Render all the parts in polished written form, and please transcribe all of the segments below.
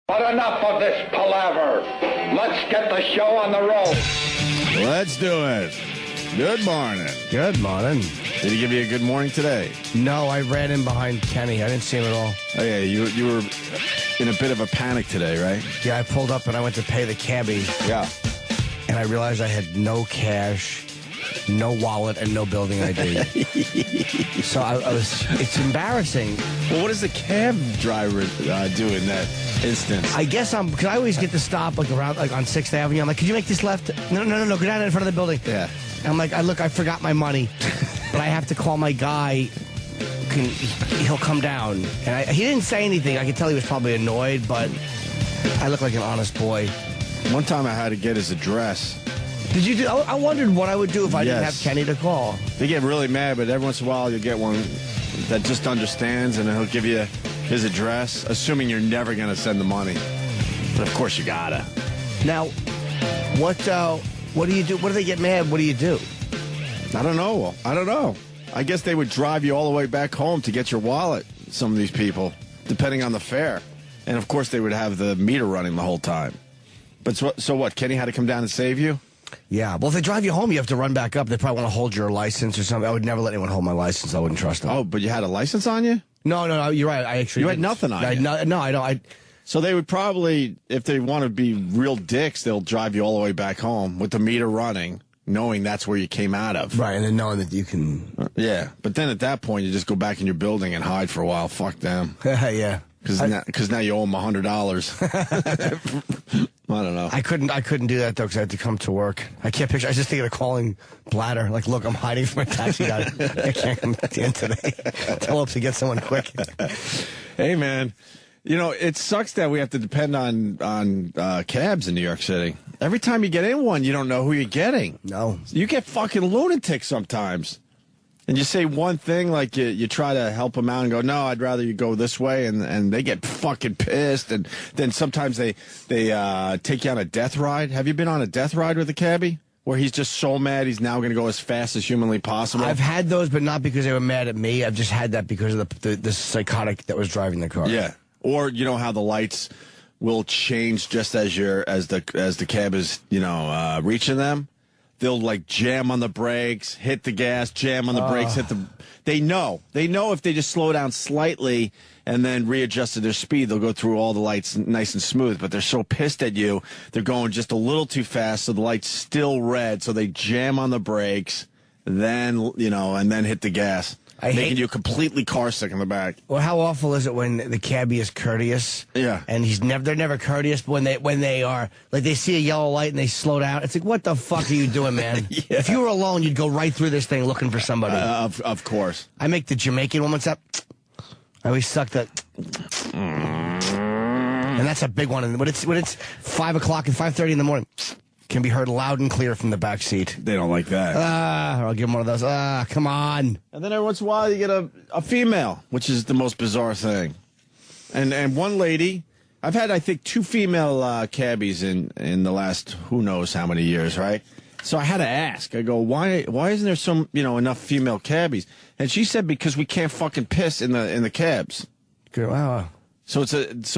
But enough of this palaver. Let's get the show on the road. Let's do it. Good morning. Good morning. Did he give you a good morning today? No, I ran in behind Kenny. I didn't see him at all. Oh, yeah, you were in a bit of a panic today, right? Yeah, I pulled up and I went to pay the cabbie. Yeah. And I realized I had no cash, no wallet, and no building ID. So it's embarrassing. Well, what does the cab driver do in that instance? I guess because I always get to stop around on 6th Avenue. I'm like, could you make this left? No, go down in front of the building. Yeah. And I'm like, look, I forgot my money, but I have to call my guy. He'll come down. And he didn't say anything. I could tell he was probably annoyed, but I look like an honest boy. One time I had to get his address. Did you do? I wondered what I would do if I didn't have Kenny to call. They get really mad, but every once in a while you'll get one that just understands, and he'll give you his address, assuming you're never going to send the money. But of course you gotta. Now, what do you do? What do they get mad? What do you do? I don't know. I guess they would drive you all the way back home to get your wallet, some of these people, depending on the fare. And of course they would have the meter running the whole time. But so what? Kenny had to come down and save you? Yeah. Well, if they drive you home, you have to run back up. They probably want to hold your license or something. I would never let anyone hold my license. I wouldn't trust them. Oh, but you had a license on you? No. You're right. I actually you had nothing on you. No, I don't. So they would probably, if they want to be real dicks, they'll drive you all the way back home with the meter running, knowing that's where you came out of. Right, and then knowing that you can... Yeah, but then at that point, you just go back in your building and hide for a while. Fuck them. Yeah. Because now you owe them $100. I don't know. I couldn't do that, though, because I had to come to work. I can't picture... I was just thinking of calling Bladder. Like, look, I'm hiding from a taxi guy. I can't come back in today. Tell Opie to get someone quick. Hey, man. You know, it sucks that we have to depend on cabs in New York City. Every time you get in one, you don't know who you're getting. No. You get fucking lunatics sometimes. And you say one thing, like you try to help them out and go, no, I'd rather you go this way, and they get fucking pissed. And then sometimes they take you on a death ride. Have you been on a death ride with a cabbie? Where he's just so mad he's now going to go as fast as humanly possible? I've had those, but not because they were mad at me. I've just had that because of the psychotic that was driving the car. Yeah. Or you know how the lights will change just as the cab is reaching them. They'll like jam on the brakes, hit the gas, jam on the brakes, hit the. They know if they just slow down slightly and then readjust to their speed, they'll go through all the lights nice and smooth. But they're so pissed at you, they're going just a little too fast, so the light's still red. So they jam on the brakes, then and then hit the gas. Making you completely car sick in the back. Well, how awful is it when the cabbie is courteous? Yeah. And they're never courteous, but when they are, like they see a yellow light and they slow down, it's like, what the fuck are you doing, man? Yeah. If you were alone, you'd go right through this thing looking for somebody. Of course. I make the Jamaican woman stop. I always suck that. And that's a big one. And when it's 5 o'clock and 5:30 in the morning, can be heard loud and clear from the back seat. They don't like that. I'll give them one of those. Come on. And then every once in a while you get a female, which is the most bizarre thing. And one lady, I've had, I think, 2 female cabbies in the last who knows how many years, right? So I had to ask. I go, why isn't there some enough female cabbies? And she said because we can't fucking piss in the cabs. Good. Wow. So a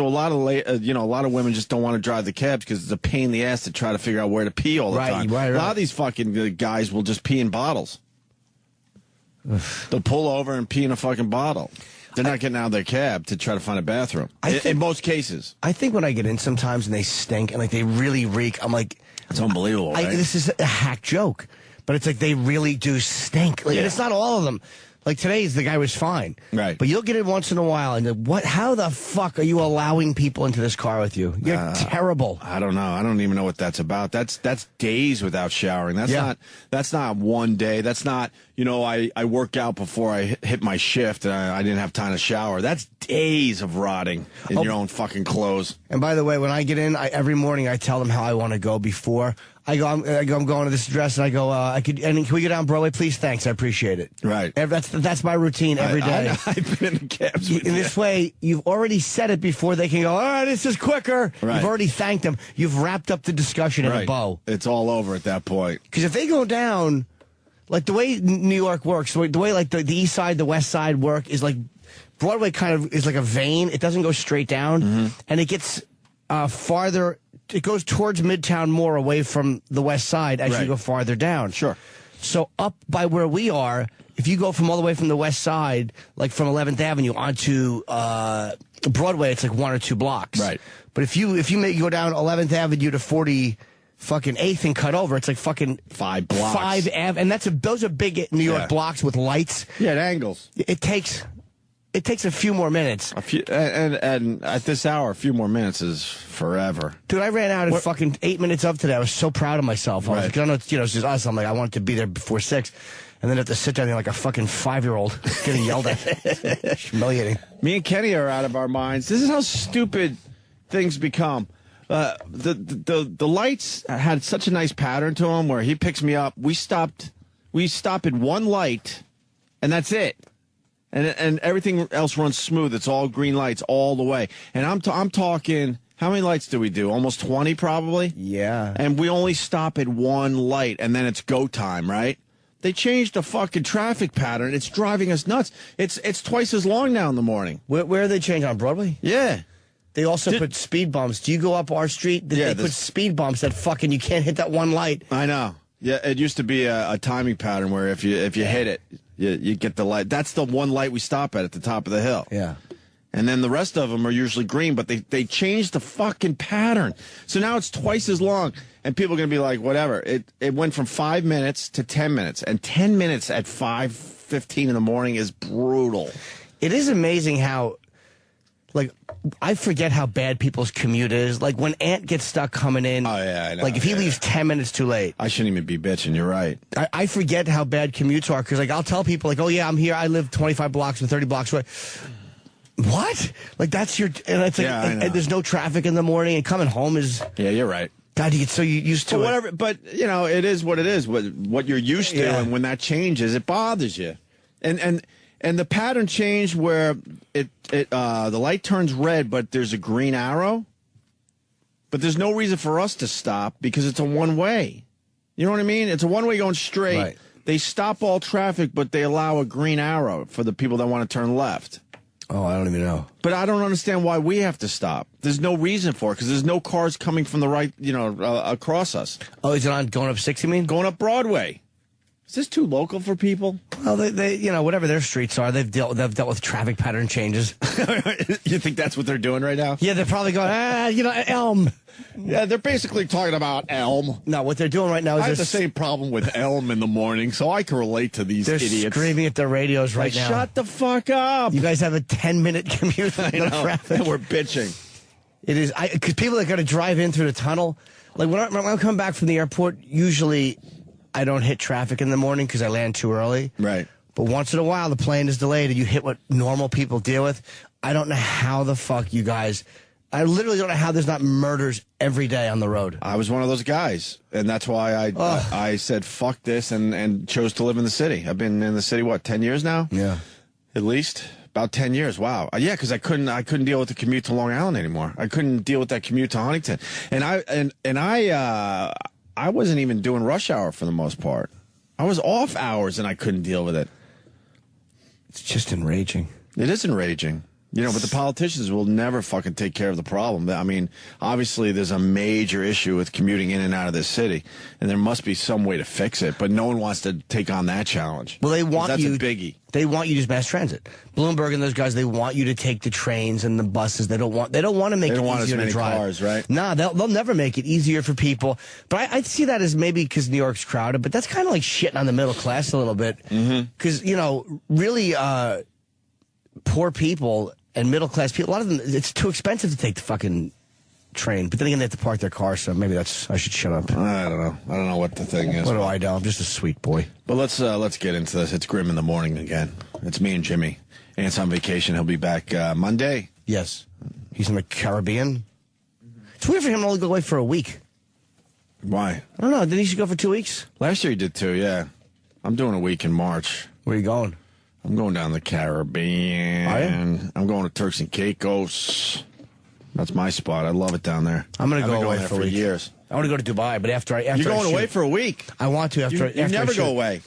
lot of a lot of women just don't want to drive the cabs because it's a pain in the ass to try to figure out where to pee all the time. Right. A lot of these fucking guys will just pee in bottles. They'll pull over and pee in a fucking bottle. They're not getting out of their cab to try to find a bathroom. In most cases. I think when I get in sometimes and they stink and like they really reek, I'm like, it's unbelievable. Right? This is a hack joke, but it's like they really do stink. Like, and it's not all of them. Like today's, the guy was fine. Right. But you'll get it once in a while, and how the fuck are you allowing people into this car with you? You're terrible. I don't know. I don't even know what that's about. That's days without showering. That's not one day. That's not, I work out before I hit my shift and I didn't have time to shower. That's days of rotting in your own fucking clothes. And by the way, when I get in, every morning I tell them how I want to go before. I'm going to this address, and I go, can we go down Broadway, please? Thanks, I appreciate it. Right. That's my routine every day. I've been in the cabs with in this way, you've already said it before they can go, all right, this is quicker. Right. You've already thanked them. You've wrapped up the discussion in a bow. It's all over at that point. Because if they go down, like the way New York works, the way like the east side, the west side work is like Broadway kind of is like a vein. It doesn't go straight down, and it gets farther. It goes towards Midtown more away from the west side as you go farther down. Sure. So up by where we are, if you go from all the way from the west side, like from 11th Avenue onto Broadway, it's like 1 or 2 blocks. Right. But if you go down 11th Avenue to 40 fucking 8th and cut over, it's like fucking 5 blocks. 5 Ave, and those are big New York blocks with lights. Yeah, it angles. It takes a few more minutes. And at this hour, a few more minutes is forever. Dude, I ran out at fucking 8 minutes of today. I was so proud of myself. I was like, I know it's just us. I'm like, I wanted to be there before 6. And then have to sit down there like a fucking 5-year-old getting yelled at. It's humiliating. Me and Kenny are out of our minds. This is how stupid things become. The lights had such a nice pattern to them where he picks me up. We stop at one light, and that's it. And everything else runs smooth. It's all green lights all the way. And I'm talking, how many lights do we do? Almost 20 probably? Yeah. And we only stop at one light, and then it's go time, right? They changed the fucking traffic pattern. It's driving us nuts. It's twice as long now in the morning. Where are they changing? On Broadway? Yeah. They also put speed bumps. Do you go up our street? They put speed bumps that fucking you can't hit that one light. I know. Yeah, it used to be a timing pattern where if you hit it, you get the light. That's the one light we stop at the top of the hill. Yeah. And then the rest of them are usually green, but they changed the fucking pattern. So now it's twice as long. And people are going to be like, whatever. It went from 5 minutes to 10 minutes. And 10 minutes at 5:15 in the morning is brutal. It is amazing how, like, I forget how bad people's commute is. Like, when Ant gets stuck coming in. Oh, yeah, I know. Like, if he leaves 10 minutes too late. I shouldn't even be bitching. You're right. I forget how bad commutes are because, like, I'll tell people, like, oh, yeah, I'm here. I live 25 blocks or 30 blocks away. What? Like, that's your... And it's like, and there's no traffic in the morning, and coming home is... Yeah, you're right. God, you get so used to it. Whatever, but, you know, it is what it is. What you're used to, and when that changes, it bothers you. And the pattern changed where the light turns red, but there's a green arrow. But there's no reason for us to stop because it's a one-way. You know what I mean? It's a one-way going straight. Right. They stop all traffic, but they allow a green arrow for the people that want to turn left. Oh, I don't even know. But I don't understand why we have to stop. There's no reason for it because there's no cars coming from the right, across us. Oh, is it on going up 6, you mean? Going up Broadway. Is this too local for people? Well, they whatever their streets are, they've dealt with traffic pattern changes. You think that's what they're doing right now? Yeah, they're probably going, Elm. Yeah, they're basically talking about Elm. No, what they're doing right now is I have the same problem with Elm in the morning, so I can relate to these idiots. They're screaming at their radios right now. Shut the fuck up. You guys have a 10-minute commute with no traffic. And we're bitching. It is, because people that got to drive in through the tunnel, like when I come back from the airport, usually I don't hit traffic in the morning because I land too early. Right. But once in a while, the plane is delayed and you hit what normal people deal with. I don't know how the fuck you guys... I literally don't know how there's not murders every day on the road. I was one of those guys, and that's why I said fuck this and chose to live in the city. I've been in the city, 10 years now? Yeah. At least? About 10 years. Wow. Yeah, because I couldn't deal with the commute to Long Island anymore. I couldn't deal with that commute to Huntington. And I wasn't even doing rush hour for the most part. I was off hours, and I couldn't deal with it. It's just enraging. It is enraging. But the politicians will never fucking take care of the problem. I mean, obviously there's a major issue with commuting in and out of this city, and there must be some way to fix it, but no one wants to take on that challenge. Well, that's a biggie. They want you to use mass transit. Bloomberg and those guys, they want you to take the trains and the buses. They don't want to make it easier to drive. Cars, right? Nah, they'll never make it easier for people. But I see that as maybe because New York's crowded, but that's kind of like shitting on the middle class a little bit. Because, really poor people and middle class people, a lot of them, it's too expensive to take the fucking train. But then again, they have to park their car, so maybe I should shut up. I don't know. I don't know what the thing is. What do I know? I'm just a sweet boy. But let's get into this. It's grim in the morning again. It's me and Jimmy. Ant's on vacation. He'll be back Monday. Yes. He's in the Caribbean. It's weird for him to only go away for a week. Why? I don't know. Didn't he should go for 2 weeks? Last year he did too, yeah. I'm doing a week in March. Where are you going? I'm going down the Caribbean. Are you? I'm going to Turks and Caicos. That's my spot. I love it down there. I'm going to go away there for a week. Years. I want to go to Dubai, but after You're going away for a week? I want to. You never go away.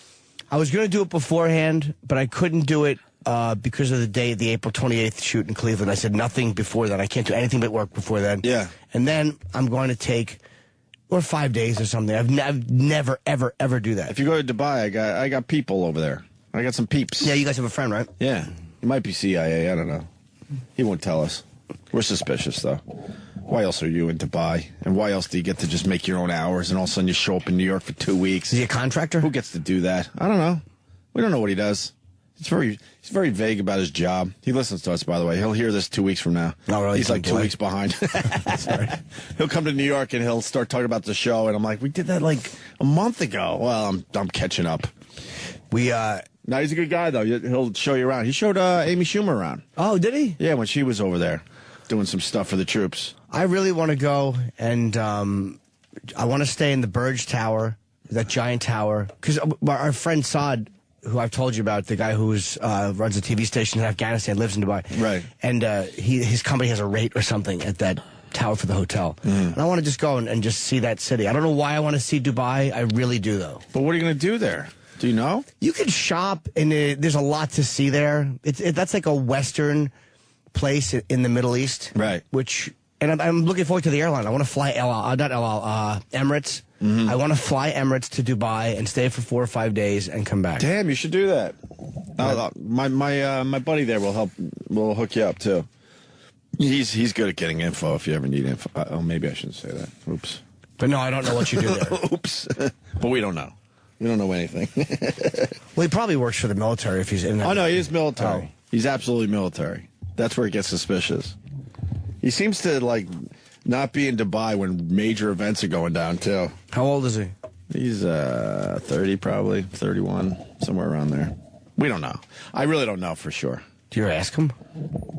I was going to do it beforehand, but I couldn't do it because of the April 28th shoot in Cleveland. I said nothing before then. I can't do anything but work before then. Yeah. And then I'm going to take, or 5 days or something. I've never, ever, ever do that. If you go to Dubai, I got people over there. I got some peeps. Yeah, you guys have a friend, right? Yeah. He might be CIA. I don't know. He won't tell us. We're suspicious, though. Why else are you in Dubai? And why else do you get to just make your own hours and all of a sudden you show up in New York for 2 weeks? Is he a contractor? Who gets to do that? I don't know. We don't know what he does. He's very vague about his job. He listens to us, by the way. He'll hear this 2 weeks from now. Oh, really? He's like 2 weeks behind. Sorry. He'll come to New York and he'll start talking about the show, and I'm like, we did that like a month ago. Well, I'm catching up. No, he's a good guy, though. He'll show you around. He showed Amy Schumer around. Oh, did he? Yeah, when she was over there doing some stuff for the troops. I really want to go, and I want to stay in the Burj Tower, that giant tower. Because our friend Saad, who I've told you about, the guy who runs a TV station in Afghanistan, lives in Dubai. Right. And his company has a rate or something at that tower for the hotel. And I want to just go and just see that city. I don't know why I want to see Dubai. I really do, though. But what are you going to do there? Do you know? You can shop, and there's a lot to see there. That's like a Western place in the Middle East. Right. And I'm looking forward to the airline. I want to fly Emirates. I want to fly Emirates to Dubai and stay for 4 or 5 days and come back. Damn, you should do that. My buddy there will hook you up too. He's good at getting info if you ever need info. Oh, maybe I shouldn't say that. Oops. But no, I don't know what you do there. Oops. But we don't know. We don't know anything. Well, he probably works for the military if he's in there. Oh, no, he is military. Oh. He's absolutely military. That's where it gets suspicious. He seems to, like, not be in Dubai when major events are going down, too. How old is he? He's 30, probably, 31, somewhere around there. We don't know. I really don't know for sure. Do you ever ask him?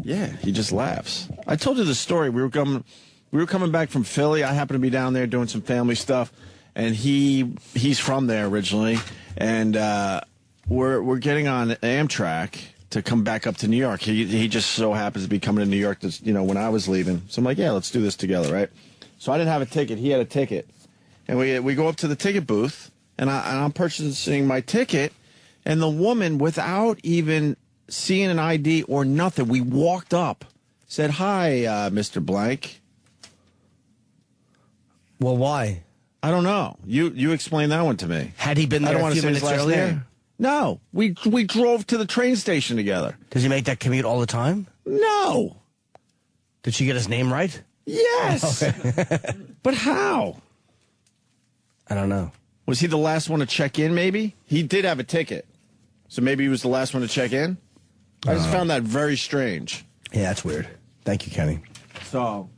Yeah, he just laughs. I told you the story. We were coming back from Philly. I happened to be down there doing some family stuff. And he's from there originally, and we're getting on Amtrak to come back up to New York. He just so happens to be coming to New York when I was leaving. So I'm like, yeah, let's do this together, right? So I didn't have a ticket. He had a ticket. And we go up to the ticket booth, and I'm purchasing my ticket, and the woman, without even seeing an ID or nothing, we walked up, said, hi, Mr. Blank. Well, why? I don't know. You explain that one to me. Had he been there a few minutes earlier? Name. No. We drove to the train station together. Does he make that commute all the time? No. Did she get his name right? Yes. Okay. But how? I don't know. Was he the last one to check in, maybe? He did have a ticket. So maybe he was the last one to check in? I just found that very strange. Yeah, that's weird. Thank you, Kenny. So,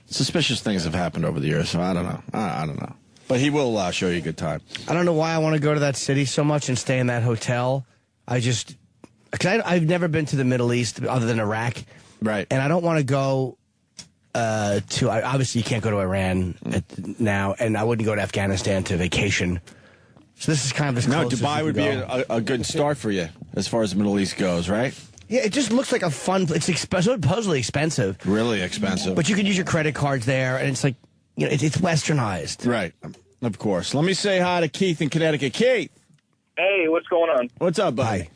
suspicious things have happened over the years, so I don't know. I don't know. But he will show you a good time. I don't know why I want to go to that city so much and stay in that hotel. Because I've never been to the Middle East other than Iraq. Right. And I don't want to go obviously you can't go to Iran now, and I wouldn't go to Afghanistan to vacation. So this is kind of as close as Dubai would be a good start for you as far as the Middle East goes, right? Yeah, it just looks like a fun. It's supposedly expensive. Really expensive. But you could use your credit cards there, and it's like, it's westernized. Right. Of course. Let me say hi to Keith in Connecticut. Keith. Hey, what's going on? What's up, buddy?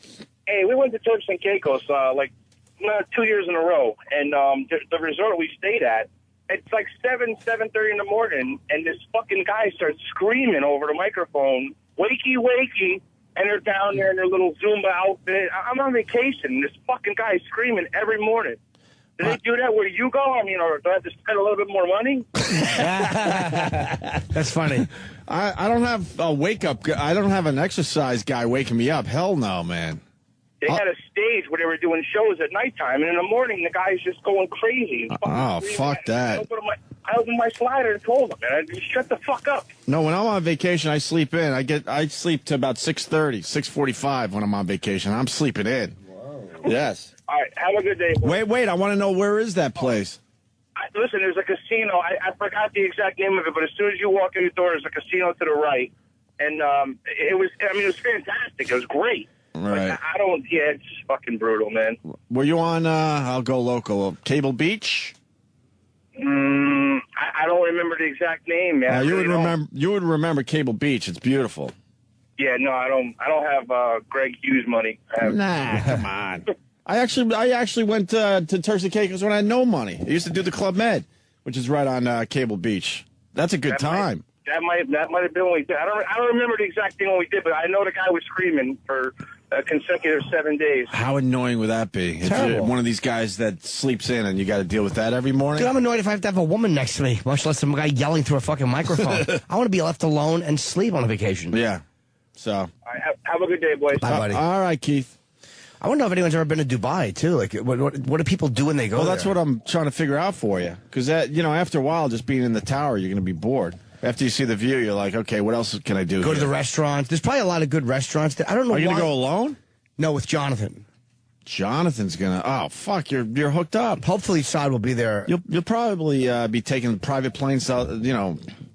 Hey, we went to Turks and Caicos 2 years in a row, and the resort we stayed at, it's like 7:30 in the morning, and this fucking guy starts screaming over the microphone, "Wakey, wakey!" And they're down there in their little Zumba outfit. I'm on vacation, and this fucking guy is screaming every morning. Do they do that where you go? I mean, or do I have to spend a little bit more money? That's funny. I don't have a wake-up. I don't have an exercise guy waking me up. Hell no, man. They had a stage where they were doing shows at nighttime, and in the morning, the guy's just going crazy. Fuck that. I opened my slider and told him, man, just shut the fuck up. No, when I'm on vacation, I sleep in. I sleep to about 6:30, 6:45 when I'm on vacation. I'm sleeping in. Whoa. Yes. All right, have a good day. Wait, I want to know, where is that place? Listen, there's a casino. I forgot the exact name of it, but as soon as you walk in the door, there's a casino to the right. And it was fantastic. It was great. Right. It's just fucking brutal, man. Were you on, I'll go local, Cable Beach? I don't remember the exact name, man. You would remember Cable Beach. It's beautiful. Yeah, no, I don't have Greg Hughes money. Nah, come on. I actually went to Turks and Caicos when I had no money. I used to do the Club Med, which is right on Cable Beach. That's a good time. That might have been when we did. I don't remember the exact thing when we did, but I know the guy was screaming for a consecutive 7 days. How annoying would that be? If you're one of these guys that sleeps in and you got to deal with that every morning? Dude, I'm annoyed if I have to have a woman next to me, much less some guy yelling through a fucking microphone. I want to be left alone and sleep on a vacation. Yeah. So. All right, have a good day, boys. Bye, buddy. All right, Keith. I want to know if anyone's ever been to Dubai, too. Like, what do people do when they go there? Well, that's what I'm trying to figure out for you. Because, after a while, just being in the tower, you're going to be bored. After you see the view, you're like, okay, what else can I do? Go to the restaurants. There's probably a lot of good restaurants there. I don't know. Are you going to go alone? No, with Jonathan. Jonathan's going to... Oh, fuck, you're hooked up. Hopefully, Saad will be there. You'll probably be taking private planes,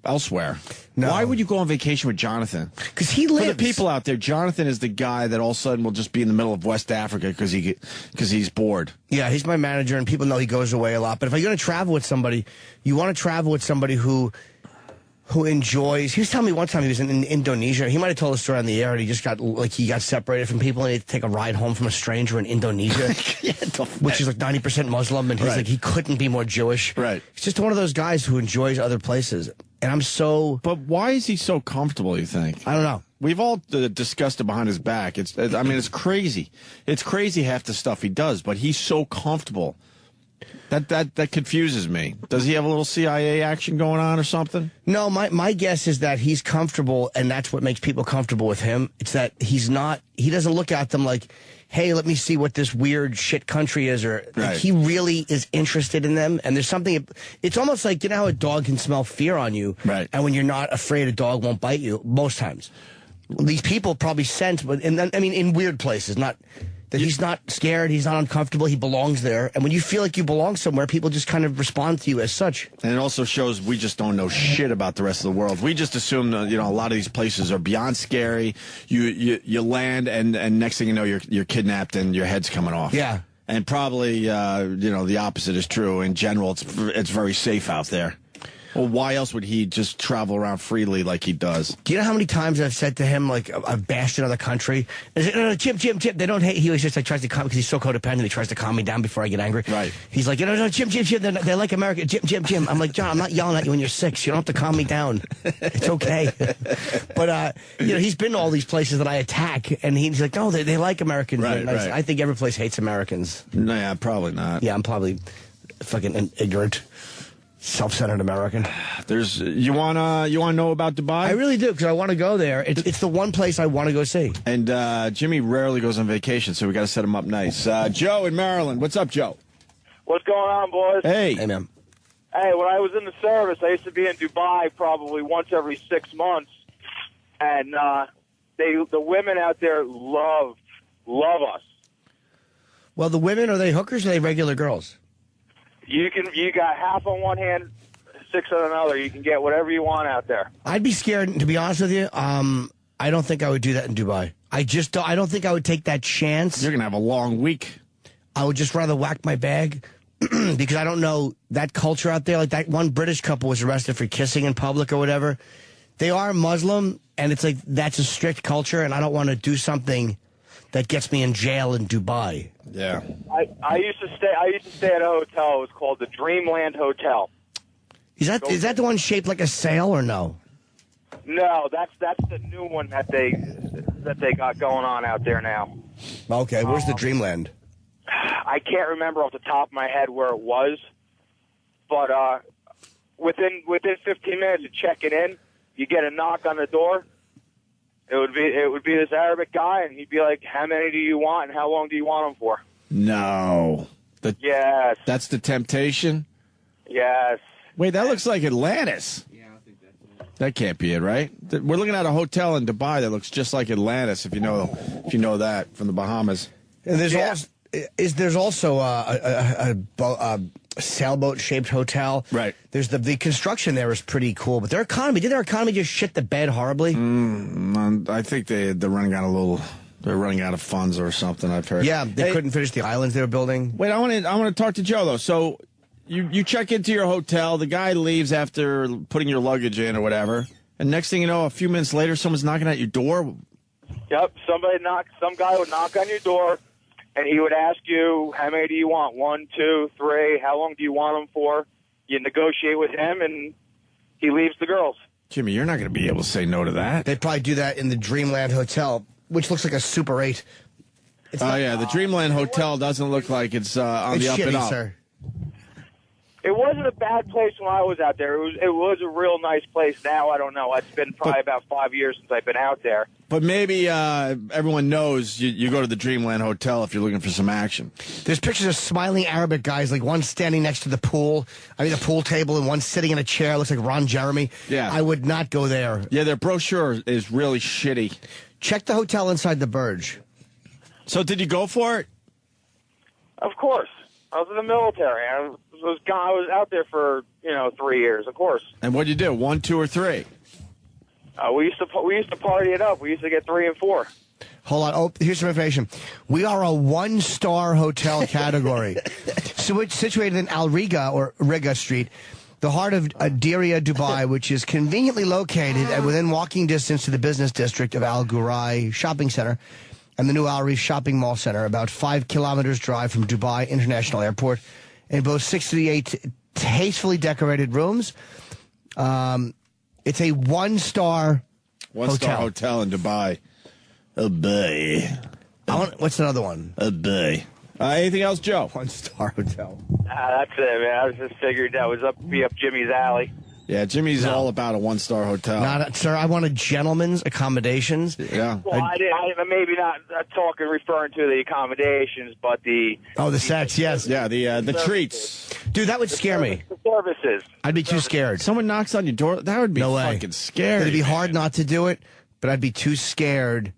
elsewhere. No. Why would you go on vacation with Jonathan? Because he lives. For the people out there, Jonathan is the guy that all of a sudden will just be in the middle of West Africa because he's bored. Yeah, he's my manager, and people know he goes away a lot. But if you're going to travel with somebody, you want to travel with somebody who enjoys. He was telling me one time he was in Indonesia. He might have told a story on the air, and he got separated from people, and he had to take a ride home from a stranger in Indonesia, which is like 90% Muslim, and he's like, he couldn't be more Jewish. Right. He's just one of those guys who enjoys other places. And I'm so... But why is he so comfortable, you think? I don't know. We've all discussed it behind his back. It's crazy. It's crazy half the stuff he does, but he's so comfortable. That confuses me. Does he have a little CIA action going on or something? No, my guess is that he's comfortable, and that's what makes people comfortable with him. It's that he doesn't look at them like, hey, let me see what this weird shit country is, or right. He really is interested in them. And there's something, it's almost like, you know how a dog can smell fear on you, right? And when you're not afraid, a dog won't bite you most times. These people probably sense, but in weird places, not that he's not scared, he's not uncomfortable, he belongs there. And when you feel like you belong somewhere, people just kind of respond to you as such. And it also shows we just don't know shit about the rest of the world. We just assume that, a lot of these places are beyond scary. You land, and next thing you know, you're kidnapped and your head's coming off. Yeah. And probably, the opposite is true. In general, it's very safe out there. Well, why else would he just travel around freely like he does? Do you know how many times I've said to him, like, I've bashed another country? No, Jim, they don't hate. He always just tries to calm, because he's so codependent, he tries to calm me down before I get angry. Right. He's like, no, Jim, they like America. Jim. I'm like, John, I'm not yelling at you when you're 6. You don't have to calm me down. It's okay. But, he's been to all these places that I attack, and he's like, no, they like Americans. Right. I think every place hates Americans. No, yeah, probably not. Yeah, I'm probably fucking ignorant. Self-centered American. You wanna know about Dubai? I really do, because I want to go there. It's the one place I want to go see. And Jimmy rarely goes on vacation, so we got to set him up nice. Joe in Maryland, what's up, Joe? What's going on, boys? Hey, man. Hey, when I was in the service, I used to be in Dubai probably once every 6 months, and the women out there love us. Well, the women, are they hookers or are they regular girls? You got half on one hand, 6 on another. You can get whatever you want out there. I'd be scared, to be honest with you. I don't think I would do that in Dubai. I don't think I would take that chance. You're gonna have a long week. I would just rather whack my bag because I don't know that culture out there. Like that one British couple was arrested for kissing in public or whatever. They are Muslim, and it's like that's a strict culture, and I don't want to do something that gets me in jail in Dubai. Yeah. I used to stay at a hotel. It was called the Dreamland Hotel. Is that the one shaped like a sail or no? No, that's the new one that they got going on out there now. Okay, where's the Dreamland? I can't remember off the top of my head where it was, but within 15 minutes of checking in, you get a knock on the door. It would be this Arabic guy, and he'd be like, "How many do you want, and how long do you want them for?" No. Yes. That's the Temptation? Yes. Wait, that looks like Atlantis. Yeah, I think that's it. That can't be it, right? We're looking at a hotel in Dubai that looks just like Atlantis, if you know that, from the Bahamas. And there's also a sailboat-shaped hotel. Right. There's the construction there is pretty cool, but their economy, did their economy just shit the bed horribly? I think they're running out they're running out of funds or something, I've heard. Yeah, they couldn't finish the islands they were building. Wait, I want to talk to Joe, though. So you check into your hotel, the guy leaves after putting your luggage in or whatever, and next thing you know, a few minutes later, someone's knocking at your door. Yep. Some guy would knock on your door, and he would ask you, how many do you want? 1, 2, 3. How long do you want them for? You negotiate with him, and he leaves the girls. Jimmy, you're not going to be able to say no to that. They probably do that in the Dreamland Hotel, which looks like a Super 8. The Dreamland Hotel doesn't look like it's on the up shitty, and up. Sir. It wasn't a bad place when I was out there. It was a real nice place. Now I don't know. It's been probably about 5 years since I've been out there. But maybe everyone knows you go to the Dreamland Hotel if you're looking for some action. There's pictures of smiling Arabic guys, like one standing next to the pool table, and one sitting in a chair. Looks like Ron Jeremy. Yeah. I would not go there. Yeah, their brochure is really shitty. Check the hotel inside the Burj. So did you go for it? Of course. I was in the military. I was out there for 3 years. Of course. And what'd you do? 1, 2, or 3? We used to party it up. We used to get 3 and 4. Hold on. Oh, here's some information. We are a one-star hotel category. So it's situated in Al Riga, or Riga Street, the heart of Diriyah, Dubai, which is conveniently located and within walking distance to the business district of Al Ghurair Shopping Center and the new Al Reef Shopping Mall Center, about 5 kilometers drive from Dubai International Airport, in both 68 tastefully decorated rooms. It's a one-star hotel in Dubai. Oh, boy. What's another one? Oh, boy. Anything else, Joe? One-star hotel. That's it, man. I just figured that was up Jimmy's alley. Yeah, Jimmy's all about a one-star hotel. Sir, I wanted gentlemen's accommodations. Yeah. Well, I maybe not referring to the accommodations, but the sex, yes. Yeah, the treats. Dude, that would scare me. The services. I'd be too scared. Someone knocks on your door, that would be fucking scary. It'd be hard not to do it, but I'd be too scared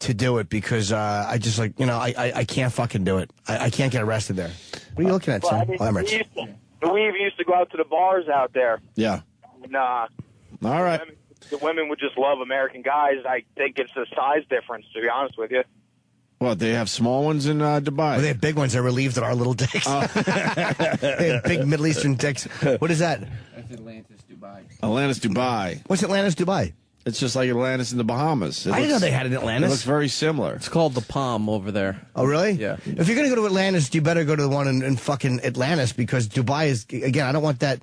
to do it because I just I can't fucking do it. I can't get arrested there. What are you looking at, Sam? We used to go out to the bars out there. Yeah. Nah. All right. The women would just love American guys. I think it's a size difference, to be honest with you. Well, they have small ones in Dubai. Well, they have big ones. They're relieved that our little dicks. They have big Middle Eastern dicks. What is that? That's Atlantis, Dubai. Atlantis, Dubai. What's Atlantis, Dubai? It's just like Atlantis in the Bahamas. I didn't know they had an Atlantis. It looks very similar. It's called the Palm over there. Oh, really? Yeah. If you're going to go to Atlantis, you better go to the one in fucking Atlantis because Dubai is, again, I don't want that,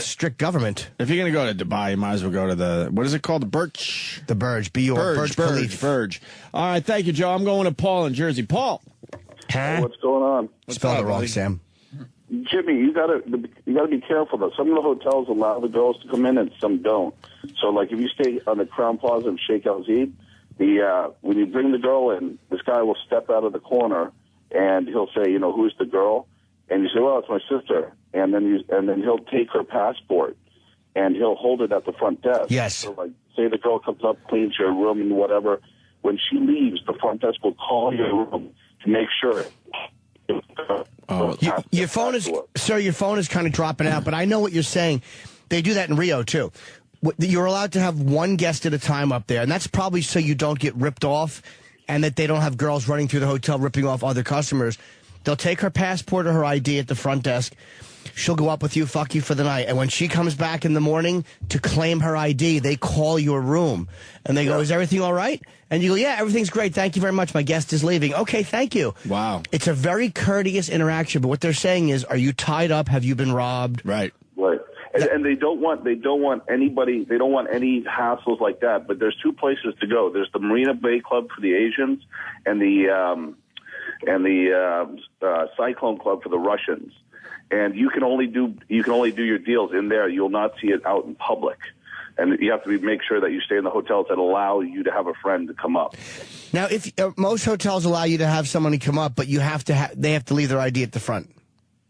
strict government. If you're going to go to Dubai, you might as well go to what is it called? The Burj? The Burj. Burj Khalifa. All right, thank you, Joe. I'm going to Paul in Jersey. Paul. Huh? What's going on? Spelled it wrong, buddy? Sam. Jimmy, you gotta be careful though. Some of the hotels allow the girls to come in and some don't. So like if you stay on the Crown Plaza in Sheikh Al Zayed, when you bring the girl in, this guy will step out of the corner and he'll say, who's the girl? And you say, well, it's my sister. And then he'll take her passport and he'll hold it at the front desk. Yes. So like say the girl comes up, cleans your room and whatever. When she leaves, the front desk will call your room to make sure. Your phone is kind of dropping out, but I know what you're saying. They do that in Rio, too. You're allowed to have one guest at a time up there, and that's probably so you don't get ripped off and that they don't have girls running through the hotel ripping off other customers. They'll take her passport or her ID at the front desk. She'll go up with you, fuck you for the night. And when she comes back in the morning to claim her ID, they call your room. And they go, is everything all right? And you go, yeah, everything's great. Thank you very much. My guest is leaving. Okay, thank you. Wow. It's a very courteous interaction. But what they're saying is, are you tied up? Have you been robbed? Right. Right. And they don't want anybody, they don't want any hassles like that. But there's two places to go. There's the Marina Bay Club for the Asians and the Cyclone Club for the Russians. And you can only do your deals in there. You'll not see it out in public. And you have to make sure that you stay in the hotels that allow you to have a friend to come up. Now, if most hotels allow you to have somebody come up, but they have to leave their ID at the front.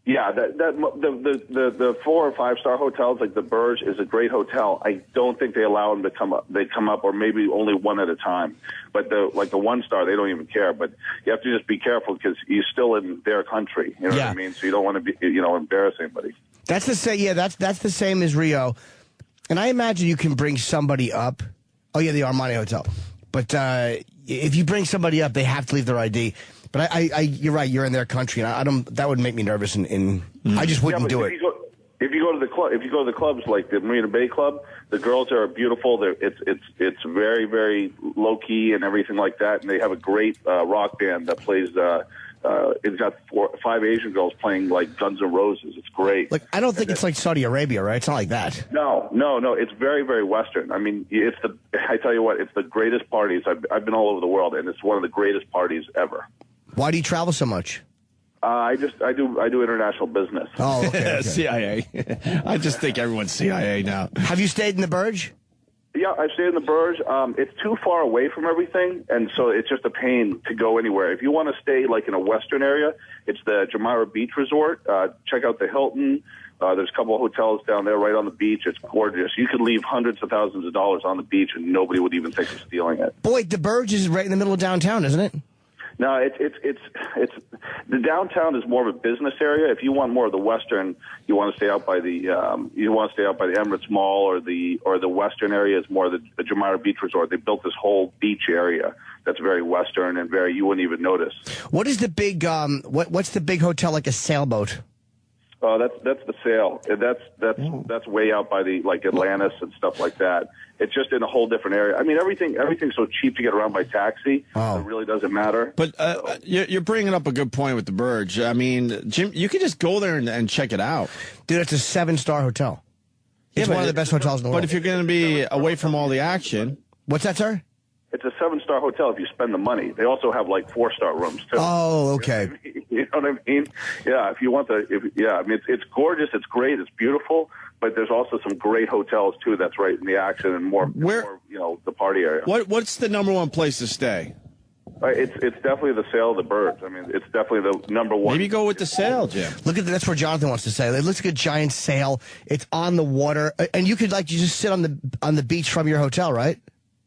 Yeah, the 4 or 5 star hotels like the Burj is a great hotel. I don't think they allow them to come up. They come up, or maybe only one at a time. But the 1 star, they don't even care. But you have to just be careful because you're still in their country. You know what I mean? So you don't want to be, embarrass anybody. That's the same. Yeah, that's the same as Rio. And I imagine you can bring somebody up. Oh yeah, the Armani Hotel. But if you bring somebody up, they have to leave their ID. But you're right. You're in their country, and I don't. That would make me nervous. I just wouldn't do it. If you go to the club, if you go to the clubs like the Marina Bay Club, the girls are beautiful. It's very, very low key and everything like that. And they have a great rock band that plays. It's got 5 Asian girls playing like Guns N' Roses. It's great. Like, I don't think it's like Saudi Arabia, right? It's not like that. No. It's very, very Western. I mean, I tell you what, it's the greatest parties. I've been all over the world, and it's one of the greatest parties ever. Why do you travel so much? I do international business. Oh, okay. CIA. I just think everyone's CIA now. Have you stayed in the Burj? Yeah, I've stayed in the Burj. It's too far away from everything, and so it's just a pain to go anywhere. If you want to stay like in a Western area, it's the Jumeirah Beach Resort. Check out the Hilton. There's a couple of hotels down there right on the beach. It's gorgeous. You could leave hundreds of thousands of dollars on the beach, and nobody would even think of stealing it. Boy, the Burj is right in the middle of downtown, isn't it? No, it's the downtown is more of a business area. If you want more of the Western, you want to stay out by the Emirates Mall, or the Western area is more the Jumeirah Beach Resort. They built this whole beach area that's very Western and very, you wouldn't even notice. What is the big what's the big hotel, like a sailboat? Oh, that's the Sail. That's way out by the like Atlantis and stuff like that. It's just in a whole different area. I mean, everything's so cheap to get around by taxi. Oh. It really doesn't matter. But you're bringing up a good point with the Burj. I mean, Jim, you could just go there and check it out. Dude, it's a 7-star hotel. It's one of the best hotels in the world. But if you're going to be away from all the action. What's that, sir? It's a 7-star hotel if you spend the money. They also have like 4-star rooms too. Oh, okay. You know what I mean? Yeah, if you want I mean, it's gorgeous, it's great, it's beautiful, but there's also some great hotels too that's right in the action and more the party area. What's the number one place to stay? It's definitely the Sail of the Birds. I mean, it's definitely the number one. Maybe go with the Sail, Jim. Look at that's where Jonathan wants to say. It looks like a giant sail. It's on the water, and you could you just sit on the beach from your hotel, right?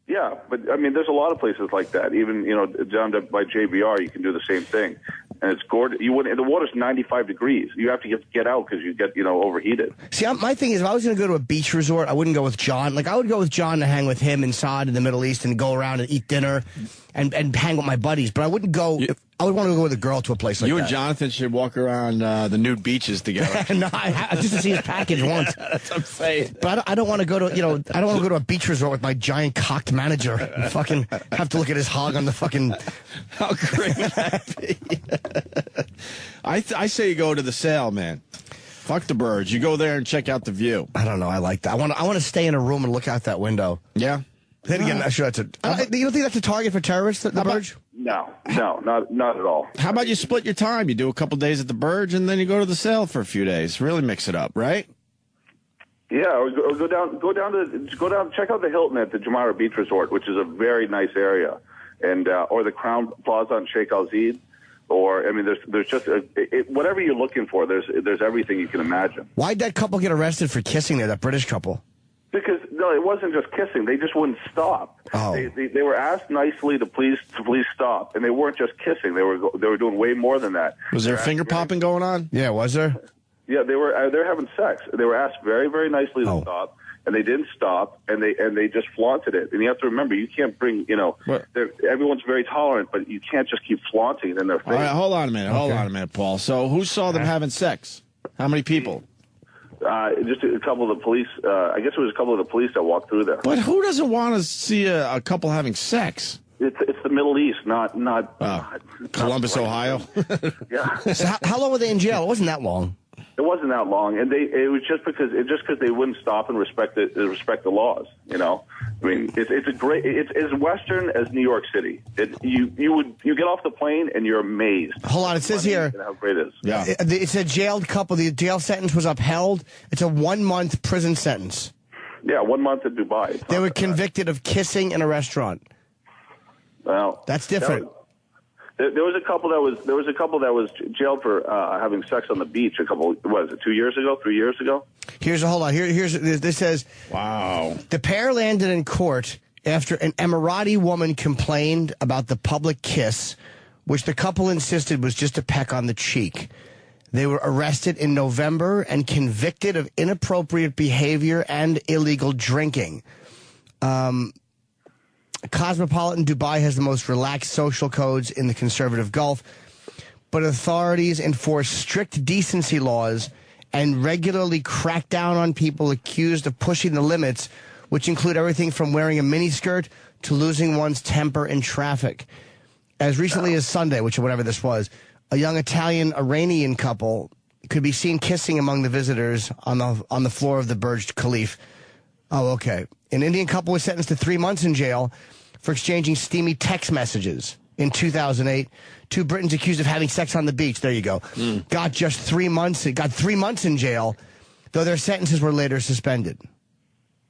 Yeah, but I mean, there's a lot of places like that. Even down by JBR, you can do the same thing, and it's gorgeous. The water's 95 degrees. You have to get out because you get overheated. See, my thing is, if I was going to go to a beach resort, I wouldn't go with John. Like, I would go with John to hang with him inside in the Middle East and go around and eat dinner and hang with my buddies. But I wouldn't go. I would want to go with a girl to a place like that. You and Jonathan should walk around the nude beaches together. No, just to see his package once. That's what I'm saying. But I don't want to go to I don't want to go to a beach resort with my giant cocked manager. And fucking have to look at his hog on the fucking. How great would that be? I say you go to the Sail, man. Fuck the Burj. You go there and check out the view. I don't know. I like that. I want to stay in a room and look out that window. Yeah. Then again, I'm sure that's you don't think that's a target for terrorists, the Burj? No, not at all. How about you split your time? You do a couple days at the Burj, and then you go to the Sail for a few days. Really mix it up, right? Yeah, or go down, check out the Hilton at the Jumeirah Beach Resort, which is a very nice area, and or the Crown Plaza on Sheikh Al Zayed, or I mean, there's just whatever you're looking for. There's everything you can imagine. Why'd that couple get arrested for kissing there? That British couple? Because no, it wasn't just kissing. They just wouldn't stop. Oh. They were asked nicely to please stop, and they weren't just kissing. They were doing way more than that. Was there finger popping going on? Yeah, was there? Yeah, they were having sex. They were asked very, very nicely to stop, and they didn't stop, and they just flaunted it. And you have to remember, you can't bring everyone's very tolerant, but you can't just keep flaunting it in their face. All right, hold on a minute, Paul. So who saw them having sex? How many people? Just a couple of the police. I guess it was a couple of the police that walked through there. But who doesn't want to see a couple having sex? It's the Middle East, not Columbus, Ohio. Yeah. So how long were they in jail? It wasn't that long. It wasn't that long, and it was just because they wouldn't stop and respect the laws. I mean, it's as Western as New York City. You get off the plane and you're amazed. Hold on, it says here how great it is. Yeah, it's a jailed couple. The jail sentence was upheld. It's a 1-month prison sentence. Yeah, 1 month in Dubai. They were convicted of kissing in a restaurant. Well, that's different. There was a couple that was jailed for having sex on the beach. 2 years ago, 3 years ago? Hold on. This says, wow. The pair landed in court after an Emirati woman complained about the public kiss, which the couple insisted was just a peck on the cheek. They were arrested in November and convicted of inappropriate behavior and illegal drinking. Cosmopolitan Dubai has the most relaxed social codes in the conservative Gulf, but authorities enforce strict decency laws and regularly crack down on people accused of pushing the limits, which include everything from wearing a miniskirt to losing one's temper in traffic. As recently as Sunday, which whatever this was, a young Italian-Iranian couple could be seen kissing among the visitors on the floor of the Burj Khalifa. Oh, okay. An Indian couple was sentenced to 3 months in jail for exchanging steamy text messages. In 2008, 2 Britons accused of having sex on the beach. There you go. Got just 3 months. Got 3 months in jail, though their sentences were later suspended.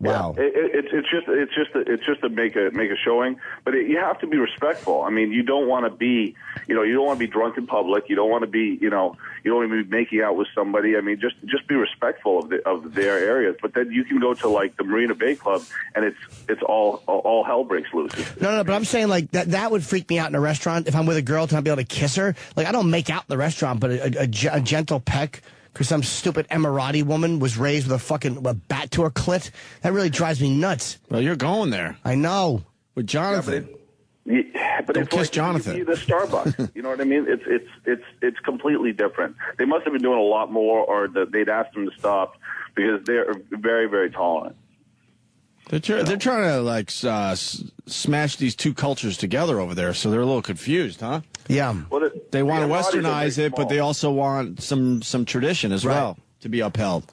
Wow. Yeah, it's just to make a showing, but you have to be respectful. I mean, you don't want to be, you don't want to be drunk in public. You don't want to be, you don't want to be making out with somebody. I mean, just be respectful of their areas. But then you can go to like the Marina Bay Club, and it's all hell breaks loose. No, but I'm saying like that would freak me out in a restaurant if I'm with a girl to not be able to kiss her. Like I don't make out in the restaurant, but a gentle peck. Because some stupid Emirati woman was raised with a bat to her clit. That really drives me nuts. Well, you're going there. I know. With Jonathan. But Don't it's kiss like Jonathan. The Starbucks. You know what I mean? It's completely different. They must have been doing a lot more, or they'd asked them to stop because they're very, very tolerant. They're trying to like smash these two cultures together over there, so they're a little confused, huh? Yeah. Well, they want to Emiratis westernize it, but they also want some tradition as well to be upheld.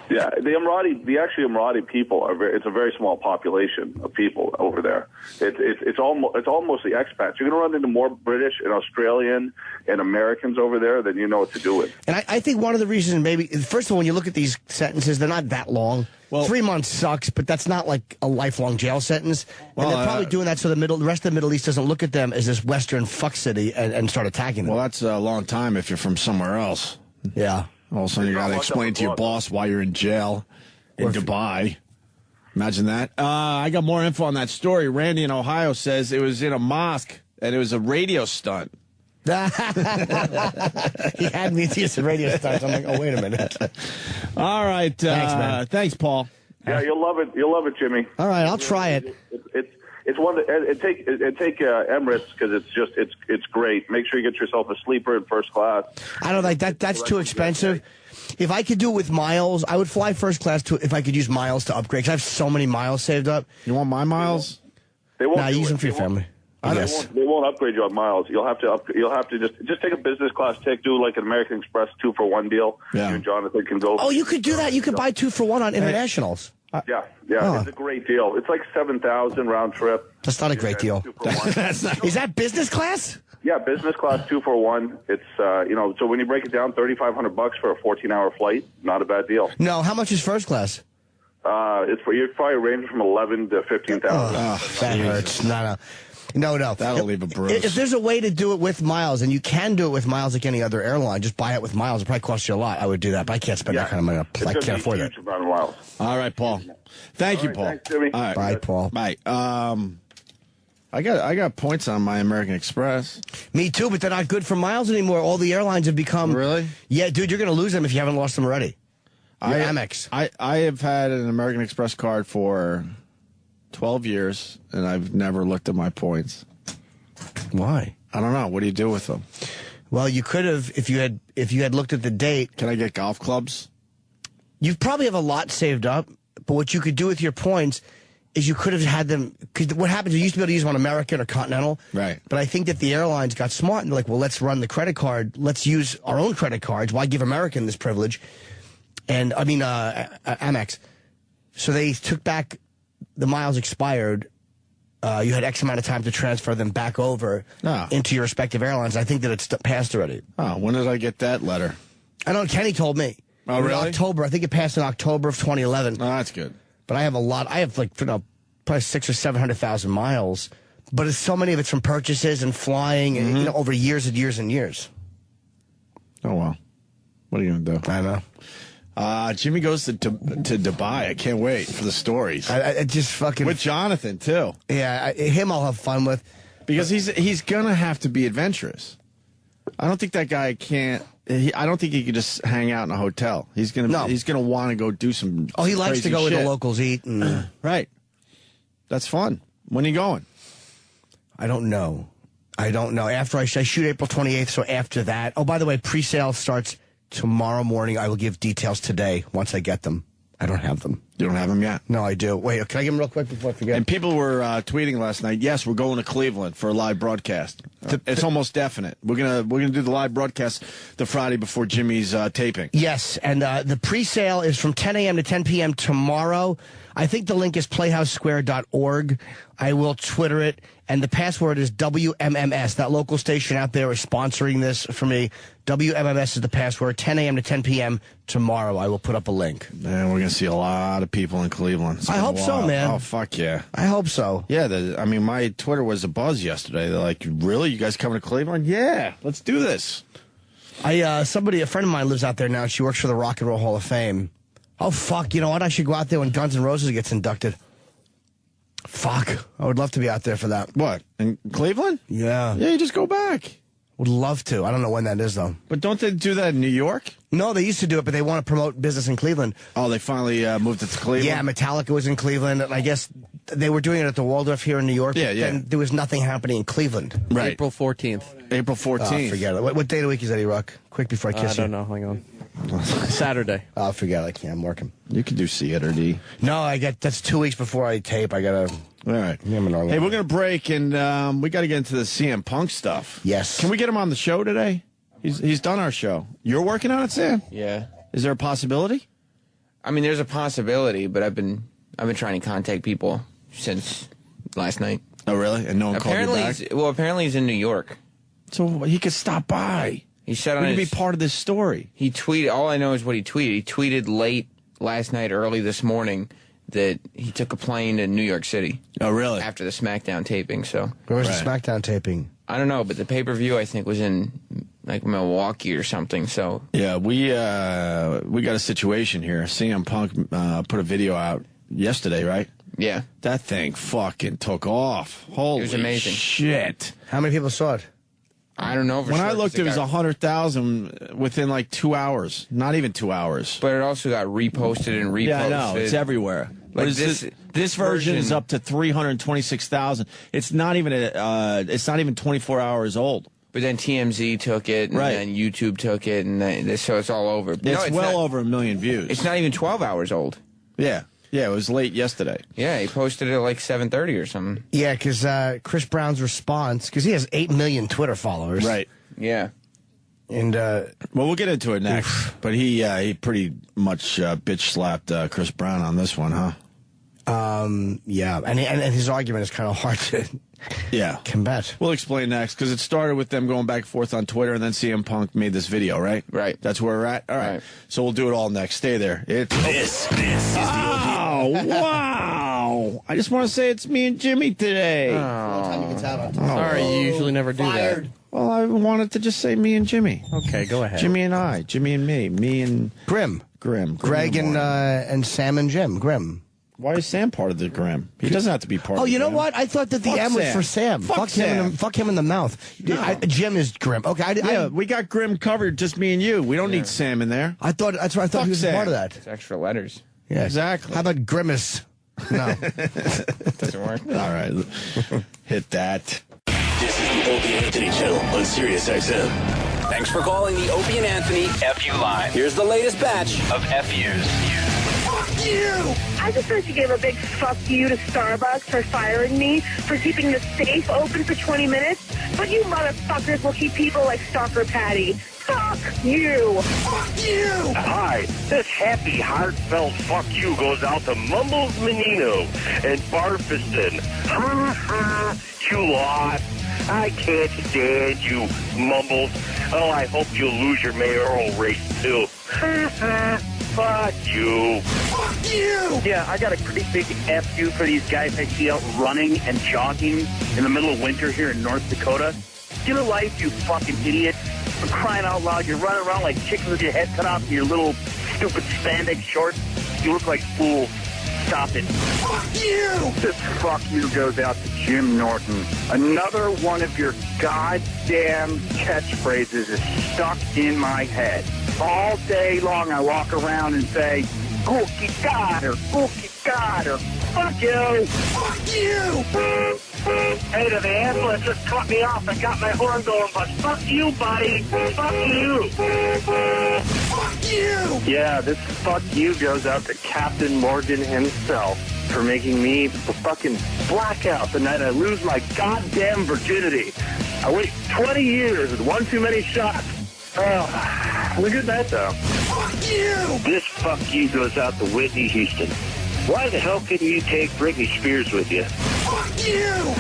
Yeah, the Emirati people it's a very small population of people over there. It's all mostly expats. You're going to run into more British and Australian and Americans over there than you know what to do with. And I think one of the reasons maybe, first of all, when you look at these sentences, they're not that long. Well, 3 months sucks, but that's not like a lifelong jail sentence. And they're probably doing that so the rest of the Middle East doesn't look at them as this Western fuck city and start attacking them. Well, that's a long time if you're from somewhere else. Yeah. All of a sudden you got to explain to your boss why you're in jail in Dubai. Imagine that. I got more info on that story. Randy in Ohio says it was in a mosque and it was a radio stunt. He had me to use the radio stunts. I'm like, oh, wait a minute. All right. Thanks, man. Thanks, Paul. Yeah, you'll love it. You'll love it, Jimmy. All right, I'll try it. It's one that take Emirates because it's great. Make sure you get yourself a sleeper in first class. I don't like that. That's too expensive. If I could do it with miles, I would fly first class if I could use miles to upgrade. Because I have so many miles saved up. You want my miles? They won't. Nah, use them for your family. They won't upgrade you on miles. You'll have to just take a business class ticket. Do like an American Express 2-for-1 deal. Yeah. You and Jonathan can go. Oh, you could do that. You could buy 2-for-1 on internationals. Yeah. It's a great deal. It's like $7,000 round trip. That's not a great deal. That's not. Is that business class? Yeah, business class 2-for-1. It's so when you break it down, $3,500 for a 14-hour flight. Not a bad deal. No, how much is first class? It's for you probably range from 11 to 15,000. That hurts. No. That'll leave a bruise. If there's a way to do it with miles, and you can do it with miles like any other airline, just buy it with miles. It probably costs you a lot. I would do that, but I can't spend that kind of money. I can't afford that. All right, Paul. Thank you, Paul. Thanks, Jimmy. All right. Bye, Paul. Bye. I got points on my American Express. Me too, but they're not good for miles anymore. All the airlines have become... Really? Yeah, dude, you're going to lose them if you haven't lost them already. Your Amex. I have had an American Express card for 12 years, and I've never looked at my points. Why? I don't know. What do you do with them? Well, you could have if you had looked at the date. Can I get golf clubs? You probably have a lot saved up, but what you could do with your points is you could have had them. Because what happens? You used to be able to use them on American or Continental, right? But I think that the airlines got smart and they're like, well, let's run the credit card. Let's use our own credit cards. Why give American this privilege? And I mean, Amex. So they took back the miles expired. You had X amount of time to transfer them back over into your respective airlines. I think that it's passed already. Oh, when did I get that letter? I know Kenny told me. Oh, really? In October. I think it passed in October of 2011. Oh, that's good. But I have a lot. I have like probably 600,000 or 700,000 miles. But it's so many of it's from purchases and flying, and over years and years and years. Oh well, what are you gonna do? I know. Jimmy goes to Dubai. I can't wait for the stories. I just fucking with Jonathan too. Yeah, him I'll have fun with because he's gonna have to be adventurous. I don't think that guy can't. I don't think he could just hang out in a hotel. He's gonna want to go do some. Oh, he likes to go shit. where the locals eat. And right. That's fun. When are you going? I don't know. After I shoot April 28th, so after that. Oh, by the way, pre-sale starts tomorrow morning. I will give details today once I get them. I don't have them. You don't have them yet? No, I do. Wait, can I give them real quick before I forget? And people were tweeting last night. Yes, we're going to Cleveland for a live broadcast. It's almost definite. We're gonna do the live broadcast the Friday before Jimmy's taping. Yes, and the pre-sale is from 10 a.m. to 10 p.m. tomorrow. I think the link is playhousesquare.org. I will Twitter it, and the password is WMMS. That local station out there is sponsoring this for me. WMMS is the password. 10 a.m. to 10 p.m. tomorrow. I will put up a link. Man, we're gonna see a lot of people in Cleveland. I hope so, man. Oh, fuck yeah. I hope so. Yeah, I mean, my Twitter was a buzz yesterday. They're like, really? You guys coming to Cleveland? Yeah, let's do this. A friend of mine lives out there now. She works for the Rock and Roll Hall of Fame. Oh, fuck. You know what? I should go out there when Guns N' Roses gets inducted. Fuck. I would love to be out there for that. What? In Cleveland? Yeah. Yeah, you just go back. Would love to. I don't know when that is, though. But don't they do that in New York? No, they used to do it, but they want to promote business in Cleveland. Oh, they finally moved it to Cleveland? Yeah, Metallica was in Cleveland, and I guess they were doing it at the Waldorf here in New York. Yeah, yeah. Then there was nothing happening in Cleveland. Right. April 14th. April 14th. Forget it. What day of the week is that, E-Rock? Quick before I kiss you. I don't know. Hang on. Saturday. Oh, forget it. I can't. I'm working. You can do theater, D. No, that's 2 weeks before I tape. I got to... All right. Hey, we're going to break, and we got to get into the CM Punk stuff. Yes. Can we get him on the show today? He's done our show. You're working on it, Sam? Yeah. Is there a possibility? I mean, there's a possibility, but I've been trying to contact people since last night. Oh, really? And no one called you back? Apparently he's in New York. So he could stop by. He said on he could his... be part of this story. He tweeted... All I know is what he tweeted. He tweeted late last night, early this morning, that he took a plane to New York City. Oh, really? After the SmackDown taping, so... Where was the SmackDown taping? I don't know, but the pay-per-view, I think, was in, like, Milwaukee or something, so... Yeah, we got a situation here. CM Punk put a video out yesterday, right? Yeah. That thing fucking took off. Holy It was amazing. shit. How many people saw it? I don't know for When sure, I looked, it was 100,000 within like 2 hours. Not even 2 hours. But it also got reposted and reposted. Yeah, I know. It's everywhere. Like this version is up to 326,000. It's not even 24 hours old. But then TMZ took it, and then YouTube took it, and so it's all over. It's well over 1 million views. It's not even 12 hours old. Yeah. Yeah, it was late yesterday. Yeah, he posted it at like 7:30 or something. Yeah, because Chris Brown's response, because he has 8 million Twitter followers. Right. Yeah. And well, we'll get into it next. But he pretty much bitch slapped Chris Brown on this one, huh? Yeah, and his argument is kind of hard to combat. We'll explain next, because it started with them going back and forth on Twitter, and then CM Punk made this video, right? Right. That's where we're at? All right. So we'll do it all next. Stay there. This is the Oh, wow. I just want to say it's me and Jimmy today. Sorry, you usually never do that. Well, I wanted to just say me and Jimmy. Okay, go ahead. Jimmy and I. Jimmy and me and... Grim. Greg and Sam and Jim. Grim. Why is Sam part of the Grim? He doesn't have to be part of the Oh, you know Grim. what? I thought that the Fuck M was Sam. for Sam. Fuck Sam. Fuck him in the mouth. No. Jim is Grim. Okay, we got Grim covered, just me and you. We don't need Sam in there. that's what I thought Fuck he was Sam. part of that. It's extra letters. Yeah, Exactly. How about Grimace? No. Doesn't work. All right. Hit that. This is the Opie and Anthony Channel on Sirius XM. Thanks for calling the Opie and Anthony FU line. Here's the latest batch of FUs. Fuck you! I just heard you gave a big fuck you to Starbucks for firing me for keeping the safe open for 20 minutes, but you motherfuckers will keep people like Stalker Patty. Fuck you! Fuck you! Hi, this happy, heartfelt fuck you goes out to Mumbles Menino and Barfiston. You lost. I can't stand you, Mumbles. Oh, I hope you lose your mayoral race, too. Fuck you. Fuck you! Yeah, I got a pretty big F you for these guys I see out running and jogging in the middle of winter here in North Dakota. Get a life, you fucking idiot. For crying out loud, you're running around like chickens with your head cut off in your little stupid spandex shorts. You look like fools. Stop it. Fuck you! This fuck you goes out to Jim Norton. Another one of your goddamn catchphrases is stuck in my head. All day long I walk around and say, Cookie got her. Cookie got her. Fuck you. Fuck you. Hey, the ambulance just cut me off and got my horn going, but fuck you, buddy. Fuck you. Fuck you. Yeah, this fuck you goes out to Captain Morgan himself for making me fucking blackout the night I lose my goddamn virginity. I wait 20 years with one too many shots. Oh, look at that, though. Fuck you! This fuck you goes out to Whitney Houston. Why the hell couldn't you take Britney Spears with you? Fuck you!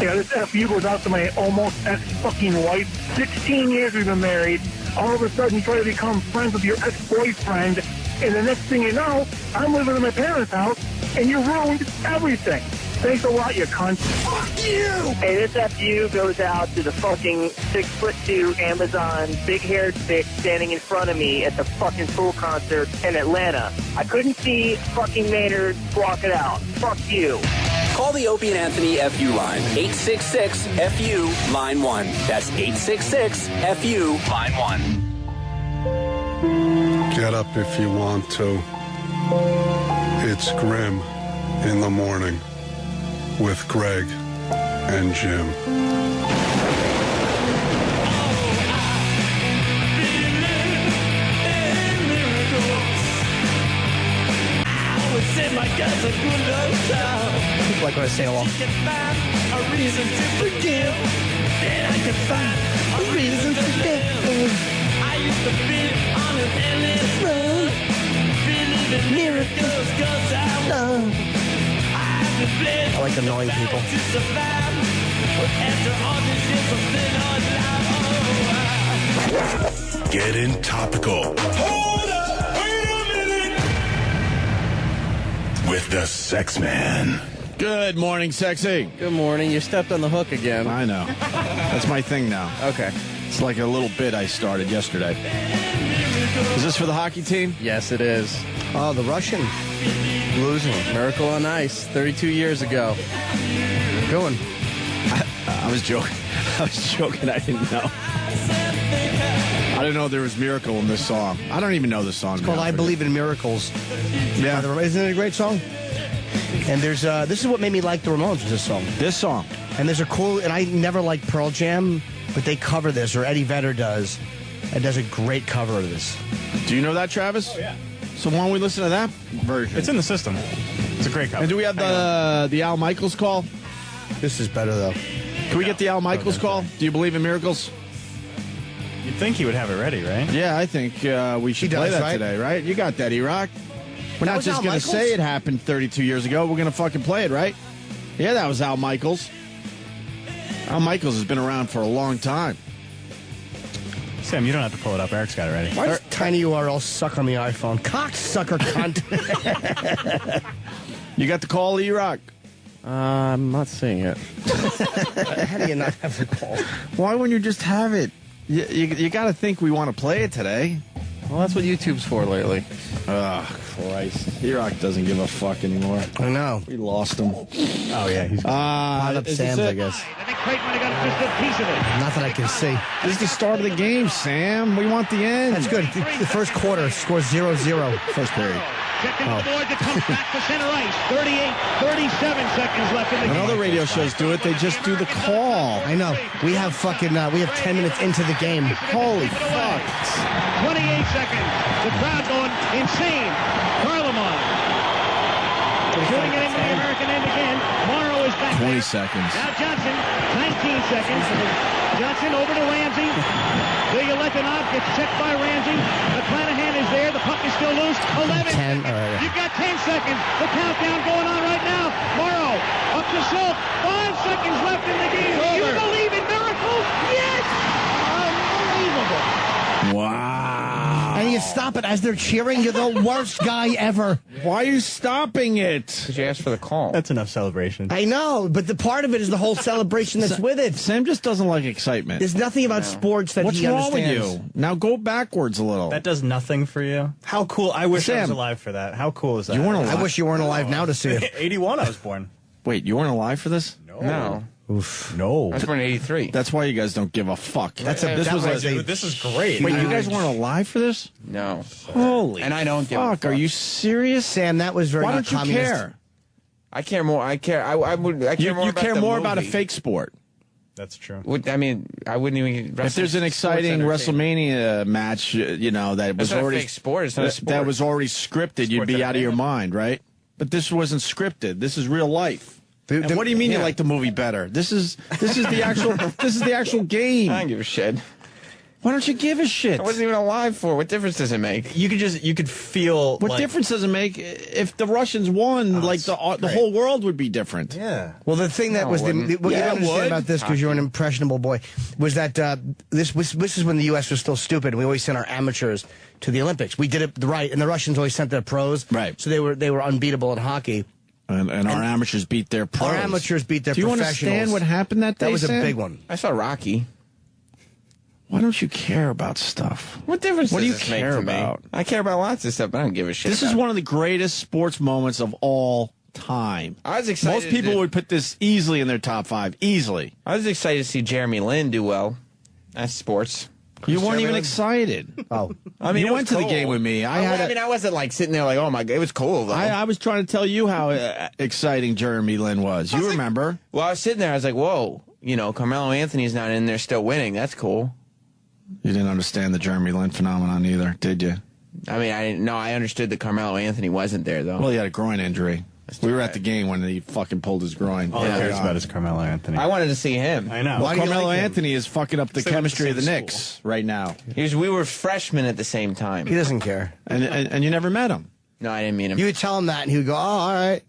Yeah, this FU goes out to my almost ex-fucking wife. 16 years we've been married. All of a sudden you try to become friends with your ex-boyfriend, and the next thing you know, I'm living in my parents' house, and you ruined everything. Thanks a lot, you cunt. Fuck you! Hey, this FU goes out to the fucking 6'2" Amazon big-haired bitch standing in front of me at the fucking Tool concert in Atlanta. I couldn't see fucking Maynard block it out. Fuck you. Call the Opie and Anthony FU line. 866-FU, line 1. That's 866-FU, line 1. Get up if you want to. It's Grim in the morning with Greg and Jim. People like when I sing along. A reason to forgive. Then I can find a reason to live. I used to be on an endless road, believing miracles 'cause I love. I like annoying people. To survive, but after all this years, I'm still alive. Getting topical. Hold up, wait a minute. With the Sex Man. Good morning, sexy. Good morning. You stepped on the hook again. I know. That's my thing now. Okay. It's like a little bit I started yesterday. Is this for the hockey team? Yes, it is. Oh, the Russian. Losing. Miracle on Ice, 32 years ago. Good one. I was joking. I didn't know. I didn't know there was Miracle in this song. I don't even know this song. It's called I Believe in Miracles. Yeah. Isn't it a great song? And there's this is what made me like the Ramones, was this song. This song. And there's a cool, and I never liked Pearl Jam, but they cover this, or Eddie Vedder does, and does a great cover of this. Do you know that, Travis? Oh, yeah. So why don't we listen to that version? It's in the system. It's a great cover. And do we have the Al Michaels call? This is better, though. Can we get the Al Michaels call? Do you believe in miracles? You'd think he would have it ready, right? Yeah, I think we should play that today, right? You got that, E-Rock. We're not just going to say it happened 32 years ago. We're going to fucking play it, right? Yeah, that was Al Michaels. Al Michaels has been around for a long time. Sam, you don't have to pull it up. Eric's got it ready. Why does tiny URL suck on the iPhone? Cocksucker cunt. You got the call, E-Rock? I'm not seeing it. How do you not have the call? Why wouldn't you just have it? You got to think we want to play it today. Well, that's what YouTube's for lately. Oh, Christ. E-Rock doesn't give a fuck anymore. I know. We lost him. Oh, yeah. He's Pot up Sam's, I guess. I think Creighton would have got just a piece of it. Not that I can see. This is the start of the game, Sam. We want the end. That's good. The first quarter scores 0-0. First period. Checking the boards, it comes back to center ice. 37 seconds left in the When game. other radio shows do it, they just do the call. I know. We have 10 minutes into the game. Holy fuck. 28 seconds. The crowd going insane. Carlemont shooting it into the American end again. Morrow is back 20 there. seconds. Now Johnson, 19 seconds. Johnson over to Ramsey. Leoletinov gets checked by Ramsey. McClanahan is there. The puck is still loose. 11. 10. All right. You've got 10 seconds. The countdown going on right now. Morrow up to Silk. 5 seconds left in the game. Do you believe in miracles? Yes! Unbelievable. Wow. And you stop it as they're cheering. You're the worst guy ever. Why are you stopping it? Because you asked for the call. That's enough celebration. I know, but the part of it is the whole celebration that's with it. Sam just doesn't like excitement. There's nothing about sports that What's he wrong understands. with you? Now go backwards a little. That does nothing for you. How cool. I wish I was alive for that. How cool is that? You weren't alive. I wish you weren't alive now to see it. 81 I was born. Wait, you weren't alive for this? No. Oof. No. I was born in 83. That's why you guys don't give a fuck. This is great. Wait, you guys weren't alive for this? No. Holy And I don't give a fuck. fuck. Are you serious? Sam, that was very Why don't you communist. care? I care more. I care more You about care the more about a movie. fake sport. That's true. I mean, I wouldn't even. If there's an exciting WrestleMania match, that was not a already fake sport. It's not a sport. that was already scripted, you'd be out of your mind, right? But this wasn't scripted. This is real life. And what do you mean you like the movie better? This is the actual game. I don't give a shit. Why don't you give a shit? I wasn't even alive for. What difference does it make? You could feel. What difference does it make if the Russians won? The whole world would be different. Yeah. Well, the thing that was what you don't understand about this, because you're an impressionable boy, was that this is when the U.S. was still stupid. We always sent our amateurs to the Olympics. We did it right, and the Russians always sent their pros. Right. So they were unbeatable in hockey. And our amateurs beat their pros. Our amateurs beat their Do you professionals. understand what happened that day, That was Sam? a big one. I saw Rocky. Why don't you care about stuff? What difference What do does you this make care to me? about? I care about lots of stuff, but I don't give a shit. This is one of the greatest sports moments of all time. I was excited. Most people would put this easily in their top 5. Easily. I was excited to see Jeremy Lin do well. That's sports. You weren't even excited. Oh. I mean, you went to the cool. game with me. I wasn't like sitting there like, oh my god, it was cool though. I was trying to tell you how exciting Jeremy Lin was. You remember? Well, I was sitting there. I was like, whoa, Carmelo Anthony's not in there, still winning. That's cool. You didn't understand the Jeremy Lin phenomenon either, did you? I mean, I didn't know. I understood that Carmelo Anthony wasn't there though. Well, he had a groin injury. We were at the game when he fucking pulled his groin. All he cares about is Carmelo Anthony. I wanted to see him. I know. Well, Carmelo Anthony is fucking up the chemistry of the Knicks right now. We were freshmen at the same time. He doesn't care. And you never met him. No, I didn't meet him. You would tell him that, and he would go, "Oh, all right."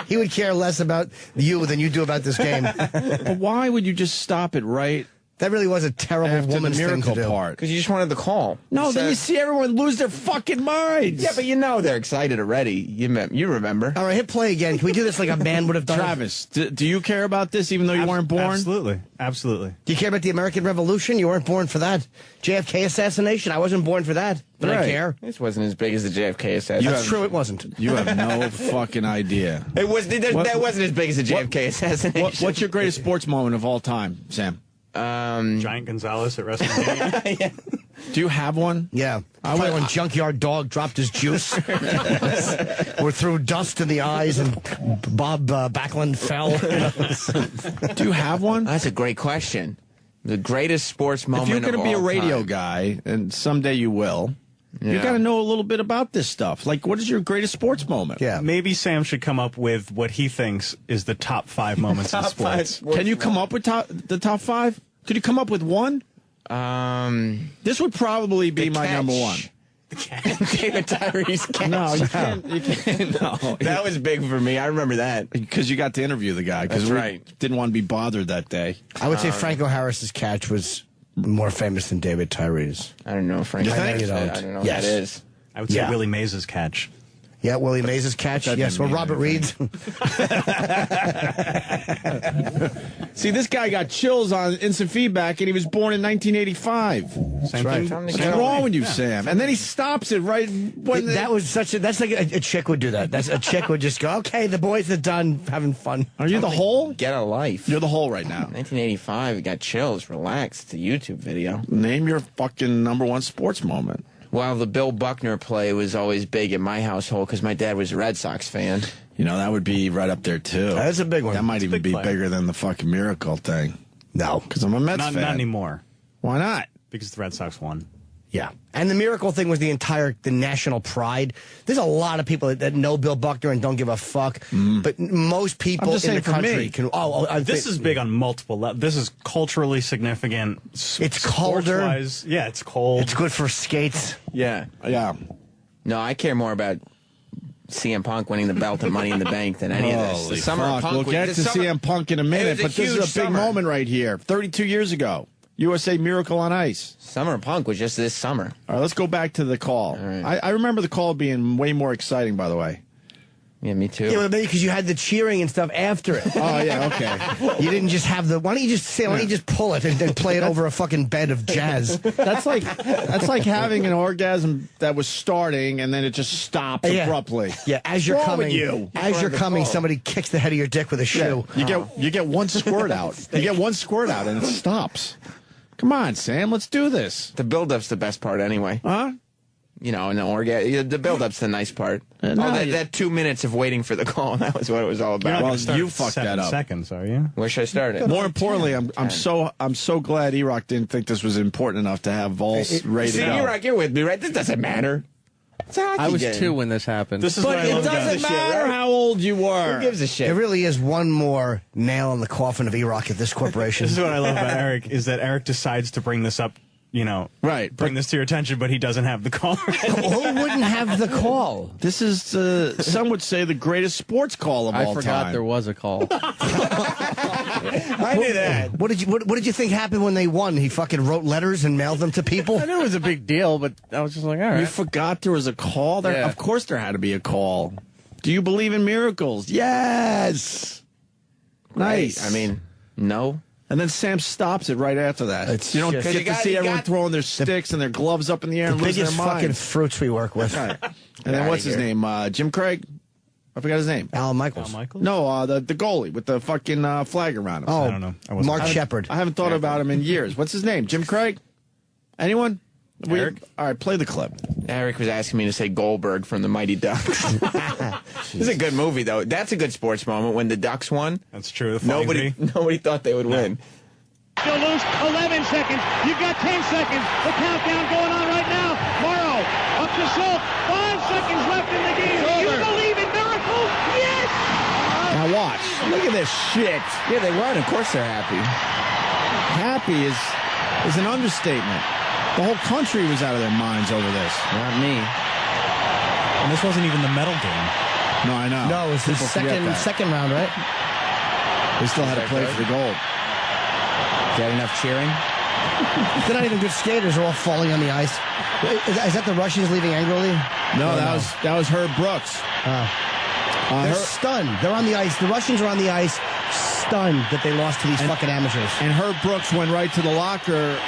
He would care less about you than you do about this game. But why would you just stop it right? That really was a terrible After the woman's thing miracle to do. part. Because you just wanted the call. No, then you see everyone lose their fucking minds. Yeah, but they're excited already. You remember. All right, hit play again. Can we do this like a man would have done? Travis, do you care about this even though you weren't born? Absolutely. Absolutely. Do you care about the American Revolution? You weren't born for that. JFK assassination? I wasn't born for that. But I care. This wasn't as big as the JFK assassination. That's true, it wasn't. You have no fucking idea. It was. That wasn't as big as the JFK assassination. What's your greatest sports moment of all time, Sam? Giant Gonzalez at WrestleMania. Yeah. Do you have one? Yeah. Probably when Junkyard Dog dropped his juice. Or threw dust in the eyes and Bob Backlund fell. Do you have one? That's a great question. The greatest sports moment. If you're going to be a radio time. guy, and someday you will, you got to know a little bit about this stuff. Like, what is your greatest sports moment? Yeah. Maybe Sam should come up with what he thinks is the top 5 moments in sports. Can you come up with the top 5? Could you come up with one? This would probably be my number one. David Tyree's catch. No, you can't. You can't. No, that was big for me. I remember that because you got to interview the guy. Because we didn't want to be bothered that day. I would say Franco Harris's catch was more famous than David Tyree's. I don't know, Franco. I know you don't. I don't know Yes. what that is. I would say Willie Mays' catch. Yeah, Willie Mays' catch. That Yes, didn't or mean Robert Reed's. See, this guy got chills on instant feedback, and he was born in 1985. Same thing. What's wrong with you, Sam? And then he stops it right when that was such a. That's like a chick would do that. That's a chick would just go, "Okay, the boys are done having fun." Are you the hole? Get a life. You're the hole right now. 1985. You got chills. Relax. It's a YouTube video. Name your fucking number one sports moment. Well, the Bill Buckner play was always big in my household because my dad was a Red Sox fan. You know, that would be right up there, too. That's a big one. That might even be bigger than the fucking Miracle thing. No. Because I'm a Mets fan. Not anymore. Why not? Because the Red Sox won. Yeah. And the Miracle thing was the national pride. There's a lot of people that know Bill Buckner and don't give a fuck. But most people in the country can. This is big on multiple levels. This is culturally significant. It's colder. Yeah, it's cold. It's good for skates. Yeah. Yeah. No, I care more about CM Punk winning the belt and Money in the Bank than any of this. Holy The summer fuck. Punk We'll was- get the to summer- CM Punk in a minute, It was but this is a huge big summer. moment right here. 32 years ago. USA Miracle on Ice. Summer Punk was just this summer. All right, let's go back to the call. All right. I remember the call being way more exciting, by the way. Yeah, me too. Yeah, because you had the cheering and stuff after it. Oh yeah, okay. You didn't just have the. Why don't you just pull it and then play it over a fucking bed of jazz? That's like having an orgasm that was starting and then it just stops abruptly. Yeah, as you're What's wrong coming, with you? as you're coming, somebody kicks the head of your dick with a shoe. You get one squirt out. You get one squirt out and it stops. Come on, Sam, let's do this. The build-up's the best part anyway. Huh? You know, and the build-up's the nice part. That 2 minutes of waiting for the call, that was what it was all about. Well, you fucked that up. Seconds, are you? Where should I start it? More importantly, I'm so glad E-Rock didn't think this was important enough to have Vols ready to go. E-Rock, you're with me, right? This doesn't matter. I was 2 when this happened. This is but it doesn't matter how old you were. Who gives a shit? There really is one more nail in the coffin of E-Rock at this corporation. This is what I love about Eric, is that Eric decides to bring this up, bring this to your attention, but he doesn't have the call. Who wouldn't have the call? This is, some would say, the greatest sports call of all time. I forgot there was a call. I knew that. What did you think happened when they won? He fucking wrote letters and mailed them to people? I knew it was a big deal, but I was just like, all right. You forgot there was a call? There, Yeah. Of course there had to be a call. Do you believe in miracles? Yes. Nice. I mean, no. And then Sam stops it right after that. You don't get to see everyone throwing their sticks and their gloves up in the air and losing their biggest minds. fucking fruits we work with. Right. And then what's his name? Jim Craig? I forgot his name. Alan Michaels. No, the goalie with the fucking flag around him. Oh, I don't know. Mark Shepard. I haven't thought about him in years. What's his name? Jim Craig? Anyone? Eric? All right, play the clip. Eric was asking me to say Goldberg from the Mighty Ducks. This is a good movie, though. That's a good sports moment when the Ducks won. That's true. Nobody thought they would win. Still loose, 11 seconds. You've got 10 seconds. The countdown going on right now. Morrow up to Silk. 5 seconds left in the game. Do you believe in miracles? Yes! Now watch. Look at this shit. Yeah, they won. Of course they're happy. Happy is an understatement. The whole country was out of their minds over this. Not me. And this wasn't even the medal game. No, I know. No, it was the People forget that. second round, right? They still had to play for the gold. Is that enough cheering? They're not even good skaters. They're all falling on the ice. Is that the Russians leaving angrily? No, that was Herb Brooks. They're stunned. They're on the ice. The Russians are on the ice, stunned that they lost to these fucking amateurs. And Herb Brooks went right to the locker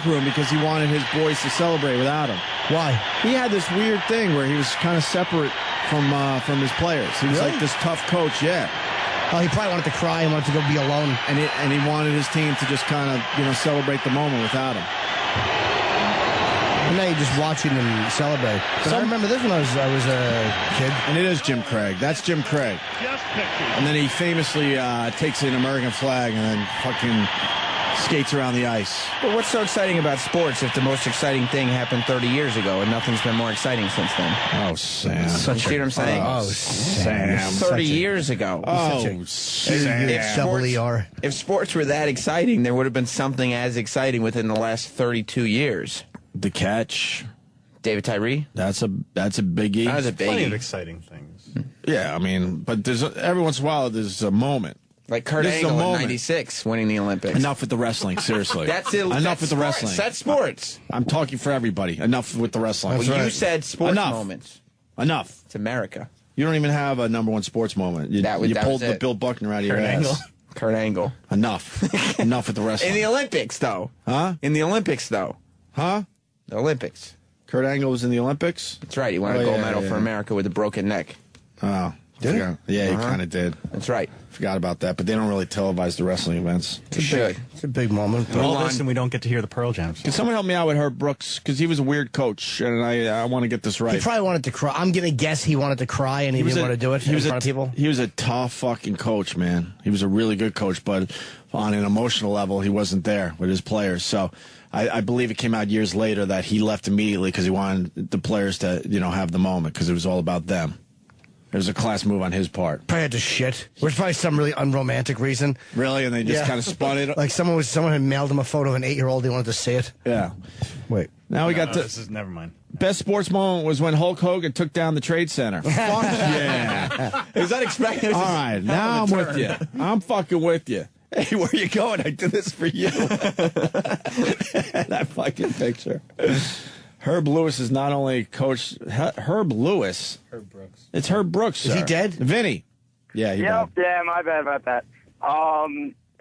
room because he wanted his boys to celebrate without him. Why? He had this weird thing where he was kind of separate from his players. He was like this tough coach, yeah. Oh, he probably wanted to cry and wanted to go be alone. And he wanted his team to just kind of, celebrate the moment without him. And now you're just watching them celebrate. But I remember this when I was a kid. And it is Jim Craig. That's Jim Craig. And then he famously takes an American flag and then fucking skates around the ice. But what's so exciting about sports if the most exciting thing happened 30 years ago and nothing's been more exciting since then? Oh, Sam. You see what I'm saying? Oh, Sam. 30 years ago. Oh, Sam. If sports were that exciting, there would have been something as exciting within the last 32 years. The catch. David Tyree? That's a biggie. That was a Plenty of biggie. exciting things. Yeah, I mean, but there's every once in a while there's a moment. Like Kurt This is a Angle in moment. '96 winning the Olympics. Enough with the wrestling, seriously. That's it. Enough with the sports. wrestling. That's sports. I'm talking for everybody. Enough with the wrestling. Well, you said sports moments. Enough. It's America. You don't even have a number one sports moment. You That pulled was the it. Bill Buckner out of your Kurt ass. Angle. Kurt Angle. Enough. Enough with the wrestling. In the Olympics, though. Huh? In the Olympics, though. Huh? The Olympics. Kurt Angle was in the Olympics? That's right. He won a gold medal for America with a broken neck. Oh. Did he? Yeah, he kind of did. That's right. Forgot about that, but they don't really televise the wrestling events. It's a big moment. All this, and we don't get to hear the Pearl Jams. Can someone help me out with Herb Brooks? Because he was a weird coach, and I want to get this right. He probably wanted to cry. I'm going to guess he wanted to cry and he didn't want to do it in front of people. He was a tough fucking coach, man. He was a really good coach, but on an emotional level, he wasn't there with his players. So I believe it came out years later that he left immediately because he wanted the players to, have the moment because it was all about them. It was a class move on his part. Probably had to shit. There's probably some really unromantic reason. Really? And they just kind of spun it? Like someone had mailed him a photo of an 8-year-old. He wanted to see it. Yeah. Wait. Now we got to... Never mind. Best sports moment was when Hulk Hogan took down the Trade Center. Fuck yeah. Is that expected? All right, now I'm with you. I'm fucking with you. Hey, where you going? I did this for you. That fucking picture. Herb Lewis is not only coach. Herb Lewis. Herb Brooks. It's Herb Brooks. Is he sir. dead? Vinny. Yeah, he Yep, yeah, my bad about that.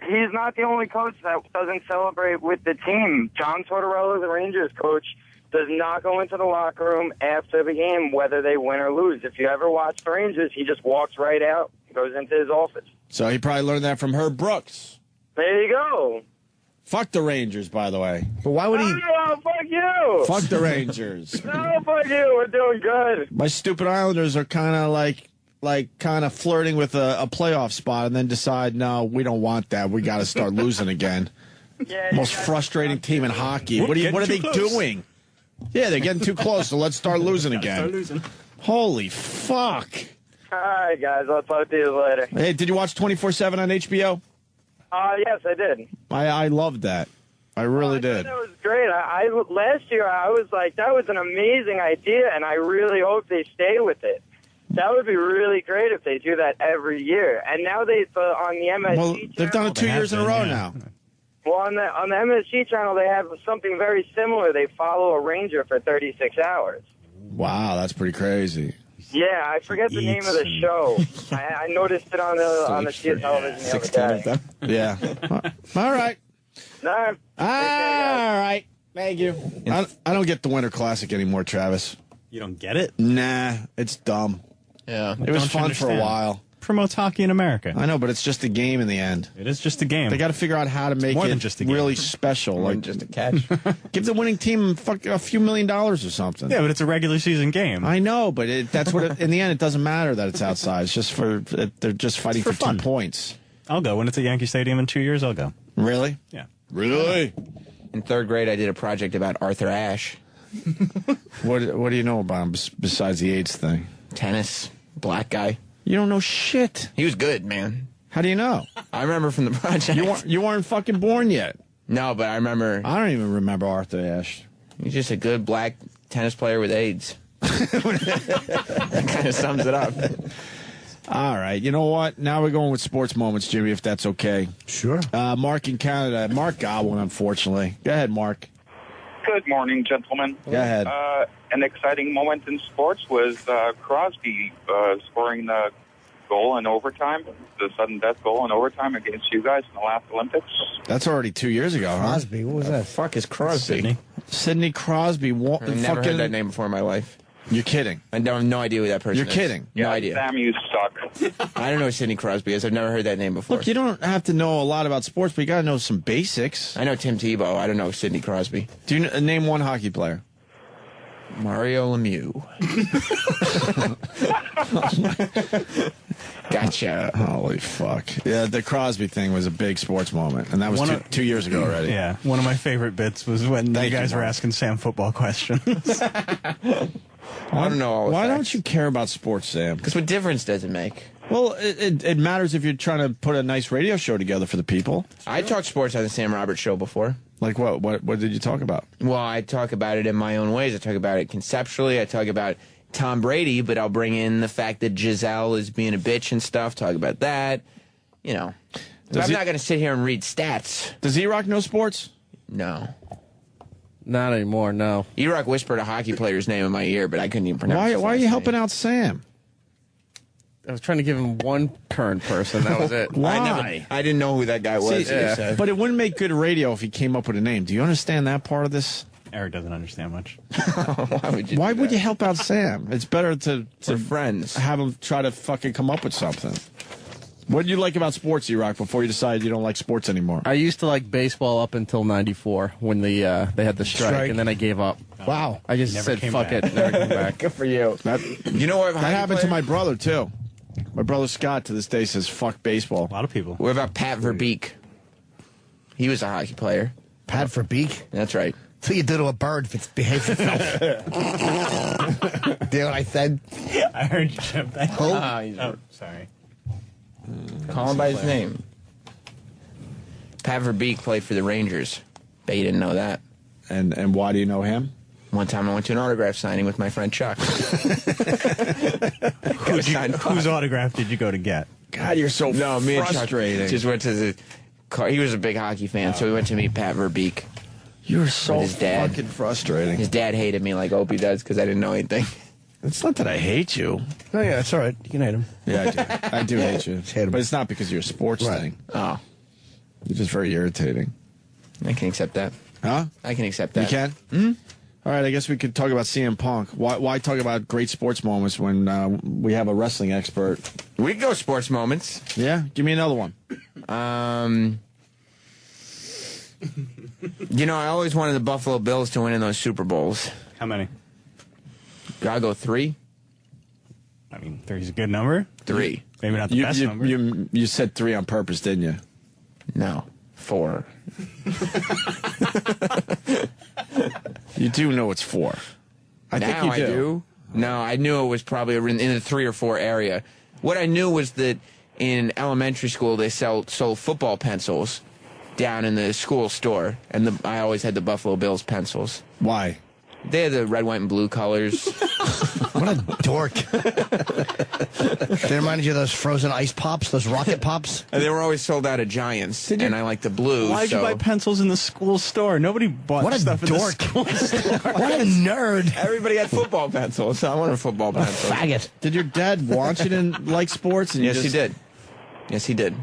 He's not the only coach that doesn't celebrate with the team. John Tortorella, the Rangers coach, does not go into the locker room after the game, whether they win or lose. If you ever watch the Rangers, he just walks right out, goes into his office. So he probably learned that from Herb Brooks. There you go. Fuck the Rangers, by the way. But why would he? Oh, fuck you. Fuck the Rangers. No, fuck you. We're doing good. My stupid Islanders are kind of like kind of flirting with a playoff spot and then decide, no, we don't want that. We got to start losing again. Yeah, most frustrating team in hockey. What are they doing? Yeah, they're getting too close, so let's start losing again. Start losing. Holy fuck. All right, guys. I'll talk to you later. Hey, did you watch 24/7 on HBO? Yes, I did. I loved that. I really did. That was great. Last year, I was like, that was an amazing idea, and I really hope they stay with it. That would be really great if they do that every year. And now on the MSG Well, channel, they've done it 2 years in a row now. Well, on the MSG channel, they have something very similar. They follow a ranger for 36 hours. Wow, that's pretty crazy. Yeah, I forget the name of the show. I noticed it on the television the other day. Yeah. All right. No. All right. Thank you. I don't get the Winter Classic anymore, Travis. You don't get it? Nah, it's dumb. Yeah. It was fun for a while. Promotes hockey in America. I know, but it's just a game in the end. It is just a game. They got to figure out how to make more than it just a game. really special. More like than just a catch. Give the winning team a few $1 million or something. Yeah, but it's a regular season game. I know, but that's what. In the end, it doesn't matter that it's outside. It's just they're just fighting for 2 points. I'll go when it's at Yankee Stadium in 2 years. I'll go. Really? Yeah. Really? In third grade, I did a project about Arthur Ashe. What do you know about him besides the AIDS thing? Tennis, black guy. You don't know shit. He was good, man. How do you know? I remember from the project. You weren't fucking born yet. No, but I remember. I don't even remember Arthur Ashe. He's just a good black tennis player with AIDS. That kind of sums it up. All right. You know what? Now we're going with sports moments, Jimmy, if that's okay. Sure. Mark in Canada. Mark got one, unfortunately. Go ahead, Mark. Good morning, gentlemen. Go ahead. An exciting moment in sports was Crosby scoring the goal in overtime, the sudden death goal in overtime against you guys in the last Olympics. That's already 2 years ago, huh? Crosby, what was that? Fuck is Crosby? Sidney Crosby. I've never heard that name before in my life. You're kidding. I have no idea who that person is. You're kidding. No idea. Sam, you suck. I don't know who Sidney Crosby is. I've never heard that name before. Look, you don't have to know a lot about sports, but you got to know some basics. I know Tim Tebow. I don't know Sidney Crosby. Do you name one hockey player? Mario Lemieux. Gotcha. Holy fuck. Yeah, the Crosby thing was a big sports moment, and that was 2 years ago already. Yeah, one of my favorite bits was when you guys were asking Sam football questions. I don't know. Why don't you care about sports, Sam? Because what difference does it make? Well, it matters if you're trying to put a nice radio show together for the people. I talked sports on the Sam Roberts show before. Like what? What did you talk about? Well, I talk about it in my own ways. I talk about it conceptually. I talk about Tom Brady, but I'll bring in the fact that Giselle is being a bitch and stuff. Talk about that. You know. I'm not going to sit here and read stats. Does E-Rock know sports? No. Not anymore, no. E-Rock whispered a hockey player's name in my ear, but I couldn't even pronounce it. Why are you helping out Sam? I was trying to give him one current person. That was it. Why? I didn't know who that guy was. Yeah. But it wouldn't make good radio if he came up with a name. Do you understand that part of this? Eric doesn't understand much. Why would you help out Sam? It's better to friends. Have him try to fucking come up with something. What did you like about sports, E-Rock, before you decided you don't like sports anymore? I used to like baseball up until '94 when they had the strike, and then I gave up. Wow. I just said, fuck it, never came back. Good for you. You know what? That happened to my brother, too. My brother Scott, to this day, says, fuck baseball. A lot of people. What about Pat Verbeek? He was a hockey player. Pat Verbeek? That's right. That's what you do to a bird if it behaves itself. Do what I said? I heard you jump back. Oh, sorry. Call him by his name. Pat Verbeek played for the Rangers. Bet you didn't know that. And why do you know him? One time I went to an autograph signing with my friend Chuck. Whose autograph did you go to get? God, you're so me frustrating. and Chuck just went to the car. He was a big hockey fan, so we went to meet Pat Verbeek. You're so his dad. fucking frustrating. His dad hated me like Opie does because I didn't know anything. It's not that I hate you. Oh, yeah, it's all right. You can hate him. Yeah, I do. I do hate you. Hate him. But it's not because you're a sports thing. Oh. You're just very irritating. I can accept that. Huh? I can accept that. You can? Mm-hmm. All right, I guess we could talk about CM Punk. Why talk about great sports moments when we have a wrestling expert? We can go sports moments. Yeah? Give me another one. You know, I always wanted the Buffalo Bills to win in those Super Bowls. How many? Gotta go 3. I mean, 3 is a good number. 3. Maybe not the best number. You said 3 on purpose, didn't you? No. 4. You do know it's 4. I think you do. I do. No, I knew it was probably in the 3 or 4 area. What I knew was that in elementary school they sold football pencils down in the school store, and I always had the Buffalo Bills pencils. Why? They had the red, white, and blue colors. What a dork. They reminded you of those frozen ice pops, those rocket pops? And they were always sold out of Giants, and I like the blue. Why'd you buy pencils in the school store? Nobody bought stuff in the school store. What a nerd. Everybody had football pencils, so I wanted a football pencil. Faggot. Did your dad want you to like sports? And Yes, he did. Yes, he did.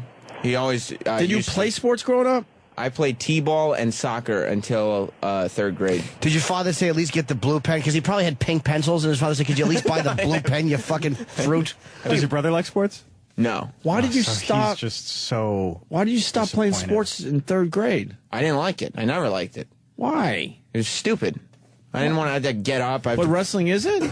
He always... Did you play sports growing up? I played t-ball and soccer until 3rd grade. Did your father say at least get the blue pen? Because he probably had pink pencils, and his father said, could you at least buy the blue pen, you fucking fruit? Does your brother like sports? No. Why did you so stop? He's just so... Why did you stop playing sports in 3rd grade? I didn't like it. I never liked it. Why? It was stupid. I didn't want to get up. But wrestling is it?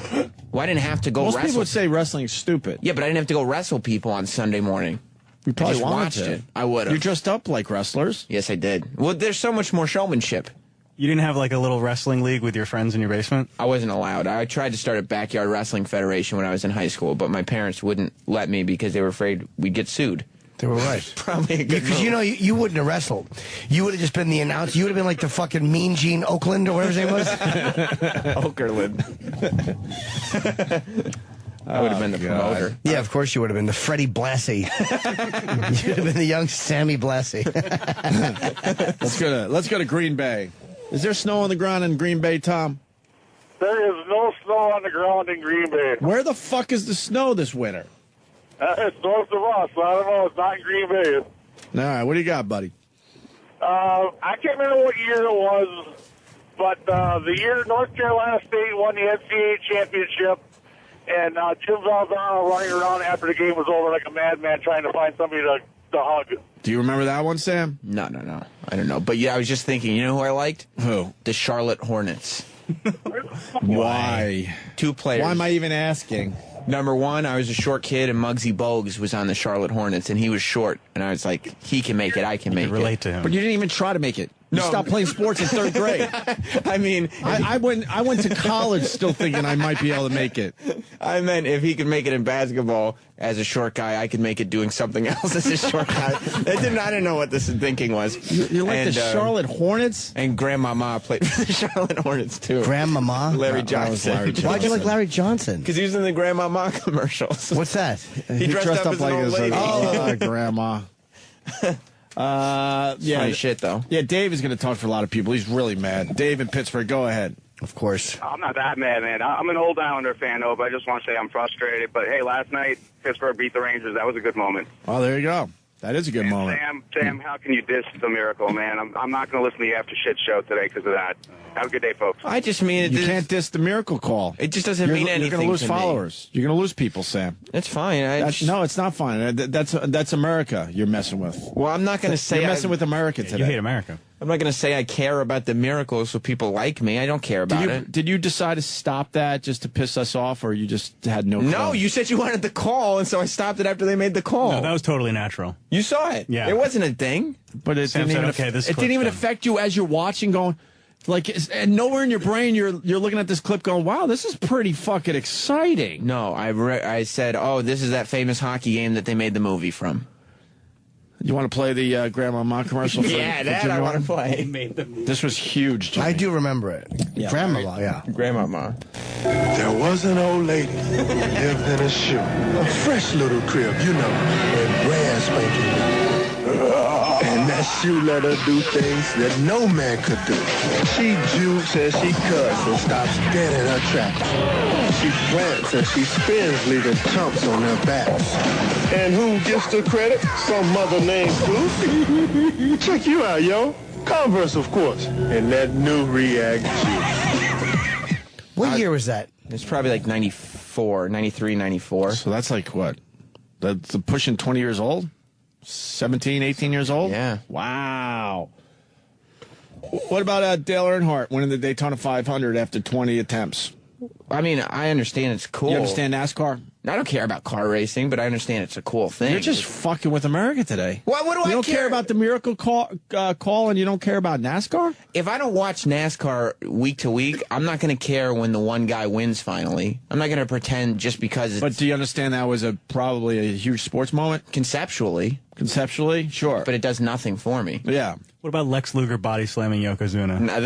Well, I didn't have to go Most wrestle. people would say wrestling is stupid. Yeah, but I didn't have to go wrestle people on Sunday morning. You probably just wanted watched to. it. I would have. You dressed up like wrestlers. Yes, I did. Well, there's so much more showmanship. You didn't have like a little wrestling league with your friends in your basement? I wasn't allowed. I tried to start a backyard wrestling federation when I was in high school, but my parents wouldn't let me because they were afraid we'd get sued. They were right. Probably a good Because you know, you wouldn't have wrestled. You would have just been the announcer. You would have been like the fucking Mean Gene Oakland or whatever his name was. Okerlund. I would have been the promoter. Yeah, of course you would have been the Freddie Blassie. You would have been the young Sammy Blassie. Let's go to Green Bay. Is there snow on the ground in Green Bay, Tom? There is no snow on the ground in Green Bay. Where the fuck is the snow this winter? It's north of us, so I don't know. It's not in Green Bay. All right, what do you got, buddy? I can't remember what year it was, but the year North Carolina State won the NCAA championship, and Jim Valzano running around after the game was over like a madman trying to find somebody to hug. Do you remember that one, Sam? No. I don't know. But yeah, I was just thinking, you know who I liked? Who? The Charlotte Hornets. Why? 2 players. Why am I even asking? Number 1, I was a short kid, and Muggsy Bogues was on the Charlotte Hornets, and he was short. And I was like, he can make it, I can make it. Relate to him. But you didn't even try to make it. You stopped playing sports in 3rd grade. I mean, I went to college still thinking I might be able to make it. I meant if he could make it in basketball as a short guy, I could make it doing something else as a short guy. I didn't know what this thinking was. You like the Charlotte Hornets? And Grandmama played for the Charlotte Hornets, too. Grandmama? Larry Johnson. Why'd you like Larry Johnson? Because he was in the Grandmama commercials. What's that? He dressed up as an old lady. Grandma. Yeah, funny shit, though. Yeah, Dave is going to talk for a lot of people. He's really mad. Dave in Pittsburgh, go ahead. Of course. I'm not that mad, man. I'm an old Islander fan, though, but I just want to say I'm frustrated. But, hey, last night, Pittsburgh beat the Rangers. That was a good moment. Oh, there you go. That is a good moment. Sam, how can you diss the Miracle, man? I'm not going to listen to the After Shit show today because of that. Have a good day, folks. I just mean... You can't diss the Miracle Call. It just doesn't mean anything. You're going to lose followers. You're going to lose people, Sam. It's fine. No, it's not fine. That's America you're messing with. Well, I'm not going to say... You're messing with America today. You hate America. I'm not going to say I care about the Miracle so people like me. I don't care about it. Did you decide to stop that just to piss us off, or you just had no... No, you said you wanted the call, and so I stopped it after they made the call. No, that was totally natural. You saw it. Yeah. It wasn't a thing. But it Sam didn't said, even, okay, it didn't even affect you as you're watching, going... and nowhere in your brain you're looking at this clip going, wow, this is pretty fucking exciting. No, I said, oh, this is that famous hockey game that they made the movie from. You want to play the Grandmama commercial? Yeah, that I want to play. This was huge, Jimmy. I do remember it. Yeah, Grandmama, yeah. Grandmama. There was an old lady who lived in a shoe. A fresh little crib, you know, and brand spanking new. And that That shoe let her do things that no man could do. She jukes and she cuts and stops dead in her tracks. She plants and she spins, leaving chumps on her backs. And who gets the credit? Some mother named Ruth. Check you out, yo. Converse, of course. And that new React juice. What year was that? It's probably like 94, 93, 94. So that's like what? That's pushing 20 years old? 17, 18 years old? Yeah. Wow. What about Dale Earnhardt winning the Daytona 500 after 20 attempts? I mean, I understand it's cool. You understand NASCAR? I don't care about car racing, but I understand it's a cool thing. You're just fucking with America today. What do I care? You don't care about the miracle call and you don't care about NASCAR? If I don't watch NASCAR week to week, I'm not going to care when the one guy wins finally. I'm not going to pretend just because it's... But do you understand that was probably a huge sports moment? Conceptually. Conceptually? Sure. But it does nothing for me. Yeah. What about Lex Luger body slamming Yokozuna? No,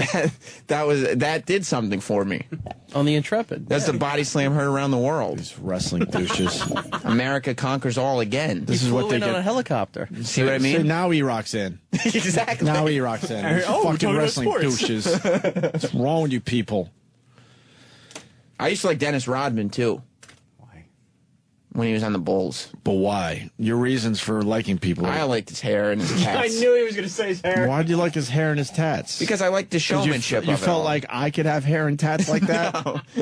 that did something for me. On the Intrepid. That's the body slam heard around the world. These wrestling douches. America conquers all again. This is what they get on a helicopter. See what I mean? So now he rocks in. Exactly. Now he rocks in. These fucking wrestling douches. What's wrong with you people? I used to like Dennis Rodman, too. When he was on the Bulls. But why? Your reasons for liking people. I liked his hair and his tats. I knew he was going to say his hair. Why do you like his hair and his tats? Because I like the showmanship You of it felt all. like I could have hair and tats like that?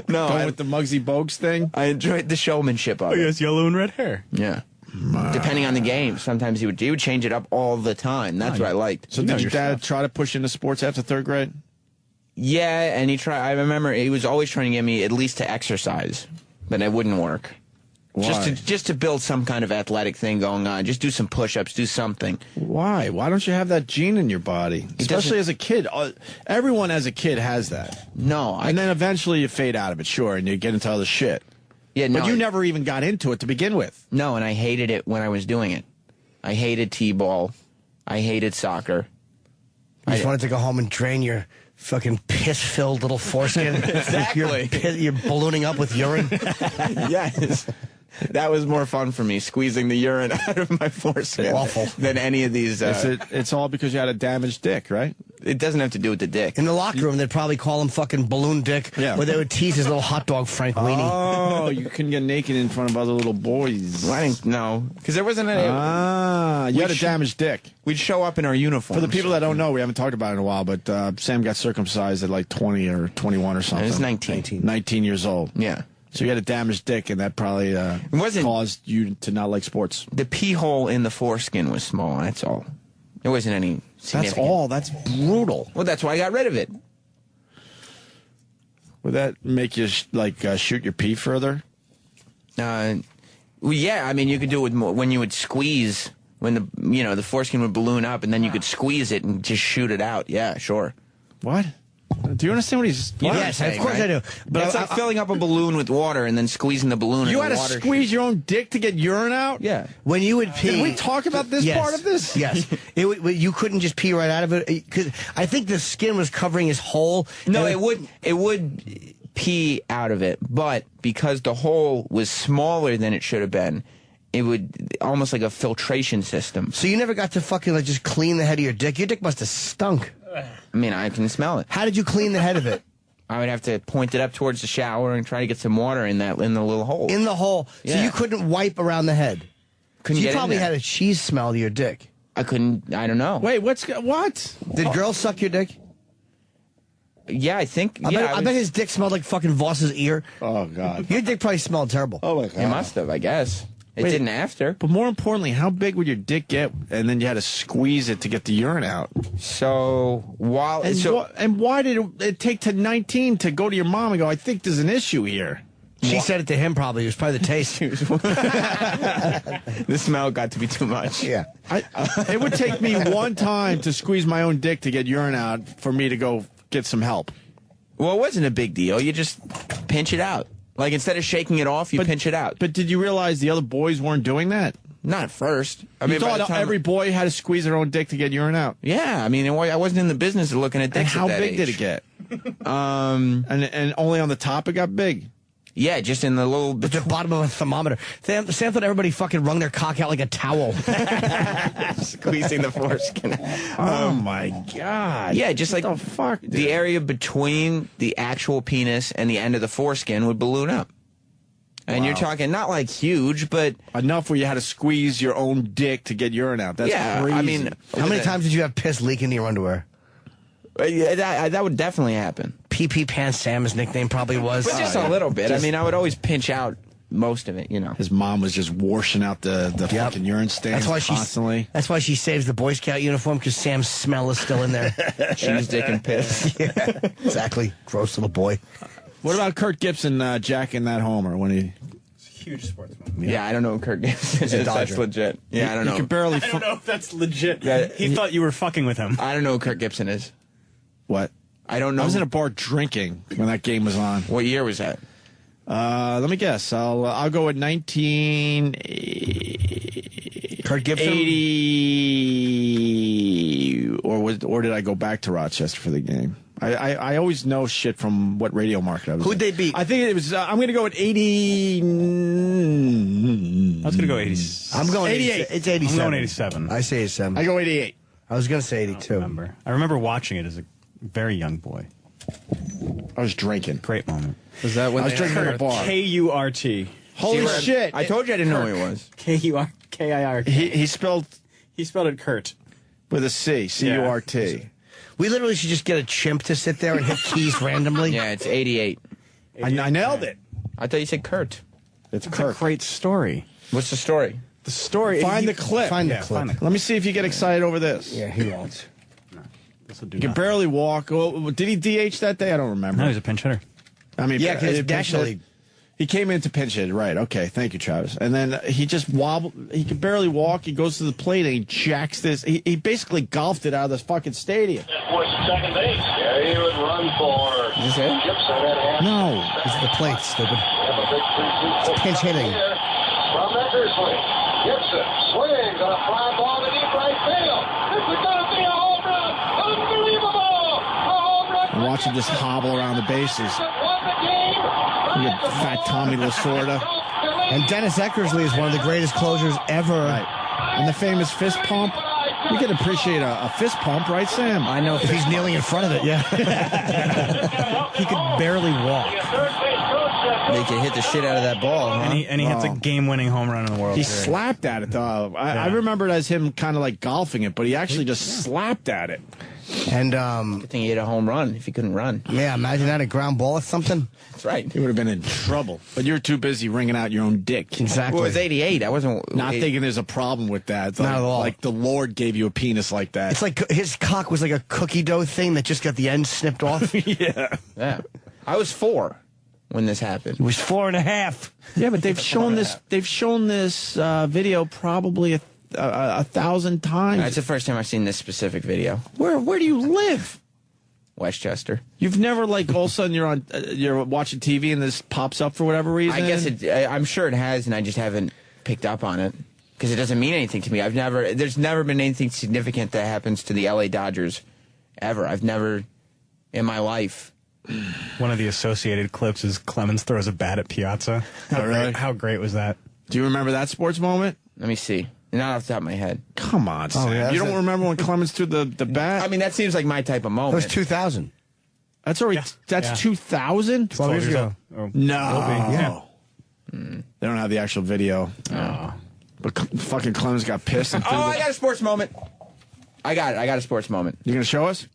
No. Going with the Muggsy Bogues thing? I enjoyed the showmanship of Oh, he it. has yellow and red hair. Yeah. Depending on the game. Sometimes he would change it up all the time. That's what I liked. So did your dad try to push into sports after third grade? Yeah, and I remember he was always trying to get me at least to exercise, but it wouldn't work. Why? Just to build some kind of athletic thing going on. Just do some push-ups, do something. Why? Why don't you have that gene in your body? Especially as a kid. Everyone as a kid has that. No. And then eventually you fade out of it, sure, and you get into other shit. Yeah, no. But you never even got into it to begin with. No, and I hated it when I was doing it. I hated t-ball. I hated soccer. You just wanted to go home and drain your fucking piss-filled little foreskin. Exactly. You're ballooning up with urine. Yes. That was more fun for me, squeezing the urine out of my foreskin Awful. than any of these. It's all because you had a damaged dick, right? It doesn't have to do with the dick. In the locker room, they'd probably call him fucking Balloon Dick, Yeah. where they would tease his little hot dog Frank Weenie. Oh, you couldn't get naked in front of other little boys. I didn't know. Because there wasn't any... You had a damaged dick. We'd show up in our uniforms. For the people that don't know, we haven't talked about it in a while, but Sam got circumcised at like 20 or 21 or something. It was 19. 19 years old. Yeah. So you had a damaged dick, and that probably caused you to not like sports. The pee hole in the foreskin was small, that's all. There wasn't any significant... That's all. That's brutal. Well, that's why I got rid of it. Would that make you shoot your pee further? Well, yeah, I mean, you could do it with when you would squeeze, when the foreskin would balloon up, and then you could squeeze it and just shoot it out. Yeah, sure. What? Do you understand what he's... You know Yes, what I'm saying, of course right? I do. But It's like filling up a balloon with water and then squeezing the balloon. You and had the to water squeeze your own dick to get urine out? Yeah. When you would pee... Did we talk about this Yes. part of this? Yes. You couldn't just pee right out of it? Cause I think the skin was covering his hole. No, it would pee out of it, but because the hole was smaller than it should have been, it would almost like a filtration system. So you never got to fucking just clean the head of your dick? Your dick must have stunk. I mean, I can smell it. How did you clean the head of it? I would have to point it up towards the shower and try to get some water in the little hole. In the hole. So Yeah. you couldn't wipe around the head. Couldn't You get in probably there. had a cheese smell to your dick. I couldn't. I don't know. Wait, what? Did girls suck your dick? Yeah, I think. I Yeah, bet his dick smelled like fucking Voss's ear. Oh, God. Your dick probably smelled terrible. Oh, my God. It must have, I guess. It Wait. didn't after. But more importantly, how big would your dick get, and then you had to squeeze it to get the urine out? So while And why did it take to 19 to go to your mom and go, I think there's an issue here? She said it to him probably. It was probably the taste. The smell got to be too much. Yeah. It would take me one time to squeeze my own dick to get urine out for me to go get some help. Well, it wasn't a big deal. You just pinch it out. Like, instead of shaking it off, you pinch it out. But did you realize the other boys weren't doing that? Not at first. I You mean, by the thought time- every boy had to squeeze their own dick to get urine out? Yeah, I mean, I wasn't in the business of looking at And dicks how at that big did age. it get? And only on the top it got big? Yeah, just in the little... At the bottom of a thermometer. Sam thought everybody fucking wrung their cock out like a towel. Squeezing the foreskin. Oh, my God. Yeah, just like the fuck, dude? the area between the actual penis and the end of the foreskin would balloon up. And you're talking not like huge, but... Enough where you had to squeeze your own dick to get urine out. That's crazy. I mean... How many times did you have piss leak into your underwear? That would definitely happen. PP Pants Sam, his nickname probably was. But just a little bit. I mean, I would always pinch out most of it, you know. His mom was just washing out the fucking urine stains constantly. That's why she saves the Boy Scout uniform, because Sam's smell is still in there. Cheese, dick, and piss. Yeah, exactly. Gross little boy. What about Kurt Gibson jacking that homer when he... Huge sportsman. Yeah, I don't know who Kurt Gibson is. That's legit. Yeah, I don't know. You can barely... I don't know if that's legit. Yeah, he thought you were fucking with him. I don't know who Kurt Gibson is. What? I don't know. I was in a bar drinking when that game was on. What year was that? Let me guess. I'll go with 1980. Kurt Gibson? 80, or did I go back to Rochester for the game? I always know shit from what radio market I was. Who'd they beat? I think it was. I'm going to go with 80. I was going to go 80. I'm going 88. It's 87. I'm going 87. I say 87. I go 88. I was going to say 82. I remember watching it as a very young boy. I was drinking. Great moment. Was that when I was drinking at a bar? K-U-R-T. Holy shit! I told you I didn't know who he was. K-U-R-K-I-R-T. He spelled it Kurt. with a C. C-U-R-T. Yeah. We literally should just get a chimp to sit there and hit keys randomly. Yeah, it's 88. I nailed it. I thought you said Kurt. It's That's Kurt. a great story. What's the story? The story. Find the clip. Find the clip. Let me see if you get excited over this. Yeah, he won't. This will do He can nothing. barely walk. Oh, did he DH that day? I don't remember. No, he's a pinch hitter. I mean, Yeah, 'cause pinch it's National hit. League. He came into pinch hit, right? Okay, thank you, Travis. And then he just wobbled. He can barely walk. He goes to the plate and he jacks this. He basically golfed it out of this fucking stadium. For second base. Yeah, he would run for Is this it? Gibson at half. No, It's the plate, stupid. Have a big 3-2 Pinch hitting. here from Eckersley. Gibson swings on a fly ball to deep right field. This is going to be a home run. Unbelievable. A home run. I'm watching this hobble around the bases. Won the game. Look at Fat Tommy Lasorda. And Dennis Eckersley is one of the greatest closers ever. Right. And the famous fist pump. You can appreciate a fist pump, right, Sam? I know if he's kneeling in front of it, yeah. He could barely walk. They could hit the shit out of that ball, huh? And he hits a game-winning home run in the World He Series. slapped at it, though. I remember it as him kind of like golfing it, but he actually just slapped at it. And, Good thing he hit a home run if he couldn't run. yeah, imagine that, a ground ball or something. That's right. He would have been in trouble. But you're too busy wringing out your own dick. Exactly. Well, it was 88. I wasn't... Not thinking there's a problem with that. It's Not like, at all. Like the Lord gave you a penis like that. It's like his cock was like a cookie dough thing that just got the end snipped off. Yeah. Yeah. I was 4 when this happened. It was 4.5. Yeah, but they've shown this. They've shown this video probably a 1,000 times. That's the first time I've seen this specific video. Where do you live? Westchester. You've never like all of a sudden you're watching TV and this pops up for whatever reason. I guess I'm sure it has, and I just haven't picked up on it because it doesn't mean anything to me. There's never been anything significant that happens to the LA Dodgers ever. I've never in my life. One of the associated clips is Clemens throws a bat at Piazza. How great was that? Do you remember that sports moment? Let me see. Not off the top of my head. Come on, Sam. yeah, you don't remember when Clemens threw the bat? I mean, that seems like my type of It moment. was 2000. That's already. That's 2000. 12 years ago. Oh, No. yeah. They don't have the actual video. Oh. But fucking Clemens got pissed. And threw I got a sports moment. I got it. I got a sports moment. You gonna show us?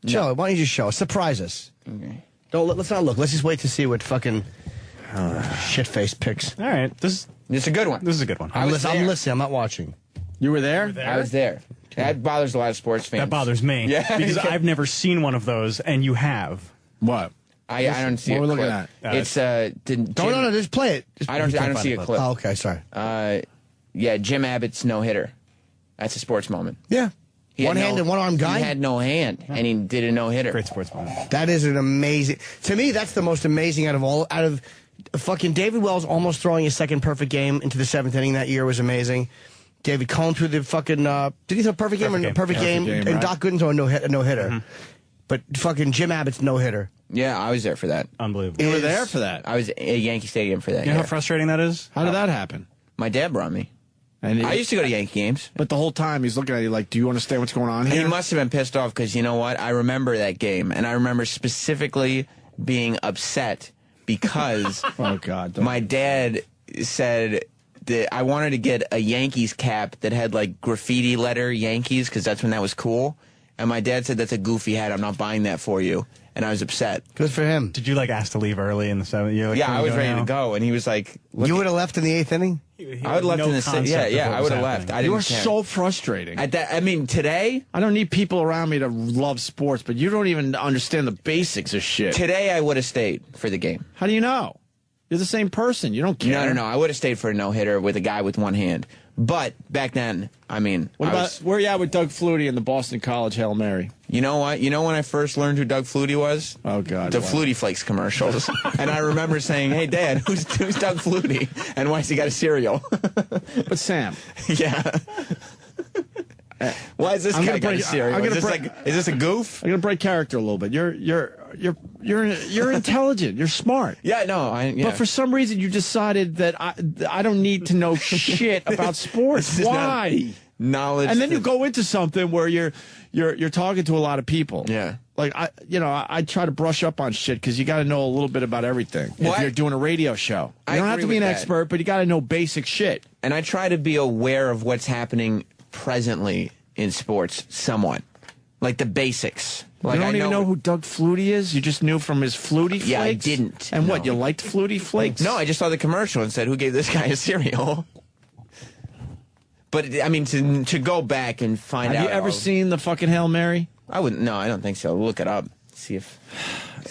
Joe, why don't you just show us? Surprise us. Okay. Let's not look. Let's just wait to see what fucking shit-faced picks. All right. This is a good one. This is a good one. I'm listening. I'm not watching. You were there? I was there. That bothers a lot of sports fans. That bothers me. Yeah. Because I've never seen one of those, and you have. What? I don't see what a we're looking clip. at? It's No, just play it. I don't see a clip. Oh, okay, sorry. Yeah, Jim Abbott's no-hitter. That's a sports moment. Yeah. He had One-handed, one-armed guy? He had no hand, and he did a no-hitter. Great sports moment. That is an amazing. To me, that's the most amazing out of fucking David Wells almost throwing his second perfect game into the 7th inning that year was amazing. David Cohn threw the fucking. Did he throw a perfect game? Perfect game. Perfect game. Perfect game, And right. Doc Gooden's on a no hitter. But fucking Jim Abbott's no-hitter. Yeah, I was there for that. Unbelievable. You were there for that. I was at Yankee Stadium for that. You know how frustrating that is? How did that happen? My dad brought me. And I used to go to Yankee games. But the whole time he's looking at you like, do you understand what's going on here? He must have been pissed off because you know what? I remember that game, and I remember specifically being upset because oh God, my dad said that I wanted to get a Yankees cap that had like graffiti letter Yankees because that's when that was cool. And my dad said, that's a goofy hat. I'm not buying that for you. And I was upset. Good for him. Did you like ask to leave early in the 7th? Like, yeah, I was ready to go, and he was like, "You would have left in the 8th inning." I would have left in the 6th. Yeah, I would have left. I didn't You're care. so frustrating. I mean, today I don't need people around me to love sports, but you don't even understand the basics of shit. Today I would have stayed for the game. How do you know? You're the same person. You don't care. No. I would have stayed for a no-hitter with a guy with one hand. But back then, I mean, where you at with Doug Flutie and the Boston College Hail Mary? You know what? You know when I first learned who Doug Flutie was? Oh, God. The Flutie Flakes commercials. And I remember saying, hey, Dad, who's Doug Flutie? And why's he got a cereal? But Sam. Yeah. Why is this guy got a cereal? Is this a goof? I'm going to break character a little bit. You're intelligent. You're smart. Yeah, no. But for some reason, you decided that I don't need to know shit about sports. Why? Knowledge. And then you go into something where you're talking to a lot of people. Yeah. Like I try to brush up on shit because you got to know a little bit about everything. If you're doing a radio show, you don't have to be an expert, but you got to know basic shit. And I try to be aware of what's happening presently in sports, somewhat, like the basics. Like, you don't even know who Doug Flutie is? You just knew from his Flutie Flakes? Yeah, I didn't. And what, you liked Flutie Flakes? No, I just saw the commercial and said, who gave this guy a cereal? But, I mean, to go back and find out. Have you ever seen the fucking Hail Mary? I wouldn't. No, I don't think so. Look it up. See if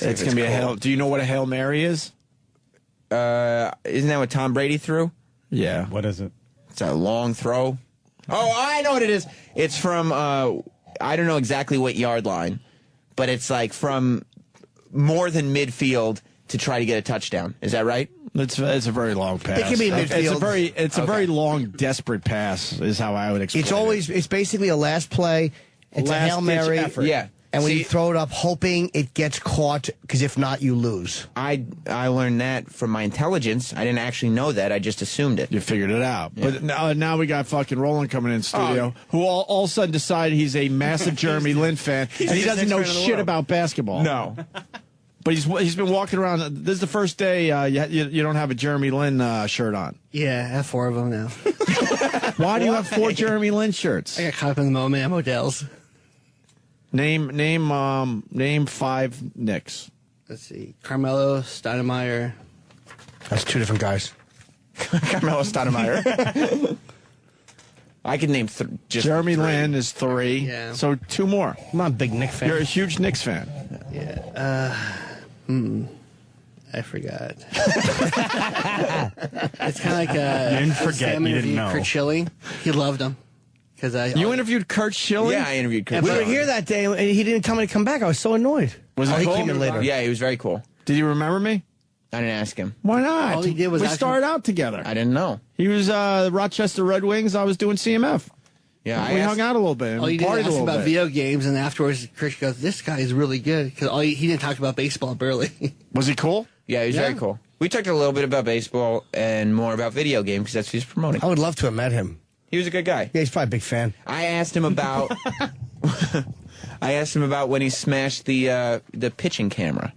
it's going to be a Hail. Do you know what a Hail Mary is? Isn't that what Tom Brady threw? Yeah. What is it? It's a long throw. Oh, I know what it is. It's from, I don't know exactly what yard line, but it's like from more than midfield to try to get a touchdown. Is that right? It's a very long pass. It can be midfield. It's a very long, desperate pass. Is how I would explain. It's basically a last play. It's a Hail Mary. Effort. Yeah. And when you throw it up, hoping it gets caught, because if not, you lose. I learned that from my intelligence. I didn't actually know that. I just assumed it. You figured it out. Yeah. But now we got fucking Roland coming in studio, who all of a sudden decided he's a massive Jeremy Lin fan, and he doesn't know shit about basketball. No. But he's been walking around. This is the first day you don't have a Jeremy Lin shirt on. Yeah, I have 4 of them now. Why do you have 4 Jeremy Lin shirts? I got caught up in the moment at Modell's. Name 5 Knicks. Let's see. Carmelo, Stoudemire. That's 2 different guys. Carmelo Stoudemire. I could name just Jeremy 3. Lin is 3. Yeah. So 2 more. I'm not a big Knicks fan. You're a huge Knicks fan. Yeah. I forgot. It's kind of like you didn't forget. You didn't know. Kurt Schilling. He loved him. You interviewed Kurt Schilling? Yeah, I interviewed Kurt We Schilling. were here that day, and he didn't tell me to come back. I was so annoyed. Was he cool? came in later. Yeah, he was very cool. Did you remember me? I didn't ask him. Why not? All he did was we actually- started out together. I didn't know. He was Rochester Red Wings. I was doing CMF. Yeah, we hung out a little bit. All And you did was partied a ask little about bit. video games, and afterwards, Chris goes, "This guy is really good." Because he didn't talk about baseball barely. Was he cool? Yeah, he was very cool. We talked a little bit about baseball and more about video games because that's what he's promoting. I would love to have met him. He was a good guy. Yeah, he's probably a big fan. I asked him about. I asked him about when he smashed the pitching camera.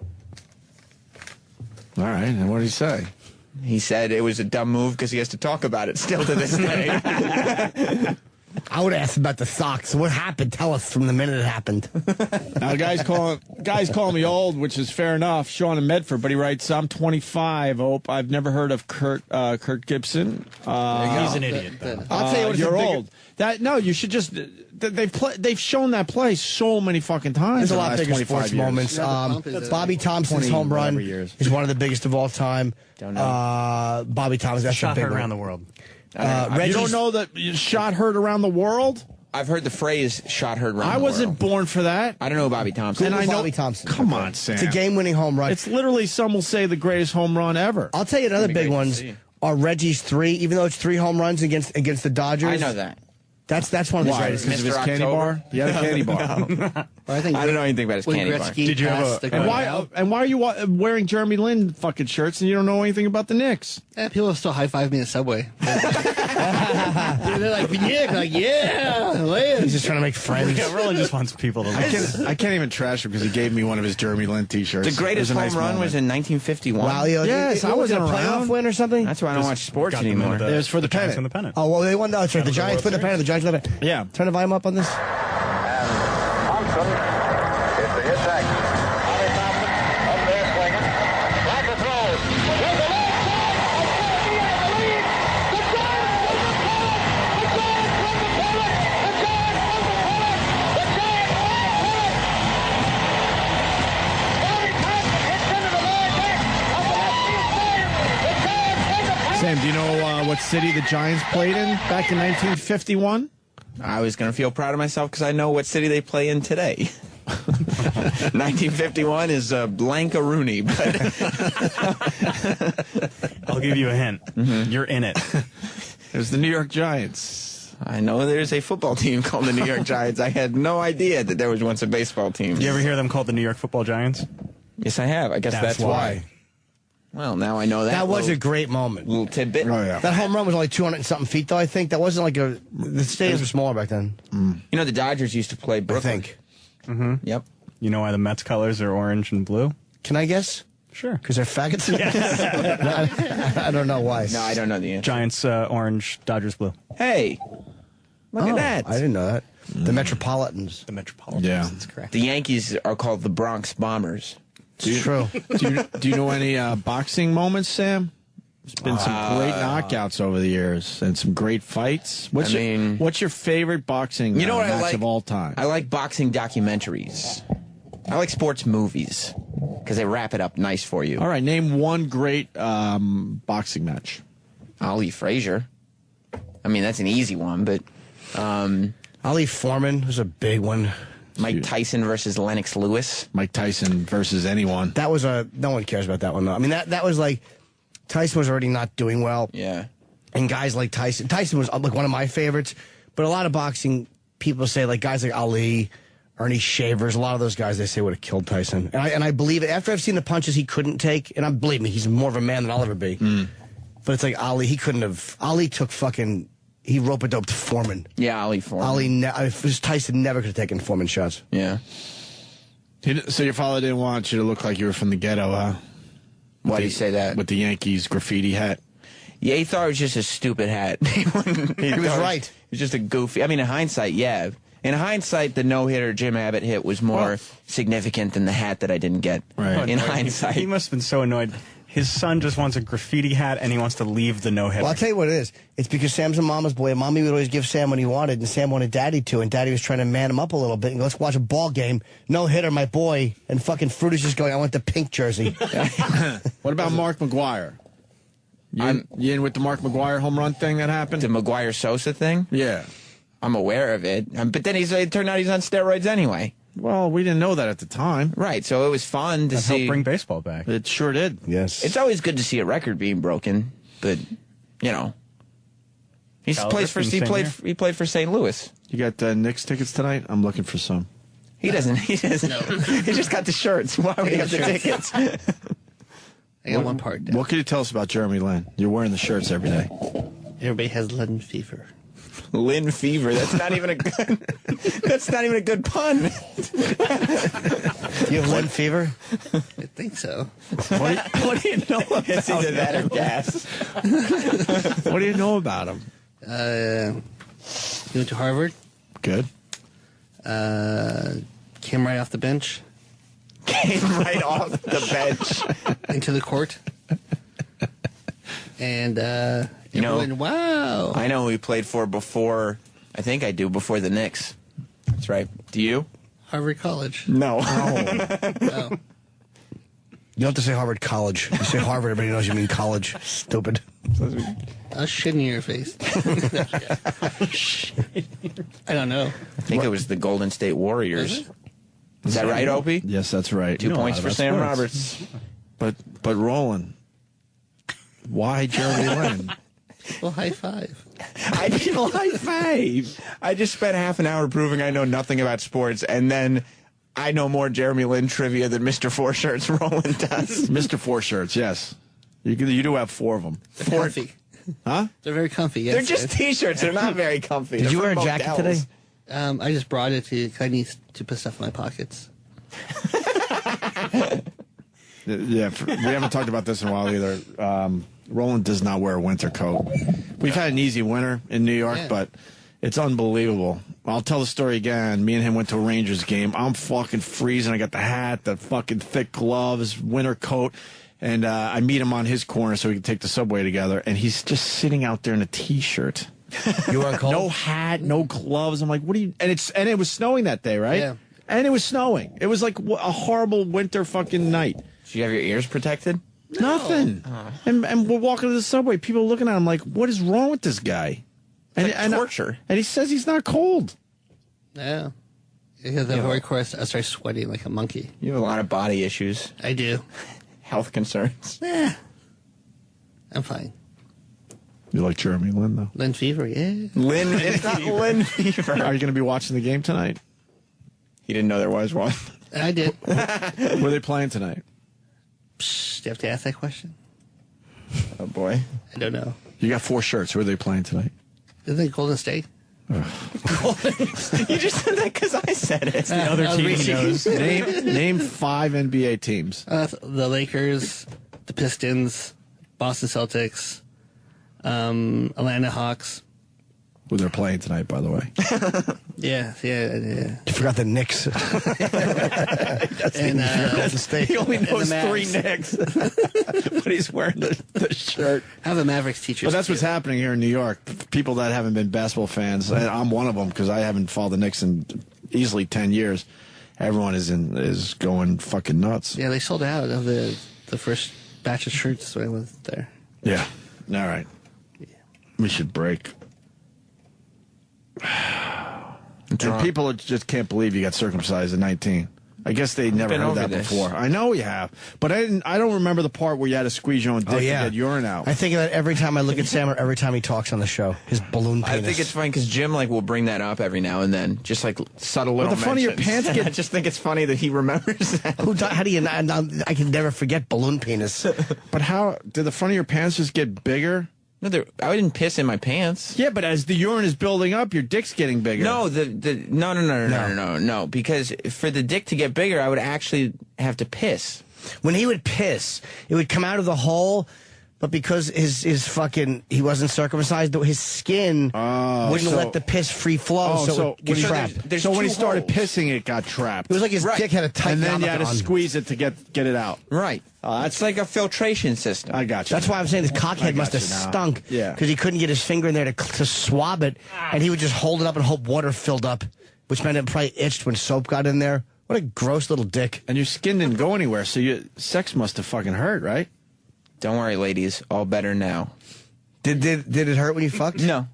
All right, and what did he say? He said it was a dumb move because he has to talk about it still to this day. I would ask about the socks. What happened? Tell us from the minute it happened. Now, guys call me old, which is fair enough. Sean in Medford, but he writes, "I'm 25. I've never heard of Kurt Gibson. He's an idiot. I'll tell you what. You're old. You should just. They've shown that play so many fucking times. There's a lot bigger sports moments. Bobby Thompson's home run is one of the biggest of all time. Don't know. Bobby Thompson. That's Shot a big heard one. around the world. You don't know that shot heard around the world? I've heard the phrase "shot heard around I the wasn't world. born for that. I don't know Bobby Thompson. And I know Bobby Thompson. Come on, Sam. It's a game-winning home run. It's literally, some will say, the greatest home run ever. I'll tell you another big ones are Reggie's 3, even though it's 3 home runs against the Dodgers. I know that. That's one of the Why? greatest. Because of his Mr. candy October? bar? He had a candy bar. I think I don't know anything about his when candy bar. Gretzky Did you have passed a- the And Cornell, why are you wearing Jeremy Lin fucking shirts and you don't know anything about the Knicks? people still high five me in the subway. They're like, yeah, Lin. He's just trying to make friends. Yeah, Roland just wants people to listen. I can't even trash him because he gave me one of his Jeremy Lin t-shirts. The greatest It home was a nice run moment. was in 1951. Wow, Yes, I was wasn't a playoff around. win or something. That's why I don't watch sports Got them anymore. into It was for the Giants pennant. won the pennant. Oh, well, they won. That's right. The Giants win the pennant. The Giants win the pennant. Yeah. Turn the volume up on this. Thompson is the attack. Bobby Thompson up there swinging. Like a throw. There's a left side. He has the lead. The Giants win the pennant. The Giants win the pennant. The Giants win the pennant. The Giants win the pennant. Bobby Thompson hits into the lower deck of the left field stand. The Giants win the pennant. Sam, do you know what city the Giants played in back in 1951? I was going to feel proud of myself because I know what city they play in today. 1951 is Blankaroonie, but I'll give you a hint. You're in it. It was the New York Giants. I know there's a football team called the New York Giants. I had no idea that there was once a baseball team. You ever hear them called the New York Football Giants? Yes, I have. I guess that's why. Well, now I know that. That was a great moment. Little tidbit. Oh, yeah. That home run was only 200 and something feet, though. I think that wasn't like the stadiums were smaller back then. You know, the Dodgers used to play I Brooklyn. think. Yep. You know why the Mets colors are orange and blue? Can I guess? Sure. Because they're faggots. I don't know why. No, I don't know the answer. Giants orange, Dodgers blue. Hey, look at that. I didn't know that. The Metropolitans. The Metropolitans. Yeah. That's correct. The Yankees are called the Bronx Bombers. It's true. Do you know any boxing moments, Sam? There's been some great knockouts over the years and some great fights. What's your favorite boxing You know what I match like? of all time? I like boxing documentaries. I like sports movies because they wrap it up nice for you. All right, name one great boxing match. Ali Frazier. I mean, that's an easy one, but Ali Foreman was a big one. Mike Tyson versus Lennox Lewis. Mike Tyson versus anyone. That was no one cares about that one, though. I mean, that was like, Tyson was already not doing well. Yeah. And guys like Tyson was like one of my favorites, but a lot of boxing people say, like, guys like Ali, Ernie Shavers, a lot of those guys they say would have killed Tyson. And I believe it. After I've seen the punches he couldn't take, and believe me, he's more of a man than I'll ever be. But it's like Ali, he couldn't have. Ali took he rope-a-doped Foreman. Yeah, Ali Foreman. Tyson never could have taken Foreman shots. Yeah. So your father didn't want you to look like you were from the ghetto, huh? Why do you say that? With the Yankees graffiti hat. Yeah, he thought it was just a stupid hat. he was right. It was just a goofy. I mean, in hindsight, yeah. In hindsight, the no-hitter Jim Abbott hit was more significant than the hat that I didn't get. Right. In hindsight. He must have been so annoyed. His son just wants a graffiti hat, and he wants to leave the no-hitter. Well, I'll tell you what it is. It's because Sam's a mama's boy. Mommy would always give Sam what he wanted, and Sam wanted Daddy to, and Daddy was trying to man him up a little bit and go, let's watch a ball game. No hitter, my boy. And fucking Fruit is just going, I want the pink jersey. What about Mark McGuire? You in with the Mark McGuire home run thing that happened? The McGuire-Sosa thing? Yeah. I'm aware of it. But then it turned out he's on steroids anyway. Well, we didn't know that at the time. Right, so it was fun to That see. helped bring baseball back. It sure did. Yes. It's always good to see a record being broken, but, you know. He played for St. Louis. You got Knicks tickets tonight? I'm looking for some. He doesn't. He just got the shirts. Why would he have the tickets? I got one part down. What can you tell us about Jeremy Lin? You're wearing the shirts every day. Everybody has Lin fever. Lin fever. That's not even a good. That's not even a good pun. You have Lin fever? I think so. What do you know about It's either that or gas. What do you know about him? He went to Harvard. Good. Came right off the bench Came right off the bench. into the court. And You know, everyone, wow. I know who he played for before. I think I do before the Knicks. That's right. Do you? Harvard College. No. Oh. You don't have to say Harvard College. You say Harvard, everybody knows you mean college. Stupid. I'll shit in your face. I don't know. I think it was the Golden State Warriors. Is that right, Opie? Yes, that's right. 2 points for Sam Roberts. But Roland, why Jeremy Lin? Well, high five. I just spent half an hour proving I know nothing about sports, and then I know more Jeremy Lin trivia than Mr. Four Shirts Roland does. Mr. Four Shirts, yes. You do have 4 of them. They're comfy. Huh? They're very comfy, yes. They're just T-shirts. They're not very comfy. Did They're you wear a from jacket Modell's. today? I just brought it to, I need to put stuff in my pockets. Yeah, we haven't talked about this in a while either. Roland does not wear a winter coat. We've had an easy winter in New York, but it's unbelievable. I'll tell the story again. Me and him went to a Rangers game. I'm fucking freezing. I got the hat, the fucking thick gloves, winter coat. And I meet him on his corner so we can take the subway together. And he's just sitting out there in a T-shirt. You weren't cold? No hat, no gloves. I'm like, what are you? And it was snowing that day, right? Yeah. And it was snowing. It was like a horrible winter fucking night. Did you have your ears protected? Nothing. And we're walking to the subway. People are looking at him like, what is wrong with this guy? And torture. And he says he's not cold. Yeah. Because of course, I start sweating like a monkey. You have a lot of body issues. I do. Health concerns. I'm fine. You like Jeremy Lin, though? Lin fever, yeah. Lin, it's not Lin fever. Are you going to be watching the game tonight? He didn't know there was one. I did. Where are they playing tonight? Psst, do you have to ask that question? Oh, boy. I don't know. You got 4 shirts. Where are they playing tonight? Isn't it Golden State? You just said that because I said it. The other team he knows. Name 5 NBA teams. The Lakers, the Pistons, Boston Celtics, Atlanta Hawks. Who they're playing tonight, by the way. Yeah. You forgot the Knicks. And Golden State. He only knows the 3 Knicks. But he's wearing the shirt. I have a Mavericks teacher. But that's what's happening here in New York. People that haven't been basketball fans, and I'm one of them because I haven't followed the Knicks in easily 10 years. Everyone is going fucking nuts. Yeah, they sold out of the first batch of shirts when I was there. Yeah. All right. We should break. And people just can't believe you got circumcised at 19. I guess they never been heard over that this. before. I know you have, but I don't remember the part where you had to squeeze your own dick to get urine out. I think of that every time I look at Sam or every time he talks on the show. His balloon penis. I think it's funny because Jim will bring that up every now and then, just like subtle little the funny your mentions. pants get- I just think it's funny that he remembers that. How do you not? I can never forget balloon penis. But how did the front of your pants just get bigger? No, I didn't piss in my pants. Yeah, but as the urine is building up, your dick's getting bigger. No, no. Because for the dick to get bigger, I would actually have to piss. When he would piss, it would come out of the hole, but because his fucking he wasn't circumcised, his skin wouldn't let the piss free flow, so it would get trapped. There's so when he 2 started holes. pissing, it got trapped. It was like his dick had a tight and then you had to on. squeeze it to get it out. Right. That's It's like a filtration system. I got you. That's why I'm saying his I cockhead got must have you now. stunk. Yeah. Because he couldn't get his finger in there to swab it, and he would just hold it up and hope water filled up, which meant it probably itched when soap got in there. What a gross little dick. And your skin didn't go anywhere, so your sex must have fucking hurt, right? Don't worry, ladies. All better now. Did it hurt when you fucked? No.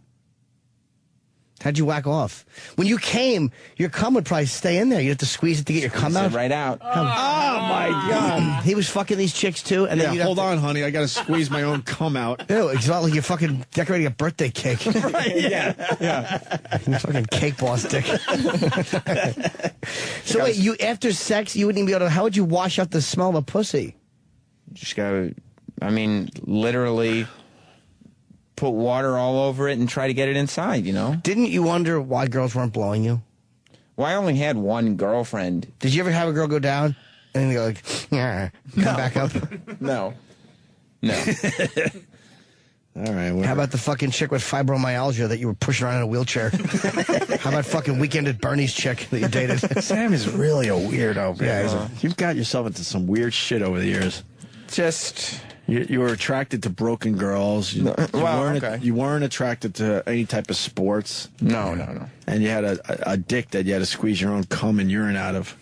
How'd you whack off? When you came, your cum would probably stay in there. You'd have to squeeze it to get your cum out. Right out. Oh my God. He was fucking these chicks too. And then Yeah, hold on, honey. I got to squeeze my own cum out. Ew, it's not like you're fucking decorating a birthday cake. Right, yeah. You fucking cake boss dick. So wait, you after sex, you wouldn't even be able to, how would you wash out the smell of a pussy? Just gotta, literally put water all over it and try to get it inside, you know? Didn't you wonder why girls weren't blowing you? Well, I only had one girlfriend. Did you ever have a girl go down and then you go like, yeah, come back up? No. All right. How about the fucking chick with fibromyalgia that you were pushing around in a wheelchair? How about fucking Weekend at Bernie's chick that you dated? Sam is really a weirdo. Yeah, you've got yourself into some weird shit over the years. Just... You were attracted to broken girls. You weren't attracted to any type of sports. No. And you had a dick that you had to squeeze your own cum and urine out of.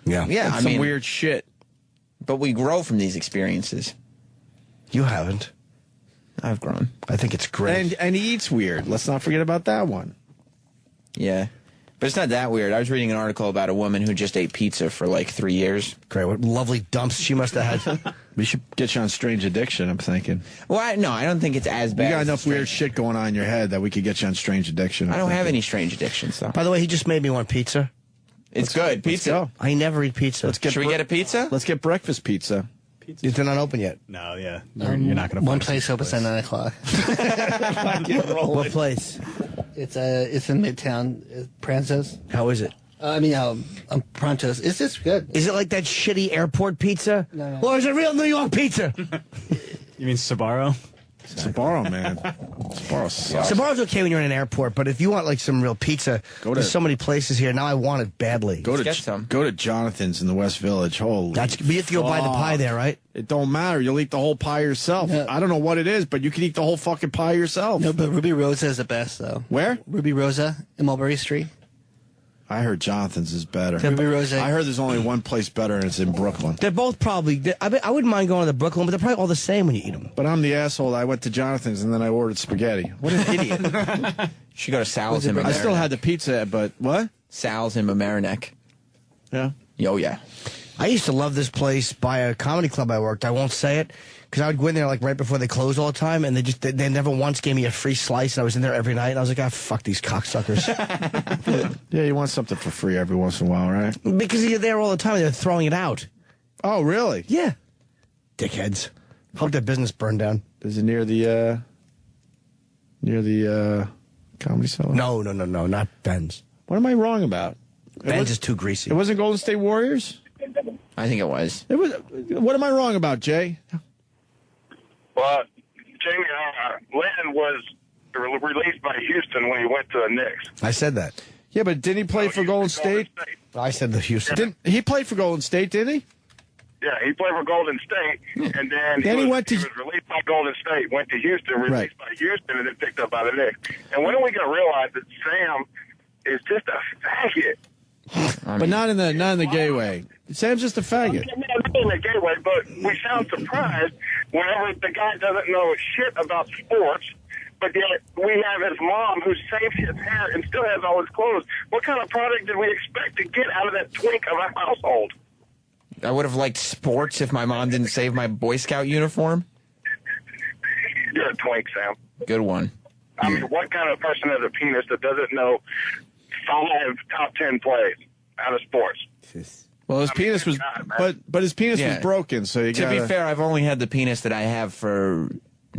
Yeah. Yeah, That's some weird shit. But we grow from these experiences. You haven't. I've grown. I think it's great. And he eats weird. Let's not forget about that one. Yeah. But it's not that weird. I was reading an article about a woman who just ate pizza for like 3 years. Great. What lovely dumps she must have had. We should get you on Strange Addiction, I'm thinking. Well, I don't think it's as bad. You got as enough weird shit going on in your head that we could get you on Strange Addiction. I don't have any strange addictions, though. By the way, he just made me want pizza. It's good. Pizza. I never eat pizza. Should we get a pizza? Let's get breakfast pizza. They're not open yet. No, yeah. You're not going to One place opens at 9 o'clock. What place? It's in Midtown, Pranzo's. How is it? Pronto's. It's just good. Is it like that shitty airport pizza? No. Or is it real New York pizza? You mean Sbarro? Sbarro, man. Sbarro sucks. Sbarro's okay when you're in an airport, but if you want like some real pizza, there's so many places here. Now I want it badly. Go to Jonathan's in the West Village. Holy but you have to go buy the pie there, right? It don't matter. You'll eat the whole pie yourself. Yeah. I don't know what it is, but you can eat the whole fucking pie yourself. No, but Ruby Rosa is the best, though. Where? Ruby Rosa in Mulberry Street. I heard Jonathan's is better. Ruby Rosa. I heard there's only one place better, and it's in Brooklyn. They're both probably. I wouldn't mind going to the Brooklyn, but they're probably all the same when you eat them. But I'm the asshole. I went to Jonathan's and then I ordered spaghetti. What an idiot! Should go to Sal's in I still had the pizza, but what? Sal's in Mamaroneck. Yeah. Oh yeah. I used to love this place by a comedy club I worked. I won't say it because I would go in there like right before they closed all the time, and they never once gave me a free slice. And I was in there every night, and I was like, fuck these cocksuckers. Yeah, you want something for free every once in a while, right? Because you're there all the time, they're throwing it out. Oh, really? Yeah. Dickheads. Hope their business burned down. Is it near the Comedy Cellar? No, not Ben's. What am I wrong about? Ben's is too greasy. It wasn't Golden State Warriors? I think it was. It was. What am I wrong about, Jay? Well, Jamie, Lennon was released by Houston when he went to the Knicks. I said that. Yeah, but didn't he play for Golden State? I said the Houston. Didn't he play for Golden State, didn't he? Yeah, he played for Golden State, and then He was released by Golden State, went to Houston, released by Houston, and then picked up by the Knicks. And when are we going to realize that Sam is just a faggot? But not in the gay way. Sam's just a faggot. Not in the gay way, but we sound surprised whenever the guy doesn't know shit about sports, but yet we have his mom who saves his hair and still has all his clothes. What kind of product did we expect to get out of that twink of a household? I would have liked sports if my mom didn't save my Boy Scout uniform. You're a twink, Sam. Good one. I mean, what kind of person has a penis that doesn't know 5 top 10 plays out of sports? Well, his penis was, but his penis was broken. So you to be fair, I've only had the penis that I have for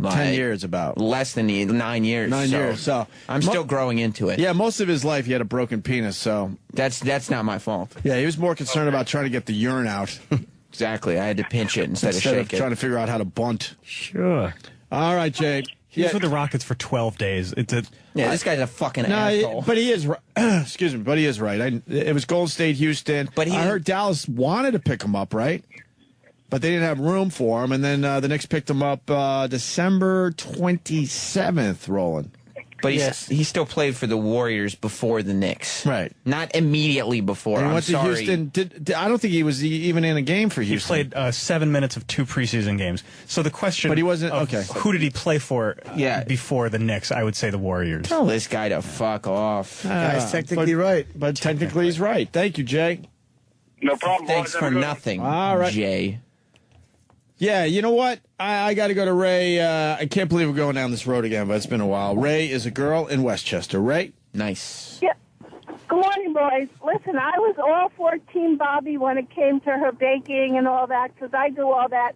10 years, about less than 9 years. 9 years. So I'm still growing into it. Yeah, most of his life he had a broken penis. So that's not my fault. Yeah, he was more concerned about trying to get the urine out. Exactly. I had to pinch it instead of shake it. Trying to figure out how to bunt. Sure. All right, Jay. He was with the Rockets for 12 days. This guy's a fucking asshole. But he is right. Excuse me, but he is right. It was Golden State, Houston. But I heard Dallas wanted to pick him up, right? But they didn't have room for him. And then the Knicks picked him up December 27th, Roland. But he still played for the Warriors before the Knicks. Right. Not immediately before. And he I'm went sorry. to Houston. I don't think he was even in a game for Houston. He played 7 minutes of 2 preseason games. So the question But he wasn't, okay. Who did he play for before the Knicks? I would say the Warriors. Tell this guy to fuck off. Guy's technically right. But technically he's right. Thank you, Jay. No problem. Thanks for nothing, All right. Jay. Yeah, you know what? I got to go to Ray. I can't believe we're going down this road again, but it's been a while. Ray is a girl in Westchester. Ray? Nice. Yeah. Good morning, boys. Listen, I was all for Team Bobby when it came to her baking and all that, because I do all that.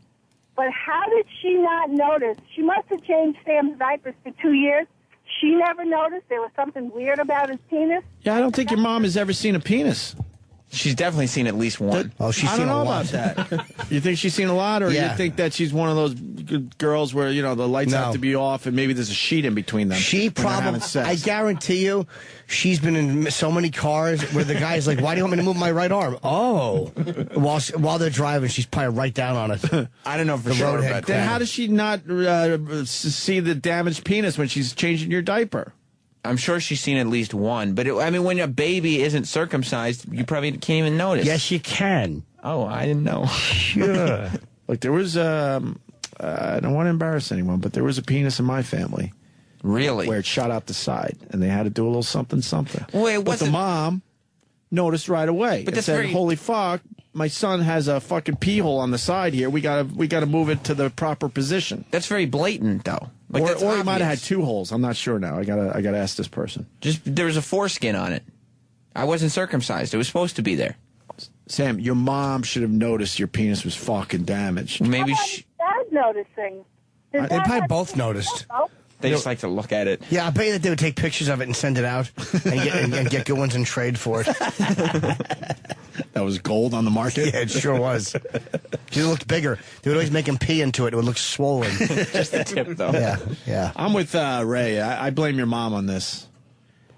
But how did she not notice? She must have changed Sam's diapers for 2 years. She never noticed there was something weird about his penis. Yeah, I don't think your mom has ever seen a penis. She's definitely seen at least one. Oh, she's I seen don't know a lot. about that. You think she's seen a lot, or Yeah. you think that she's one of those girls where, the lights No. have to be off and maybe there's a sheet in between them? She when they're having probably, sex? I guarantee you, she's been in so many cars where the guy's like, why do you want me to move my right arm? Oh. While they're driving, she's probably right down on it. I don't know for The sure. roadhead But Then how does she not see the damaged penis when she's changing your diaper? I'm sure she's seen at least one. But, when a baby isn't circumcised, you probably can't even notice. Yes, you can. Oh, I didn't know. Sure. Look, there was, I don't want to embarrass anyone, but there was a penis in my family. Really? Where it shot out the side, and they had to do a little something. Well, but the mom noticed right away. But and that's said, very- "Holy fuck, my son has a fucking pee hole on the side here. We gotta move it to the proper position." That's very blatant, though. Or that's he might have had obvious. 2 holes. I'm not sure now. I gotta ask this person. Just there was a foreskin on it. I wasn't circumcised. It was supposed to be there. Sam, your mom should have noticed your penis was fucking damaged. Maybe Dad noticing. His They dad probably had- both noticed. they just like to look at it. Yeah, I bet you that they would take pictures of it and send it out and get good ones in trade for it. That was gold on the market? Yeah, it sure was. It looked bigger. They would always make him pee into it. It would look swollen. Just the tip, though. Yeah. I'm with Ray. I blame your mom on this.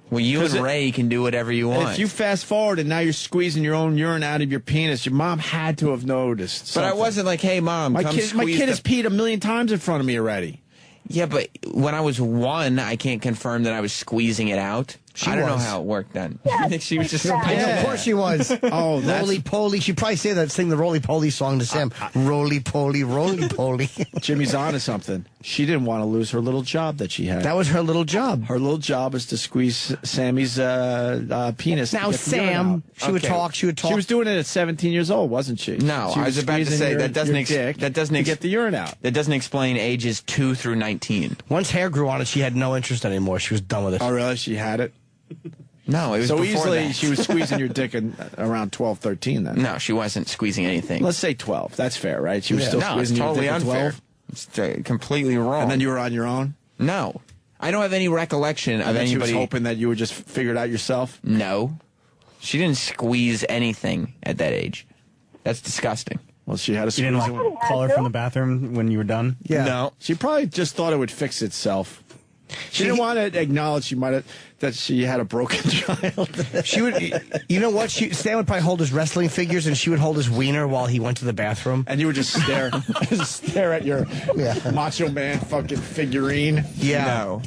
Well, you and 'Cause Ray can do whatever you want. If you fast forward and now you're squeezing your own urine out of your penis, your mom had to have noticed. But I something. wasn't like, hey, Mom, My come kid squeeze has peed a million times in front of me already. Yeah, but when I was 1, I can't confirm that I was squeezing it out. I don't know was. how it worked then. I think she was just... I know, of course she was. Oh, that's... Roly poly. She probably say that, sing the roly poly song to Sam. Roly poly, roly poly. Jimmy's on to something. She didn't want to lose her little job that she had. That was her little job. Her little job is to squeeze Sammy's penis. Now, to get the urine Sam, out. she would talk. She would talk. She was doing it at 17 years old, wasn't she? No, She I was about to squeezing say your- that doesn't your dick to get the urine out. That doesn't explain ages 2 through 19. Once hair grew on it, she had no interest anymore. She was done with it. Oh, really? She had it? No, it was so before easily that. she was squeezing your dick around 12, 13 then. No, she wasn't squeezing anything. Let's say 12. That's fair, right? She was still no, it's squeezing totally your dick at unfair. 12? It's completely wrong. And then you were on your own? No. I don't have any recollection of And then anybody... she was hoping that you would just figure it out yourself? No. She didn't squeeze anything at that age. That's disgusting. Well, she had a You didn't call her from the bathroom when you were done? Yeah. No. She probably just thought it would fix itself. She didn't want to acknowledge that she had a broken child. She would, you know what? Stan would probably hold his wrestling figures, and she would hold his wiener while he went to the bathroom. And you would just stare at your Macho Man fucking figurine. Yeah. No.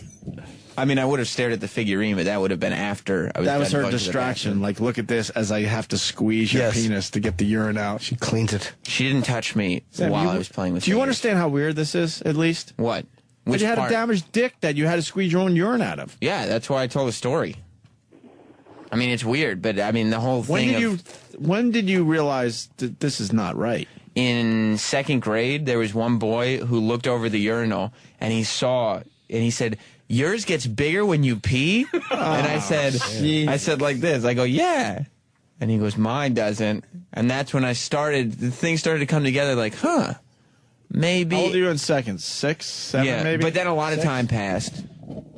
I mean, I would have stared at the figurine, but that would have been after I was That was done her going to the distraction. bathroom. Like, look at this as I have to squeeze your penis to get the urine out. She cleans it. She didn't touch me Sam, while you- I was playing with Do you figures. understand how weird this is, at least? What? That Which you had part? a damaged dick that you had to squeeze your own urine out of. Yeah, that's why I told the story. I mean, it's weird, but I mean, the whole thing When did you realize that this is not right? In 2nd grade, there was one boy who looked over the urinal, and he said, yours gets bigger when you pee? And I said like this. I go, yeah. And he goes, mine doesn't. And that's when the things started to come together like, huh, maybe. How old are you in seconds? 6, 7 yeah, maybe? but then a lot of 6? time passed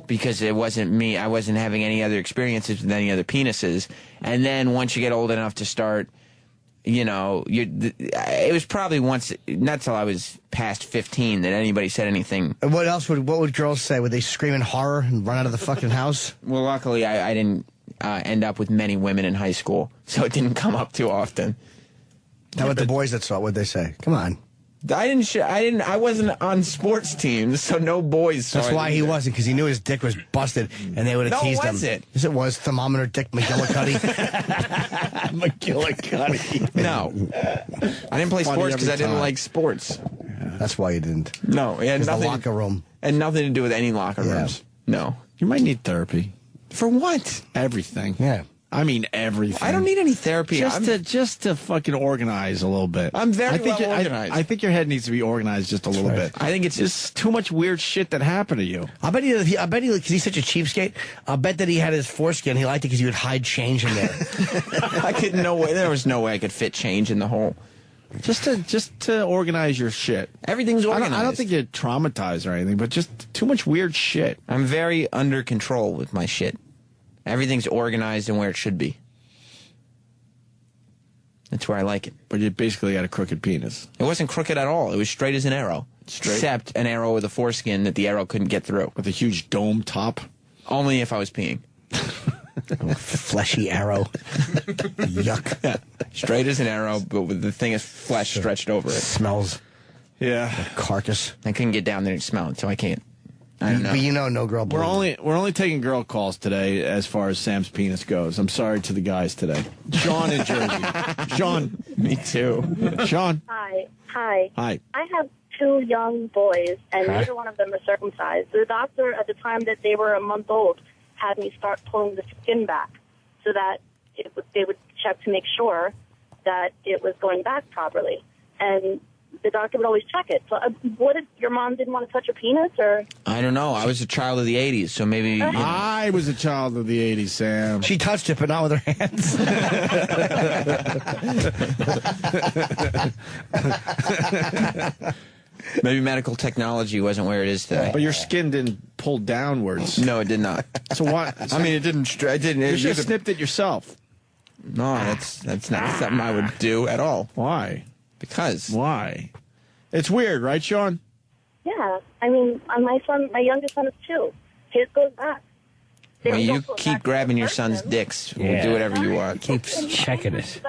because it wasn't me. I wasn't having any other experiences with any other penises. And then once you get old enough to start, you know, it was probably not till I was past 15 that anybody said anything. And what would girls say? Would they scream in horror and run out of the fucking house? Well, luckily, I didn't end up with many women in high school, so it didn't come up too often. How about the boys that saw it? What'd they say? Come on. I wasn't on sports teams, so no boys saw That's it why he either. wasn't, because he knew his dick was busted, and they would have No, teased him. was it? Yes, it was. Thermometer dick McGillicuddy. McGillicuddy. No. I didn't play Funny sports because every I didn't time. like sports. That's why you didn't. No, it had Because the nothing. locker room. And nothing to do with any locker rooms. No. You might need therapy. For what? Everything. Yeah. I mean everything. I don't need any therapy. Just to fucking organize a little bit. I'm very well well organized. I think your head needs to be organized just a little bit. I think it's just too much weird shit that happened to you. I bet he, because he's such a cheapskate, I bet that he had his foreskin. He liked it because he would hide change in there. There was no way I could fit change in the hole. Just to organize your shit. Everything's organized. I don't think you're traumatized or anything, but just too much weird shit. I'm very under control with my shit. Everything's organized and where it should be. That's where I like it. But you basically had a crooked penis. It wasn't crooked at all. It was straight as an arrow. Straight? Except an arrow with a foreskin that the arrow couldn't get through. With a huge dome top? Only if I was peeing. Fleshy arrow. Yuck. Yeah. Straight as an arrow, but with the thing of flesh stretched over it. Smells. Yeah. Like carcass. I couldn't get down there and smell it, so I can't. I don't know. But you know, no girl. We're only taking girl calls today as far as Sam's penis goes. I'm sorry to the guys today. Sean in Jersey. Sean. Me too. Sean. Hi. Hi. I have two young boys, and Huh? neither one of them are circumcised. The doctor, at the time that they were a month old, had me start pulling the skin back so that they would check to make sure that it was going back properly. And the doctor would always check it. So, what if your mom didn't want to touch a penis, or? I don't know. I was a child of the 80s, so maybe... You know. I was a child of the 80s, Sam. She touched it, but not with her hands. Maybe medical technology wasn't where it is today. But your skin didn't pull downwards. No, it did not. So what? I mean, it didn't... I didn't. You should have snipped it yourself. No, that's not something I would do at all. Why? Because. Why? It's weird, right, Sean? Yeah, I mean, my youngest son is 2. His goes back. Well, you keep grabbing your son's dicks. We'll do whatever you want. Keeps checking it.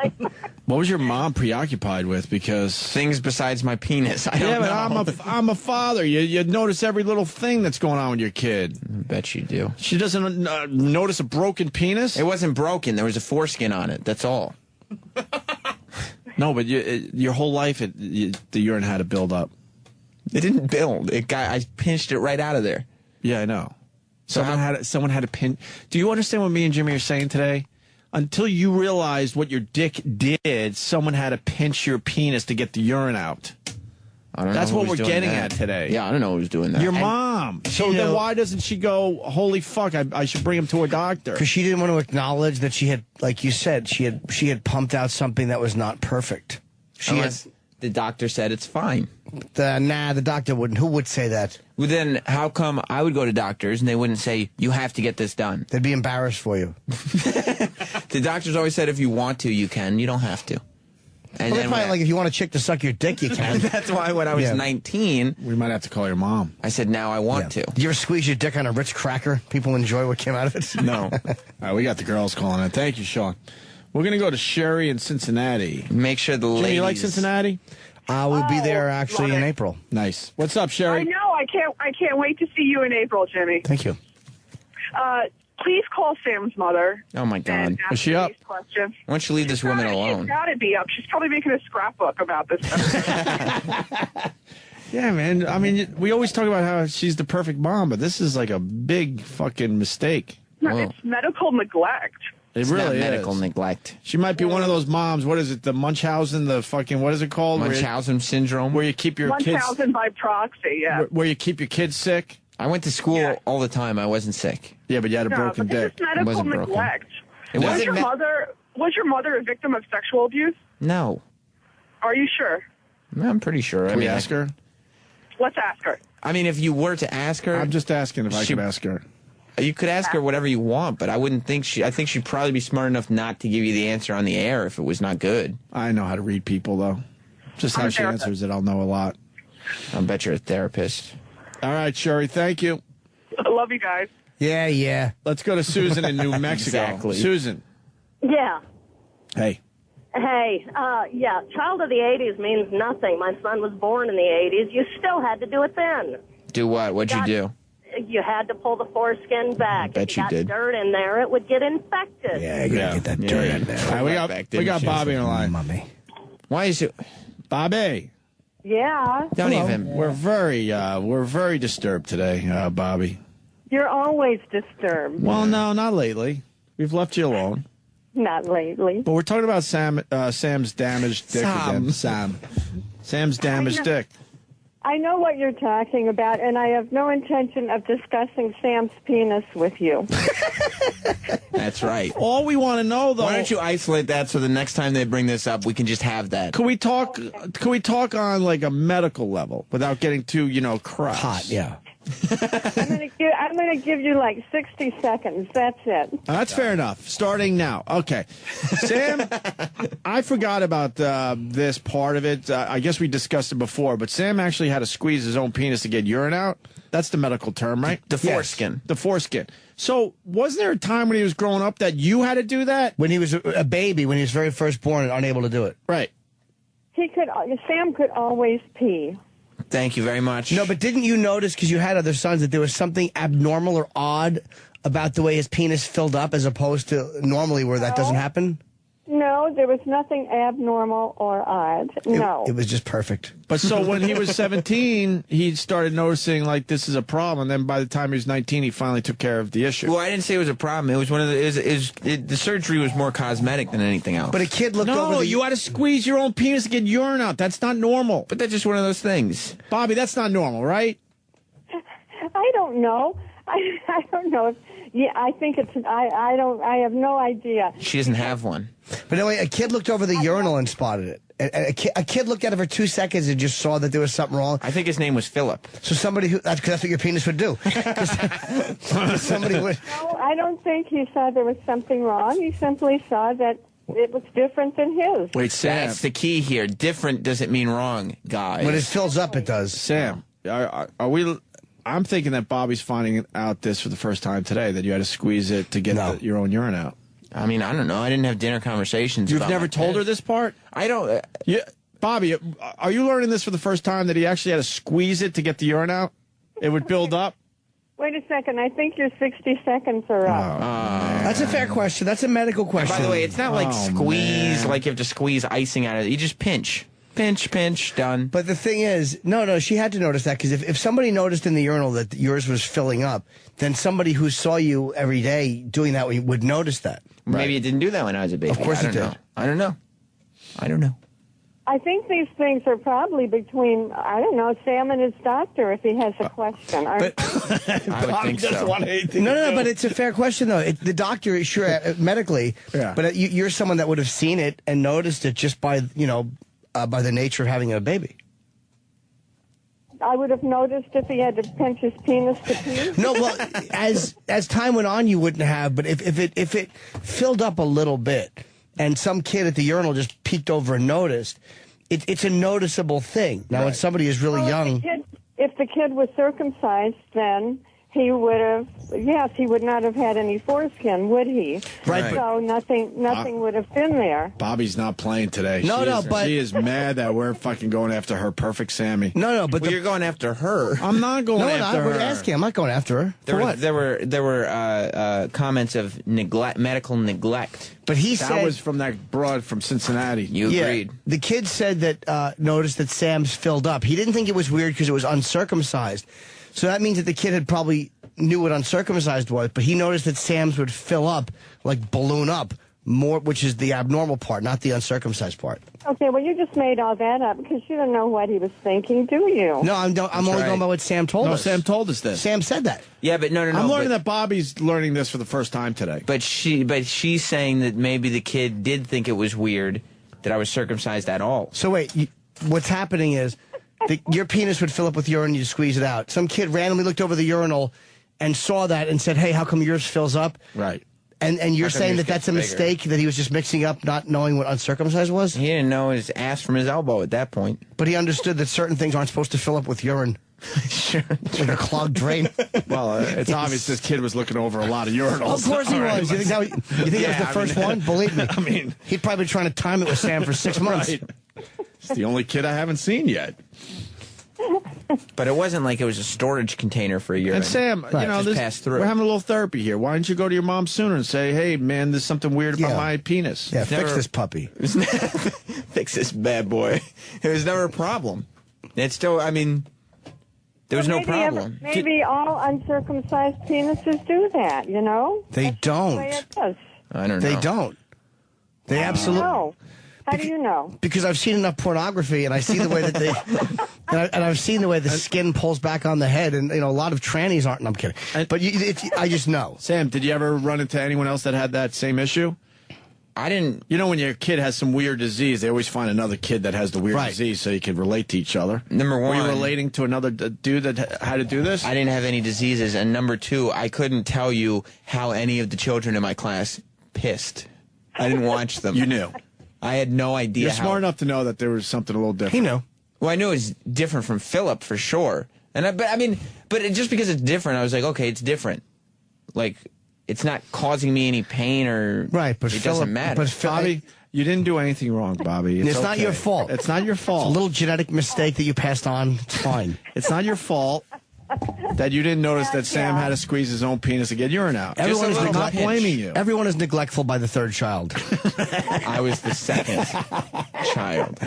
What was your mom preoccupied with? Because things besides my penis. I don't know. But I'm a father. You notice every little thing that's going on with your kid. I bet you do. She doesn't notice a broken penis? It wasn't broken. There was a foreskin on it. That's all. No, but your whole life, the urine had to build up. It didn't build. I pinched it right out of there. Yeah, I know. Someone had to pin. Do you understand what me and Jimmy are saying today? Until you realized what your dick did, someone had to pinch your penis to get the urine out. I don't That's know what who was we're doing getting that. at today. Yeah, I don't know who's doing that. Your mom. So then why doesn't she go, holy fuck, I should bring him to a doctor? Because she didn't want to acknowledge that she had, like you said, she had pumped out something that was not perfect. The doctor said it's fine. The doctor wouldn't. Who would say that? Well, then how come I would go to doctors and they wouldn't say, you have to get this done? They'd be embarrassed for you. The doctors always said if you want to, you can. You don't have to. And well, then probably like if you want a chick to suck your dick, you can. That's why when I was 19... We might have to call your mom. I said, now I want to. Do you ever squeeze your dick on a Ritz cracker? People enjoy what came out of it? No. All right, we got the girls calling in. Thank you, Sean. We're going to go to Sherry in Cincinnati. Make sure the ladies... Jimmy, you like Cincinnati? We'll be there actually in April. Nice. What's up, Sherry? I know. I can't wait to see you in April, Jimmy. Thank you. Please call Sam's mother. Oh, my God. And ask Is she up? these questions. Why don't you leave this woman alone? She's got to be up. She's probably making a scrapbook about this stuff. Yeah, man. I mean, we always talk about how she's the perfect mom, but this is like a big fucking mistake. No, it's medical neglect. It really not medical is. neglect. She might be one of those moms. What is it? The Munchausen, the fucking, what is it called? Munchausen syndrome. Where you keep your kids... Munchausen by proxy, yeah. Where you keep your kids sick? I went to school all the time. I wasn't sick. Yeah, but you had a No, broken but this dick. is medical wasn't broken. neglect. It Was wasn't your mother a victim of sexual abuse? No. Are you sure? I'm pretty sure. Can we ask her? Let's ask her. I mean, if you were to ask her... I'm just asking if I could ask her. You could ask her whatever you want, but I wouldn't think I think she'd probably be smart enough not to give you the answer on the air if it was not good. I know how to read people, though. Just how she answers it, I'll know a lot. I'll bet you're a therapist. All right, Sherry, thank you. I love you guys. Yeah. Let's go to Susan in New Mexico. Exactly. Susan. Yeah. Hey. Hey, yeah, child of the 80s means nothing. My son was born in the 80s. You still had to do it then. Do what? What'd you do? You had to pull the foreskin back. bet if you got did. dirt in there, it would get infected. Yeah, you gotta get that dirt in there. All right, we got Bobby on the line. Mummy. Why is it... Bobby. Yeah. Don't even... We're very disturbed today, Bobby. You're always disturbed. Well, no, not lately. We've left you alone. Not lately. But we're talking about Sam's damaged dick again. Sam's damaged dick. I know what you're talking about, and I have no intention of discussing Sam's penis with you. That's right. All we want to know, though... Why don't you isolate that so the next time they bring this up, we can just have that? Could we talk on, like, a medical level without getting too, crass? Hot, yeah. I'm going to give you like 60 seconds. That's it. That's fair enough. Starting now. Okay. Sam, I forgot about this part of it. I guess we discussed it before, but Sam actually had to squeeze his own penis to get urine out. That's the medical term, right? The foreskin. Yes, the foreskin. So wasn't there a time when he was growing up that you had to do that? When he was a baby, when he was very first born and unable to do it. Right. Sam could always pee. Thank you very much. No, but didn't you notice, because you had other sons, that there was something abnormal or odd about the way his penis filled up as opposed to normally where that doesn't happen? No, No, there was nothing abnormal or odd. No. It was just perfect. But so when he was 17, he started noticing like this is a problem. And then by the time he was 19, he finally took care of the issue. Well, I didn't say it was a problem. It was one of the surgery was more cosmetic than anything else. But a kid looked over No, you had to squeeze your own penis to get urine out. That's not normal. But that's just one of those things. Bobby, that's not normal, right? I don't know. I don't know. Yeah, I think it's. I have no idea. She doesn't have one. But anyway, a kid looked over the urinal and spotted it. A kid looked at it for 2 seconds and just saw that there was something wrong. I think his name was Philip. So somebody who that's what your penis would do. Somebody would. No, I don't think he saw there was something wrong. He simply saw that it was different than his. Wait, Sam. That's the key here. Different doesn't mean wrong, guys. When it fills up, it does. Sam, are we? I'm thinking that Bobby's finding out this for the first time today, that you had to squeeze it to get your own urine out. I mean, I don't know. I didn't have dinner conversations. You've about never my told her this part? I don't. Yeah, Bobby, are you learning this for the first time, that he actually had to squeeze it to get the urine out? It would build up? Wait a second. I think your 60 seconds are up. That's a fair question. That's a medical question. By the way, it's not like squeeze, like you have to squeeze icing out of it. You just pinch. Pinch, done. But the thing is, no, she had to notice that, because if somebody noticed in the urinal that yours was filling up, then somebody who saw you every day doing that would notice that. Maybe it didn't do that when I was a baby. Of course it did. I don't know. I think these things are probably between, I don't know, Sam and his doctor if he has a question. I would think so. No, but it's a fair question, though. The doctor is sure medically, but you're someone that would have seen it and noticed it just by, by the nature of having a baby. I would have noticed if he had to pinch his penis to pee. No, well, as time went on, you wouldn't have. But if it filled up a little bit, and some kid at the urinal just peeked over and noticed, it's a noticeable thing. Now, when somebody is really young, If the kid was circumcised, then he would have, yes, he would not have had any foreskin, would he? Right. So nothing would have been there. Bobby's not playing today. But she is mad that we're fucking going after her perfect Sammy. No, but you're going after her. I'm not going after her. We're asking. I'm not going after her. There were comments of medical neglect. But he that said was from that broad from Cincinnati. You agreed. The kid said that noticed that Sam's filled up. He didn't think it was weird because it was uncircumcised. So that means that the kid had probably knew what uncircumcised was, but he noticed that Sam's would fill up, like balloon up, more, which is the abnormal part, not the uncircumcised part. Okay, well, you just made all that up because you don't know what he was thinking, do you? No, I'm only going by what Sam told us. Sam told us this. Sam said that. Yeah, but no. I'm learning that Bobby's learning this for the first time today. But she's saying that maybe the kid did think it was weird that I was circumcised at all. So wait, what's happening is your penis would fill up with urine, you squeeze it out. Some kid randomly looked over the urinal and saw that and said, hey, how come yours fills up? Right. And you're saying that that's a mistake, that he was just mixing up, not knowing what uncircumcised was? He didn't know his ass from his elbow at that point. But he understood that certain things aren't supposed to fill up with urine. Sure. Like a clogged drain. Well, it's obvious this kid was looking over a lot of urinals. Of course he was. You think that was the first one? Believe me. I mean, he'd probably been trying to time it with Sam for 6 months. Right. It's the only kid I haven't seen yet. But it wasn't like it was a storage container for a urine. And Sam, passed through. We're having a little therapy here. Why didn't you go to your mom sooner and say, hey, man, there's something weird about my penis? Yeah, fix this puppy. Fix this bad boy. It was never a problem. It's still, I mean, there was no problem. Maybe all uncircumcised penises do that, you know? They don't. The way it is. I don't know. They don't. They absolutely. No. How do you know? Because I've seen enough pornography, and I see the way that they, and I've seen the way the skin pulls back on the head, and a lot of trannies aren't. And I'm kidding, but I just know. Sam, did you ever run into anyone else that had that same issue? I didn't. You know, when your kid has some weird disease, they always find another kid that has the weird disease, so you can relate to each other. Number one, were you relating to another dude that had to do this? I didn't have any diseases, and number two, I couldn't tell you how any of the children in my class pissed. I didn't watch them. You knew. I had no idea. You're smart enough to know that there was something a little different. He knew. Well, I knew it was different from Philip for sure. But just because it's different, I was like, okay, it's different. Like, it's not causing me any pain or right. But it doesn't matter. But Bobby, you didn't do anything wrong, Bobby. It's not your fault. It's not your fault. It's a little genetic mistake that you passed on. It's fine. It's not your fault. That you didn't notice that Sam had to squeeze his own penis to get urine out. Everyone is I'm not neglectful. blaming you. Everyone is neglectful by the third child. I was the second child.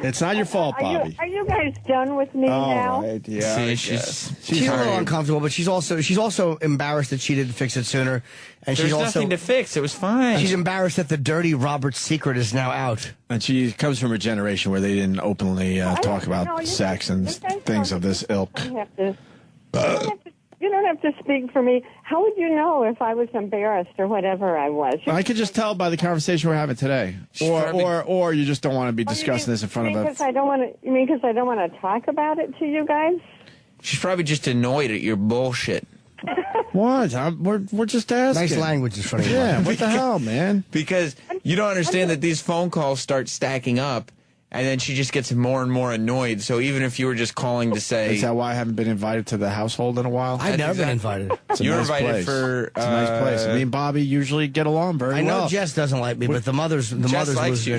It's not your fault, Bobby. Are you guys done with me now? Right, yeah. See, she's a little uncomfortable, but she's also embarrassed that she didn't fix it sooner, and There's she's also nothing to fix. It was fine. She's embarrassed that the dirty Robert's secret is now out. And she comes from a generation where they didn't openly talk about sex and things of this ilk. You don't have to speak for me. How would you know if I was embarrassed or whatever I was? I could just tell by the conversation we're having today, or you just don't want to be discussing this in front of us. Because I don't want to. You mean because I don't want to talk about it to you guys? She's probably just annoyed at your bullshit. What? We're just asking. Nice language is funny. Yeah, what the hell, man? Because you don't understand that these phone calls start stacking up, and then she just gets more and more annoyed. So even if you were just calling to say... Is that why I haven't been invited to the household in a while? I've never been invited. It's a You're nice invited place. for... It's a nice place. Me and Bobby usually get along very well. I know Jess doesn't like me, but the mothers likes you.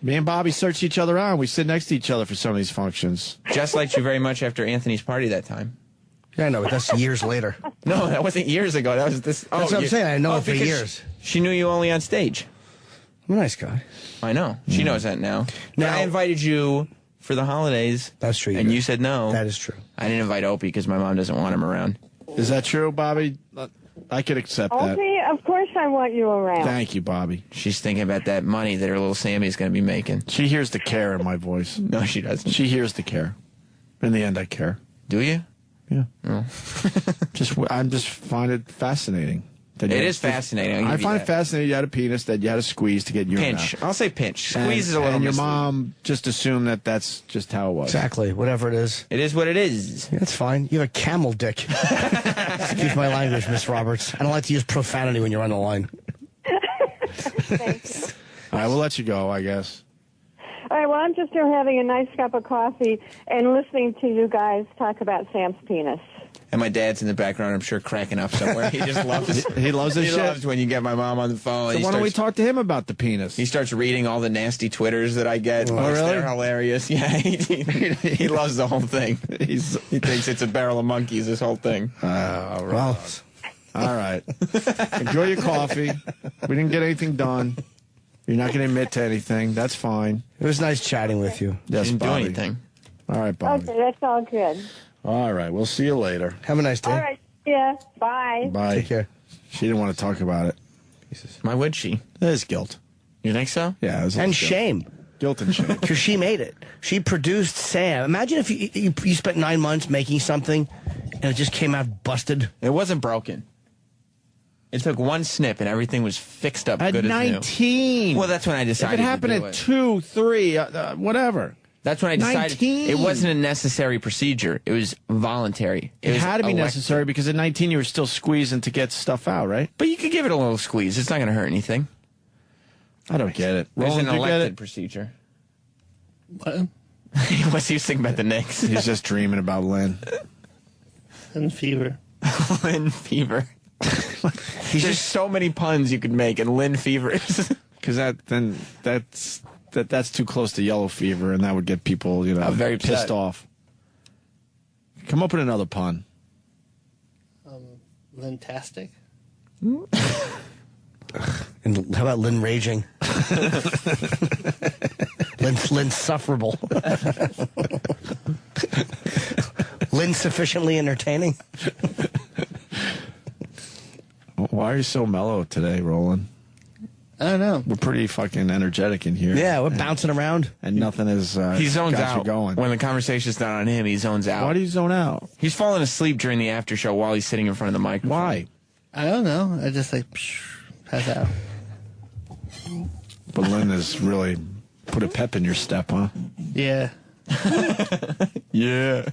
Me and Bobby search each other out. We sit next to each other for some of these functions. Jess liked you very much after Anthony's party that time. Yeah, I know, but that's years later. No, that wasn't years ago. That was this... That's what I'm saying. I know it for because years. She knew you only on stage. I'm a nice guy. I know. She knows that now. Now- I invited you for the holidays. That's true. And you said no. That is true. I didn't invite Opie because my mom doesn't want him around. Is that true, Bobby? I could accept that. Okay, of course I want you around. Thank you, Bobby. She's thinking about that money that her little Sammy's going to be making. She hears the care in my voice. No, she doesn't. She hears the care. In the end, I care. Do you? Yeah. Oh. I just find it fascinating. It is fascinating. I find it fascinating you had a penis that you had to squeeze to get urine Pinch. out. I'll say pinch. Squeeze is a little And your misleading. mom just assumed that that's just how it was. Exactly. Whatever it is. It is what it is. Yeah, that's fine. You have a camel dick. Excuse my language, Miss Roberts. I don't like to use profanity when you're on the line. Thank you. All right, we'll let you go, I guess. All right, well, I'm just here having a nice cup of coffee and listening to you guys talk about Sam's penis. And my dad's in the background, I'm sure, cracking up somewhere. He just loves it. He loves this He shit. loves when you get my mom on the phone. So why don't we talk to him about the penis? He starts reading all the nasty Twitters that I get. Oh, really? They're hilarious. Yeah, he loves the whole thing. He thinks it's a barrel of monkeys, this whole thing. Well, all right. Enjoy your coffee. We didn't get anything done. You're not going to admit to anything. That's fine. It was nice chatting with you. Yes, Didn't do Bobby. anything. All right, Bobby. Okay, that's all good. All right, we'll see you later. Have a nice day. All right, yeah, bye. Bye. Take care. She didn't want to talk about it. Why would she? There's guilt. You think so? Yeah, there's a And little guilt. shame. Guilt and shame. Because she made it. She produced Sam. Imagine if you spent 9 months making something and it just came out busted. It wasn't broken. It took one snip and everything was fixed up At good as 19. new. Well, that's when I If decided it happened to do at it. 2, 3, whatever. That's when I decided 19. it wasn't a necessary procedure. It was voluntary. It was had to be elect- necessary because at 19 you were still squeezing to get stuff out, right? But you could give it a little squeeze. It's not going to hurt anything. I don't get it. It's Roland, an you get elected it? procedure. What? What's he thinking about the Knicks? He's just dreaming about Lynn. And fever. Lynn fever. There's so many puns you could make, and Lynn fever is. Because that's too close to yellow fever, and that would get people, very pissed upset. off. Come up with another pun. Lintastic. And how about Lynn raging? Lynn sufferable. Lynn sufficiently entertaining. Why are you so mellow today, Roland? I don't know. We're pretty fucking energetic in here. Yeah, we're bouncing around. And nothing is. He zones got you out. going. When the conversation's not on him, he zones out. Why do you zone out? He's falling asleep during the after show while he's sitting in front of the microphone. Why? I don't know. I just pass out. But Lynn has really put a pep in your step, huh? Yeah. Yeah.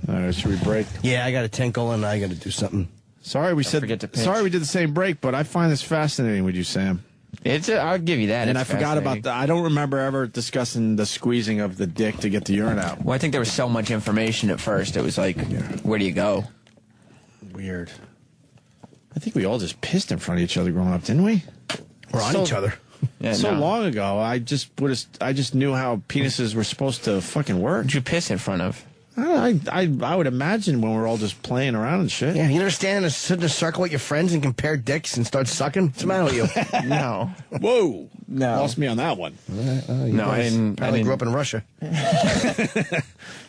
All right, should we break? Yeah, I got a tinkle and I got to do something. Sorry we said. forget to pitch. Sorry we did the same break, but I find this fascinating with you, Sam. I'll give you that. And It's I forgot about fascinating. I don't remember ever discussing the squeezing of the dick to get the urine out. Well, I think there was so much information at first. It was like, where do you go? Weird. I think we all just pissed in front of each other growing up, didn't we? We're on each other. Yeah, so no. long ago. I just knew how penises were supposed to fucking work. What'd you piss in front of? I would imagine when we're all just playing around and shit. Yeah, you never stand in a circle with your friends and compare dicks and start sucking? What's the matter with you? No. Whoa. No. Lost me on that one. No, I didn't. Probably grew up in Russia.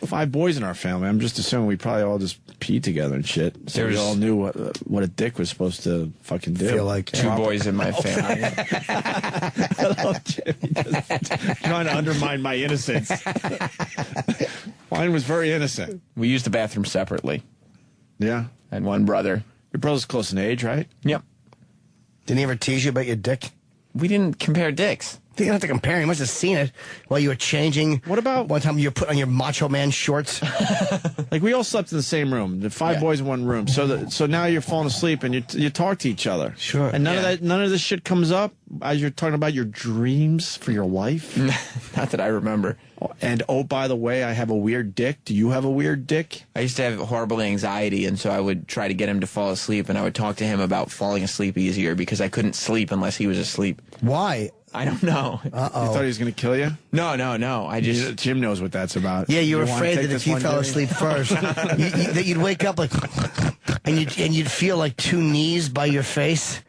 5 boys in our family. I'm just assuming we probably all just peed together and shit. So we all knew what a dick was supposed to fucking do. Feel like 2 boys in my family. I love Jimmy just trying to undermine my innocence. Mine was very innocent. We used the bathroom separately. Yeah. I had one brother. Your brother's close in age, right? Yep. Didn't he ever tease you about your dick? We didn't compare dicks. You didn't have to compare. You must have seen it while you were changing. What about one time you put on your Macho Man shorts? Like we all slept in the same room. The 5 boys in one room. So now you're falling asleep and you talk to each other. Sure. And none of this shit comes up as you're talking about your dreams for your life. Not that I remember. And oh, by the way, I have a weird dick. Do you have a weird dick? I used to have horrible anxiety, and so I would try to get him to fall asleep, and I would talk to him about falling asleep easier because I couldn't sleep unless he was asleep. Why? I don't know. Uh-oh. You thought he was going to kill you? No. I just... Jim knows what that's about. Yeah, you were wanna afraid take that this if you one, fell Jimmy? asleep first, that you'd wake up like, and you'd feel like 2 knees by your face,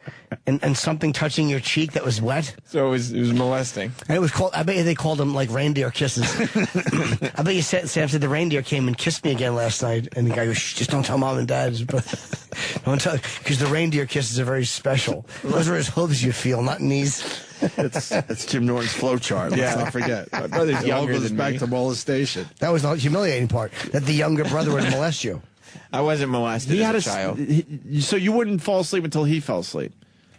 and something touching your cheek that was wet. So it was molesting. And it was called. I bet you they called them like reindeer kisses. I bet you Sam said the reindeer came and kissed me again last night, and the guy goes, "Shh, just don't tell mom and dad, don't tell," because the reindeer kisses are very special. Those are his hooves you feel, not knees. It's Jim Norton's flow chart. Let's not forget. My brother's younger goes than back me. to molestation. That was the humiliating part. That the younger brother would molest you. I wasn't molested as a child. So you wouldn't fall asleep until he fell asleep.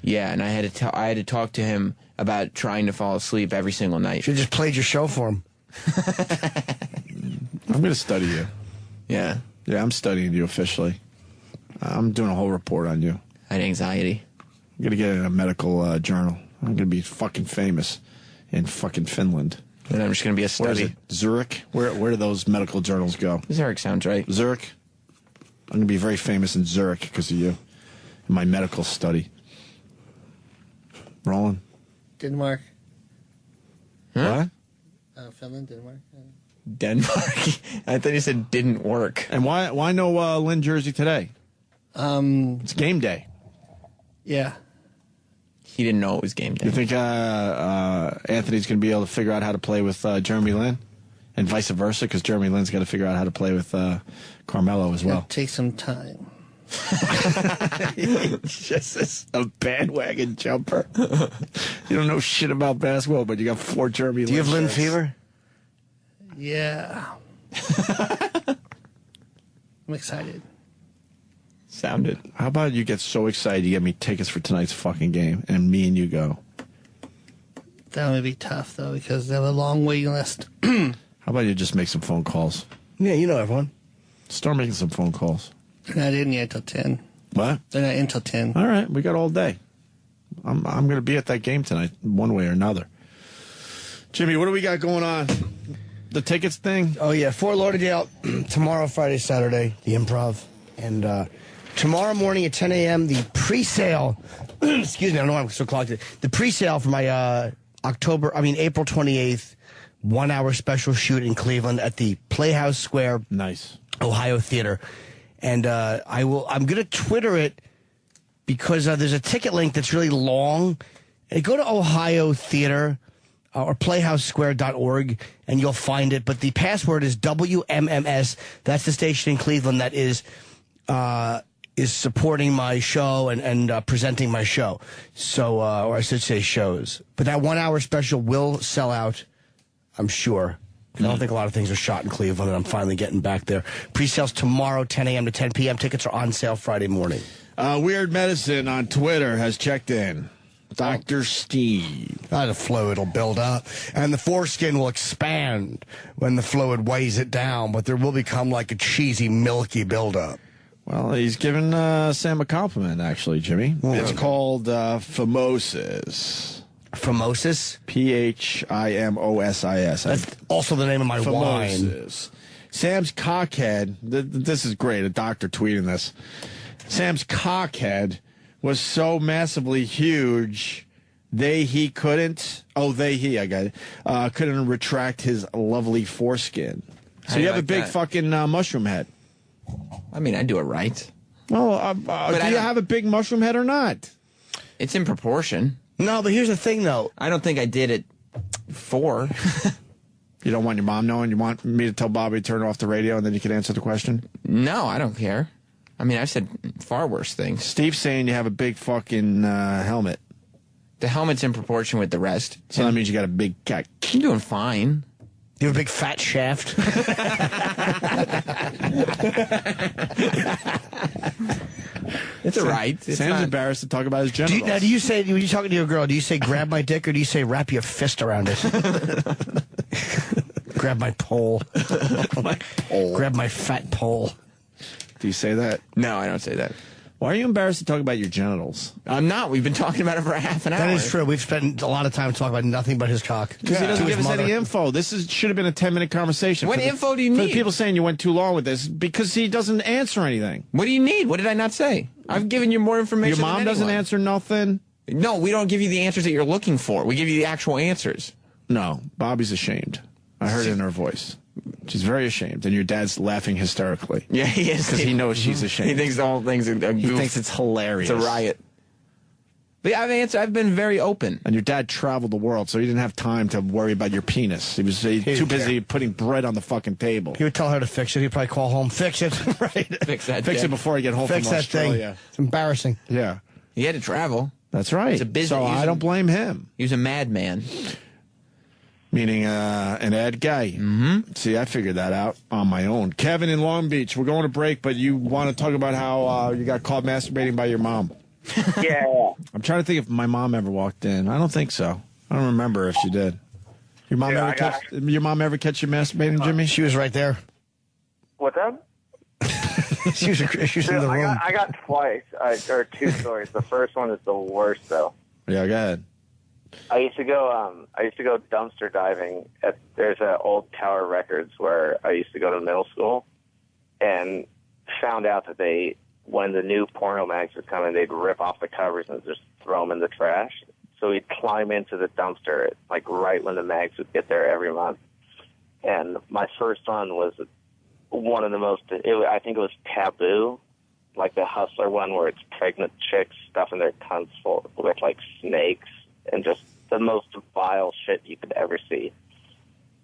Yeah, and I had to talk to him about trying to fall asleep every single night. Should have just played your show for him. I'm going to study you. Yeah. Yeah, I'm studying you officially. I'm doing a whole report on you. I had anxiety. I'm going to get it in a medical journal. I'm going to be fucking famous in fucking Finland. And I'm just going to be a Where is study. it? Zurich? Where do those medical journals go? Zurich sounds right. Zurich? I'm going to be very famous in Zurich because of you. In my medical study. Roland? Denmark. What? Finland, Denmark. Denmark? I thought you said didn't work. And why no Lynn jersey today? It's game day. Yeah. He didn't know it was game day. You think Anthony's going to be able to figure out how to play with Jeremy Lin? And vice versa, because Jeremy Lin's got to figure out how to play with Carmelo as well. It'll take some time. Just a bandwagon jumper. You don't know shit about basketball, but you got 4 Jeremy Lin. Do you have Lin shirts. fever? Yeah. I'm excited. Sounded. How about you get so excited you get me tickets for tonight's fucking game, and me and you go? That would be tough, though, because they have a long waiting list. How about you just make some phone calls? Yeah, you know everyone. Start making some phone calls. They're not in yet until 10. What? They're not in until 10. All right, we got all day. I'm going to be at that game tonight, one way or another. Jimmy, what do we got going on? The tickets thing? Oh, yeah. Fort Lauderdale, tomorrow, Friday, Saturday, the Improv. And tomorrow morning at 10 a.m., the pre-sale, excuse me, I don't know why I'm so clogged. The pre-sale for my April 28th, 1-hour special shoot in Cleveland at the Playhouse Square, nice, Ohio Theater. And I'm going to Twitter it because there's a ticket link that's really long. And go to Ohio Theater or playhousesquare.org and you'll find it. But the password is WMMS. That's the station in Cleveland that is supporting my show and presenting my show. So, or I should say shows. But that 1-hour special will sell out, I'm sure. I don't think a lot of things are shot in Cleveland, and I'm finally getting back there. Pre-sales tomorrow, 10 a.m. to 10 p.m. Tickets are on sale Friday morning. Weird Medicine on Twitter has checked in. Dr. Steve. The fluid will build up, and the foreskin will expand when the fluid weighs it down, but there will become like a cheesy, milky buildup. Well, he's given Sam a compliment, actually, Jimmy. It's called phimosis. Phimosis? Phimosis. That's also the name of my wine. Phimosis. Sam's cockhead, this is great, a doctor tweeting this. Sam's cockhead was so massively huge he couldn't. Oh, he, I got it. Couldn't retract his lovely foreskin. So you have a big fucking mushroom head. I mean, I do it right. Well, do you have a big mushroom head or not? It's in proportion. No, but here's the thing, though. I don't think I did it 4. You don't want your mom knowing? You want me to tell Bobby to turn off the radio and then you can answer the question? No, I don't care. I mean, I've said far worse things. Steve's saying you have a big fucking helmet. The helmet's in proportion with the rest. So that means you got a big cock. I'm doing fine. You have a big fat shaft. It's all right. Sam's embarrassed to talk about his genitals. Now, do you say, when you're talking to your girl, do you say grab my dick or do you say wrap your fist around it? Grab my pole. Grab my fat pole. Do you say that? No, I don't say that. Why are you embarrassed to talk about your genitals? I'm not. We've been talking about it for half an hour. That is true. We've spent a lot of time talking about nothing but his cock. Because he doesn't give us any info. This should have been a 10-minute conversation. What info do you need? For the people saying you went too long with this, because he doesn't answer anything. What do you need? What did I not say? I've given you more information Your mom than doesn't anyone. answer nothing? No, we don't give you the answers that you're looking for. We give you the actual answers. No, Bobby's ashamed. I heard it in her voice. She's very ashamed, and your dad's laughing hysterically. Yeah, he is. Because he knows she's ashamed. He thinks the whole thing's a goof. He thinks it's hilarious. It's a riot. But yeah, I've been very open. And your dad traveled the world, so he didn't have time to worry about your penis. He was too busy putting bread on the fucking table. He would tell her to fix it. He'd probably call home, fix it. Right. Fix that Fix dick. it before I get home Fix from that Australia. thing. It's embarrassing. Yeah. He had to travel. That's right. It's a business. So I don't blame him. He was a madman. Meaning an ad guy. Mm-hmm. See, I figured that out on my own. Kevin in Long Beach, we're going to break, but you want to talk about how you got caught masturbating by your mom. Yeah. I'm trying to think if my mom ever walked in. I don't think so. I don't remember if she did. Your mom ever catch you masturbating, Jimmy? She was right there. What's up? she was in the room. I got twice, or 2 stories. The first one is the worst, though. Yeah, go ahead. I used to go dumpster diving there's an old Tower Records where I used to go to middle school, and found out that when the new porno mags would come in, they'd rip off the covers and just throw them in the trash. So we'd climb into the dumpster like right when the mags would get there every month. And my first one was one of the most, I think it was Taboo, like the Hustler one where it's pregnant chicks stuffing their cunts full with like snakes and just the most vile shit you could ever see.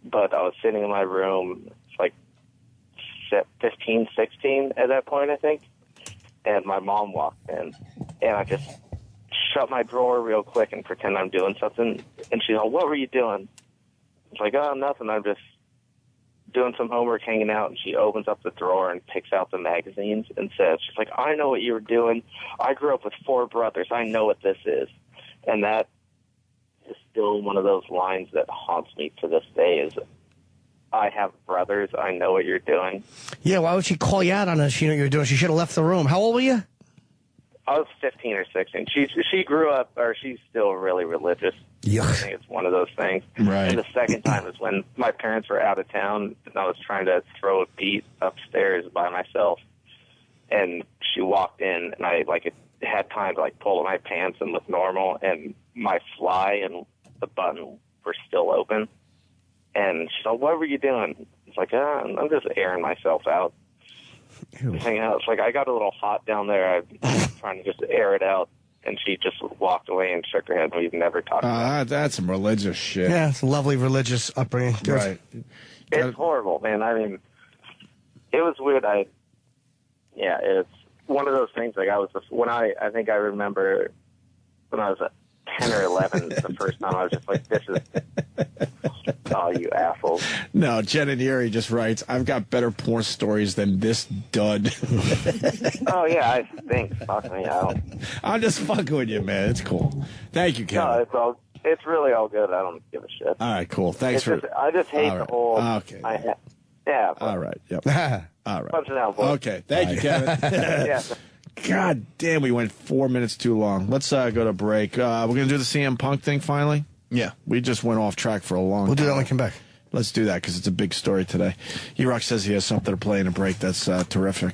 But I was sitting in my room, like 15, 16 at that point, I think, and my mom walked in, and I just shut my drawer real quick and pretend I'm doing something, and she's like, "What were you doing?" It's like, "Oh, nothing, I'm just doing some homework, hanging out," and she opens up the drawer and picks out the magazines and says, she's like, "I know what you were doing. I grew up with 4 brothers. I know what this is." And that is still one of those lines that haunts me to this day is, I have brothers. I know what you're doing. Yeah, why would she call you out on this? She knew what you were doing. She should have left the room. How old were you? I was 15 or 16. She grew up, or she's still really religious. Yuck. I think it's one of those things. Right. And the second time is when my parents were out of town, and I was trying to throw a beat upstairs by myself. And she walked in, and I had time to pull up my pants and look normal, and my fly and the button were still open. And she's like, "What were you doing?" It's like, I'm just airing myself out. Hanging out. It's like, I got a little hot down there. I'm trying to just air it out. And she just walked away and shook her head. We've never talked about it. That's some religious shit. Yeah, it's a lovely religious upbringing. Right. It's horrible, man. I mean, it was weird. It's one of those things. Like I think I remember when I was 10 or 11, the first time I was just like, this is, oh, you assholes. No, Jen and Erie just writes, "I've got better porn stories than this dud." Oh, yeah, I think. Fuck me, I don't. I'm just fucking with you, man. It's cool. Thank you, Kevin. No, it's really all good. I don't give a shit. All right, cool. Thanks I just hate the whole. Okay. Yeah. All right. Yep. All right. Punch it out, boys. Okay. Thank you, Kevin. Yeah. God damn, we went 4 minutes too long. Let's go to break. We're going to do the CM Punk thing finally. Yeah. We just went off track for a long time. We'll do that when we come back. Let's do that because it's a big story today. E-Rock says he has something to play in a break that's terrific.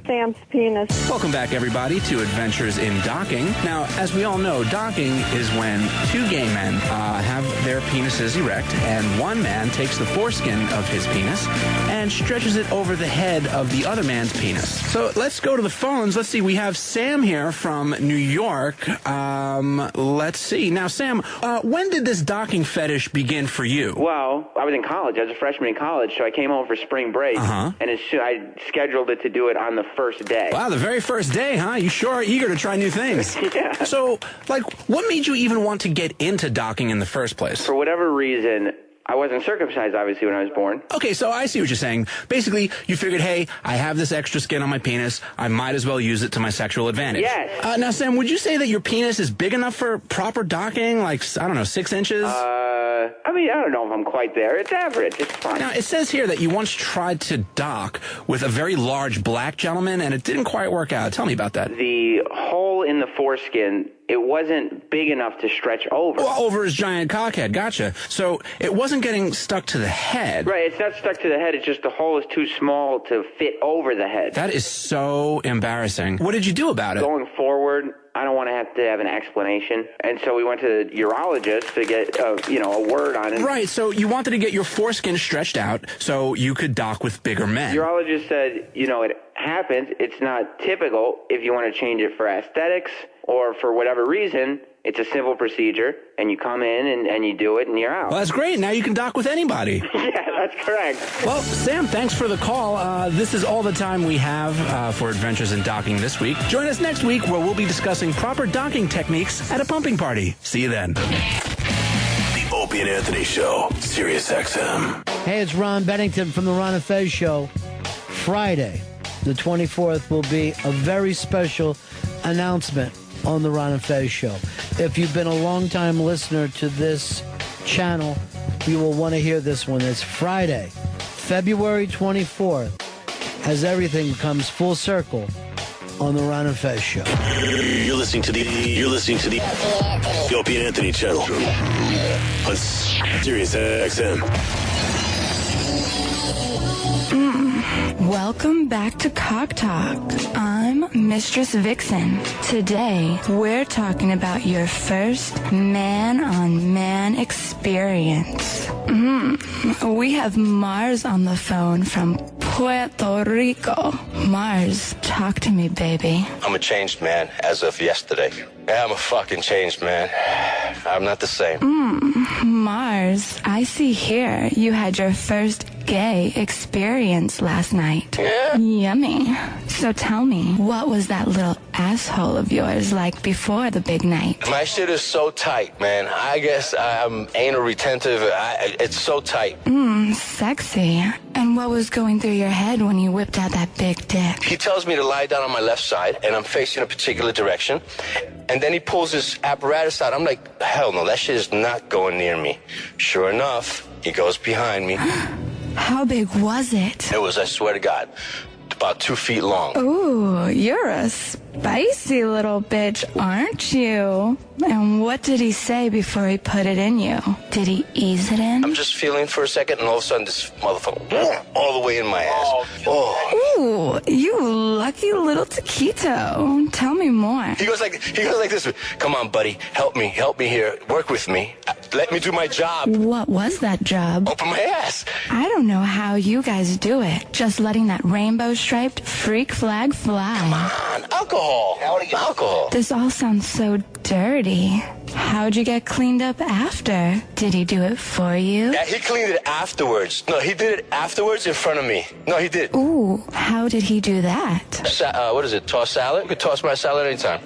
Sam's penis. Welcome back, everybody, to Adventures in Docking. Now, as we all know, docking is when two gay men have their penises erect, and one man takes the foreskin of his penis and stretches it over the head of the other man's penis. So let's go to the phones. Let's see. We have Sam here from New York. Let's see. Now, Sam, when did this docking fetish begin for you? Well, I was in college. I was a freshman in college, so I came home for spring break, and I scheduled it to do it on the first day. Wow, the very first day, huh? You sure are eager to try new things. Yeah. So, what made you even want to get into docking in the first place? For whatever reason, I wasn't circumcised, obviously, when I was born. Okay, so I see what you're saying. Basically, you figured, hey, I have this extra skin on my penis. I might as well use it to my sexual advantage. Yes. Now, Sam, would you say that your penis is big enough for proper docking? Like, I don't know, 6 inches? I don't know if I'm quite there. It's average. It's fine. Now, it says here that you once tried to dock with a very large black gentleman, and it didn't quite work out. Tell me about that. The hole in the foreskin, it wasn't big enough to stretch over. Well, over his giant cockhead. Gotcha. So it wasn't getting stuck to the head. Right, it's not stuck to the head. It's just the hole is too small to fit over the head. That is so embarrassing. What did you do about it? Going forward, I don't want to have an explanation. And so we went to the urologist to get, a word on it. Right, so you wanted to get your foreskin stretched out so you could dock with bigger men. The urologist said, it happens. It's not typical. If you want to change it for aesthetics or for whatever reason, it's a simple procedure, and you come in and you do it, and you're out. Well, that's great. Now you can dock with anybody. Yeah, that's correct. Well, Sam, thanks for the call. This is all the time we have for Adventures in Docking this week. Join us next week where we'll be discussing proper docking techniques at a pumping party. See you then. The Opie and Anthony Show, Sirius XM. Hey, it's Ron Bennington from the Ron and Fez Show. Friday, the 24th, will be a very special announcement on the Ron and Fez Show. If you've been a long-time listener to this channel, you will want to hear this one. It's Friday, February 24th, as everything comes full circle on the Ron and Fez Show. You're listening to the Opie and Anthony channel on Sirius XM. Welcome back to Cock Talk. I'm Mistress Vixen. Today, we're talking about your first man-on-man experience. We have Mars on the phone from Puerto Rico. Mars, talk to me, baby. I'm a changed man as of yesterday. Yeah, I'm a fucking changed man. I'm not the same. Mars, I see here you had your first gay experience last night. Yeah? Yummy. So tell me, what was that little asshole of yours like before the big night? My shit is so tight, man. I guess I'm anal retentive. It's so tight. Sexy. And what was going through your head when you whipped out that big dick? He tells me to lie down on my left side, and I'm facing a particular direction. And then he pulls his apparatus out. I'm like, hell no, that shit is not going near me. Sure enough, he goes behind me. How big was it? It was, I swear to God, about 2 feet long. Ooh, you're a spicy little bitch, aren't you? And what did he say before he put it in you? Did he ease it in? I'm just feeling for a second, and all of a sudden, this motherfucker, all the way in my ass. Ooh, you lucky little taquito. Tell me more. He goes like this. Come on, buddy, help me here. Work with me. Let me do my job. What was that job? Open my ass. I don't know how you guys do it. Just letting that rainbow-striped freak flag fly. Come on, alcohol. This all sounds so dirty. How'd you get cleaned up after? Did he do it for you? Yeah, he cleaned it afterwards. No, he did it afterwards in front of me. No, he did. Ooh, how did he do that? What is it, toss salad? You could toss my salad anytime.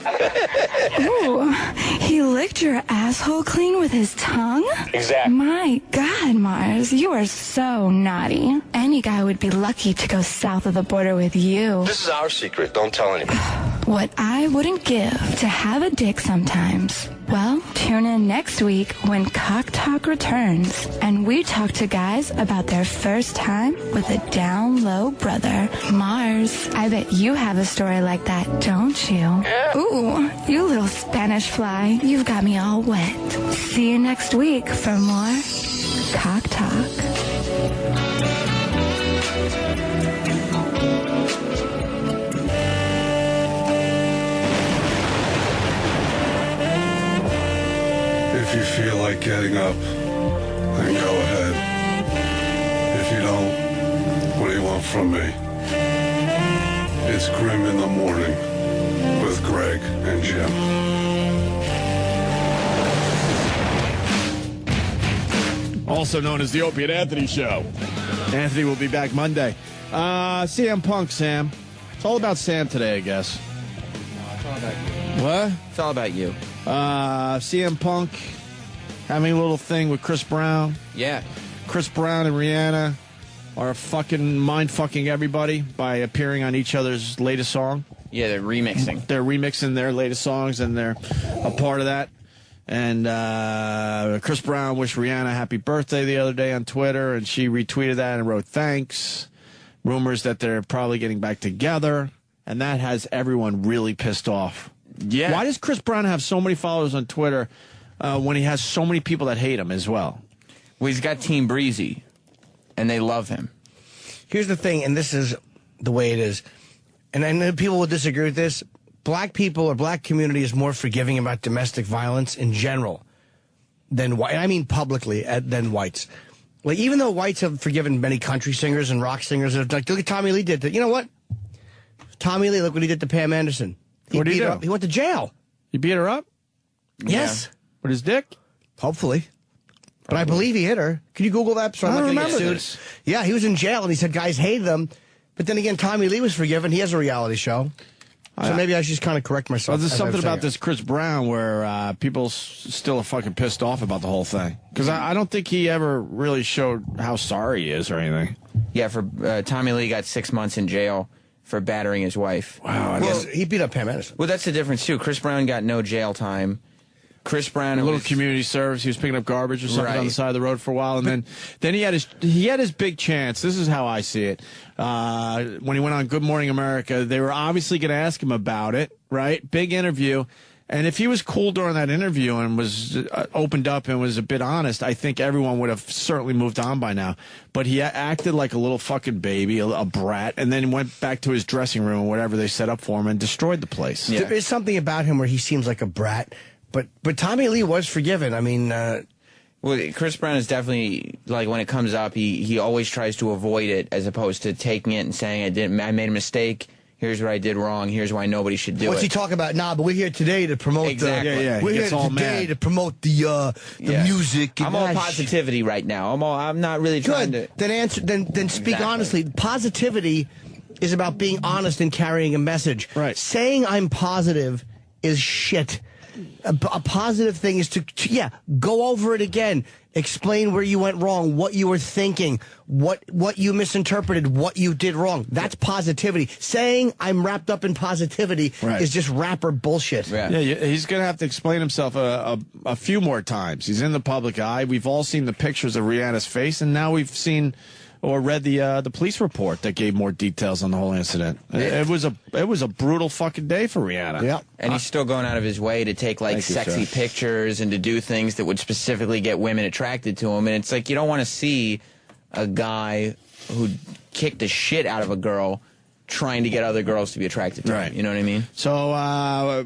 Ooh, he licked your asshole clean with his tongue? Exactly. My God, Mars, you are so naughty. Any guy would be lucky to go south of the border with you. This is our secret. Don't tell anybody. What I wouldn't give to have a dick sometimes. Well, tune in next week when Cock Talk returns, and we talk to guys about their first time with a down low brother. Mars, I bet you have a story like that, don't you? Yeah. Ooh, you little Spanish fly, you've got me all wet. See you next week for more Cock Talk. you feel like getting up, then go ahead. If you don't, what do you want from me? It's Grim in the Morning with Greg and Jim. Also known as the Opie and Anthony Show. Anthony will be back Monday. CM Punk, Sam. It's all about Sam today, I guess. What? It's all about you. CM Punk having a little thing with Chris Brown. Yeah. Chris Brown and Rihanna are fucking mind-fucking everybody by appearing on each other's latest song. Yeah, they're remixing. They're remixing their latest songs, and they're a part of that. And Chris Brown wished Rihanna happy birthday the other day on Twitter, and she retweeted that and wrote thanks. Rumors that they're probably getting back together, and that has everyone really pissed off. Yeah. Why does Chris Brown have so many followers on Twitter when he has so many people that hate him as well? Well, he's got Team Breezy, and they love him. Here's the thing, and this is the way it is, and I know people will disagree with this. Black people or black community is more forgiving about domestic violence in general than white. I mean publicly than whites. Like, even though whites have forgiven many country singers and rock singers, like, look at Tommy Lee did that. You know what? Tommy Lee, look what he did to Pam Anderson. What did he do? He went to jail. He beat her up? Yes. Yeah. With his dick? Hopefully. But I believe he hit her. Can you Google that? So I I'm don't not gonna remember get sued. this. Yeah, he was in jail, and he said guys hated him. But then again, Tommy Lee was forgiven. He has a reality show. So maybe I should just kind of correct myself. Well, there's something about this Chris Brown where people still are fucking pissed off about the whole thing. Because I don't think he ever really showed how sorry he is or anything. Yeah, for Tommy Lee got 6 months in jail for battering his wife. Wow. Well, he beat up Pam Anderson. Well, that's the difference, too. Chris Brown got no jail time. Chris Brown, a little community service. He was picking up garbage or something on the side of the road for a while, and then he had his big chance. This is how I see it. When he went on Good Morning America, they were obviously going to ask him about it, right? Big interview, and if he was cool during that interview and was opened up and was a bit honest, I think everyone would have certainly moved on by now. But he acted like a little fucking baby, a brat, and then went back to his dressing room, whatever they set up for him, and destroyed the place. Yeah. There is something about him where he seems like a brat. But Tommy Lee was forgiven. I mean, well, Chris Brown is definitely, like, when it comes up, he always tries to avoid it as opposed to taking it and saying, I made a mistake. Here's what I did wrong. Here's why nobody should do it. What's he talking about? Nah, but we're here today to promote we're here today to promote the music. I'm all positivity right now. I'm not really trying to. Then speak honestly. Positivity is about being honest and carrying a message. Right. Saying I'm positive is shit. A positive thing is to go over it again. Explain where you went wrong, what you were thinking, what you misinterpreted, what you did wrong. That's positivity. Saying I'm wrapped up in positivity is just rapper bullshit. Yeah, he's going to have to explain himself a few more times. He's in the public eye. We've all seen the pictures of Rihanna's face, and now we've seen or read the police report that gave more details on the whole incident. It was a brutal fucking day for Rihanna. Yeah, and he's still going out of his way to take sexy pictures and to do things that would specifically get women attracted to him. And it's like, you don't want to see a guy who kicked the shit out of a girl trying to get other girls to be attracted to him. You know what I mean? So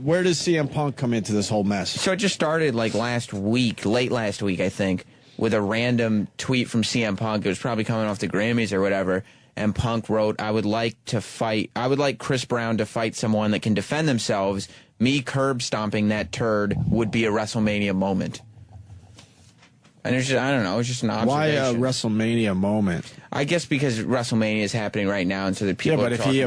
where does CM Punk come into this whole mess? So it just started like late last week, I think, with a random tweet from CM Punk. It was probably coming off the Grammys or whatever. And Punk wrote, I would like Chris Brown to fight someone that can defend themselves. Me curb stomping that turd would be a WrestleMania moment. And it's just, I don't know, it's just an observation. Why a WrestleMania moment? I guess because WrestleMania is happening right now, and so that people. Yeah, but if he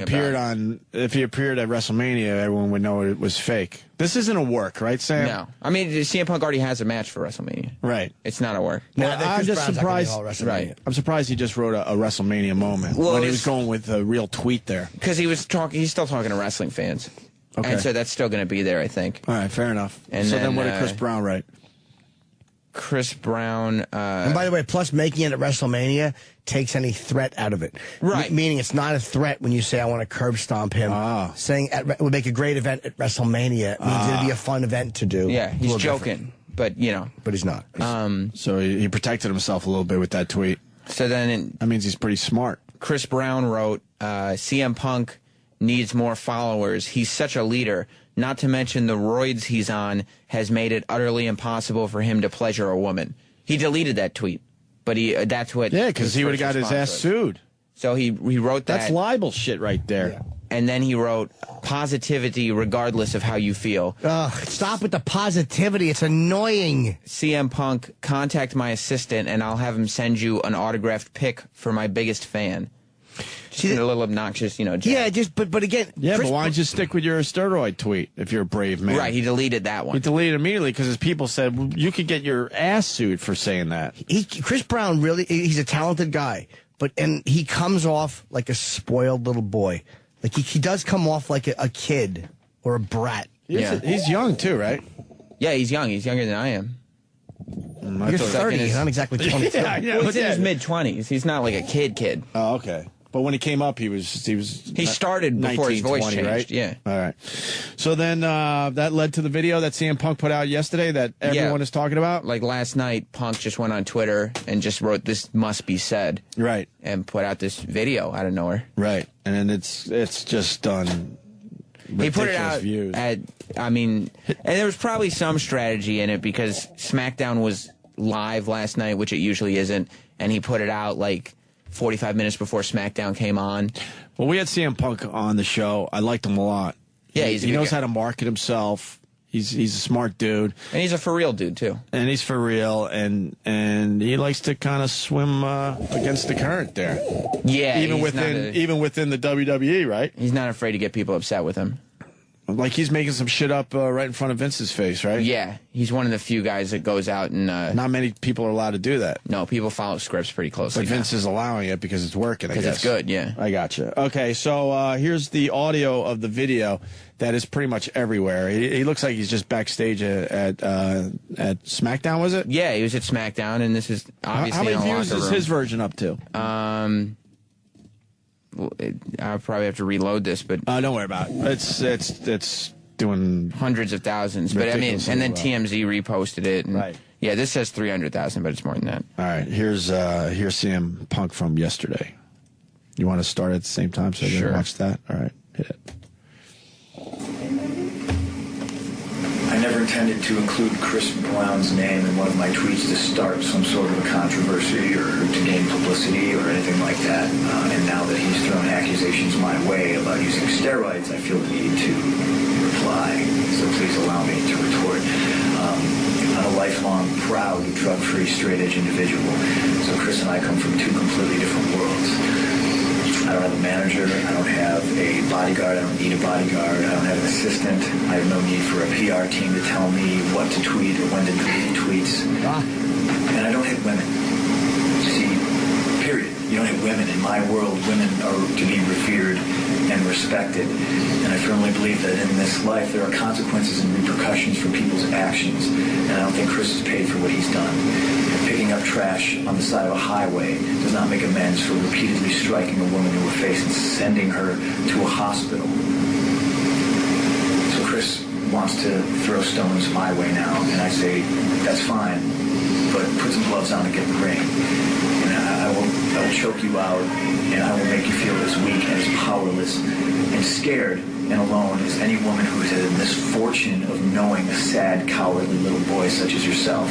appeared at WrestleMania, everyone would know it was fake. This isn't a work, right, Sam? No, I mean CM Punk already has a match for WrestleMania. Right, it's not a work. No, I'm just surprised. Right, I'm surprised he just wrote a WrestleMania moment when he was going with a real tweet there. Because he's still talking to wrestling fans, and so that's still going to be there, I think. All right, fair enough. And so then what did Chris Brown write? Chris Brown. And by the way, plus making it at WrestleMania takes any threat out of it. Right. Meaning it's not a threat when you say, I want to curb stomp him. Saying it would make a great event at WrestleMania. It means it'd be a fun event to do. Yeah, he's joking. But, you know. But he's not. So he protected himself a little bit with that tweet. So then. That means he's pretty smart. Chris Brown wrote, CM Punk needs more followers. He's such a leader. Not to mention the roids he's on has made it utterly impossible for him to pleasure a woman. He deleted that tweet, but that's what... Yeah, because he would have got his ass sued. So he wrote that. That's libel shit right there. Yeah. And then he wrote, positivity regardless of how you feel. Stop with the positivity. It's annoying. CM Punk, contact my assistant and I'll have him send you an autographed pic for my biggest fan. Just a little obnoxious, you know. Yeah, but again... Yeah, but why don't you stick with your steroid tweet if you're a brave man? Right, he deleted that one. He deleted it immediately because his people said, well, you could get your ass sued for saying that. Chris Brown, really, he's a talented guy, and he comes off like a spoiled little boy. Like, he does come off like a kid or a brat. He's young, too, right? Yeah, he's young. He's younger than I am. You're 30. He's not exactly 22. Well, he's in his mid-20s. He's not like a kid. Oh, okay. But when he came up, he started before his voice changed, right? Yeah. All right. So then that led to the video that CM Punk put out yesterday that everyone is talking about? Like last night, Punk just went on Twitter and just wrote, "This must be said." Right. And put out this video out of nowhere. Right. And then it's just done. He put it out views. and there was probably some strategy in it because SmackDown was live last night, which it usually isn't, and he put it out like 45 minutes before SmackDown came on. Well, we had CM Punk on the show. I liked him a lot. Yeah, he knows how to market himself. He's a smart dude. And he's a for real dude, too. And he's for real, and he likes to kind of swim against the current there. Yeah, even within the WWE, right? He's not afraid to get people upset with him. Like he's making some shit up right in front of Vince's face, right? Yeah, he's one of the few guys that goes out and... not many people are allowed to do that. No, people follow scripts pretty closely. But Vince is allowing it because it's working, I guess. Because it's good, yeah. I gotcha. Okay, so here's the audio of the video that is pretty much everywhere. He looks like he's just backstage at SmackDown, was it? Yeah, he was at SmackDown, and this is obviously how many in a views locker is room. his version up to? I'll probably have to reload this, but... don't worry about it. It's doing hundreds of thousands, but I mean, and then TMZ reposted it. And, right. Yeah, this says 300,000, but it's more than that. All right, here's CM Punk from yesterday. You want to start at the same time so they can watch that? All right, hit it. I never intended to include Chris Brown's name in one of my tweets to start some sort of a controversy or to gain publicity or anything like that. And now that he's thrown accusations my way about using steroids, I feel the need to reply. So please allow me to retort. I'm a lifelong, proud, drug-free, straight-edge individual. So Chris and I come from two completely different worlds. I don't have a manager. I don't have a bodyguard. I don't need a bodyguard. I don't have an assistant. I have no need for a PR team to tell me what to tweet or when to delete tweets. And I don't hit women. See, period. You don't hit women. In my world, women are to be revered and respected. And I firmly believe that in this life, there are consequences and repercussions for people's actions. And I don't think Chris is paid for what he's done. Picking up trash on the side of a highway does not make amends for repeatedly striking a woman in her face and sending her to a hospital. So Chris wants to throw stones my way now, and I say, that's fine, but put some gloves on and get in the ring. And I will choke you out, and I will make you feel as weak and as powerless and scared and alone as any woman who has had the misfortune of knowing a sad, cowardly little boy such as yourself.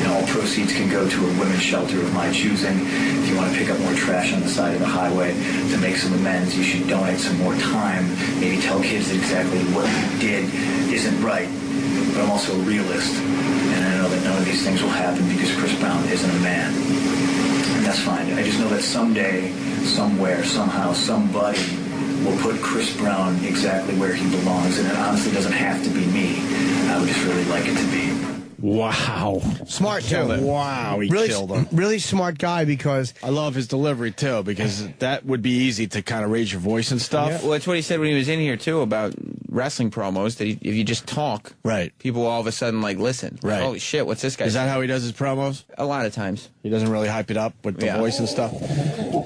And all proceeds can go to a women's shelter of my choosing. If you want to pick up more trash on the side of the highway to make some amends, you should donate some more time. Maybe tell kids that exactly what you did isn't right. But I'm also a realist, and I know that none of these things will happen because Chris Brown isn't a man. And that's fine. I just know that someday, somewhere, somehow, somebody will put Chris Brown exactly where he belongs, and it honestly doesn't have to be me. I would just really like it to be. Wow. Smart, too. Wow, he really, killed him. Really smart guy because... I love his delivery, too, because that would be easy to kind of raise your voice and stuff. Yeah. Well, that's what he said when he was in here, too, about wrestling promos, that if you just talk, people will all of a sudden, like, listen. Right. Holy shit, what's this guy Is that saying? how he does his promos? A lot of times. He doesn't really hype it up with the voice and stuff?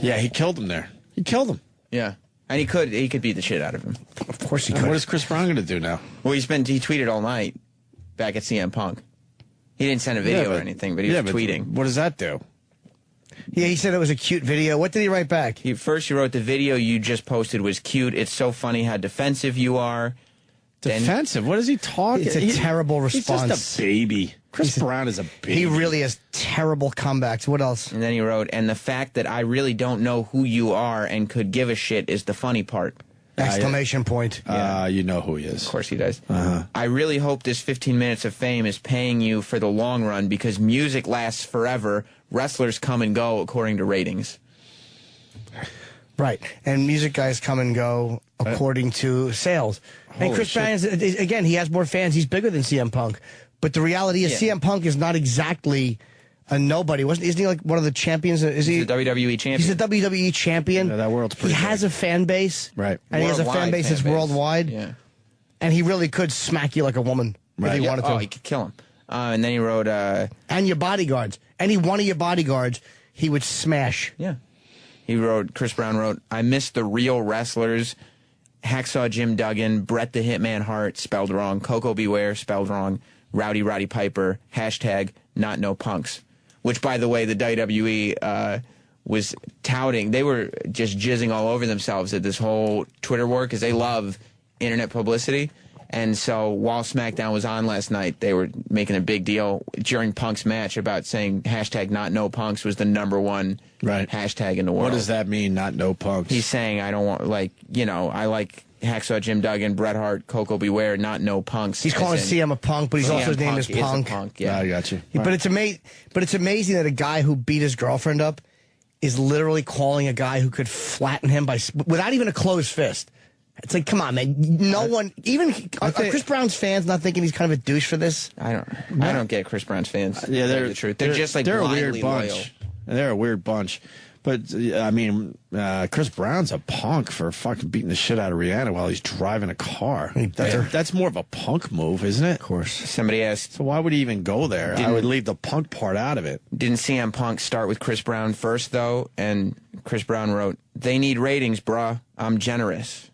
Yeah, he killed him there. He killed him. Yeah. And he could beat the shit out of him. Of course he could. What is Chris Brown going to do now? Well, he tweeted all night back at CM Punk. He didn't send a video or anything, but he was tweeting. What does that do? Yeah, he said it was a cute video. What did he write back? First, he wrote, the video you just posted was cute. It's so funny how defensive you are. Defensive? What is he talking? It's a terrible response. He's just a baby. Chris Brown is a baby. He really has terrible comebacks. What else? And then he wrote, and the fact that I really don't know who you are and could give a shit is the funny part. Exclamation point. You know who he is. Of course he does. I really hope this 15 minutes of fame is paying you for the long run because music lasts forever. Wrestlers come and go according to ratings. Right. And music guys come and go according to sales. And Chris Brown, again, he has more fans. He's bigger than CM Punk. But the reality is CM Punk is not exactly a nobody. Isn't he like one of the champions? He's the WWE champion. He's a WWE champion. Yeah, that world's pretty He has a fan base. Right. And he has a fan base that's worldwide. Yeah. And he really could smack you like a woman if he wanted to. Oh, he could kill him. And then he wrote... and your bodyguards. Any one of your bodyguards, he would smash. Yeah. Chris Brown wrote, I miss the real wrestlers. Hacksaw Jim Duggan, Bret the Hitman Hart, spelled wrong. Coco Beware, spelled wrong. Rowdy Roddy Piper, hashtag not no punks. Which, by the way, the WWE was touting. They were just jizzing all over themselves at this whole Twitter war because they love internet publicity. And so while SmackDown was on last night, they were making a big deal during Punk's match about saying hashtag not no punks was the #1 hashtag in the world. What does that mean, not no punks? He's saying, I don't want, I like Hacksaw Jim Duggan, Bret Hart, Coco Beware, not no punks. He's calling CM a punk, but he's also his name is Punk. Yeah, I got you. But it's amazing that a guy who beat his girlfriend up is literally calling a guy who could flatten him without even a closed fist. It's like, come on, man. No one, even are Chris Brown's fans not thinking he's kind of a douche for this? I don't get Chris Brown's fans. Yeah, they're the truth. They're just like they're a blindly weird bunch. loyal. They're a weird bunch. But I mean, Chris Brown's a punk for fucking beating the shit out of Rihanna while he's driving a car. That's more of a punk move, isn't it? Of course. Somebody asked, so why would he even go there? I would leave the punk part out of it. Didn't CM Punk start with Chris Brown first though? And Chris Brown wrote, "They need ratings, bruh. I'm generous."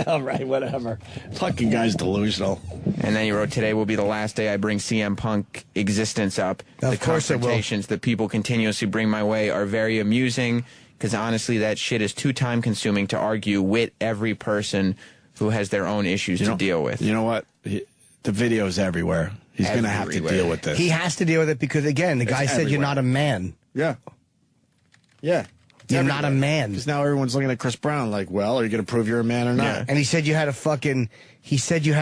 All right, whatever. Fucking guy's delusional. And then he wrote, today will be the last day I bring CM Punk existence up. Of course it will. The confrontations that people continuously bring my way are very amusing because honestly that shit is too time consuming to argue with every person who has their own issues to deal with. You know what? The video's everywhere. He's going to have to deal with this. He has to deal with it because, again, the guy said you're not a man. Yeah. Yeah. You're not a man. Because now everyone's looking at Chris Brown like, well, are you going to prove you're a man or not? Yeah. And he said you had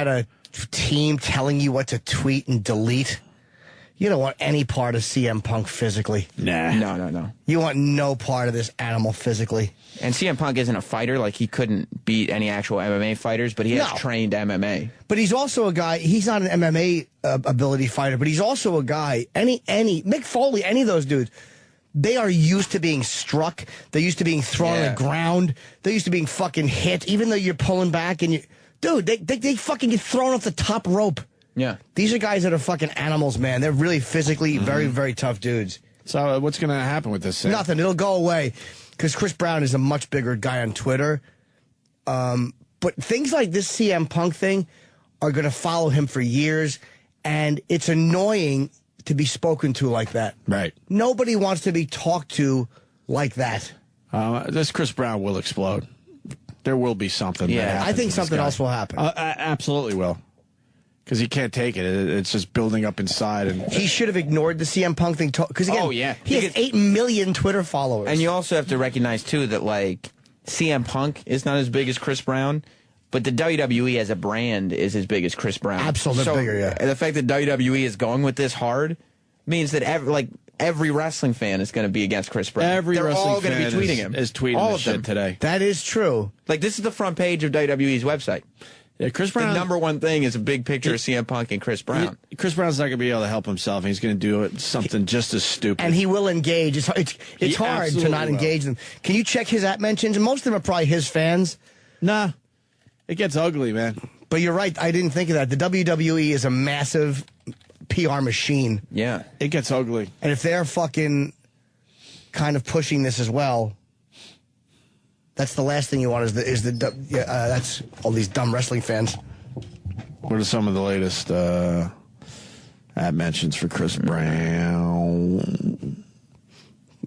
a team telling you what to tweet and delete. You don't want any part of CM Punk physically. Nah. No. You want no part of this animal physically. And CM Punk isn't a fighter. Like, he couldn't beat any actual MMA fighters, but he has trained MMA. But he's also a guy, he's not an MMA ability fighter, but he's also a guy, Mick Foley, any of those dudes, they are used to being struck. They're used to being thrown on the ground. They're used to being fucking hit, even though you're pulling back and they fucking get thrown off the top rope. Yeah. These are guys that are fucking animals, man. They're really physically very, very tough dudes. So what's going to happen with this thing? Nothing. It'll go away because Chris Brown is a much bigger guy on Twitter. But things like this CM Punk thing are going to follow him for years, and it's annoying to be spoken to like that. Right. Nobody wants to be talked to like that. This Chris Brown will explode. There will be something. Yeah, I think something else will happen. Absolutely will. Because he can't take it. It's just building up inside. And he should have ignored the CM Punk thing. Because again, he has 8 million Twitter followers. And you also have to recognize, too, that, like, CM Punk is not as big as Chris Brown, but the WWE as a brand is as big as Chris Brown. Absolutely bigger, yeah. And the fact that WWE is going with this hard means that every wrestling fan is going to be against Chris Brown. They're all going to be tweeting him. Is tweeting all the of shit them today. That is true. Like, this is the front page of WWE's website. Yeah, Chris Brown. The #1 thing is a big picture of CM Punk and Chris Brown. Chris Brown's not going to be able to help himself. He's going to do something just as stupid. And he will engage. It's hard to not engage them. Can you check his app mentions? Most of them are probably his fans. Nah. It gets ugly, man. But you're right. I didn't think of that. The WWE is a massive PR machine. Yeah. It gets ugly. And if they're fucking kind of pushing this as well, that's the last thing you want that's all these dumb wrestling fans. What are some of the latest app mentions for Chris Brown?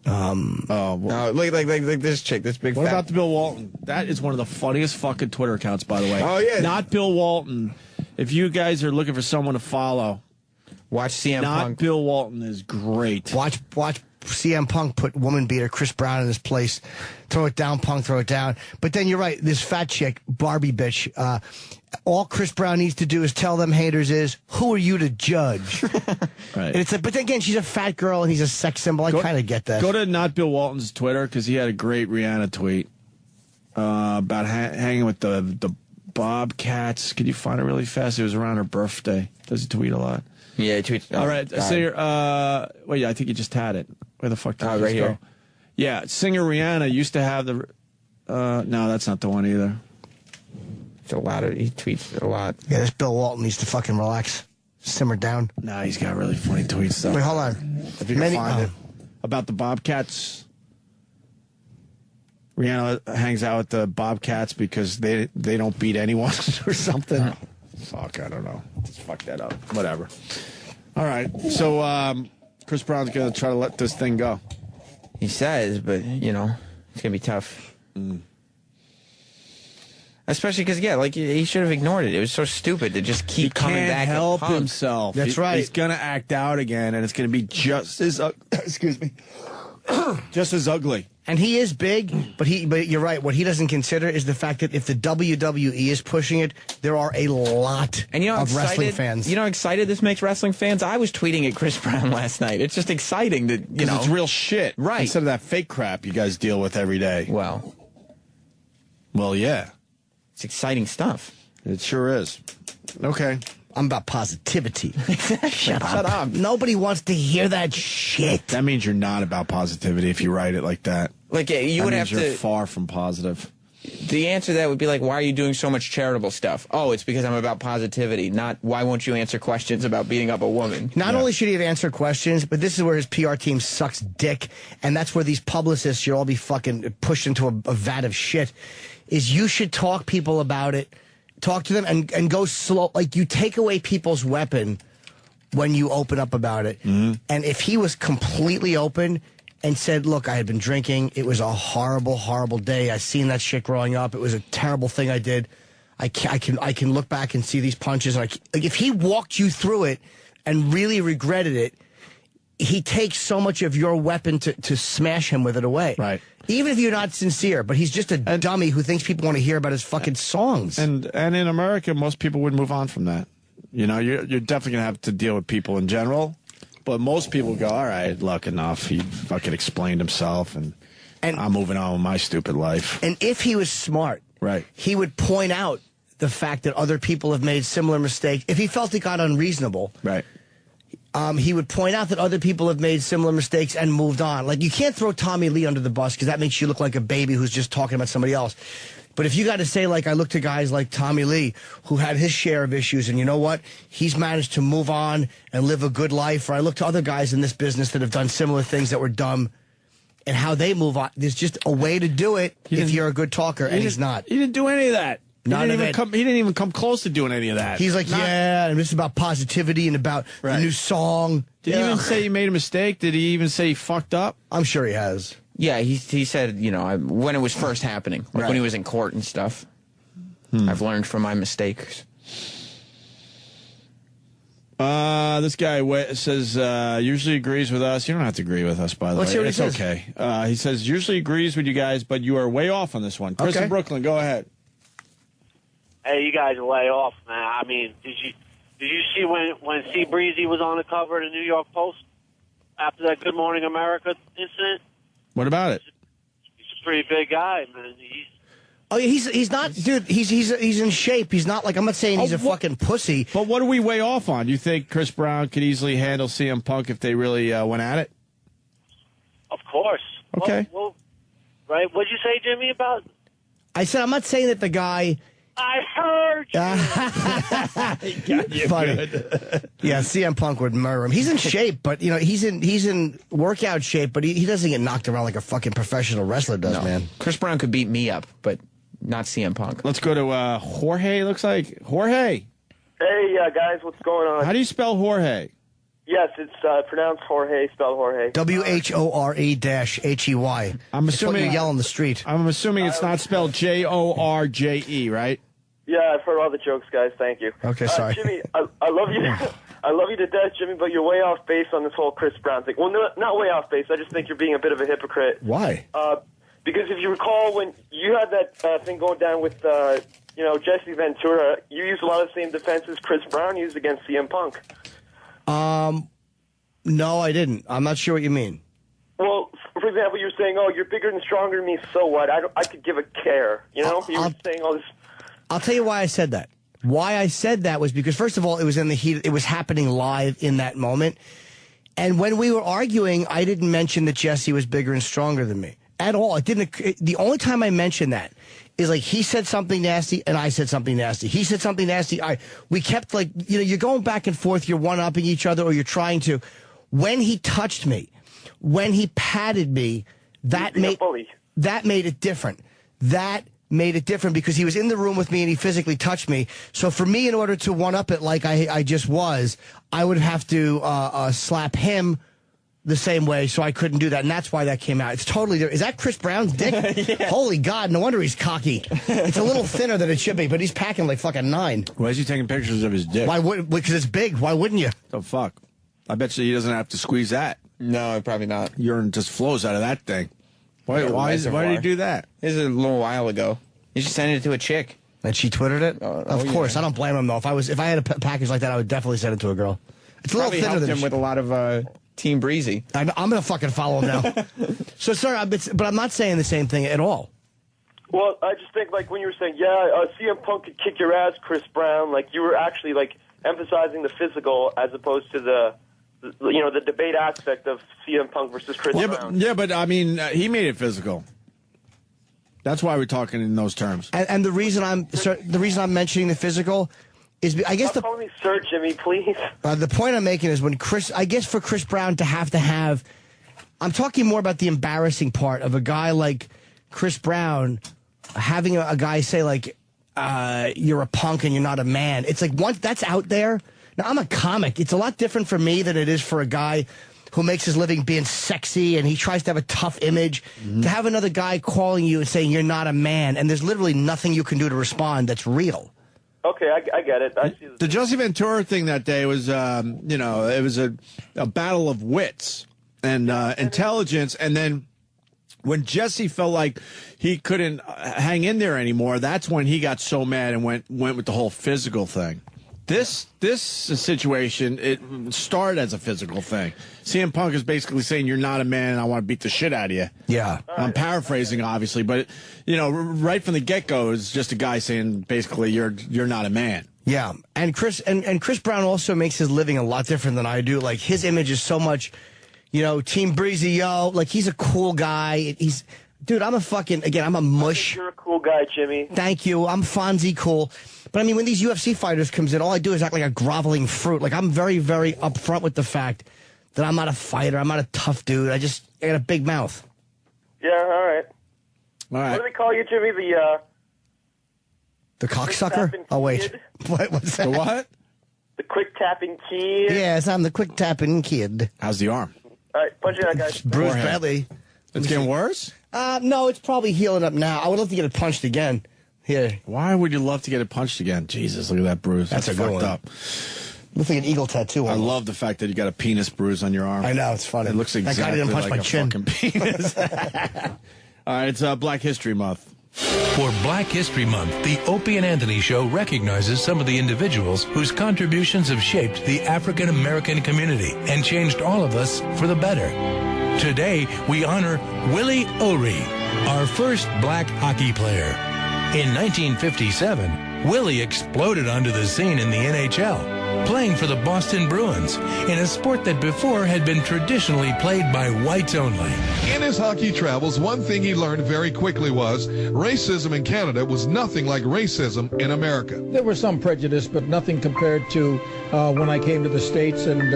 No, look like this chick, this big. What fat. about the Bill Walton? That is one of the funniest fucking Twitter accounts, by the way. Oh, yeah. Not Bill Walton. If you guys are looking for someone to follow, watch CM Not Punk. Bill Walton is great. Watch CM Punk put woman beater Chris Brown in his place. Throw it down, Punk, throw it down. But then you're right, this fat chick, Barbie bitch, all Chris Brown needs to do is tell them haters is, who are you to judge? Right. And it's like, but then again, she's a fat girl and he's a sex symbol. I kind of get that. Go to Not Bill Walton's Twitter because he had a great Rihanna tweet about hanging with the Bobcats. Could you find it really fast? It was around her birthday. Does he tweet a lot? Yeah, he tweets. All right, singer. Wait, yeah, I think you just had it. Where the fuck did it right here. go? Yeah, singer Rihanna used to have the. No, that's not the one either. It's a lot of. He tweets a lot. Yeah, this Bill Walton needs to fucking relax, simmer down. Nah, he's got really funny tweets though. Wait, hold on. If you can find it about the Bobcats. Rihanna hangs out with the Bobcats because they don't beat anyone or something. Fuck, I don't know. Just fuck that up. Whatever. All right. So Chris Brown's going to try to let this thing go. He says, but, you know, it's going to be tough. Especially because, yeah, like, he should have ignored it. It was so stupid to just keep coming back. He can't help Punk. himself. That's right. He's going to act out again, and it's going to be just as excuse me, just as ugly. And he is big, but you're right. What he doesn't consider is the fact that if the WWE is pushing it, there are a lot and you know of wrestling fans. You know how excited this makes wrestling fans? I was tweeting at Chris Brown last night. It's just exciting that, you know. It's real shit. Right. Instead of that fake crap you guys deal with every day. Well, yeah. It's exciting stuff. It sure is. Okay. I'm about positivity. Shut up. Nobody wants to hear that shit. That means you're not about positivity if you write it like that. Like, you would have you're to. far from positive. The answer to that would be like, why are you doing so much charitable stuff? Oh, it's because I'm about positivity, not why won't you answer questions about beating up a woman. Not only should he have answered questions, but this is where his PR team sucks dick, and that's where these publicists should all be fucking pushed into a vat of shit, is you should talk people about it, talk to them, and go slow. Like, you take away people's weapon when you open up about it. Mm-hmm. And if he was completely open and said, look, I had been drinking. It was a horrible, horrible day. I seen that shit growing up. It was a terrible thing I did. I can look back and see these punches. And like, if he walked you through it and really regretted it, he takes so much of your weapon to smash him with it away. Right. Even if you're not sincere, but he's just a dummy who thinks people want to hear about his fucking songs. And in America, most people would move on from that. You know, you're definitely going to have to deal with people in general. But most people go, all right, look, enough. He fucking explained himself, and I'm moving on with my stupid life. And if he was smart, right, he would point out the fact that other people have made similar mistakes. If he felt it got unreasonable, right, he would point out that other people have made similar mistakes and moved on. Like, you can't throw Tommy Lee under the bus because that makes you look like a baby who's just talking about somebody else. But if you got to say, like, I look to guys like Tommy Lee who had his share of issues, and you know what? He's managed to move on and live a good life. Or I look to other guys in this business that have done similar things that were dumb and how they move on. There's just a way to do it if you're a good talker, and he's not. He didn't do any of that. None of it. He didn't even come close to doing any of that. He's like, yeah, and this is about positivity and about the new song. Did he even say he made a mistake? Did he even say he fucked up? I'm sure he has. Yeah, he said, you know, when it was first happening, like when he was in court and stuff. I've learned from my mistakes. This guy says usually agrees with us. You don't have to agree with us, by the way. Let's hear what it's he says. okay. He says usually agrees with you guys, but you are way off on this one. Chris in Brooklyn, go ahead. Hey, you guys are way off, man. I mean, did you see when C. Breezy was on the cover of the New York Post after that Good Morning America incident? What about it? He's a pretty big guy, man. Oh, yeah, he's not, dude. He's in shape. He's not like, I'm not saying he's a fucking pussy. But what are we way off on? You think Chris Brown could easily handle CM Punk if they really went at it? Of course. Okay. Well, right. What'd you say, Jimmy? About? I said I'm not saying that the guy. I heard you. Funny. Yeah, CM Punk would murder him. He's in shape, but you know he's in workout shape, but he doesn't get knocked around like a fucking professional wrestler does, man. Chris Brown could beat me up, but not CM Punk. Let's go to Jorge. Looks like Jorge. Hey, guys, what's going on? How do you spell Jorge? Yes, it's pronounced Jorge, spelled Jorge. WHORE-HEY. I'm It's what assuming you yell on the street. I'm assuming it's not spelled Jorje, right? Yeah, I've heard all the jokes, guys. Thank you. Okay, sorry. Jimmy, I love you. I love you to death, Jimmy, but you're way off base on this whole Chris Brown thing. Well, no, not way off base. I just think you're being a bit of a hypocrite. Why? Because if you recall, when you had that thing going down with, Jesse Ventura, you used a lot of the same defenses Chris Brown used against CM Punk. No, I didn't. I'm not sure what you mean. Well, for example, you're saying, "Oh, you're bigger and stronger than me." So what? I could give a care. You know, you were saying all this. I'll tell you why I said that. Why I said that was because, first of all, it was in the heat. It was happening live in that moment. And when we were arguing, I didn't mention that Jesse was bigger and stronger than me at all. It didn't. The only time I mentioned that is like he said something nasty and I said something nasty. He said something nasty. We kept you're going back and forth. You're one-upping each other, or you're trying to. When he touched me, when he patted me, that made it different. That made it different because he was in the room with me and he physically touched me. So for me, in order to one-up it like I just was, I would have to slap him the same way, so I couldn't do that, and that's why that came out. It's totally different. Is that Chris Brown's dick? Yeah. Holy God, no wonder he's cocky. It's a little thinner than it should be, but he's packing like fucking 9. Why is he taking pictures of his dick? Because it's big. Why wouldn't you? The fuck? I bet you he doesn't have to squeeze that. No, probably not. Urine just flows out of that thing. Why did he do that? This is a little while ago. He just sent it to a chick. And she Twittered it? Of course. Yeah. I don't blame him, though. If I had a package like that, I would definitely send it to a girl. It's a little thinner than him with a lot of Team Breezy. I'm going to fucking follow him now. So, sorry, but I'm not saying the same thing at all. Well, I just think, when you were saying, CM Punk could kick your ass, Chris Brown, you were actually, emphasizing the physical as opposed to the debate aspect of CM Punk versus Chris Brown. But I mean, he made it physical. That's why we're talking in those terms. And the reason I'm mentioning the physical is, I guess call me Sir Jimmy, please. The point I'm making is for Chris Brown to have, I'm talking more about the embarrassing part of a guy like Chris Brown having a guy say you're a punk and you're not a man. It's once that's out there. Now, I'm a comic. It's a lot different for me than it is for a guy who makes his living being sexy and he tries to have a tough image. Mm-hmm. To have another guy calling you and saying you're not a man and there's literally nothing you can do to respond that's real. Okay, I get it. I see the Jesse Ventura thing that day was, it was a battle of wits and intelligence. And then when Jesse felt like he couldn't hang in there anymore, that's when he got so mad and went with the whole physical thing. This situation, it started as a physical thing. CM Punk is basically saying you're not a man and I want to beat the shit out of you. Yeah. I'm paraphrasing, obviously, but, right from the get-go, it's just a guy saying basically you're not a man. Yeah. And Chris Brown also makes his living a lot different than I do. His image is so much, Team Breezy, he's a cool guy. Dude, I'm I'm a mush. You're a cool guy, Jimmy. Thank you. I'm Fonzie cool. But I mean, when these UFC fighters comes in, all I do is act like a groveling fruit. I'm very, very upfront with the fact that I'm not a fighter. I'm not a tough dude. I got a big mouth. Yeah, all right. All right. What do they call you, Jimmy? The cocksucker? Oh, wait. What's that? The what? The quick tapping kid. Yes, I'm the quick tapping kid. How's the arm? All right, punch it out, guys. Bruised badly. It's getting worse? No, it's probably healing up now. I would love to get it punched again. Here. Why would you love to get it punched again? Jesus, look at that bruise. That's a good one. Up. Looks like an eagle tattoo. I love the fact that you got a penis bruise on your arm. I know, it's funny. It looks exactly that guy didn't punch like my chin. Fucking penis. All right, it's Black History Month. For Black History Month, the Opie and Anthony Show recognizes some of the individuals whose contributions have shaped the African American community and changed all of us for the better. Today, we honor Willie O'Ree, our first black hockey player. In 1957, Willie exploded onto the scene in the NHL, playing for the Boston Bruins in a sport that before had been traditionally played by whites only. In his hockey travels, one thing he learned very quickly was racism in Canada was nothing like racism in America. There was some prejudice, but nothing compared to when I came to the States and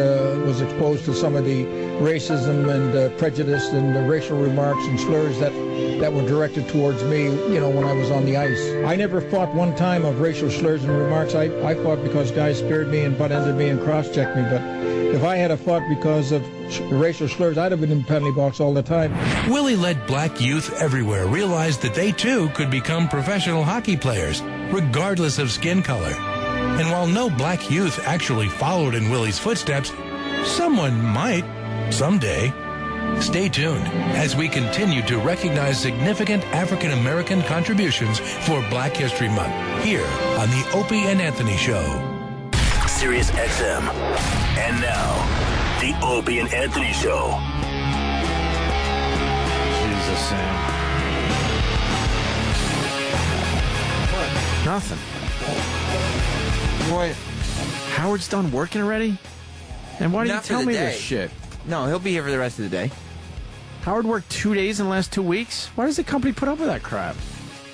was exposed to some of the racism and prejudice and racial remarks and slurs that that were directed towards me, you know, when I was on the ice. I never fought one time of racial slurs and remarks. I fought because guys speared me and butt-ended me and cross-checked me. But if I had fought because of racial slurs, I'd have been in the penalty box all the time. Willie led black youth everywhere realize that they too could become professional hockey players, regardless of skin color. And while no black youth actually followed in Willie's footsteps, someone might someday. Stay tuned as we continue to recognize significant African American contributions for Black History Month here on the Opie and Anthony Show. Sirius XM. And now, the Opie and Anthony Show. Jesus, Sam. What? Nothing. Boy, Howard's done working already? And why didn't you tell me this shit? No, he'll be here for the rest of the day. Howard worked 2 days in the last 2 weeks? Why does the company put up with that crap?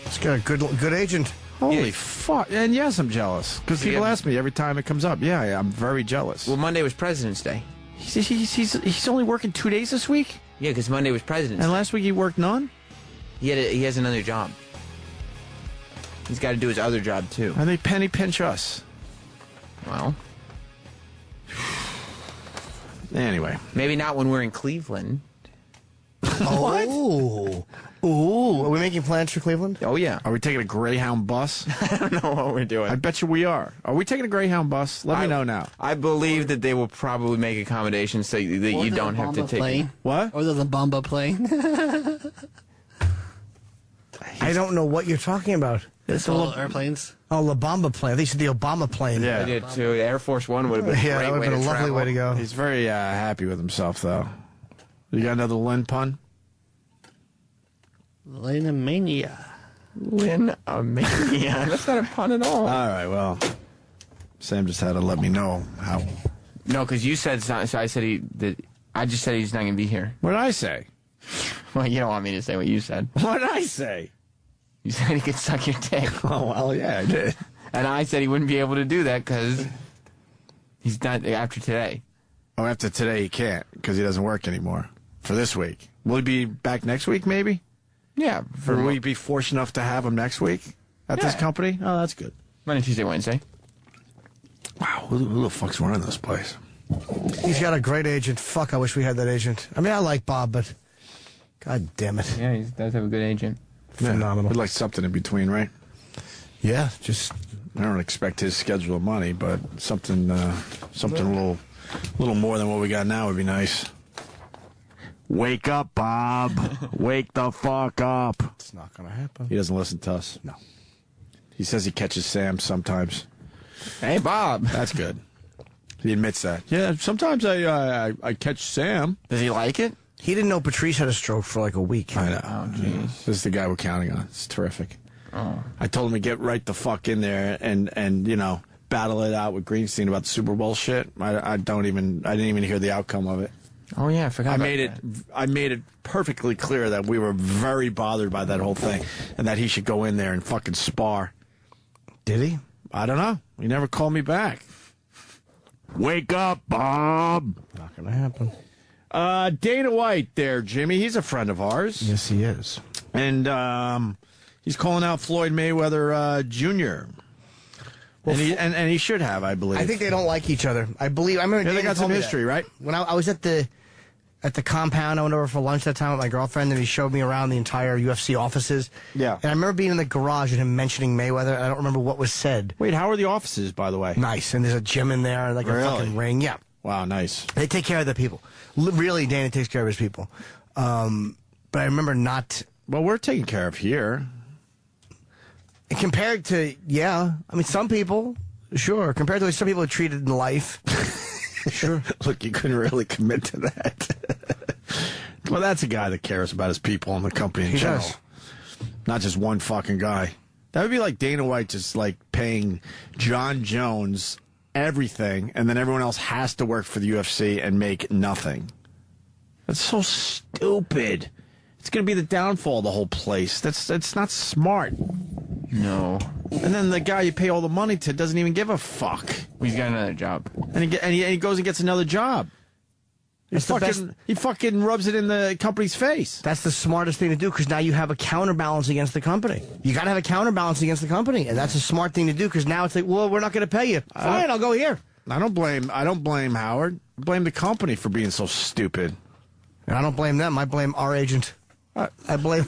He's got a good agent. Holy fuck. And yes, I'm jealous. Because people ask me every time it comes up. Yeah, I'm very jealous. Well, Monday was President's Day. He's only working 2 days this week? Yeah, because Monday was President's Day. And last week he worked none? He has another job. He's got to do his other job, too. And they penny pinch us. Well. Anyway. Maybe not when we're in Cleveland. What? Ooh. Are we making plans for Cleveland? Oh, yeah. Are we taking a Greyhound bus? I don't know what we're doing. I bet you we are. Are we taking a Greyhound bus? Let me know now. I believe that they will probably make accommodations so that you don't have to take... Plane. What? Or the Bomba plane. I don't know what you're talking about. It's all airplanes. Oh, La Bamba plane. I think you said the Obama plane. Yeah, I did too. Air Force One would have been a that would have been a lovely way to go. He's very happy with himself, though. You got another Lynn pun? Lynn-a-mania. Lynn-a-mania. That's not a pun at all. All right, well, Sam just had to let me know how. No, because you said so. I said I just said he's not going to be here. What did I say? Well, you don't want me to say what you said. What did I say? You said he could suck your dick. Oh, well, yeah, I did. And I said he wouldn't be able to do that because he's not after today. Oh, after today he can't because he doesn't work anymore for this week. Will he be back next week, maybe? Yeah. Will we be fortunate enough to have him next week at this company? Oh, that's good. Monday, Tuesday, Wednesday. Wow, who the fuck's running this place? He's got a great agent. Fuck, I wish we had that agent. I mean, I like Bob, but God damn it. Yeah, he does have a good agent. Phenomenal. We'd like something in between, right? Yeah, just... I don't expect his schedule of money, but something a little more than what we got now would be nice. Wake up, Bob. Wake the fuck up. It's not going to happen. He doesn't listen to us. No. He says he catches Sam sometimes. Hey, Bob. That's good. He admits that. Yeah, sometimes I catch Sam. Does he like it? He didn't know Patrice had a stroke for like a week. I know. Oh, jeez. This is the guy we're counting on. It's terrific. Oh. I told him to get right the fuck in there and you know, battle it out with Greenstein about the Super Bowl shit. I didn't even hear the outcome of it. Oh yeah, I forgot. I made it perfectly clear that we were very bothered by that whole thing and that he should go in there and fucking spar. Did he? I don't know. He never called me back. Wake up, Bob. Not going to happen. Dana White there, Jimmy. He's a friend of ours. Yes, he is. And he's calling out Floyd Mayweather Jr. Well, and he should have, I believe. I think they don't like each other. I remember they got some history, right? When I was at the compound, I went over for lunch that time with my girlfriend, and he showed me around the entire UFC offices. Yeah. And I remember being in the garage and him mentioning Mayweather, and I don't remember what was said. Wait, how are the offices, by the way? Nice. And there's a gym in there, and like a fucking ring. Yeah. Wow, nice. They take care of their people. Really, Dana takes care of his people. But I remember not... Well, we're taken care of here. Compared to, yeah. I mean, some people, sure. Compared to some people are treated in life. Sure. Look, you couldn't really commit to that. Well, that's a guy that cares about his people and the company in general. Does. Not just one fucking guy. That would be like Dana White just like paying John Jones everything, and then everyone else has to work for the UFC and make nothing. That's so stupid. It's going to be the downfall of the whole place. That's not smart. No. And then the guy you pay all the money to doesn't even give a fuck. He's got another job. And he goes and gets another job. He fucking rubs it in the company's face. That's the smartest thing to do because now you have a counterbalance against the company. You got to have a counterbalance against the company, and that's a smart thing to do because now it's like, well, we're not going to pay you. Fine, I'll go here. I don't blame Howard. I blame the company for being so stupid. And I don't blame them. I blame our agent. I blame.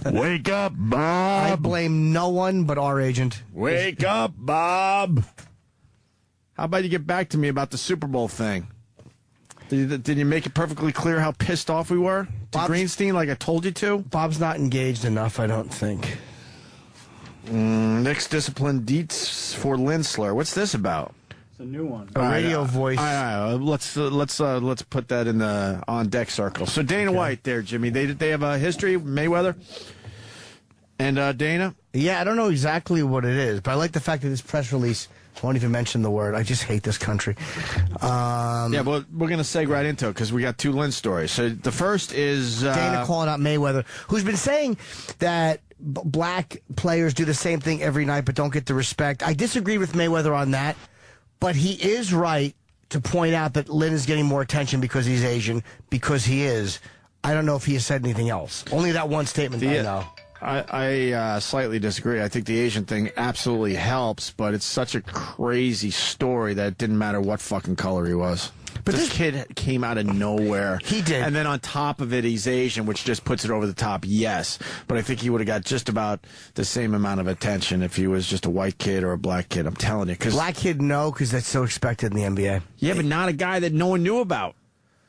Wake up, Bob. I blame no one but our agent. Wake up, Bob. How about you get back to me about the Super Bowl thing? Did you make it perfectly clear how pissed off we were to Greenstein like I told you to? Bob's not engaged enough, I don't think. Next discipline, Dietz for Linsler. What's this about? It's a new one. A radio voice. Let's put that in the on deck circle. So Dana White there, Jimmy. They have a history, Mayweather and Dana. Yeah, I don't know exactly what it is, but I like the fact that this press release won't even mention the word. I just hate this country. Yeah, but we're going to seg right into it because we got two Lynn stories. So the first is Dana calling out Mayweather, who's been saying that black players do the same thing every night but don't get the respect. I disagree with Mayweather on that, but he is right to point out that Lynn is getting more attention because he's Asian, because he is. I don't know if he has said anything else. Only that one statement I know. I slightly disagree. I think the Asian thing absolutely helps, but it's such a crazy story that it didn't matter what fucking color he was. But this kid came out of nowhere. He did. And then on top of it, he's Asian, which just puts it over the top, yes. But I think he would have got just about the same amount of attention if he was just a white kid or a black kid. I'm telling you. Black kid, no, because that's so expected in the NBA. Yeah, but not a guy that no one knew about.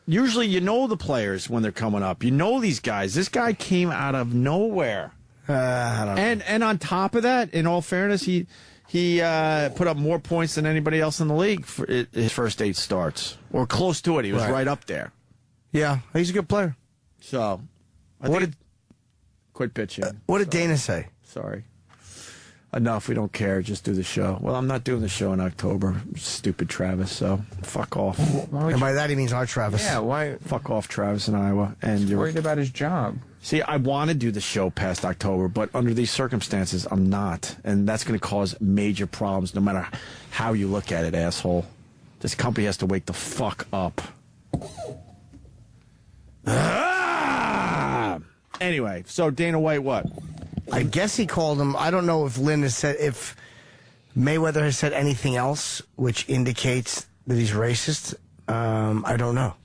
Usually you know the players when they're coming up. You know these guys. This guy came out of nowhere. I don't know. And on top of that, in all fairness, he put up more points than anybody else in the league for his first 8 starts, or close to it. He was right up there. Yeah, he's a good player. So, quit pitching. What did Dana say? Sorry. Enough. We don't care. Just do the show. Well, I'm not doing the show in October. Stupid Travis. So fuck off. And by that he means our Travis. Yeah. Why? Fuck off, Travis in Iowa. And you're worried about his job. See, I want to do the show past October, but under these circumstances, I'm not. And that's going to cause major problems no matter how you look at it, asshole. This company has to wake the fuck up. Anyway, so Dana White, what? I guess he called him. I don't know if Lynn has said, if Mayweather has said anything else which indicates that he's racist. I don't know.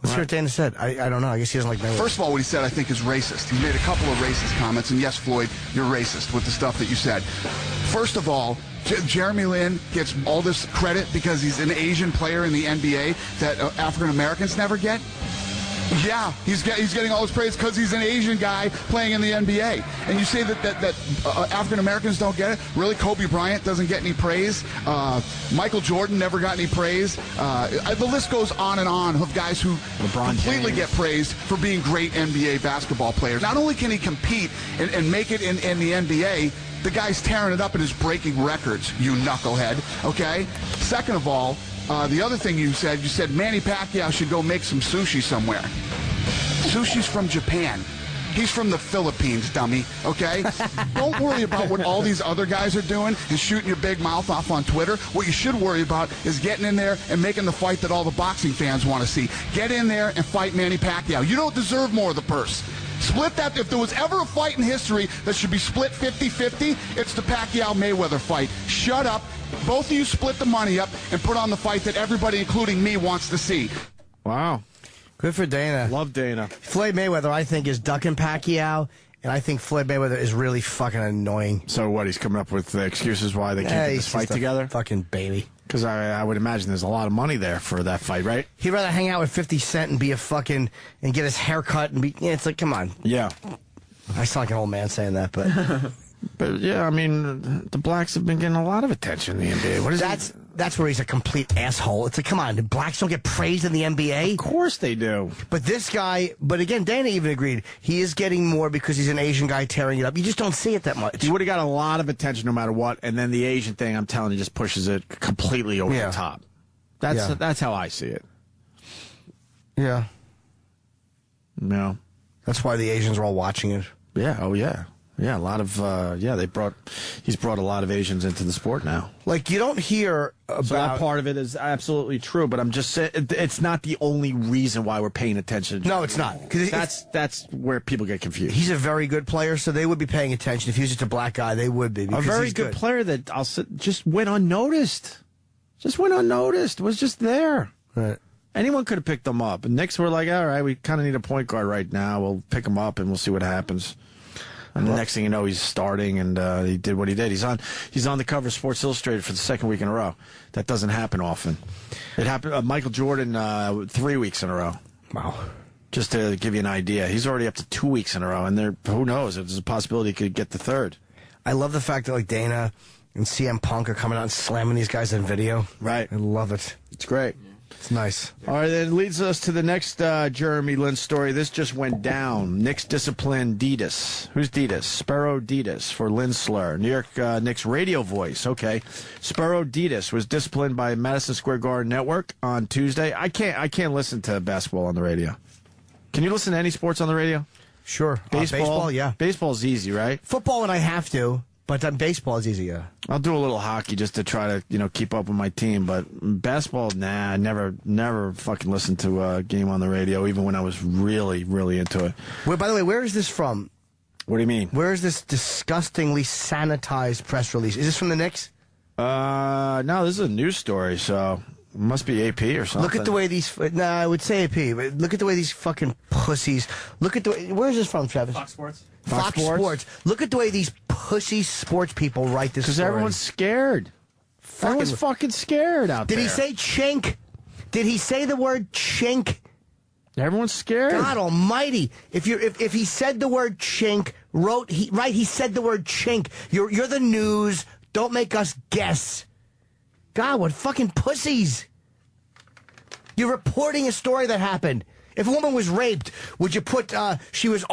Let's hear what Dana said. I don't know. I guess he doesn't like Mayweather. First of all, what he said, I think, is racist. He made a couple of racist comments, and yes, Floyd, you're racist with the stuff that you said. First of all, Jeremy Lin gets all this credit because he's an Asian player in the NBA that African Americans never get. Yeah, he's getting all this praise because he's an Asian guy playing in the NBA. And you say that African Americans don't get it? Really, Kobe Bryant doesn't get any praise? Michael Jordan never got any praise? The list goes on and on of guys who completely get praised for being great NBA basketball players. Not only can he compete and make it in the NBA, the guy's tearing it up and is breaking records, you knucklehead, okay? Second of all, the other thing you said Manny Pacquiao should go make some sushi somewhere. Sushi's from Japan. He's from the Philippines, dummy, okay? Don't worry about what all these other guys are doing and shooting your big mouth off on Twitter. What you should worry about is getting in there and making the fight that all the boxing fans want to see. Get in there and fight Manny Pacquiao. You don't deserve more of the purse. Split that. If there was ever a fight in history that should be split 50-50, it's the Pacquiao-Mayweather fight. Shut up. Both of you split the money up and put on the fight that everybody, including me, wants to see. Wow. Good for Dana. Love Dana. Floyd Mayweather, I think, is ducking Pacquiao, and I think Floyd Mayweather is really fucking annoying. So what, he's coming up with excuses why they can't get this fight together? Fucking baby. Because I would imagine there's a lot of money there for that fight, right? He'd rather hang out with 50 Cent and be a fucking, and get his hair cut and be, yeah, it's like, come on. Yeah. I sound like an old man saying that, but. But yeah, I mean, the blacks have been getting a lot of attention in the NBA. What is that's where he's a complete asshole. It's like, come on, blacks don't get praised in the NBA? Of course they do. But this guy, but again, Dana even agreed, he is getting more because he's an Asian guy tearing it up. You just don't see it that much. He would have got a lot of attention no matter what, and then the Asian thing, I'm telling you, just pushes it completely over the top. That's how I see it. Yeah. No. That's why the Asians are all watching it. Yeah, oh yeah. Yeah, a lot of he's brought a lot of Asians into the sport now. Like, you don't hear about... So that part of it is absolutely true, but I'm just saying it's not the only reason why we're paying attention. No, it's not. That's where people get confused. He's a very good player, so they would be paying attention. If he was just a black guy, they would be. A very good player that just went unnoticed. Just went unnoticed. Was just there. Right. Anyone could have picked them up. And Knicks were like, all right, we kind of need a point guard right now. We'll pick him up and we'll see what happens. And the next thing you know, he's starting, and he did what he did. He's on the cover of Sports Illustrated for the second week in a row. That doesn't happen often. It happened. Michael Jordan 3 weeks in a row. Wow. Just to give you an idea, he's already up to 2 weeks in a row, and who knows? There's a possibility he could get the third. I love the fact that like Dana and CM Punk are coming out and slamming these guys on video. Right. I love it. It's great. It's nice. All right, that leads us to the next Jeremy Lin story. This just went down. Knicks discipline Ditas. Who's Ditas? Spero Ditas for Lin slur. New York Knicks radio voice. Okay. Spero Ditas was disciplined by Madison Square Garden Network on Tuesday. I can't listen to basketball on the radio. Can you listen to any sports on the radio? Sure. Baseball, yeah. Baseball's easy, right? Football, and I have to. But baseball is easy, yeah. I'll do a little hockey just to try to, keep up with my team. But basketball, nah, I never fucking listened to a game on the radio, even when I was really, really into it. Well, by the way, where is this from? What do you mean? Where is this disgustingly sanitized press release? Is this from the Knicks? No, this is a news story, so it must be AP or something. Look at the way these... I would say AP, but look at the way these fucking pussies... Look at the way... Where is this from, Travis? Fox Sports. Fox Sports. Look at the way these pussy sports people write this story. Because everyone's scared. Everyone's fucking scared out there. Did he say chink? Did he say the word chink? Everyone's scared. God almighty. If he said the word chink, he said the word chink. You're the news. Don't make us guess. God, what fucking pussies. You're reporting a story that happened. If a woman was raped, would you put she was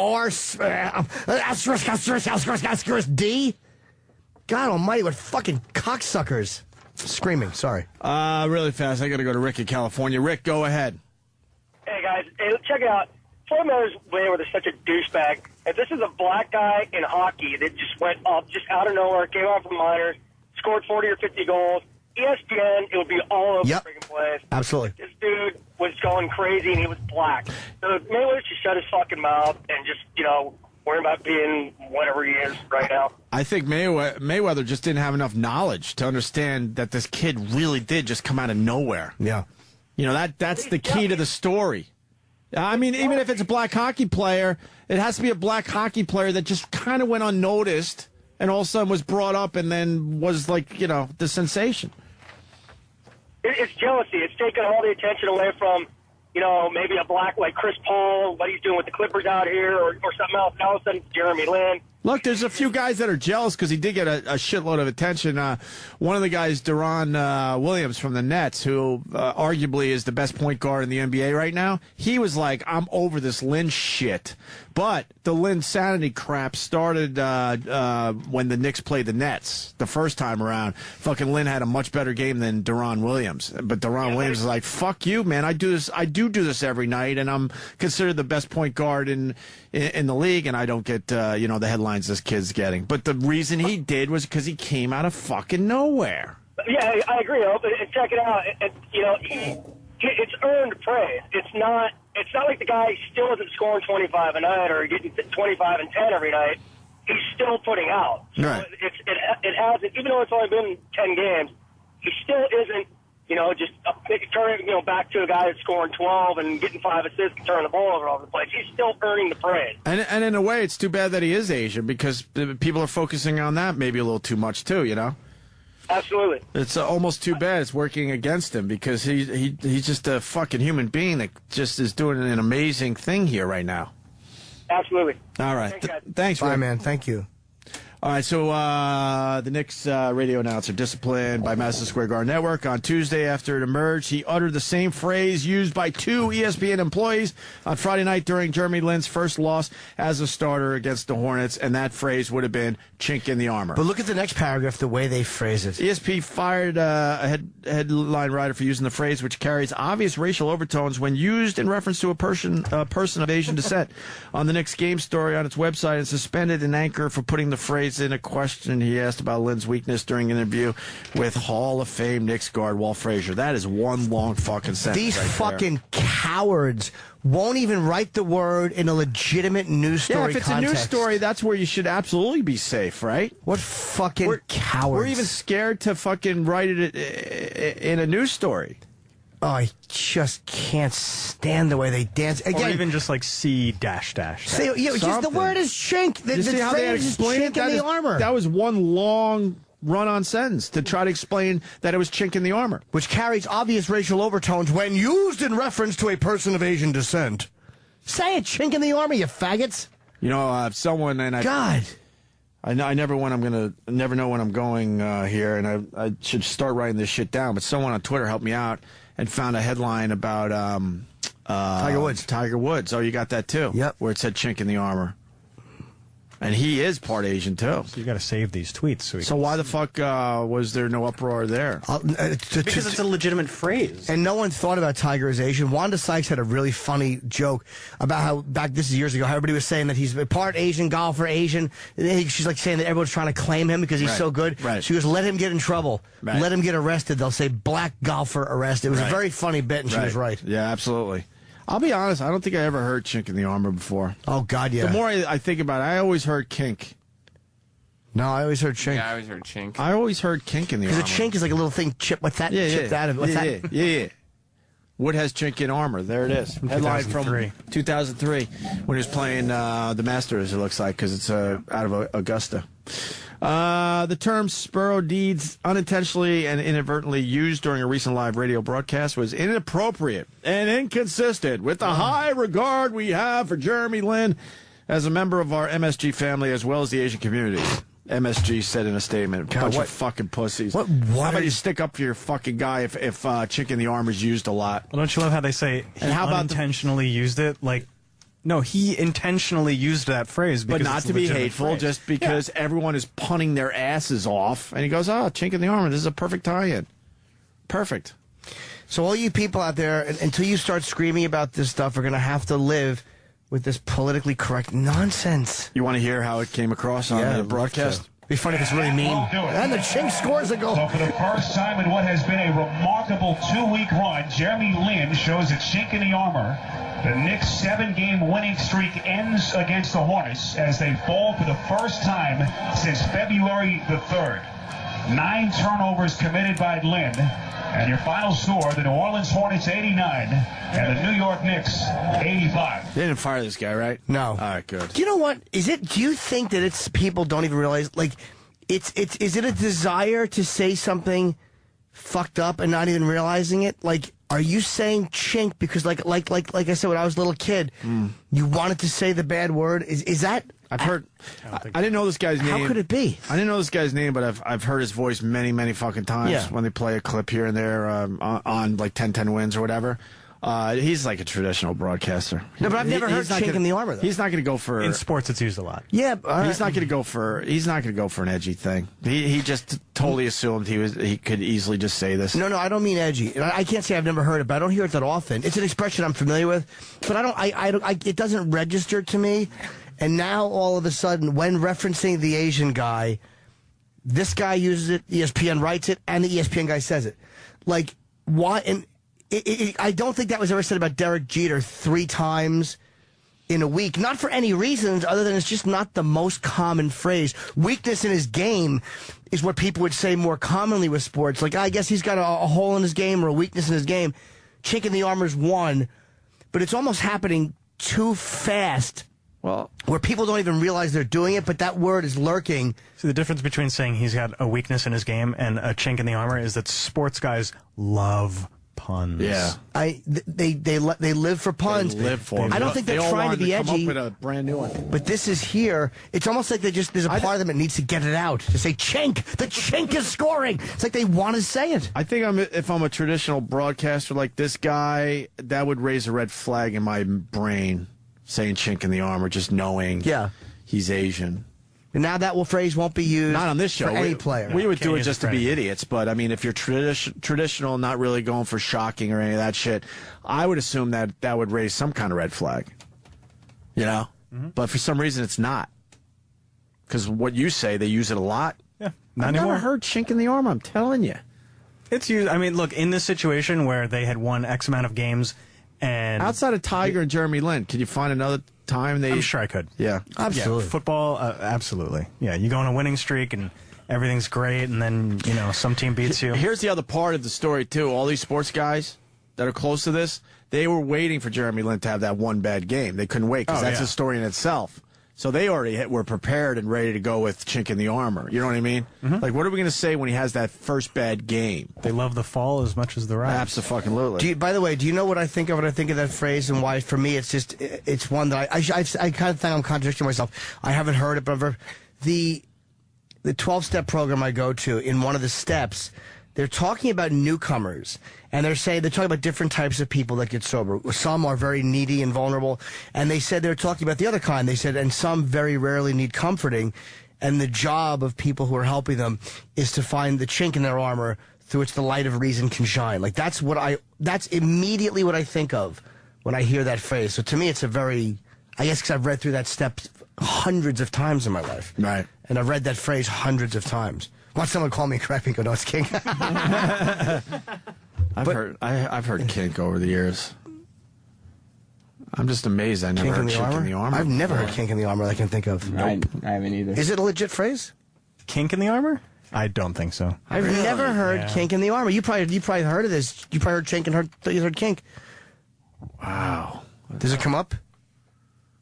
D? God almighty, what fucking cocksuckers. Screaming, sorry. Really fast, I gotta go to Rick in California. Rick, go ahead. Hey, guys, check it out. Floyd Mayweather is such a douchebag. If this is a black guy in hockey that just went up, just out of nowhere, came out from minors, scored 40 or 50 goals, ESPN, it would be all over the freaking place. Absolutely. This dude was going crazy, and he was black. So Mayweather should shut his fucking mouth and just, worry about being whatever he is right now. I think Mayweather just didn't have enough knowledge to understand that this kid really did just come out of nowhere. Yeah. That's the key to the story. I mean, even if it's a black hockey player, it has to be a black hockey player that just kind of went unnoticed and all of a sudden was brought up and then was like, the sensation. It's jealousy. It's taking all the attention away from, maybe a black like Chris Paul, what he's doing with the Clippers out here, or something else. Now all of a sudden, Jeremy Lin. Look, there's a few guys that are jealous because he did get a shitload of attention. One of the guys, Deron Williams from the Nets, who arguably is the best point guard in the NBA right now, he was like, I'm over this Lin shit. But the Lin sanity crap started when the Knicks played the Nets the first time around. Fucking Lin had a much better game than Deron Williams. But Deron Williams is like, fuck you, man. I do this every night, and I'm considered the best point guard in the league, and I don't get the headlines this kid's getting. But the reason he did was because he came out of fucking nowhere. Yeah, I agree. But check it out. It's earned praise. It's not like the guy still isn't scoring 25 a night or getting 25 and 10 every night. He's still putting out. So right. It hasn't, even though it's only been 10 games, he still isn't, just turning, back to a guy that's scoring 12 and getting 5 assists and turning the ball over all over the place. He's still earning the praise. And in a way, it's too bad that he is Asian because people are focusing on that maybe a little too much too, Absolutely. It's almost too bad it's working against him because he's just a fucking human being that just is doing an amazing thing here right now. Absolutely. All right. Thanks, Bye, Rick. man. Thank you. All right, so the Knicks radio announcer disciplined by Madison Square Garden Network on Tuesday after it emerged. He uttered the same phrase used by 2 ESPN employees on Friday night during Jeremy Lin's first loss as a starter against the Hornets, and that phrase would have been chink in the armor. But look at the next paragraph, the way they phrase it. ESP fired a headline writer for using the phrase, which carries obvious racial overtones when used in reference to a person of Asian descent. On the Knicks game story on its website, and suspended an anchor for putting the phrase in a question he asked about Lin's weakness during an interview with Hall of Fame Knicks guard Walt Frazier. That is one long fucking sentence. These right fucking there. cowards won't even write the word in a legitimate news story. Yeah, if it's context. a news story, that's where you should absolutely be safe, right? What fucking cowards? We're even scared to fucking write it in a news story. Oh, I just can't stand the way they dance. Again, or even just like C dash dash. Say, just the word is chink. The see how they phrase is explain chink it? in the armor. That was one long run-on sentence to try to explain that it was chink in the armor. Which carries obvious racial overtones when used in reference to a person of Asian descent. Say it, chink in the armor, you faggots. You know, someone and I... God. I never know when I'm going here, and I should start writing this shit down. But someone on Twitter helped me out and found a headline about Tiger Woods. Tiger Woods. Oh, you got that too? Yep. Where it said chink in the armor. And he is part Asian too. So you got to save these tweets. So why the fuck was there no uproar there? Because it's a legitimate phrase. And no one thought about Tiger as Asian. Wanda Sykes had a really funny joke about how this is years ago, how everybody was saying that he's a part Asian golfer, Asian. She's like saying that everyone's trying to claim him because he's so good. Right. She goes, let him get in trouble. Right. Let him get arrested. They'll say black golfer arrested. It was a very funny bit, and she was right. Yeah, absolutely. I'll be honest, I don't think I ever heard chink in the armor before. Oh, God, yeah. The more I think about it, I always heard kink. No, I always heard chink. Yeah, I always heard chink. I always heard kink in the armor. Because a chink is like a little thing chipped with that. Chipped out of it. Yeah. Wood has chink in armor. There it is. Headline from 2003 when he was playing the Masters, it looks like, because it's out of Augusta. The term Spuro Deeds, unintentionally and inadvertently used during a recent live radio broadcast, was inappropriate and inconsistent with the high regard we have for Jeremy Lin as a member of our MSG family as well as the Asian community. MSG said in a statement, bunch of fucking pussies. How about you stick up for your fucking guy if chink in the armor is used a lot? Well, don't you love how they say he unintentionally used it? Like, no, he intentionally used that phrase. But Because not it's to a be legitimate hateful, phrase. just because everyone is punning their asses off. And he goes, chink in the armor. This is a perfect tie-in. Perfect. So all you people out there, until you start screaming about this stuff, are going to have to live with this politically correct nonsense. You want to hear how it came across on the broadcast? Be funny if it's really mean. And the chink scores a goal. So for the first time in what has been a remarkable 2-week run, Jeremy Lin shows a chink in the armor. The Knicks' 7-game winning streak ends against the Hornets as they fall for the first time since February the 3rd. 9 turnovers committed by Lin. And your final score, the New Orleans Hornets 89 and the New York Knicks 85. They didn't fire this guy, right? No. All right, good. Do you know what? Do you think that it's people don't even realize, like, is it a desire to say something fucked up and not even realizing it? Like, are you saying chink because, like I said when I was a little kid, you wanted to say the bad word? Is that... I've heard. I didn't know this guy's name. How could it be? I didn't know this guy's name, but I've heard his voice many fucking times. Yeah. When they play a clip here and there on like 10-10 wins or whatever. He's like a traditional broadcaster. No, but I've never heard chink in the armor though. He's not going to go for In sports, it's used a lot. Yeah, he's not going to go for. He's not going to go for an edgy thing. He just totally assumed he could easily just say this. No, I don't mean edgy. And I can't say I've never heard it, but I don't hear it that often. It's an expression I'm familiar with, but I don't. It doesn't register to me. And now all of a sudden, when referencing the Asian guy, this guy uses it, ESPN writes it, and the ESPN guy says it. Like, why? And I don't think that was ever said about Derek Jeter 3 times in a week. Not for any reasons other than it's just not the most common phrase. Weakness in his game is what people would say more commonly with sports. Like, I guess he's got a hole in his game or a weakness in his game. Chink in the armor's one, but it's almost happening too fast. Well, where people don't even realize they're doing it, but that word is lurking. So the difference between saying he's got a weakness in his game and a chink in the armor is that sports guys love puns. Yeah. They live for puns. They live for 'em. I don't think they're all trying to wanted be come edgy. up with a brand new one. But this is here. It's almost like there's a part of them that needs to get it out to say chink. The chink is scoring. It's like they want to say it. I think if I'm a traditional broadcaster like this guy, that would raise a red flag in my brain, saying chink in the armor, just knowing he's Asian. And now that phrase won't be used. Not on this show. For any player. We would Can't do it use just it to for be anything. idiots. But I mean, if you're traditional, not really going for shocking or any of that shit, I would assume that would raise some kind of red flag. You know? Mm-hmm. But for some reason, it's not. Because what you say, they use it a lot. Yeah, I've anymore. never heard chink in the armor. I'm telling you. It's used. I mean, look, in this situation where they had won X amount of games, and outside of Tiger and Jeremy Lin, can you find another time they? I'm sure I could. Yeah, Yeah, football, absolutely. Yeah, you go on a winning streak and everything's great, and then some team beats you. Here's the other part of the story too. All these sports guys that are close to this, they were waiting for Jeremy Lin to have that one bad game. They couldn't wait because that's a story in itself. So they already were prepared and ready to go with chink in the armor. You know what I mean? Mm-hmm. Like, what are we going to say when he has that first bad game? They love the fall as much as the rise. Absolutely. By the way, do you know what I think of when I think of that phrase and why? For me, it's one that I kind of think I'm contradicting myself. I haven't heard it, but the 12-step program I go to, in one of the steps, they're talking about newcomers, and they're talking about different types of people that get sober. Some are very needy and vulnerable, and they said they're talking about the other kind. They said, and some very rarely need comforting, and the job of people who are helping them is to find the chink in their armor through which the light of reason can shine. Like that's immediately what I think of when I hear that phrase. So to me, it's I guess because I've read through that step hundreds of times in my life. Right. And I've read that phrase hundreds of times. Watch someone call me and correct me and go, no, it's kink. I've heard kink over the years. I'm just amazed I never heard kink in the armor. I've never heard kink in the armor that I can think of. I haven't either. Is it a legit phrase? Kink in the armor? I don't think so. I've never heard kink in the armor. You probably heard of this. You probably heard chink and you heard kink. Wow. Does it come up?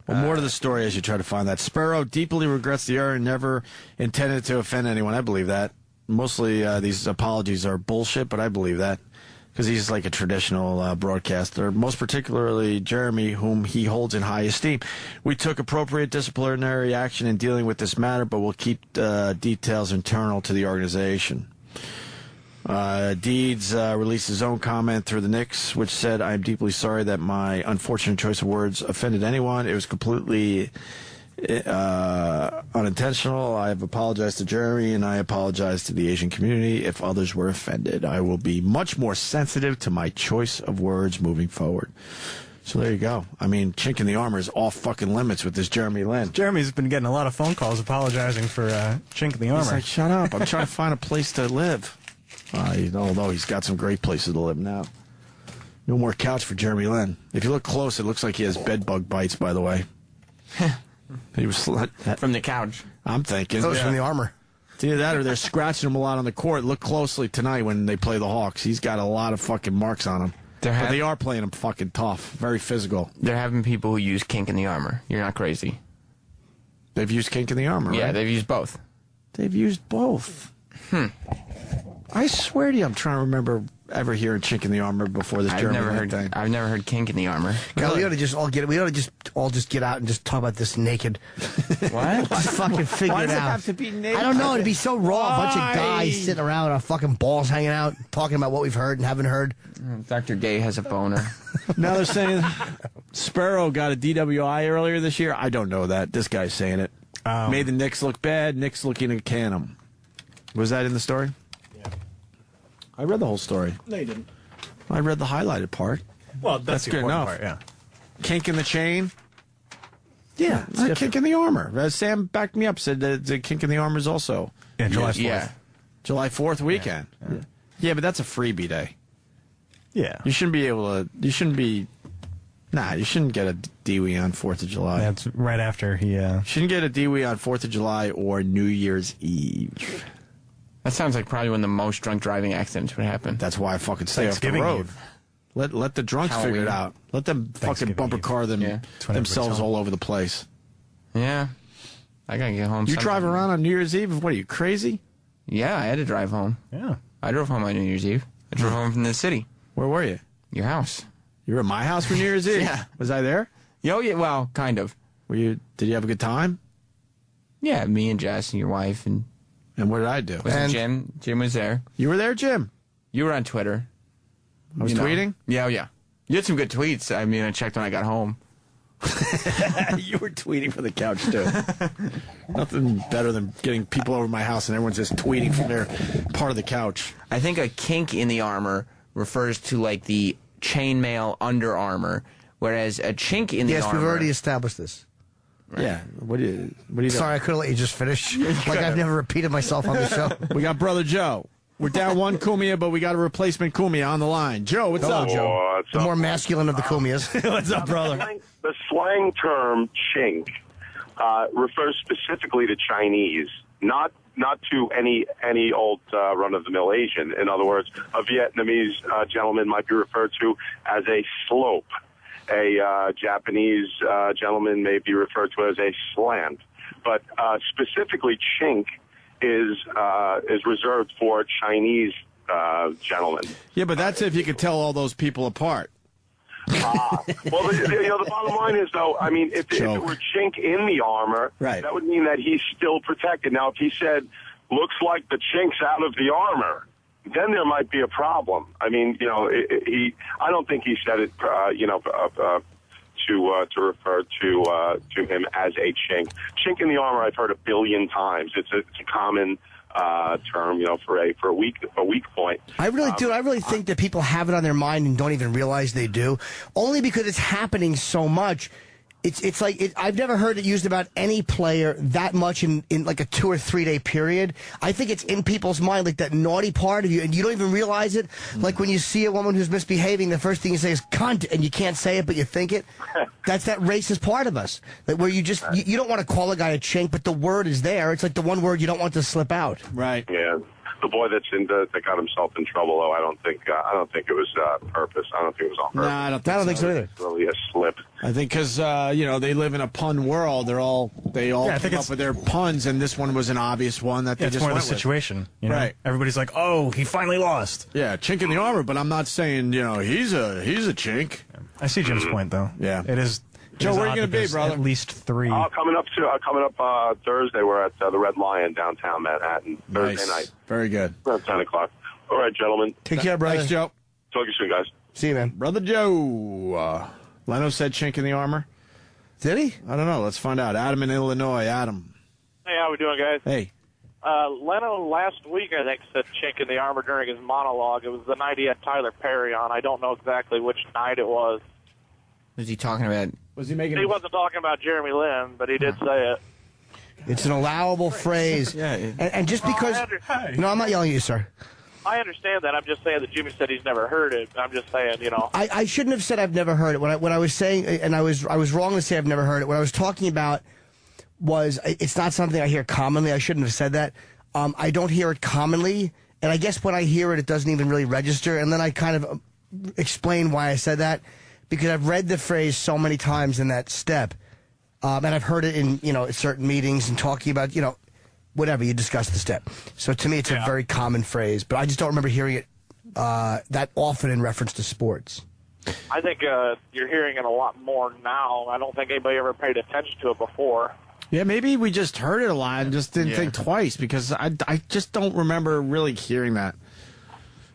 Well, more to the story as you try to find that. Sparrow deeply regrets the error and never intended to offend anyone. I believe that. Mostly these apologies are bullshit, but I believe that. Because he's like a traditional broadcaster, most particularly Jeremy, whom he holds in high esteem. We took appropriate disciplinary action in dealing with this matter, but we'll keep details internal to the organization. Deeds released his own comment through the Knicks, which said, "I am deeply sorry that my unfortunate choice of words offended anyone. It was completely unintentional. I have apologized to Jeremy, and I apologize to the Asian community if others were offended. I will be much more sensitive to my choice of words moving forward." So there you go. I mean, chink in the armor is off fucking limits with this Jeremy Lin. Jeremy's been getting a lot of phone calls apologizing for chink in the armor. He's like, shut up. I'm trying to find a place to live. Although he's got some great places to live now. No more couch for Jeremy Lin. If you look close, it looks like he has bed bug bites, by the way. He was from the couch. I'm thinking. Those from the armor. It's either that or they're scratching him a lot on the court. Look closely tonight when they play the Hawks. He's got a lot of fucking marks on him. But they are playing him fucking tough. Very physical. They're having people who use kink in the armor. You're not crazy. They've used kink in the armor, Yeah, right? they've used both. They've used both. I swear to you, I'm trying to remember ever hearing chink in the armor before this Jeremy Lin thing. I've never heard kink in the armor. God, we ought to just all get out and just talk about this naked. What? Just fucking figure Why it does it out. have to be naked? I don't know. It'd be so raw. A bunch of guys sitting around with our fucking balls hanging out, talking about what we've heard and haven't heard. Dr. Gay has a boner. Now they're saying Sparrow got a DWI earlier this year. I don't know that. This guy's saying it. Made the Knicks look bad. Knicks looking to can him. Was that in the story? Yeah. I read the whole story. No, you didn't. I read the highlighted part. Well, that's the good important enough. part, yeah. Kink in the chain. Yeah, it's a kink in the armor. Sam backed me up. Said that the kink in the armor is also July 4th. Yeah, July 4th weekend. Yeah, but that's a freebie day. Yeah, you shouldn't be able to. You shouldn't be. Nah, you shouldn't get a DWI on 4th of July. That's right after he. Shouldn't get a DWI on 4th of July or New Year's Eve. That sounds like probably when the most drunk driving accidents would happen. That's why I fucking stay off the Thanksgiving road. Eve. Let the drunks figure it out. Let them fucking bumper car themselves all over the place. Yeah. I gotta get home. You drive around on New Year's Eve? What are you, crazy? Yeah, I had to drive home. Yeah. I drove home on New Year's Eve. I drove home from the city. Where were you? Your house. You were at my house for New Year's Eve? Yeah. Was I there? Oh, yeah, well, kind of. Did you have a good time? Yeah, me and Jess and your wife. And what did I do? Jim. Jim was there. You were there, Jim? You were on Twitter. I was tweeting? Yeah, yeah. You had some good tweets. I mean, I checked when I got home. You were tweeting from the couch, too. Nothing better than getting people over my house and everyone's just tweeting from their part of the couch. I think a kink in the armor refers to, like, the chainmail Under Armour, whereas a chink in the armor... Yes, we've already established this. Right. Yeah. What do you do? Sorry, I couldn't let you just finish. Like I've never repeated myself on the show. We got Brother Joe. We're down one Kumia, but we got a replacement Kumia on the line. Joe, what's up? Joe? The more masculine of the Kumias. What's up, brother? The slang term chink refers specifically to Chinese, not to any old run-of-the-mill Asian. In other words, a Vietnamese gentleman might be referred to as a slope. A Japanese gentleman may be referred to as a slant. But specifically, chink is reserved for Chinese gentlemen. Yeah, but that's if you could tell all those people apart. Well, the bottom line is, though, I mean, if it were chink in the armor, that would mean that he's still protected. Now, if he said, looks like the chink's out of the armor, then there might be a problem. I mean, I don't think he said it, to refer to him as a chink. Chink in the armor, I've heard 1 billion times. It's a common term, for a weak point. I really do. I really think that people have it on their mind and don't even realize they do. Only because it's happening so much. It's like I've never heard it used about any player that much in like a 2 or 3 day period. I think it's in people's mind, like that naughty part of you, and you don't even realize it. Like when you see a woman who's misbehaving, the first thing you say is cunt, and you can't say it, but you think it. That's that racist part of us, like where you just you don't want to call a guy a chink, but the word is there. It's like the one word you don't want to slip out. Right. Yeah. The boy that got himself in trouble, though, I don't think it was purpose. I don't think it was on purpose. No, I don't think so either. It's really a slip. I think because they live in a pun world. They all come up with their puns, and this one was an obvious one that they just more went the situation. with. Right. Everybody's like, "Oh, he finally lost." Yeah, chink in the armor, but I'm not saying he's a chink. I see Jim's point, though. Yeah, it is. Joe, where are you going to be, brother? At least 3. Coming up Thursday, we're at the Red Lion downtown Manhattan. Thursday night. Very good. Around 10 o'clock. All right, gentlemen. Take care, brother. Thanks, Joe. Talk to you soon, guys. See you, man. Brother Joe. Leno said chink in the armor. Did he? I don't know. Let's find out. Adam in Illinois. Adam. Hey, how we doing, guys? Hey. Leno last week, I think, said chink in the armor during his monologue. It was the night he had Tyler Perry on. I don't know exactly which night it was. Was he talking about? Was he making? He wasn't talking about Jeremy Lin, but he did say it. It's an allowable phrase. And just because... No, I'm not yelling at you, sir. I understand that. I'm just saying that Jimmy said he's never heard it. I'm just saying, I shouldn't have said I've never heard it. What I was saying, and I was wrong to say I've never heard it. What I was talking about was it's not something I hear commonly. I shouldn't have said that. I don't hear it commonly, and I guess when I hear it, it doesn't even really register. And then I kind of explain why I said that, because I've read the phrase so many times in that step. And I've heard it in, certain meetings and talking about, whatever, you discuss the step. So to me, it's a very common phrase, but I just don't remember hearing it that often in reference to sports. I think you're hearing it a lot more now. I don't think anybody ever paid attention to it before. Yeah, maybe we just heard it a lot and just didn't think twice, because I just don't remember really hearing that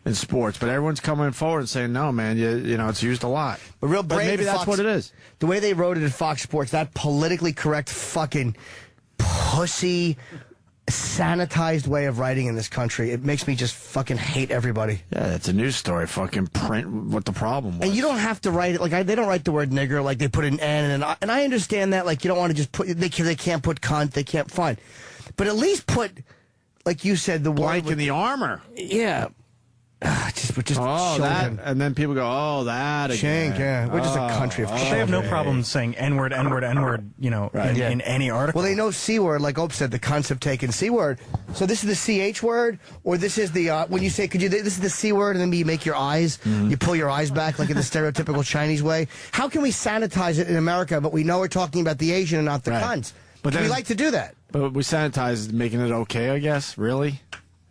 in sports. But everyone's coming forward and saying, no, man, it's used a lot. But maybe that's what it is. The way they wrote it at Fox Sports, that politically correct fucking pussy, sanitized way of writing in this country, it makes me just fucking hate everybody. Yeah, it's a news story. Fucking print what the problem was. And you don't have to write it. Like, they don't write the word nigger. Like, they put an N and an I. And I understand that. Like, you don't want to just put, they can't put cunt. They can't, fine. But at least put, like you said, the blank word in the armor. Yeah. Just that, and then people go, oh, that again. Chink, yeah. We're just a country of But they have no problem saying N-word, N-word, N-word, in any article. Well, they know C-word, like Opie said, the cunts have taken C-word. So this is the CH word, or this is the, when you say, this is the C word, and then you make your eyes, you pull your eyes back like in the stereotypical Chinese way. How can we sanitize it in America, but we know we're talking about the Asian and not the cunts? But we like to do that. But we sanitize making it okay, I guess, really?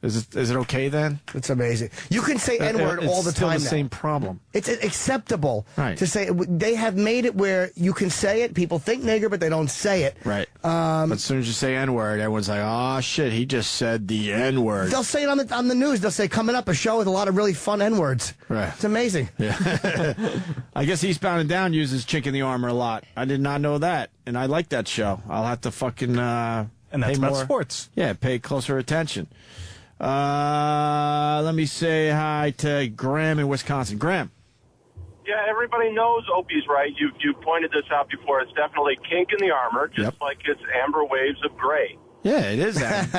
Is it okay then? It's amazing. You can say N-word all the It's still time the now. same problem. It's acceptable Right. to say. They have made it where you can say it. People think nigger, but they don't say it. Right. But as soon as you say N-word, everyone's like, oh, shit, he just said the N-word. They'll say it on the news. They'll say, coming up, a show with a lot of really fun N-words. Right. It's amazing. Yeah. I guess Eastbound and Down uses Chink in the Armor a lot. I did not know that, and I like that show. I'll have to fucking and that's pay about more, sports. Yeah, pay closer attention. Let me say hi to Graham in Wisconsin. Graham. Yeah, everybody knows Opie's right. You pointed this out before. It's definitely kink in the armor, just like it's amber waves of gray. Yeah, it is that.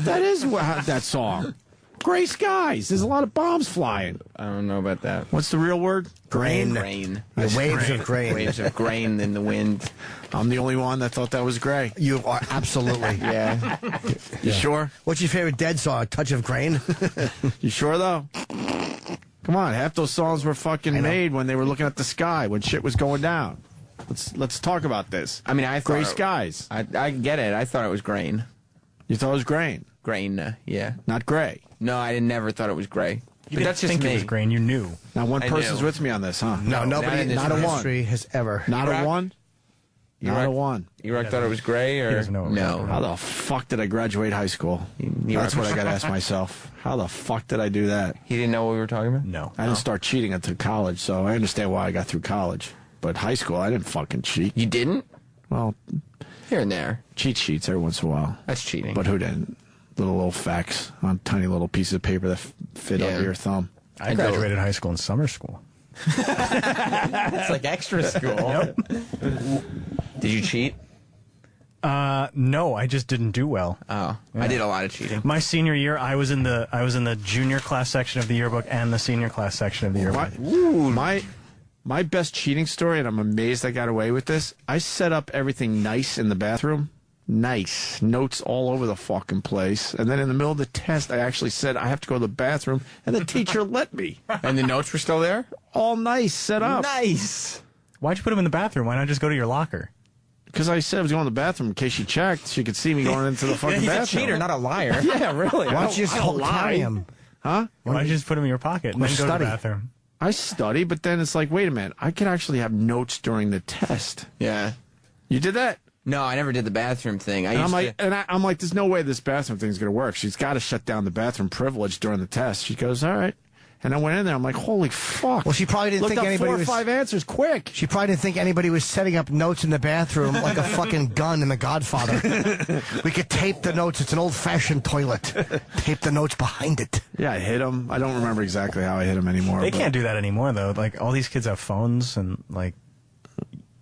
That is that song. Gray skies. There's a lot of bombs flying. I don't know about that. What's the real word? Grain. Grain. The waves of grain. Waves of grain in the wind. I'm the only one that thought that was gray. You are absolutely. Yeah. You sure? What's your favorite Dead song? A Touch of Grain? You sure, though? Come on, half those songs were fucking made when they were looking at the sky, when shit was going down. Let's talk about this. I mean, I thought Gray skies. I get it. I thought it was grain. You thought it was grain? Grain, yeah. Not gray. No, I never thought it was gray. You But that's just think me. it was grain. You knew. Now one I person's knew. with me on this, huh? No, nobody in this not a history one has ever. Not E-Rock? a one? Not a one. E-Rock thought it was gray, or He doesn't know what we're talking no? How the fuck did I graduate high school? That's what I got to ask myself. How the fuck did I do that? He didn't know what we were talking about. No. I didn't start cheating until college, so I understand why I got through college. But high school, I didn't fucking cheat. You didn't? Well, Here and there. cheat sheets every once in a while. That's cheating. But who didn't? Little facts on tiny little pieces of paper that fit Yeah. under your thumb. I graduated high school in summer school. It's like extra school. Did you cheat? No, I just didn't do well. Oh, I did a lot of cheating. My senior year, I was in the junior class section of the yearbook and the senior class section of the yearbook. My best cheating story, and I'm amazed I got away with this. I set up everything nice in the bathroom. Nice. Notes all over the fucking place. And then in the middle of the test, I actually said I have to go to the bathroom, and the teacher let me. And the notes were still there? All nice, set up. Nice. Why'd you put them in the bathroom? Why not just go to your locker? Because I said I was going to the bathroom in case she checked. She could see me going into the fucking He's bathroom. a cheater, not a liar. Yeah, really. Why don't you just carry him? Huh? Why don't you just put them in your pocket and Or then go to study. the bathroom? I study, but then it's like, wait a minute. I can actually have notes during the test. Yeah. You did that? No, I never did the bathroom thing. And I'm like, there's no way this bathroom thing's going to work. She's got to shut down the bathroom privilege during the test. She goes, all right. And I went in there. I'm like, holy fuck. Well, she probably didn't Looked think up anybody 4 or was 5 answers quick. She probably didn't think anybody was setting up notes in the bathroom like a fucking gun in The Godfather. We could tape the notes. It's an old-fashioned toilet. Tape the notes behind it. Yeah, I hit him. I don't remember exactly how I hit him anymore. They but- can't do that anymore, though. Like, all these kids have phones, and, like,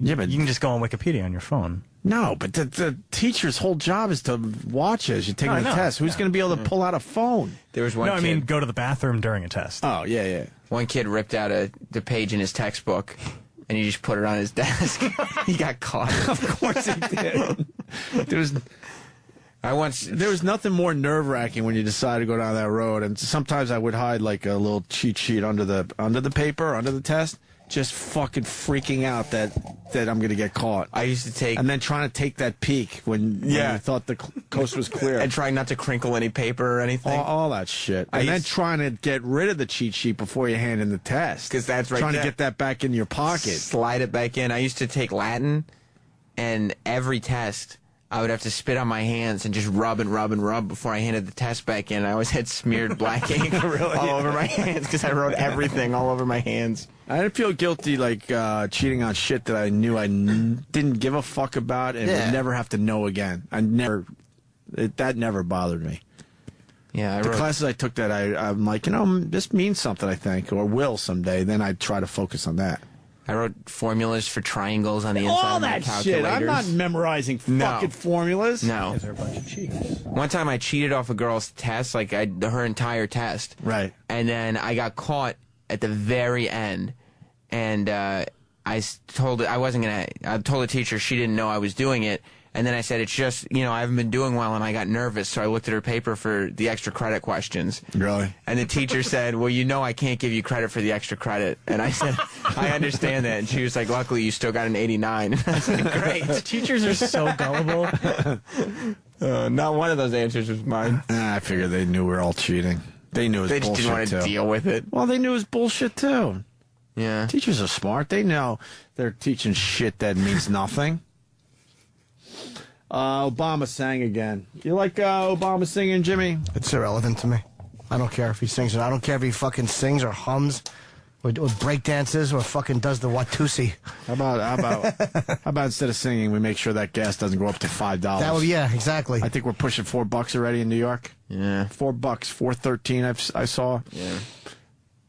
Yeah, but you can just go on Wikipedia on your phone. no, but the teacher's whole job is to watch as you're taking I the know. test. Who's Yeah. going to be able to pull out a phone? There was one No, I kid. mean, go to the bathroom during a test. Oh, yeah, yeah. One kid ripped out the page in his textbook, and he just put it on his desk. He got caught. Of course he did. There was nothing more nerve-wracking when you decide to go down that road. And sometimes I would hide like a little cheat sheet under the paper, under the test, just fucking freaking out that I'm going to get caught. I used to take... And then trying to take that peek when you thought the coast was clear. And trying not to crinkle any paper or anything. All that shit. And then trying to get rid of the cheat sheet before you hand in the test. Because that's right Trying there. to get that back in your pocket. Slide it back in. I used to take Latin, and every test... I would have to spit on my hands and just rub and rub and rub before I handed the test back in. I always had smeared black ink all over my hands because I wrote everything all over my hands. I didn't feel guilty like cheating on shit that I knew I didn't give a fuck about and would never have to know again. That never bothered me. Yeah, the classes I took that I'm like, this means something, I think, or will someday. Then I try to focus on that. I wrote formulas for triangles on the inside All of my that calculators. shit. I'm not memorizing fucking formulas. No. Because they're a bunch of cheaters. One time I cheated off a girl's test, like her entire test. Right. And then I got caught at the very end. And I told the teacher she didn't know I was doing it. And then I said, it's just, I haven't been doing well, and I got nervous, so I looked at her paper for the extra credit questions. Really? And the teacher said, well, I can't give you credit for the extra credit. And I said, I understand that. And she was like, luckily, you still got an 89. And I said, great. Teachers are so gullible. Not one of those answers was mine. I figured they knew we were all cheating. They knew it was They bullshit, just didn't want to too. deal with it. Well, they knew it was bullshit, too. Yeah. Teachers are smart. They know they're teaching shit that means nothing. Obama sang again. You like Obama singing, Jimmy? It's irrelevant to me. I don't care if he sings or I don't care if he fucking sings or hums or break dances or fucking does the Watusi. How about instead of singing, we make sure that gas doesn't go up to $5? That would, yeah, exactly. I think we're pushing $4 already in New York. Yeah. $4, $4.13 I saw. Yeah.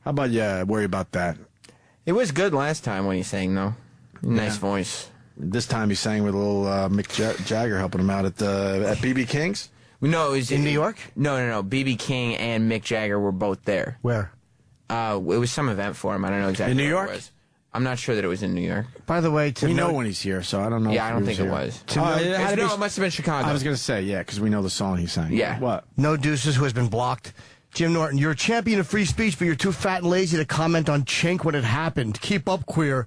How about you worry about that? It was good last time when he sang, though. Nice voice. This time he sang with a little Mick Jagger helping him out at BB King's. No, it was in New York. No. BB King and Mick Jagger were both there. Where? It was some event for him. I don't know exactly. In New where York? It was. I'm not sure that it was in New York. By the way, we know when he's here, so I don't know. Yeah, if I don't he think it here. was. It must have been Chicago. I was going to say, yeah, because we know the song he sang. Yeah. What? No Deuces, who has been blocked. Jim Norton, you're a champion of free speech, but you're too fat and lazy to comment on Chink when it happened. Keep up, queer.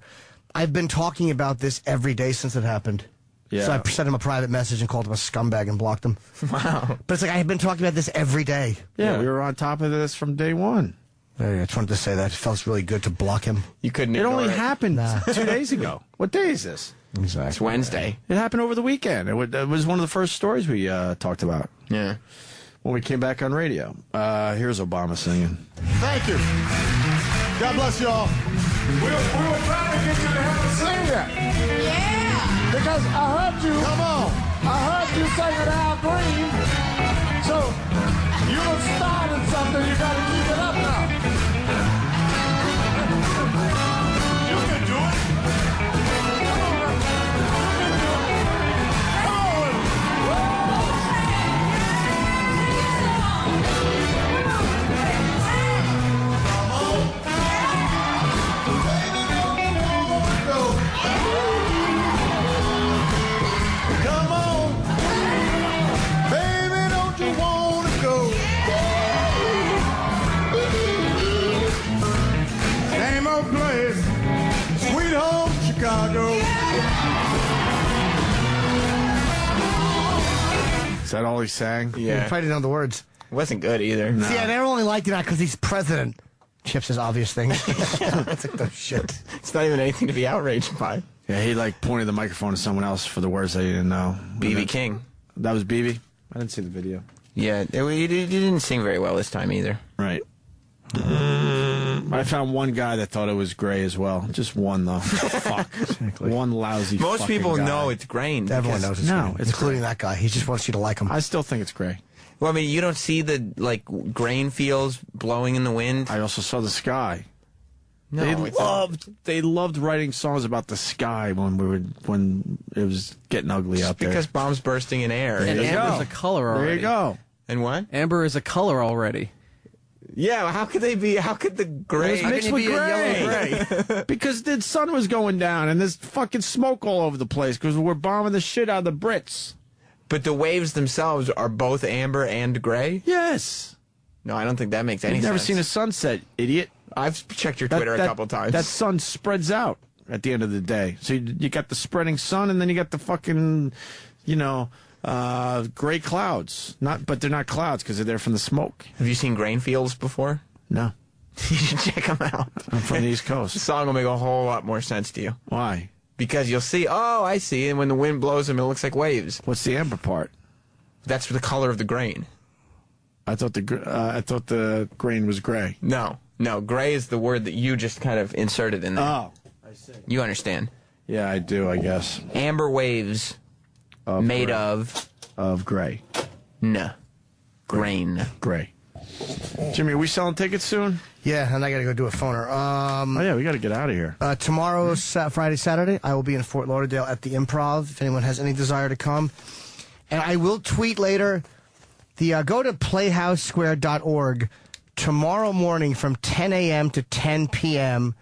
I've been talking about this every day since it happened. Yeah. So I sent him a private message and called him a scumbag and blocked him. Wow. But it's like I have been talking about this every day. Yeah, we were on top of this from day one. I just wanted to say that. It felt really good to block him. You couldn't It ignore only happened 2 days ago. What day is this? Exactly. It's Wednesday. It happened over the weekend. It was one of the first stories we talked about. Yeah. When we came back on radio. Here's Obama singing. Thank you. God bless you all. We were trying to get you to help us sing that. Yeah. Because I heard you. Come on. I heard you sing it Al Green. So you done started something. You got to keep it up now. You can do it. Come on, baby, don't you wanna go? Same old place, sweet home Chicago. Is that all he sang? Yeah. You probably didn't know the words. It wasn't good either. See, I never only liked it because he's president. Chip says obvious things. It's like, oh, shit. It's not even anything to be outraged by. Yeah, he pointed the microphone to someone else for the words that he didn't know. BB King. That was BB? I didn't see the video. Yeah, he didn't sing very well this time either. Right. I found one guy that thought it was gray as well. Just one, though. Fuck. Exactly. One lousy Most fucking people guy. know it's grain. Everyone knows it's No, gray, it's including that guy. He just wants you to like him. I still think it's gray. Well, I mean, you don't see the grain fields blowing in the wind. I also saw the sky. No, They loved writing songs about the sky when it was getting ugly out there. because bombs bursting in air. And There you amber's go. a color already. There you go. And what? Amber is a color already. Yeah, how could they be? How could the gray It was mixed with gray. Because the sun was going down and there's fucking smoke all over the place because we're bombing the shit out of the Brits. But the waves themselves are both amber and gray? Yes. No, I don't think that makes any You've sense. never seen a sunset, idiot. I've checked your Twitter a couple times. That sun spreads out at the end of the day. So you got the spreading sun and then you got the fucking, gray clouds. But they're not clouds because they're there from the smoke. Have you seen grain fields before? No. You should check them out. I'm from the East Coast. The song will make a whole lot more sense to you. Why? Because you'll see, oh, I see, and when the wind blows them, it looks like waves. What's the amber part? That's the color of the grain. I thought the grain was gray. No, gray is the word that you just kind of inserted in there. Oh, I see. You understand. Yeah, I do, I guess. Amber waves made gray. of gray. No. Grain. Gray. Jimmy, are we selling tickets soon? Yeah, and I got to go do a phoner. Oh, yeah, we got to get out of here. Tomorrow, Friday, Saturday, I will be in Fort Lauderdale at the Improv, if anyone has any desire to come. And I will tweet later. Go to playhousesquare.org tomorrow morning from 10 a.m. to 10 p.m.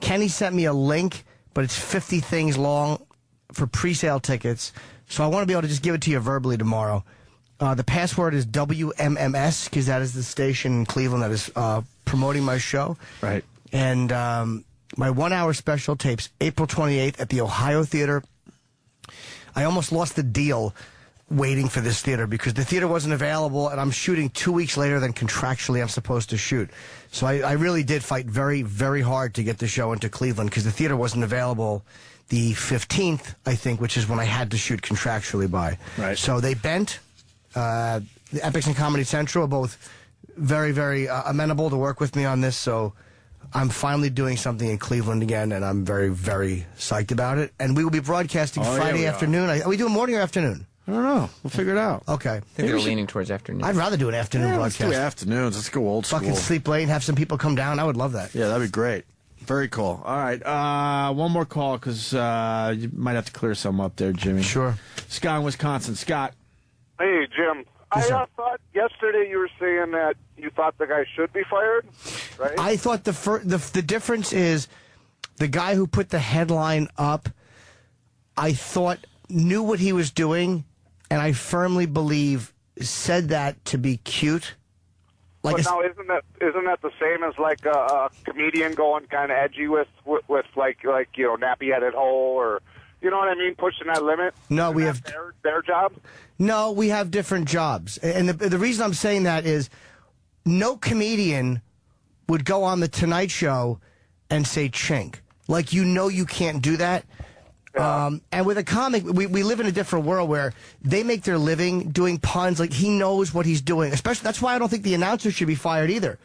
Kenny sent me a link, but it's 50 things long for pre-sale tickets. So I want to be able to just give it to you verbally tomorrow. The password is WMMS, because that is the station in Cleveland that is promoting my show. Right. And my 1 hour special tapes April 28th at the Ohio Theater. I almost lost the deal waiting for this theater because the theater wasn't available, and I'm shooting 2 weeks later than contractually I'm supposed to shoot. So I really did fight very, very hard to get the show into Cleveland because the theater wasn't available the 15th, I think, which is when I had to shoot contractually by. Right. So they bent. The Epics and Comedy Central are both very, very amenable to work with me on this, so I'm finally doing something in Cleveland again, and I'm very, very psyched about it. And we will be broadcasting Friday afternoon. Are we doing morning or afternoon? I don't know. We'll figure it out. Okay. I think they're leaning towards afternoon. I'd rather do an afternoon broadcast. Let's do afternoons. Let's go old school. Fucking sleep late and have some people come down. I would love that. Yeah, that'd be great. Very cool. All right. One more call because you might have to clear some up there, Jimmy. Sure. Scott in Wisconsin. Scott. Hey, Jim. I thought yesterday you were saying that you thought the guy should be fired, right? I thought the difference is the guy who put the headline up, I thought knew what he was doing, and I firmly believe said that to be cute. Like, but now isn't that the same as like a comedian going kind of edgy with like nappy headed hoe or you know what I mean, pushing that limit? No, we have their job. No, we have different jobs, and the reason I'm saying that is no comedian would go on the Tonight Show and say chink. Like you can't do that. And with a comic, we live in a different world where they make their living doing puns. Like, he knows what he's doing. Especially, that's why I don't think the announcer should be fired either.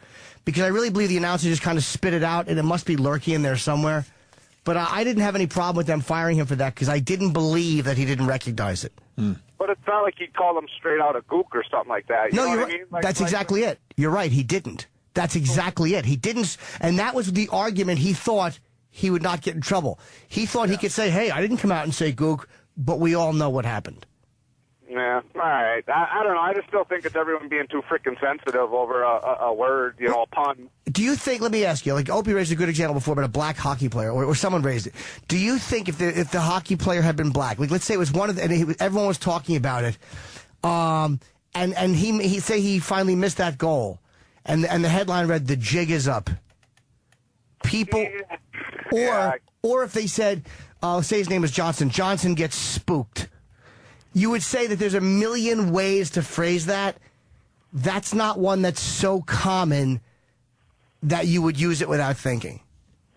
Because I really believe the announcer just kind of spit it out, and it must be lurking in there somewhere. But I didn't have any problem with them firing him for that, because I didn't believe that he didn't recognize it. But it's not like he'd call them straight out a gook or something like that. You know you're what right. I mean? Like, That's exactly it. You're right. He didn't. That's exactly it. He didn't. And that was the argument. He thought he would not get in trouble. He thought he could say, hey, I didn't come out and say gook, but we all know what happened. Yeah, all right. I don't know. I just still think it's everyone being too freaking sensitive over a word, a pun. Do you think, let me ask you, like Opie raised a good example before about a black hockey player, or someone raised it. Do you think if the hockey player had been black, like let's say it was one of the, and everyone was talking about it, and he say he finally missed that goal, and the headline read, "The jig is up." People, or if they said, say his name was Johnson gets spooked. You would say that there's a million ways to phrase that. That's not one that's so common that you would use it without thinking.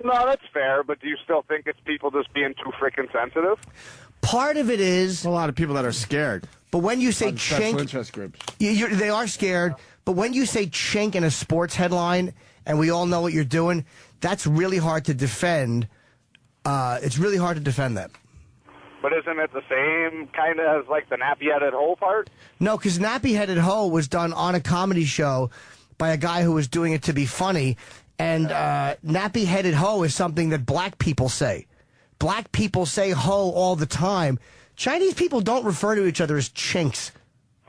No, that's fair, but do you still think it's people just being too freaking sensitive? Part of it is a lot of people that are scared. But when you say chink, interest groups. They are scared. But when you say chink in a sports headline, and we all know what you're doing, that's really hard to defend. It's really hard to defend that. But isn't it the same kind of as like the nappy-headed hoe part? No, because nappy-headed hoe was done on a comedy show by a guy who was doing it to be funny. And nappy-headed hoe is something that black people say. Black people say hoe all the time. Chinese people don't refer to each other as chinks.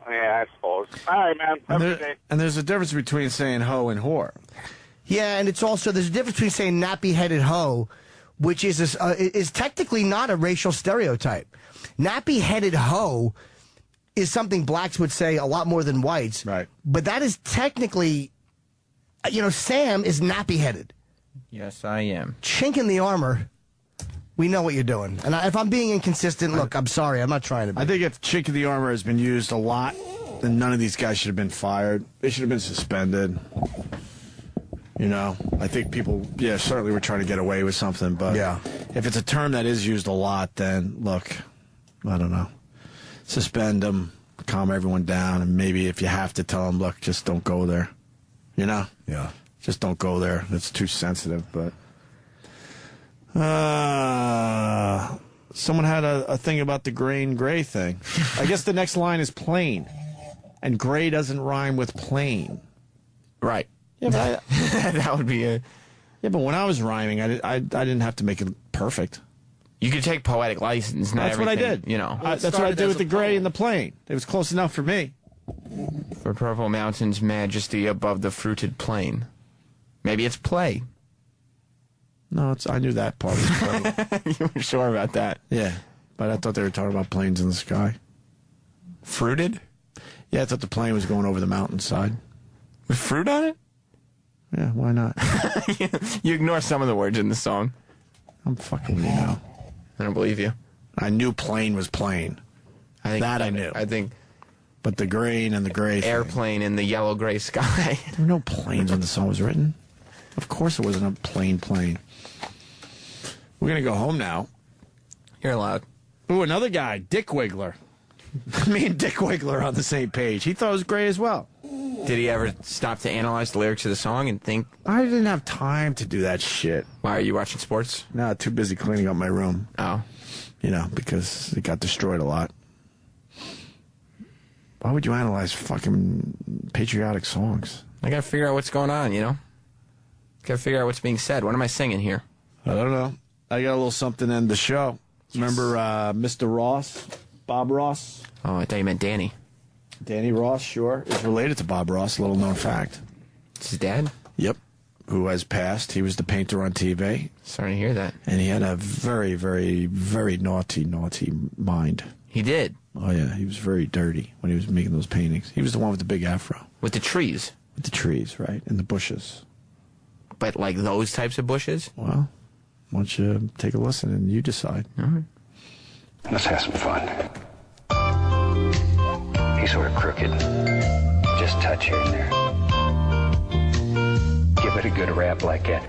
Yeah, I suppose. All right, man. And there's a difference between saying hoe and whore. Yeah, and it's also, there's a difference between saying nappy-headed hoe, which is technically not a racial stereotype. Nappy-headed hoe is something blacks would say a lot more than whites. Right. But that is technically, Sam is nappy-headed. Yes, I am. Chink in the armor. We know what you're doing. And if I'm being inconsistent, look, I'm sorry. I'm not trying to be. I think if chink in the armor has been used a lot, then none of these guys should have been fired. They should have been suspended. I think people, certainly were trying to get away with something. But if it's a term that is used a lot, then, look, I don't know. Suspend them, calm everyone down, and maybe if you have to tell them, look, just don't go there. Yeah. Just don't go there. It's too sensitive, but... someone had a thing about the gray and gray thing. I guess the next line is plain. And gray doesn't rhyme with plain. Right. Yeah, but that would be a... Yeah, but when I was rhyming, I didn't have to make it perfect. You could take poetic license. Not That's what I did. That's what I did with the gray and the plain. It was close enough for me. For purple mountains, majesty above the fruited plain. Maybe it's play. No, I knew that part was play. You were sure about that? Yeah, but I thought they were talking about planes in the sky. Fruited? Yeah, I thought the plane was going over the mountainside. With fruit on it? Yeah, why not? You ignore some of the words in the song. I'm fucking you now. I don't believe you. I knew plane was plane. I knew. I think. But the green and the gray airplane in the yellow gray sky. There were no planes when the song was written. Of course, it wasn't a plane. We're gonna go home now. You're allowed. Ooh, another guy, Dick Wiggler. Me and Dick Wiggler on the same page. He thought it was great as well. Did he ever stop to analyze the lyrics of the song and think? I didn't have time to do that shit. Why, are you watching sports? No, too busy cleaning up my room. Oh. You know, because it got destroyed a lot. Why would you analyze fucking patriotic songs? I gotta figure out what's going on, you know? Gotta figure out what's being said. What am I singing here? I don't know. I got a little something to end the show. Yes. Remember Mr. Ross? Bob Ross? Oh, I thought you meant Danny. Danny Ross, sure. Is related to Bob Ross, little known fact. It's his dad? Yep. Who has passed. He was the painter on TV. Sorry to hear that. And he had a very, very, very naughty mind. He did? Oh, yeah. He was very dirty when he was making those paintings. He was the one with the big afro. With the trees? With the trees, right. And the bushes. But like those types of bushes? Well, why don't you take a listen and you decide. All right. Let's have some fun. He's sort of crooked. Just touch here and there. Give it a good rap like that.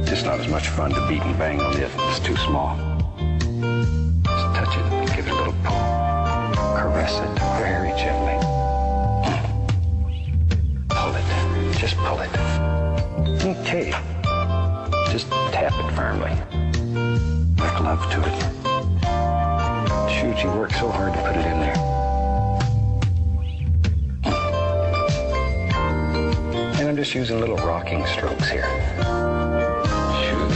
It's not as much fun to beat and bang on it. It's too small. Just touch it. Give it a little pull. Caress it very gently. Pull it. Just pull it. Okay. Just tap it firmly. Make love to it. Shoot, you worked so hard to put it in there. And I'm just using little rocking strokes here. Shoot.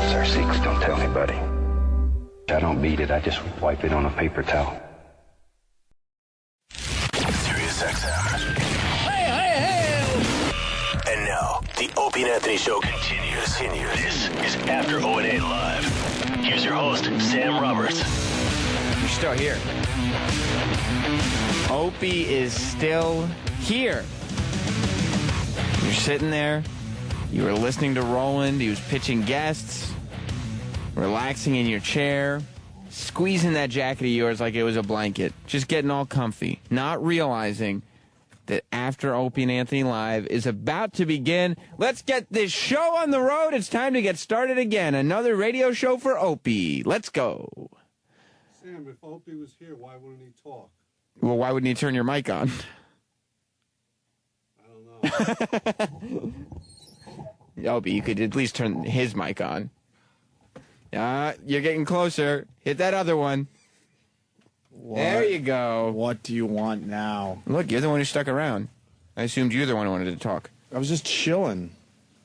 It's our secret, don't tell anybody. I don't beat it, I just wipe it on a paper towel. Sirius XM. And now, the Opie and Anthony Show continues. This is After O&A Live. Here's your host, Sam Roberts. You're still here. Opie is still here. You're sitting there. You were listening to Roland. He was pitching guests. Relaxing in your chair. Squeezing that jacket of yours like it was a blanket. Just getting all comfy. Not realizing that After Opie and Anthony Live is about to begin. Let's get this show on the road. It's time to get started again. Another radio show for Opie. Let's go. Sam, if Opie was here, why wouldn't he talk? Well, why wouldn't he turn your mic on? I don't know. Opie, you could at least turn his mic on. You're getting closer. Hit that other one. What? There you go. What do you want now? Look, you're the one who stuck around. I assumed you're the one who wanted to talk. I was just chilling.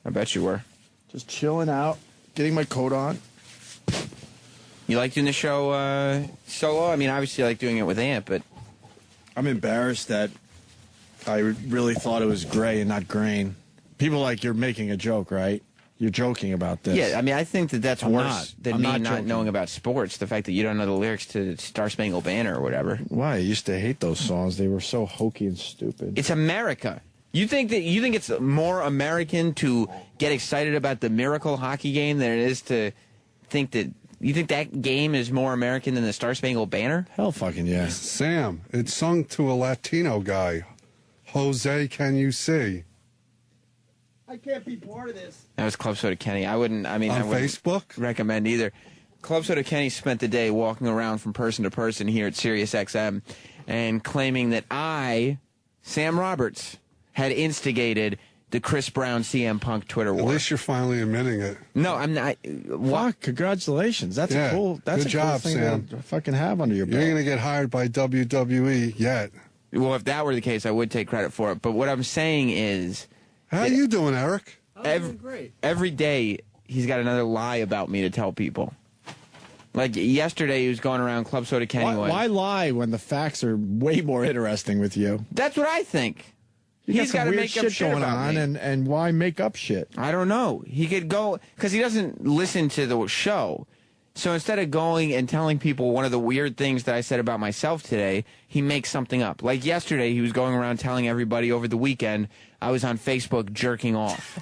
I bet you were. Just chilling out, getting my coat on. You like doing the show solo? I mean, obviously you like doing it with Amp, but... I'm embarrassed that I really thought it was gray and not green. People like, you're making a joke, right? You're joking about this. Yeah, I mean, I think that that's worse than me not knowing about sports. The fact that you don't know the lyrics to Star Spangled Banner or whatever. Why? I used to hate those songs. They were so hokey and stupid. It's America. You think it's more American to get excited about the Miracle hockey game than it is to think that... You think that game is more American than the Star Spangled Banner? Hell fucking yeah. Sam, it's sung to a Latino guy. Jose, can you see? I can't be part of this. That was Club Soda Kenny. I wouldn't Facebook? recommend either. Club Soda Kenny spent the day walking around from person to person here at Sirius XM and claiming that I, Sam Roberts, had instigated the Chris Brown CM Punk Twitter war. At least you're finally admitting it. No, I'm not. Fuck, congratulations. That's a cool good job, thing Sam. to fucking have under your belt. You're going to get hired by WWE yet. Well, if that were the case, I would take credit for it. But what I'm saying is... How you doing, Eric? Doing great. Every day, he's got another lie about me to tell people. Like yesterday, he was going around Club Soda Kenny. Why lie when the facts are way more interesting with you? That's what I think. He's got to weird make up shit going about on, me. and why make up shit? I don't know. He could go because he doesn't listen to the show. So instead of going and telling people one of the weird things that I said about myself today, he makes something up. Like yesterday, he was going around telling everybody over the weekend I was on Facebook jerking off.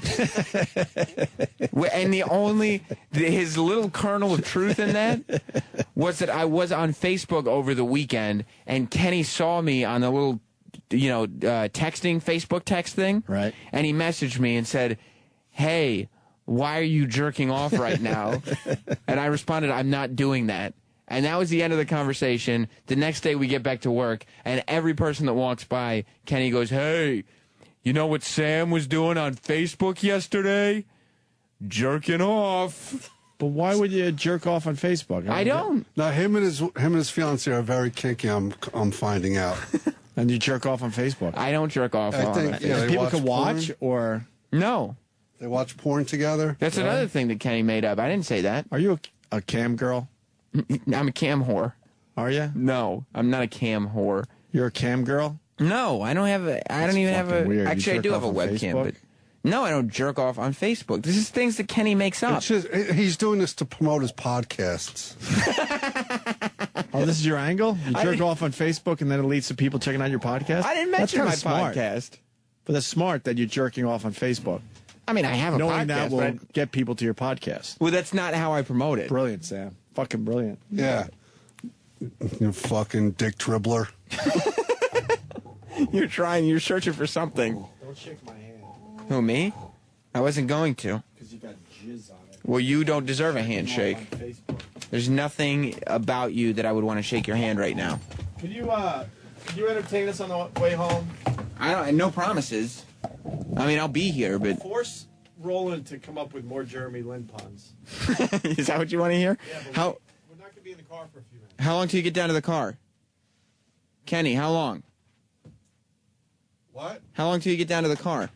And his little kernel of truth in that was that I was on Facebook over the weekend, and Kenny saw me on the little, texting, Facebook text thing. Right. And he messaged me and said, hey, why are you jerking off right now? And I responded, I'm not doing that. And that was the end of the conversation. The next day we get back to work, and every person that walks by, Kenny goes, hey, you know what Sam was doing on Facebook yesterday? Jerking off. But why would you jerk off on Facebook? I don't. Now, him and his fiance are very kinky, I'm finding out. And you jerk off on Facebook? I don't jerk off on think, it. People can watch, or... No. They watch porn together? That's another thing that Kenny made up. I didn't say that. Are you a cam girl? I'm a cam whore. Are you? No, I'm not a cam whore. You're a cam girl? No, I don't have a... I don't even have a... Weird. Actually, I do have a webcam, but... No, I don't jerk off on Facebook. This is things that Kenny makes up. It's just, he's doing this to promote his podcasts. Oh, this is your angle? You jerk off on Facebook and then it leads to people checking out your podcast? I didn't mention my smart. podcast. But that's smart that you're jerking off on Facebook. I mean, I have a Knowing podcast. that will get people to your podcast. Well, that's not how I promote it. Brilliant, Sam. Fucking brilliant. Yeah. You fucking dick dribbler. You're searching for something. Don't shake my hand. Who, me? I wasn't going to. Because you got jizz on it. Well, you don't deserve a handshake. There's nothing about you that I would want to shake your hand right now. Could you entertain us on the way home? No promises. I mean, I'll be here, but... Force Roland to come up with more Jeremy Lin puns. Is that what you want to hear? Yeah, but how? We're not going to be in the car for a few minutes. How long till you get down to the car? Kenny, how long? What? How long till you get down to the car?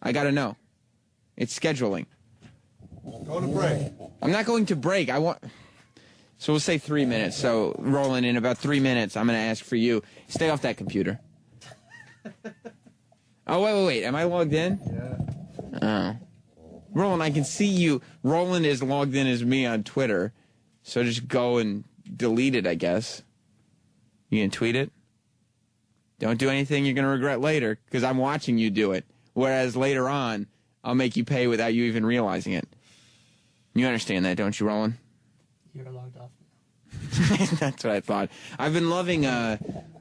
I got to know. It's scheduling. Go to break. I'm not going to break. So we'll say 3 minutes. So, Roland, in about 3 minutes, I'm going to ask for you. Stay off that computer. Oh, wait. Am I logged in? Yeah. Oh. Roland, I can see you. Roland is logged in as me on Twitter. So just go and delete it, I guess. You can tweet it? Don't do anything you're going to regret later, because I'm watching you do it. Whereas later on, I'll make you pay without you even realizing it. You understand that, don't you, Roland? You're logged off now. That's what I thought. I've been loving...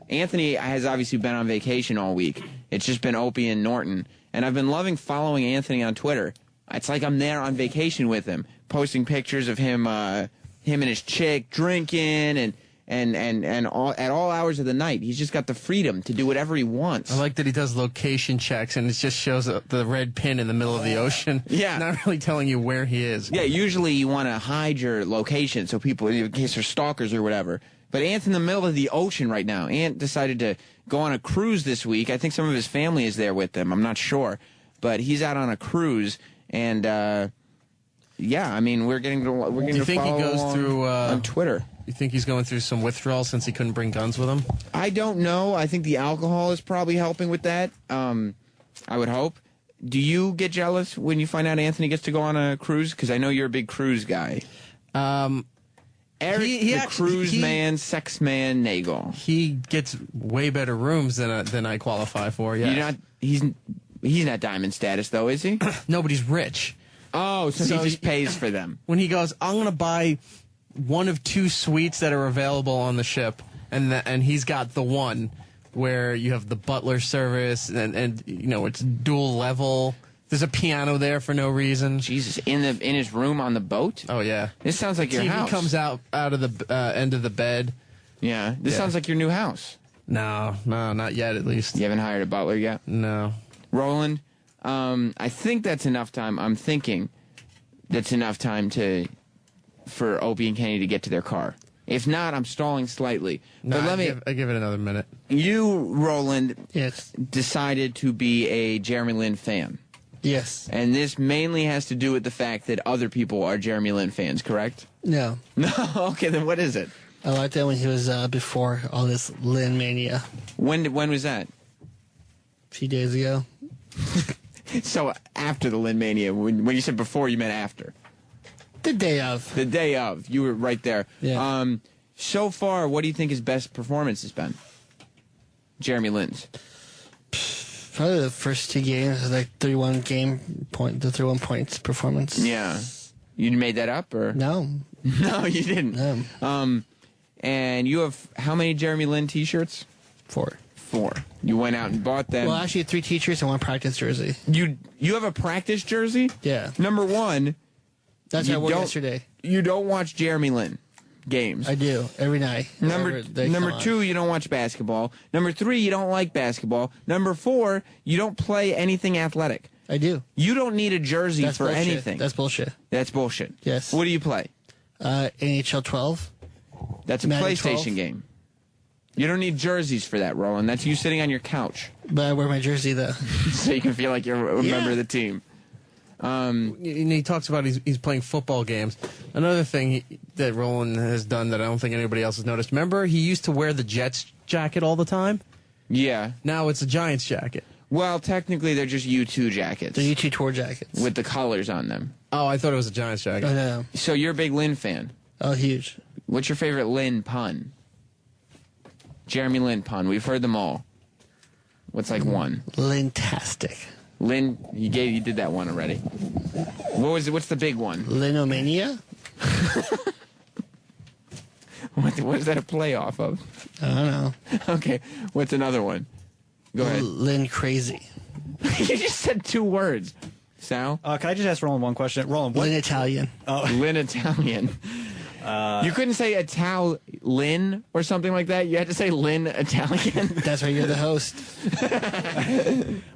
Anthony has obviously been on vacation all week. It's just been Opie and Norton. And I've been loving following Anthony on Twitter. It's like I'm there on vacation with him, posting pictures of him and his chick drinking and all, at all hours of the night. He's just got the freedom to do whatever he wants. I like that he does location checks and it just shows the red pin in the middle of the ocean. Yeah. Not really telling you where he is. Yeah, usually you want to hide your location so people, in case they're stalkers or whatever. But Ant's in the middle of the ocean right now. Ant decided to go on a cruise this week. I think some of his family is there with him. I'm not sure. But he's out on a cruise. And, yeah, I mean, we're getting to follow Do you think he goes through on Twitter. You think he's going through some withdrawal since he couldn't bring guns with him? I don't know. I think the alcohol is probably helping with that. I would hope. Do you get jealous when you find out Anthony gets to go on a cruise? Because I know you're a big cruise guy. Eric, the cruise man, sex man, Nagel. He gets way better rooms than I qualify for. Yeah, he's not diamond status though, is he? No, but he's rich. Oh, so he just pays for them. When he goes, I'm going to buy one of 2 suites that are available on the ship, and he's got the one where you have the butler service and you know it's dual level. There's a piano there for no reason. Jesus, in his room on the boat? Oh yeah. This sounds like your house. TV comes out of the end of the bed. Yeah. This sounds like your new house. No, not yet. At least you haven't hired a butler yet. No. Roland, I think that's enough time. I'm thinking that's enough time for Opie and Kenny to get to their car. If not, I'm stalling slightly. No, but I give it another minute. You, Roland, yes, decided to be a Jeremy Lin fan. Yes. And this mainly has to do with the fact that other people are Jeremy Lin fans, correct? No. No? Okay, then what is it? I liked that when he was before all this Lin mania. When was that? A few days ago. So after the Lin mania, when you said before, you meant after? The day of. The day of. You were right there. Yeah. So far, what do you think his best performance has been? Jeremy Lin's. Probably the first 2 games, like 31 points performance. Yeah. You made that up, or? No. No, you didn't. No. And you have how many Jeremy Lin T-shirts? 4. 4. You went out and bought them. Well, actually, 3 T-shirts and 1 practice jersey. You have a practice jersey? Yeah. Number 1. That's what I wore yesterday. You don't watch Jeremy Lin games. I do every night. Number 2, you don't watch basketball. Number 3, you don't like basketball. Number 4, you don't play anything athletic. I do. You don't need a jersey That's for bullshit. anything. That's bullshit. That's bullshit. Yes. What do you play? NHL 12. That's a Madden PlayStation 12. game. You don't need jerseys for that, Roland. That's you sitting on your couch. But I wear my jersey, though. So you can feel like you're a member of the team. He talks about he's playing football games. Another thing that Roland has done that I don't think anybody else has noticed. Remember, he used to wear the Jets jacket all the time? Yeah. Now it's a Giants jacket. Well, technically, they're just U2 jackets. The U2 tour jackets. With the colors on them. Oh, I thought it was a Giants jacket. Oh, no. So you're a big Lin fan. Oh, huge. What's your favorite Lin pun? Jeremy Lin pun. We've heard them all. What's like one? Lintastic. Lin, you did that one already. What was it? What's the big one? Linomania? What is that a play off of? I don't know. Okay, what's another one? Go ahead. Lin crazy. You just said 2 words. Sal? Can I just ask Roland one question? Roland, what? Lin Italian. Oh. Lin Italian. You couldn't say Ital-Lin or something like that. You had to say Lin Italian. That's why you're the host.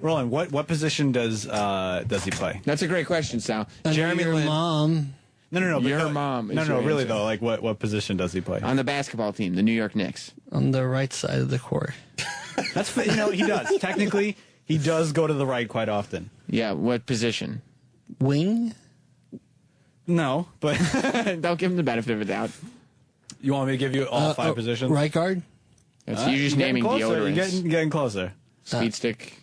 Roland, what position does he play? That's a great question, Sal. Jeremy Lin. Mom. No. Your mom. No, really though. Like, what position does he play? On the basketball team, the New York Knicks. On the right side of the court. That's he does. Technically, he does go to the right quite often. Yeah. What position? Wing. No, but don't give him the benefit of the doubt. You want me to give you all 5 positions? Right guard. You're just naming deodorants. You're getting closer. Speed stick.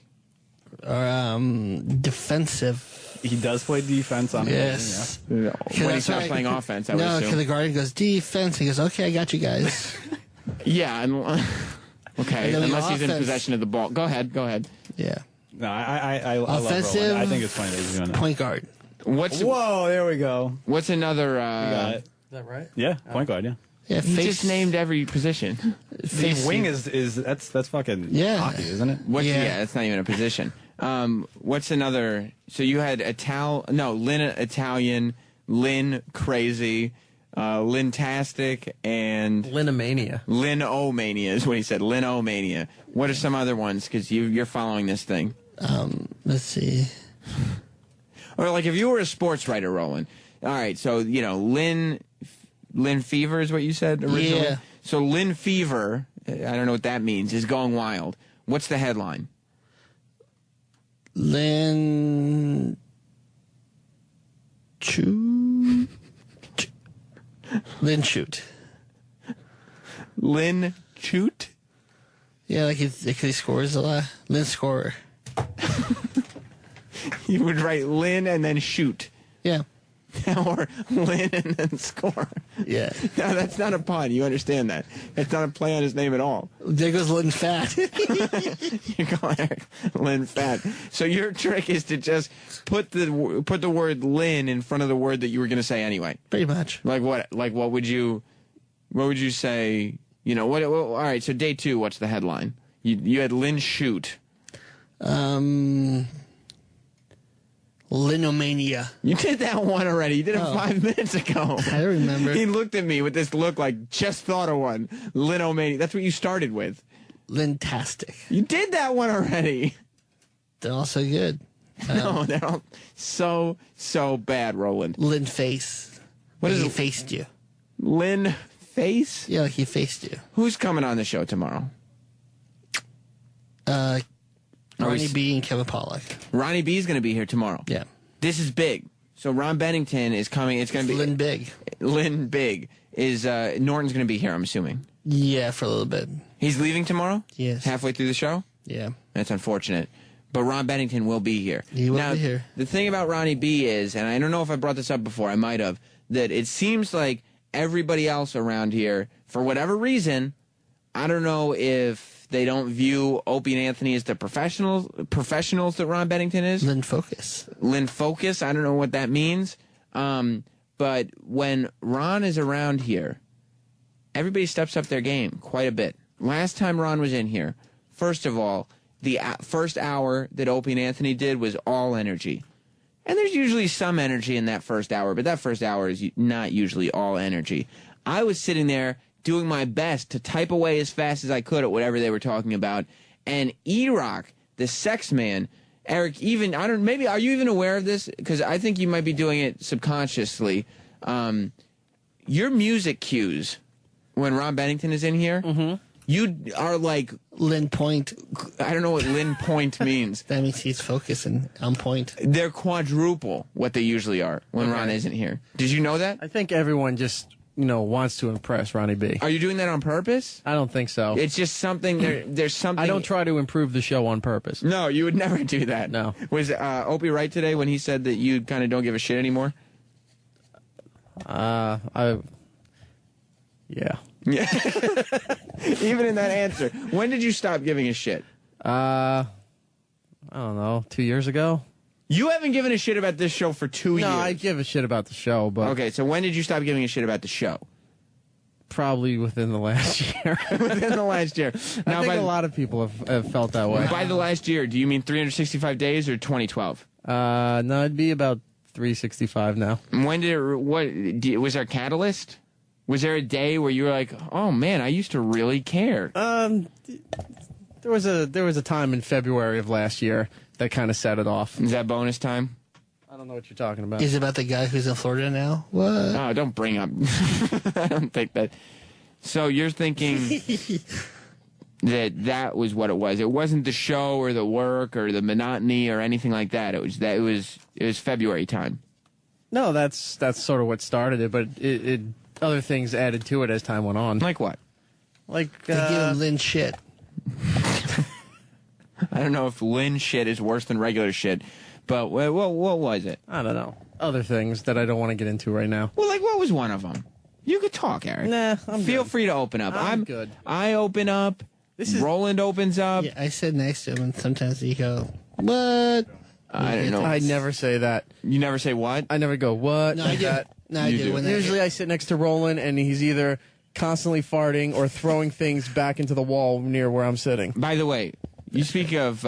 Defensive. He does play defense on Yes. When he's not playing offense, I would No, assume. because the guard goes, defense. He goes, okay, I got you guys. Yeah. Okay, And then unless he's in offense. possession of the ball. Go ahead. Yeah. No, I love Offensive Roland. I think it's funny that he's doing that. point guard. Whoa, there we go. What's another? You got it. Is that right? Yeah, point guard. Yeah. Yeah, He just named every position. Wing is that's fucking hockey, isn't it? Yeah, that's not even a position. What's another? So you had Lin Italian, Lin Crazy, Lintastic, and Linomania. Linomania is what he said. Linomania. What are some other ones? Because you're following this thing. Let's see. Or like if you were a sports writer, Roland. All right, so Lin Fever is what you said originally. Yeah. So Lin Fever, I don't know what that means, is going wild. What's the headline? Lin shoot. Lin shoot. Lin shoot? Yeah, like he scores a lot. Lin scorer. You would write Lin and then shoot. Yeah. Or Lin and then score. Yeah. No, that's not a pun. You understand that. It's not a play on his name at all. There goes Lin Fat. You're going Lin Fat. So your trick is to just put the word Lin in front of the word that you were going to say anyway. Pretty much. Like what? Like what would you say? What? All right. So day 2. What's the headline? You had Lin shoot. Linomania. You did that one already. You did it 5 minutes ago. I don't remember. He looked at me with this look like, just thought of one. Linomania. That's what you started with. Lintastic. You did that one already. They're all so good. No, they're all so bad, Roland. Lin face. What is he it? faced you. Lin face? Yeah, like he faced you. Who's coming on the show tomorrow? Ronnie B and Kevin Pollak. Ronnie B is going to be here tomorrow. Yeah. This is big. So Ron Bennington is coming. It's going to be Lin Big. Lin Big is Norton's going to be here. I'm assuming. Yeah, for a little bit. He's leaving tomorrow. Yes. Halfway through the show. Yeah. That's unfortunate. But Ron Bennington will be here. He will be here. The thing about Ronnie B is, and I don't know if I brought this up before, I might have, that it seems like everybody else around here, for whatever reason, I don't know if they don't view Opie and Anthony as the professionals that Ron Bennington is. Lynn Focus. I don't know what that means. But when Ron is around here, everybody steps up their game quite a bit. Last time Ron was in here, first of all, the first hour that Opie and Anthony did was all energy. And there's usually some energy in that first hour, but that first hour is not usually all energy. I was sitting there doing my best to type away as fast as I could at whatever they were talking about. And E-Rock, the sex man, Eric, maybe, are you even aware of this? Because I think you might be doing it subconsciously. Your music cues, when Ron Bennington is in here, you are like... Lynn Point. I don't know what Lynn Point means. That means he's focusing on point. They're quadruple what they usually are when Ron isn't here. Did you know that? I think everyone just... wants to impress Ronnie B. Are you doing that on purpose? I don't think so. It's just something, there's something... I don't try to improve the show on purpose. No, you would never do that. No. Was Opie right today when he said that you kind of don't give a shit anymore? Yeah. Even in that answer. When did you stop giving a shit? I don't know, 2 years ago? You haven't given a shit about this show for 2 years. No, I give a shit about the show, but... Okay, so when did you stop giving a shit about the show? Probably within the last year. Within the last year. Now, I think a lot of people have felt that way. By the last year, do you mean 365 days or 2012? No, it'd be about 365 now. When was there a catalyst? Was there a day where you were like, oh man, I used to really care? There was a time in February of last year that kind of set it off. Is that bonus time? I don't know what you're talking about. Is it about the guy who's in Florida now? What? Oh, don't bring up. I don't think that. So you're thinking that was what it was. It wasn't the show or the work or the monotony or anything like that. It was February time. No, that's sort of what started it, but it other things added to it as time went on. Like what? Like they give him Lynn shit. I don't know if Lynn shit is worse than regular shit, but what was it? I don't know. Other things that I don't want to get into right now. Well, like what was one of them? You could talk, Eric. Nah, Feel free to open up. I'm good. I open up. Roland opens up. Yeah, I sit next to him, and sometimes he go, "What?" I don't know. I never say that. You never say what? I never go, what? No, like I do. that. No, I do. Usually I sit next to Roland, and he's either constantly farting or throwing things back into the wall near where I'm sitting. By the way, you speak of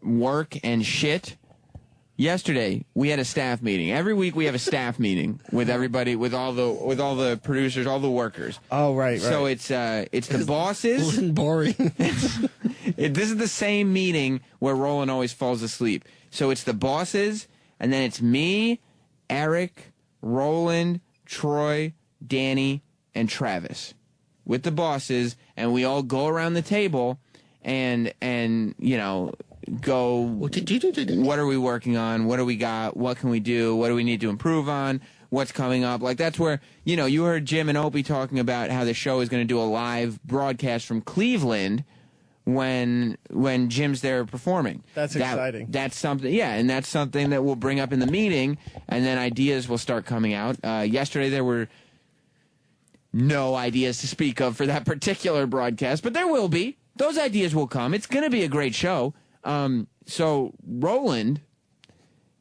work and shit. Yesterday we had a staff meeting. Every week we have a staff meeting with everybody, with all the producers, all the workers. Oh, right. So it's the bosses. Boring. This is the same meeting where Roland always falls asleep. So it's the bosses, and then it's me, Eric, Roland, Troy, Danny, and Travis with the bosses, and we all go around the table and go, what are we working on? What do we got? What can we do? What do we need to improve on? What's coming up? Like, that's where, you heard Jim and Opie talking about how the show is going to do a live broadcast from Cleveland when Jim's there performing. That's exciting. That's something, yeah, and that's something that we'll bring up in the meeting, and then ideas will start coming out. Yesterday there were no ideas to speak of for that particular broadcast, but there will be. Those ideas will come. It's going to be a great show. So Roland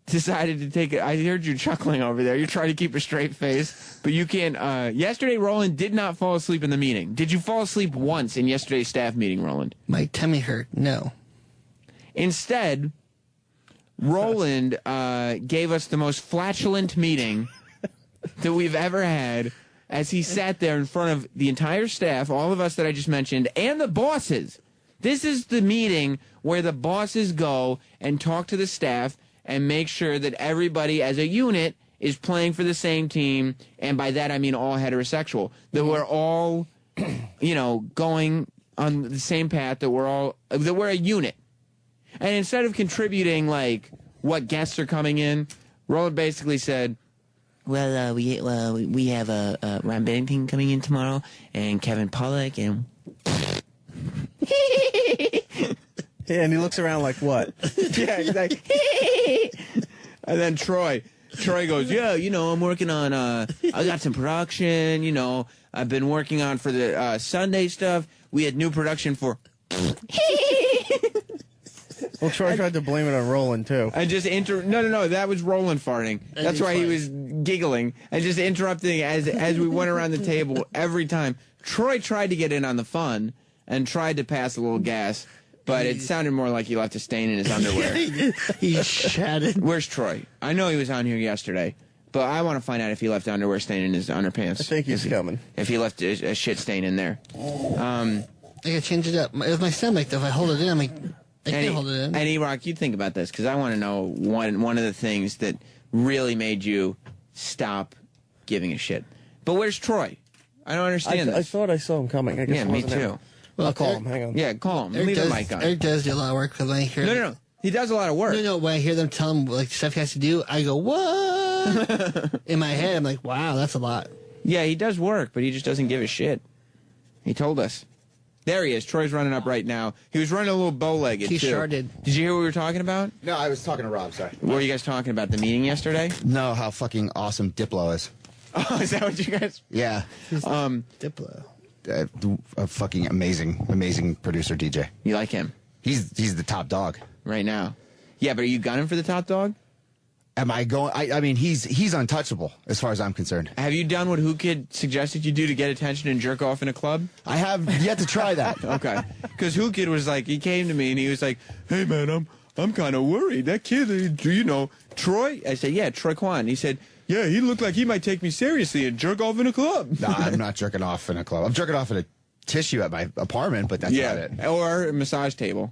decided to take it. I heard you chuckling over there. You're trying to keep a straight face, but you can't. Yesterday, Roland did not fall asleep in the meeting. Did you fall asleep once in yesterday's staff meeting, Roland? My tummy hurt. No. Instead, Roland gave us the most flatulent meeting that we've ever had, as he sat there in front of the entire staff, all of us that I just mentioned, and the bosses. This is the meeting where the bosses go and talk to the staff and make sure that everybody as a unit is playing for the same team, and by that I mean all heterosexual. That we're all, going on the same path, that we're a unit. And instead of contributing, like, what guests are coming in, Roland basically said, well, we have Ron Bennington coming in tomorrow, and Kevin Pollak, and... Yeah, and he looks around like, what? Yeah, he's like, and then Troy, Troy goes, yeah, I'm working on, I got some production, I've been working on for the Sunday stuff. We had new production for... Well, Troy tried to blame it on Roland, too. I just No, that was Roland farting. That's why he was giggling and just interrupting as we went around the table every time. Troy tried to get in on the fun and tried to pass a little gas, but it sounded more like he left a stain in his underwear. He chatted. Where's Troy? I know he was on here yesterday, but I want to find out if he left underwear stain in his underpants. I think he's coming. If he left a shit stain in there. I gotta change it up. With my stomach, though, if I hold it in, I can't hold it in. And E-Rock, you think about this, because I want to know one of the things that really made you stop giving a shit. But where's Troy? I don't understand this. I thought I saw him coming. I guess Yeah, it me wasn't him. too. Well, I'll call him. Hang on. Yeah, call him. Eric Leave does, the mic on. Eric does do a lot of work because when I hear... No. He does a lot of work. No, when I hear them tell him like stuff he has to do, I go, what? In my head, I'm like, wow, that's a lot. Yeah, he does work, but he just doesn't give a shit. He told us. There he is. Troy's running up right now. He was running a little bow-legged, He too. sure did. Did you hear what we were talking about? No, I was talking to Rob, sorry. What were you guys talking about? The meeting yesterday? No, how fucking awesome Diplo is. Oh, is that what you guys... Yeah. Diplo. A fucking amazing producer DJ. You like him? He's the top dog. Right now. Yeah, but are you gunning for the top dog? Am I going? I mean, he's untouchable as far as I'm concerned. Have you done what Who Kid suggested you do to get attention and jerk off in a club? I have yet to try that. Okay. Because Who Kid was like, he came to me and he was like, hey, man, I'm kind of worried. That kid, Troy? I said, yeah, Troy Kwan. He said, yeah, he looked like he might take me seriously and jerk off in a club. Nah, I'm not jerking off in a club. I'm jerking off in a tissue at my apartment, but that's about it. Or a massage table.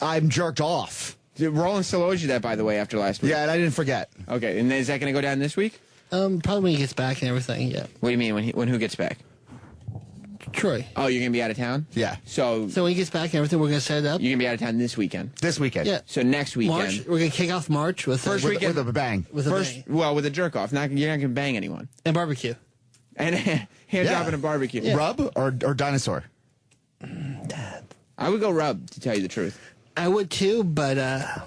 I'm jerked off. Roland still owes you that, by the way, after last week. Yeah, and I didn't forget. Okay, and is that going to go down this week? Probably when he gets back and everything, yeah. What do you mean, when Who gets back? Troy. Oh, you're going to be out of town? Yeah. So when he gets back and everything, we're going to set it up? You're going to be out of town this weekend? This weekend. Yeah. So next weekend. March, we're going to kick off March with First weekend with a bang. With a bang. Well, with a jerk off. You're not going to bang anyone. And barbecue. And hand job and a barbecue. Yeah. Rub or dinosaur? I would go rub, to tell you the truth. I would too, but I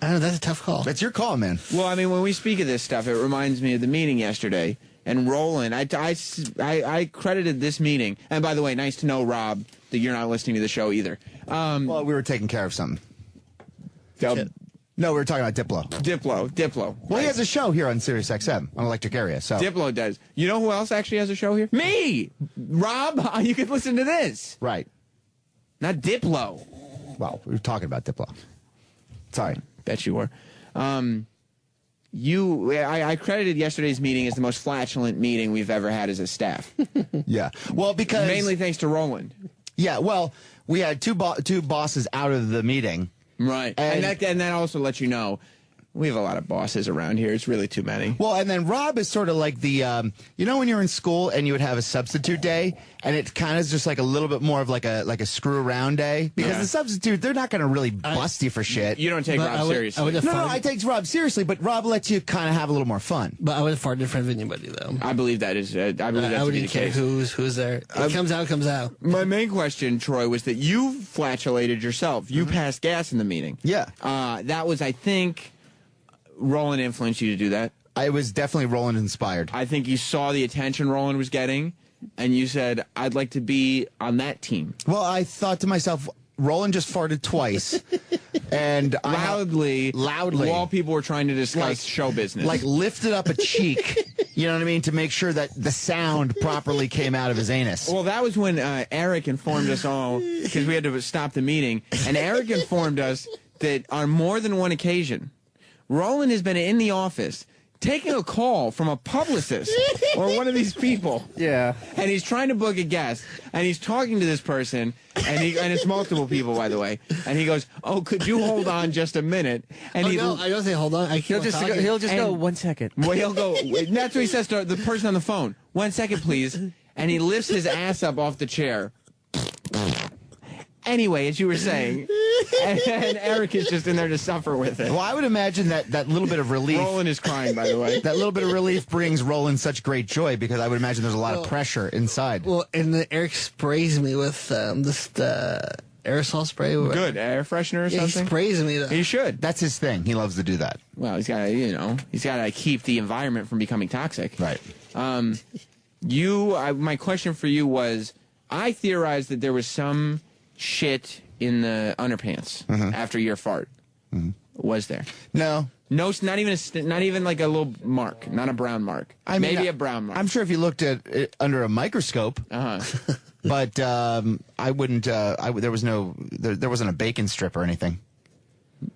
don't know, that's a tough call. That's your call, man. Well, I mean, when we speak of this stuff, it reminds me of the meeting yesterday. And Roland, I credited this meeting. And by the way, nice to know, Rob, that you're not listening to the show either. Well, we were taking care of something. No, we were talking about Diplo. Diplo. Well, he has a show here on Sirius XM on Electric Area. So Diplo does. You know who else actually has a show here? Me! Rob, you can listen to this. Right. Not Diplo. Well, we were talking about Diplo. Sorry. Bet you were. I credited yesterday's meeting as the most flatulent meeting we've ever had as a staff. Yeah. Well, because... Mainly thanks to Roland. Yeah, well, we had two bosses out of the meeting. Right. And that also lets you know, we have a lot of bosses around here. It's really too many. Well, and then Rob is sort of like the, you know when you're in school and you would have a substitute day, and it kind of is just like a little bit more of like a screw around day? Because the substitute, they're not going to really bust you for shit. You don't take Rob seriously. No, I take Rob seriously, but Rob lets you kind of have a little more fun. But I would have farted in front of anybody, though. I believe that is, I wouldn't care who's there. It comes out. My main question, Troy, was that you flatulated yourself. You passed gas in the meeting. Yeah. That was, I think... Roland influenced you to do that? I was definitely Roland inspired. I think you saw the attention Roland was getting, and you said, I'd like to be on that team. Well, I thought to myself, Roland just farted twice. And loudly, while people were trying to discuss show business. Like lifted up a cheek, you know what I mean, to make sure that the sound properly came out of his anus. Well, that was when Eric informed us all, because we had to stop the meeting, and Eric informed us that on more than one occasion, Roland has been in the office taking a call from a publicist or one of these people. Yeah. And he's trying to book a guest, and he's talking to this person, and it's multiple people, by the way. And he goes, "Oh, could you hold on just a minute?" And I don't say hold on. He'll just go 1 second. Well, he'll go. That's what he says to the person on the phone. 1 second, please. And he lifts his ass up off the chair. Anyway, as you were saying, and Eric is just in there to suffer with it. Well, I would imagine that little bit of relief... Roland is crying, by the way. That little bit of relief brings Roland such great joy, because I would imagine there's a lot of pressure inside. Well, and then Eric sprays me with aerosol spray. Good air freshener or Yeah, he something. sprays me. He should. That's his thing. He loves to do that. Well, he's got to, he's got to keep the environment from becoming toxic. Right. My question for you was, I theorized that there was some shit in the underpants after your fart. Was there? No. No, not even like a little mark, not a brown mark. Maybe a brown mark. I'm sure if you looked at it under a microscope. But I wouldn't. There wasn't a bacon strip or anything.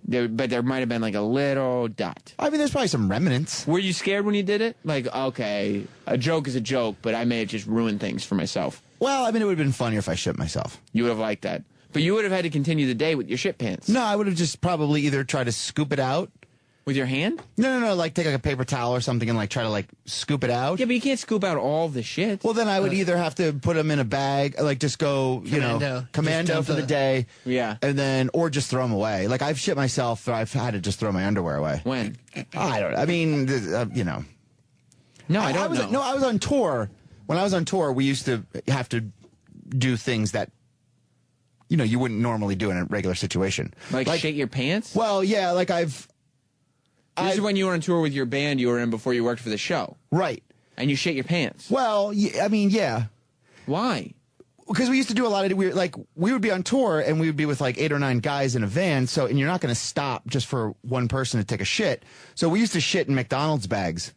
But there might have been like a little dot. I mean, there's probably some remnants. Were you scared when you did it? Like, okay, a joke is a joke, but I may have just ruined things for myself. Well, I mean, it would have been funnier if I shit myself. You would have liked that. But you would have had to continue the day with your shit pants. No, I would have just probably either tried to scoop it out. With your hand? No, like take like a paper towel or something and like try to like scoop it out. Yeah, but you can't scoop out all the shit. Well, then I would either have to put them in a bag, like just go, commando for the day. Yeah. And then, or just throw them away. Like I've shit myself, I've had to just throw my underwear away. When? I don't know. I mean, No, I don't know. No, I was on tour. When I was on tour, we used to have to do things that you wouldn't normally do in a regular situation. Like shit your pants? Well, yeah, like This is when you were on tour with your band you were in before you worked for the show. Right. And you shit your pants. Well, I mean, yeah. Why? Because we used to do a lot of we would be on tour and we would be with like 8 or 9 guys in a van. So, and you're not going to stop just for one person to take a shit. So we used to shit in McDonald's bags.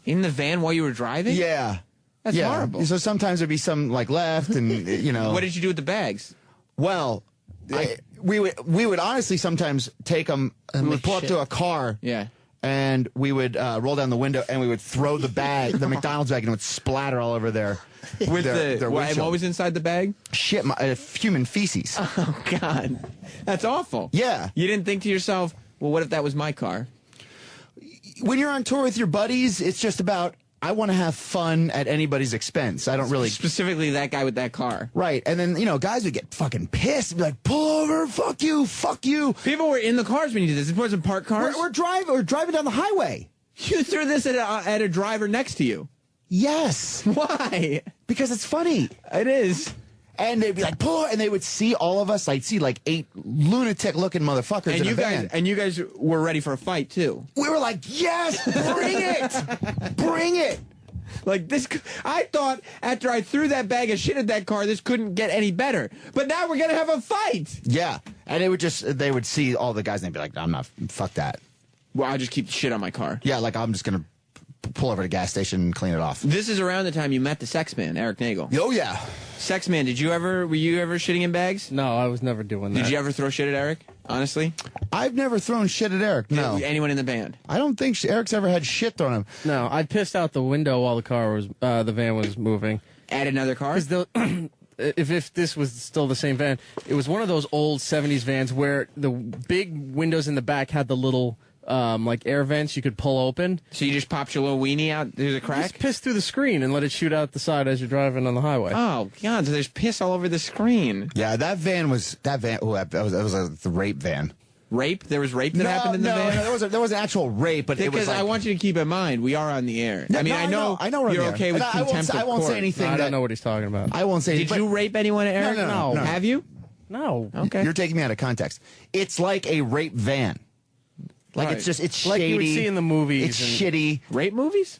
In the van while you were driving? Yeah. That's horrible. So sometimes there'd be some like left and, What did you do with the bags? Well, we would honestly sometimes take them. We would pull up to a car. Yeah. And we would roll down the window and we would throw the bag, the McDonald's bag, and it would splatter all over their And what was inside the bag? Shit, human feces. Oh, God. That's awful. Yeah. You didn't think to yourself, well, what if that was my car? When you're on tour with your buddies, it's just about, I want to have fun at anybody's expense. I don't really... Specifically that guy with that car. Right. And then, guys would get fucking pissed and be like, pull over, fuck you. People were in the cars when you did this. It wasn't parked cars? We're driving down the highway. You threw this at a driver next to you. Yes. Why? Because it's funny. It is. And they'd be like, pull, and they would see all of us. I'd see like 8 lunatic-looking motherfuckers in a van. And you guys were ready for a fight, too. We were like, yes, bring it. Bring it. Like this, I thought after I threw that bag of shit at that car, this couldn't get any better. But now we're going to have a fight. Yeah. And they would see all the guys and they'd be like, I'm not, fuck that. Well, I'll just keep shit on my car. Yeah, like I'm just going to pull over to the gas station and clean it off. This is around the time you met the sex man, Eric Nagel. Oh, yeah. Sex man, were you ever shitting in bags? No, I was never doing that. Did you ever throw shit at Eric, honestly? I've never thrown shit at Eric, no. Anyone in the band? I don't think Eric's ever had shit thrown at him. No, I pissed out the window while the van was moving. At another car? If this was still the same van, it was one of those old 70s vans where the big windows in the back had the little... like air vents you could pull open. So you just popped your little weenie out through the crack? Just piss through the screen and let it shoot out the side as you're driving on the highway. Oh, God, so there's piss all over the screen. Yeah, that was the rape van. Rape? There was rape that happened in the van? No, there was an actual rape, but because it was like... I want you to keep in mind, we are on the air. No, I mean, I know you're we're on the okay air. with And contempt of I won't court. say anything. I don't know what he's talking about. I won't say anything. Did you rape anyone, Eric? No. Have you? No. Okay. You're taking me out of context. It's like a rape van. Like Right. it's shady. Like you would see in the movies. It's shitty. Rape movies?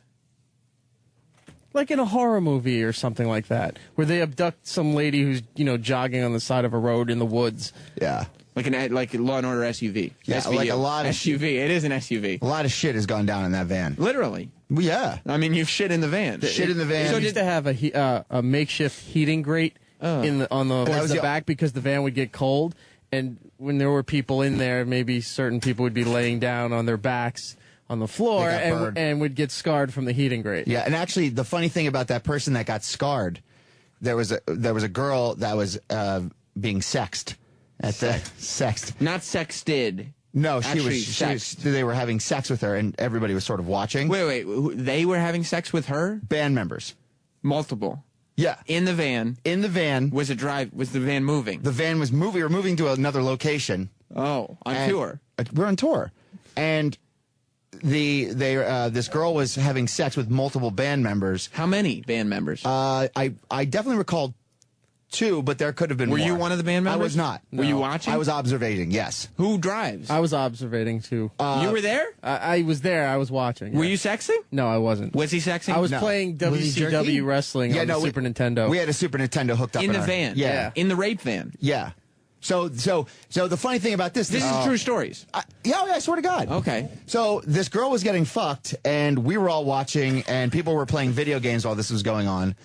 Like in a horror movie or something like that, where they abduct some lady who's, jogging on the side of a road in the woods. Yeah. Like a Law and Order SUV. Yeah, SVU. like a lot of SUV. It is an SUV. A lot of shit has gone down in that van. Literally. Well, yeah. I mean, you've shit in the van. Shit in the van. So used to have a makeshift heating grate on the back because the van would get cold, and when there were people in there, maybe certain people would be laying down on their backs on the floor and would get scarred from the heating grate. Yeah, and actually, the funny thing about that person that got scarred, there was a girl that was being sexed at the sexed, not sexted. No, Actually, she was. They were having sex with her, and everybody was sort of watching. Wait, they were having sex with her? Band members, multiple. Yeah, in the van. In the van was the van moving? The van was moving. We were moving to another location. Oh, on tour. We're on tour, and this girl was having sex with multiple band members. How many band members? I definitely recall two, but there could have been Were more. you one of the band members? I was not. Were you watching? I was observating, yes. Who drives? I was observating too. You were there? I was there. I was watching. Were yeah. you sexing? No, I wasn't. Was he sexing? I was No. playing Was he jerky? WCW wrestling on the Super Nintendo. We had a Super Nintendo hooked up In the our- van. Yeah. In the rape van. Yeah. So the funny thing about this This is true stories. Yeah, I swear to God. Okay. So this girl was getting fucked, and we were all watching, and people were playing video games while this was going on.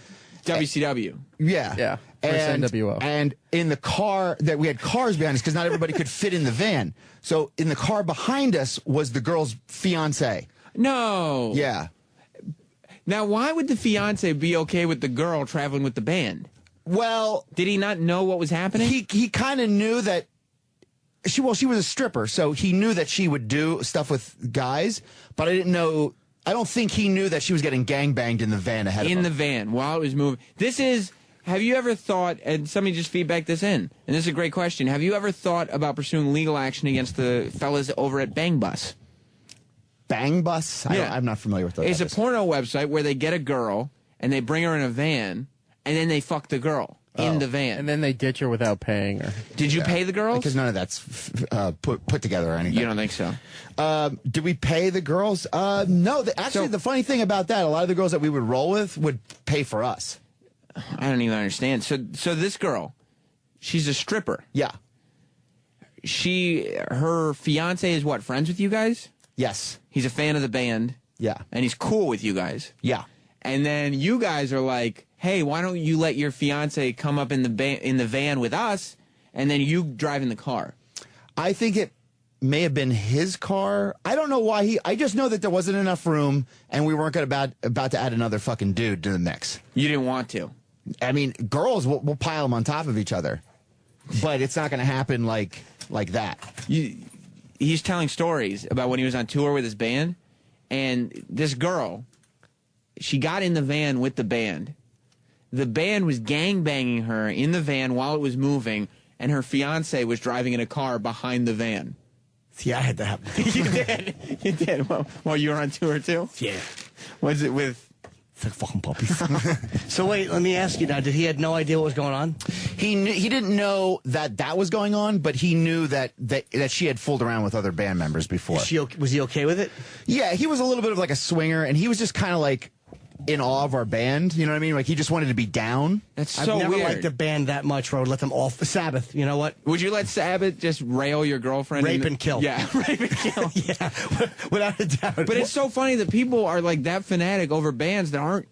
WCW. Yeah. Yeah. And, First NWO. and in the car, that we had cars behind us because not everybody could fit in the van. So in the car behind us was the girl's fiance. No. Yeah. Now, why would the fiance be okay with the girl traveling with the band? Well, did he not know what was happening? He kind of knew that she was a stripper, so he knew that she would do stuff with guys, but I don't think he knew that she was getting gangbanged in the van ahead of him. In the van while it was moving. Have you ever thought, and somebody just feedback this in, and this is a great question, have you ever thought about pursuing legal action against the fellas over at Bang Bus? Bang Bus? Yeah. I'm not familiar with that. It's a porno website where they get a girl, and they bring her in a van, and then they fuck the girl in the van. And then they ditch her without paying her. Did you pay the girls? Because none of that's put together or anything. You don't think so? Did we pay the girls? No. The funny thing about that, a lot of the girls that we would roll with would pay for us. I don't even understand. So this girl, she's a stripper. Yeah. Her fiance is what, friends with you guys? Yes. He's a fan of the band. Yeah. And he's cool with you guys. Yeah. And then you guys are like, hey, why don't you let your fiance come up in the van with us, and then you drive in the car? I think it may have been his car. I don't know why I just know that there wasn't enough room, and we weren't about to add another fucking dude to the mix. You didn't want to. I mean, girls, we'll pile them on top of each other, but it's not going to happen like that. He's telling stories about when he was on tour with his band, and this girl, she got in the van with the band. The band was gangbanging her in the van while it was moving, and her fiance was driving in a car behind the van. Yeah, I had that happen. You did. You did. While you were on tour, too? Yeah. Was it with... It's like fucking puppies. So wait, let me ask you now. Did he had no idea what was going on? He didn't know that was going on, but he knew that she had fooled around with other band members before. Was he okay with it? Yeah, he was a little bit of like a swinger, and he was just kind of like in awe of our band. You know what I mean? Like he just wanted to be down. That's I've so never weird. liked a band that much where I would let them off the Sabbath. You know what? Would you let Sabbath just rail your girlfriend? Rape and kill. Yeah, rape and kill. Yeah, without a doubt. But it's so funny that people are like that fanatic over bands that aren't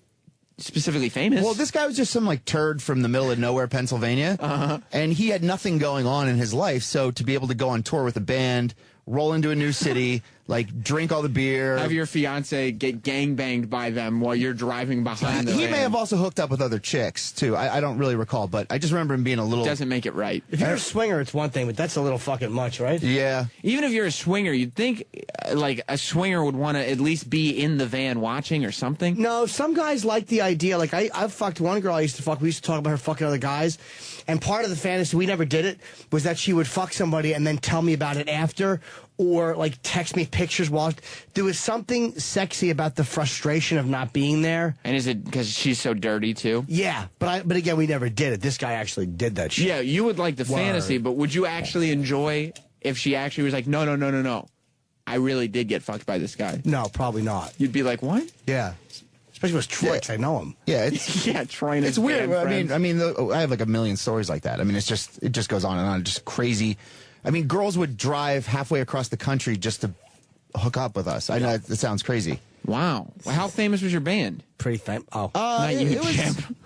specifically famous. Well, this guy was just some like turd from the middle of nowhere, Pennsylvania, and he had nothing going on in his life. So to be able to go on tour with a band, roll into a new city, like drink all the beer, have your fiance get gangbanged by them while you're driving behind them. He may have also hooked up with other chicks too. I don't really recall, but I just remember him being a little. Doesn't make it right. If you're a swinger, it's one thing, but that's a little fucking much, right? Yeah. Even if you're a swinger, you'd think like a swinger would want to at least be in the van watching or something. No, some guys like the idea. Like I've fucked one girl I used to fuck. We used to talk about her fucking other guys, and part of the fantasy, we never did it, was that she would fuck somebody and then tell me about it after, or like text me pictures while there was something sexy about the frustration of not being there. And is it because she's so dirty too? Yeah, but again, we never did it. This guy actually did that shit. Yeah, you would like the fantasy, but would you actually enjoy if she actually was like, no, I really did get fucked by this guy? No, probably not. You'd be like, what? Yeah. Especially with Troy, 'cause I know him. Yeah, it's yeah, Troy. It's weird. I mean, I have like a million stories like that. I mean, it just goes on and on. Just crazy. I mean, girls would drive halfway across the country just to hook up with us. I know it sounds crazy. Wow. Well, how famous was your band? Pretty famous. Oh, not you,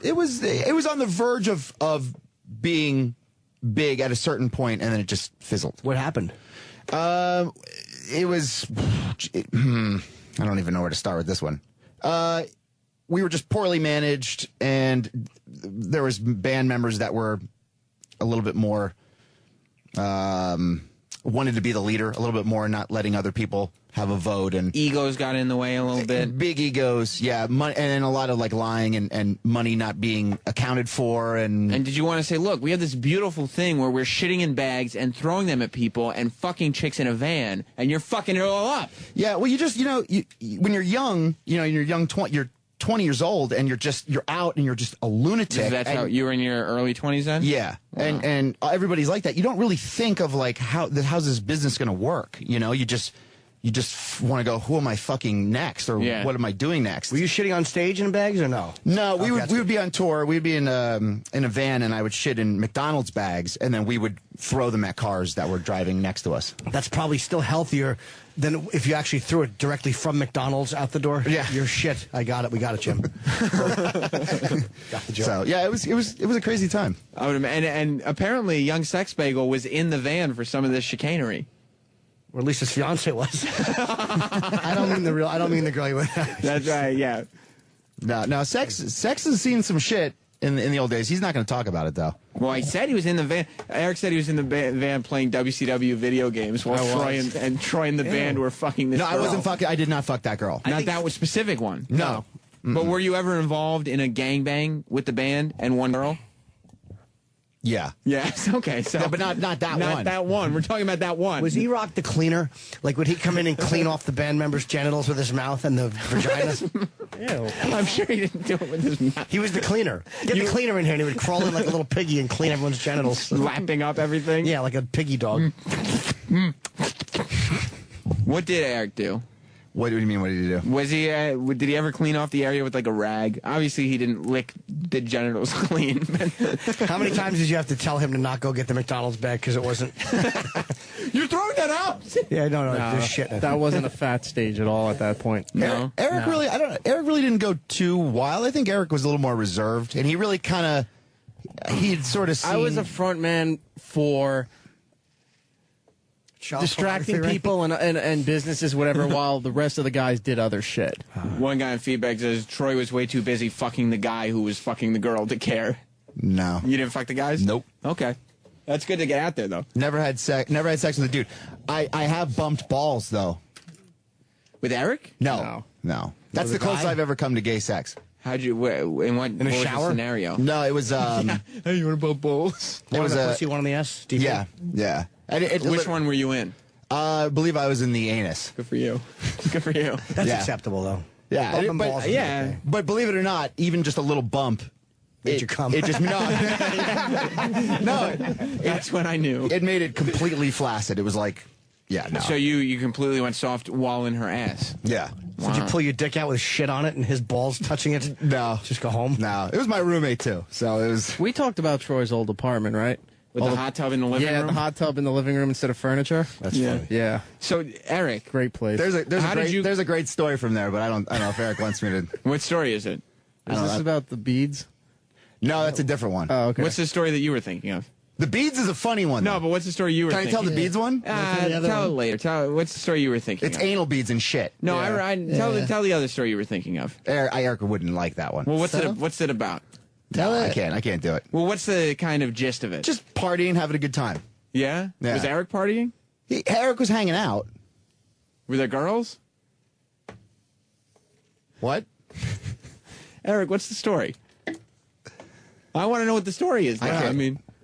it was on the verge of being big at a certain point, and then it just fizzled. What happened? It was. I don't even know where to start with this one. We were just poorly managed, and there was band members that were a little bit more wanted to be the leader a little bit more, not letting other people have a vote, and egos got in the way a little bit. Big egos, yeah, money, and then a lot of like lying and money not being accounted for. And did you want to say, look, we have this beautiful thing where we're shitting in bags and throwing them at people and fucking chicks in a van, and you're fucking it all up? Yeah, well, you just when you're young, in your young 20 years old and you're out and you're just a lunatic. That's and, how you were in your early 20s then? Yeah. Wow. And everybody's like that. You don't really think of like how's this business going to work? You know, you just want to go, who am I fucking next? Or what am I doing next? Were you shitting on stage in bags or no? No, we would be on tour. We'd be in a van, and I would shit in McDonald's bags, and then we would throw them at cars that were driving next to us. That's probably still healthier than if you actually threw it directly from McDonald's out the door. Yeah, your shit. I got it. We got it, Jim. Got the joke. So yeah, it was a crazy time. And apparently, young Sex Bagel was in the van for some of this chicanery. Or at least his fiance was. I don't mean the girl you went. That's right. Yeah. No. Sex has seen some shit in the old days. He's not going to talk about it though. Well, he said he was in the van. Eric said he was in the van playing WCW video games while Troy and the band were fucking this girl. I wasn't fucking. I did not fuck that girl. Not that was specific one. No. But were you ever involved in a gangbang with the band and one girl? Yeah. Yes. Okay. So, but not that one. Not that one. We're talking about that one. Was E-Rock the cleaner? Like, would he come in and clean off the band members' genitals with his mouth and the vaginas? Ew. I'm sure he didn't do it with his mouth. He was the cleaner. Get the cleaner in here, and he would crawl in like a little piggy and clean everyone's genitals, lapping up everything. Yeah, like a piggy dog. What did Eric do? What do you mean? What did he do? Was he? Did he ever clean off the area with like a rag? Obviously, he didn't lick the genitals clean. How many times did you have to tell him to not go get the McDonald's bag because it wasn't? You're throwing that out. Yeah, no, there's shit. That wasn't a fat stage at all at that point. No, Eric really. I don't know. Eric really didn't go too wild. I think Eric was a little more reserved, and he really kind of. He'd sort of seen. I was a front man for distracting people and businesses, whatever, while the rest of the guys did other shit. One guy in feedback says Troy was way too busy fucking the guy who was fucking the girl to care. No. You didn't fuck the guys? Nope. Okay. That's good to get out there, though. Never had sex with a dude. I have bumped balls, though. With Eric? No. That's the closest I've ever come to gay sex. How'd you, in what a shower? scenario? No, it was, Hey, you want to bump balls? It was a pussy, one on the S? Yeah. Which one were you in? I believe I was in the anus. Good for you. Good for you. That's acceptable, though. Yeah. Bumping balls is okay. But believe it or not, even just a little bump. Made you come. It just, no. That's when I knew. It made it completely flaccid. It was like, yeah, no. So you completely went soft while in her ass? Yeah. So did you pull your dick out with shit on it and his balls touching it? No. Just go home? No. It was my roommate, too. So it was. We talked about Troy's old apartment, right? With the hot tub in the living room? Yeah, the hot tub in the living room instead of furniture. That's funny. Yeah. So, Eric. Great place. There's a great story from there, but I don't know if Eric wants me to. What story is it? Is this about the beads? No, that's a different one. Oh, okay. What's the story that you were thinking of? The beads is a funny one. No, but what's the story you were thinking of? Can I tell the beads one? Tell it later. What's the story you were thinking It's of? anal beads and shit. No, tell the other story you were thinking of. Eric wouldn't like that one. Well, what's it about? Tell it. I can't do it. Well, what's the kind of gist of it? Just partying, having a good time. Yeah? Was Eric partying? Eric was hanging out. Were there girls? What? Eric, what's the story? I want to know what the story is.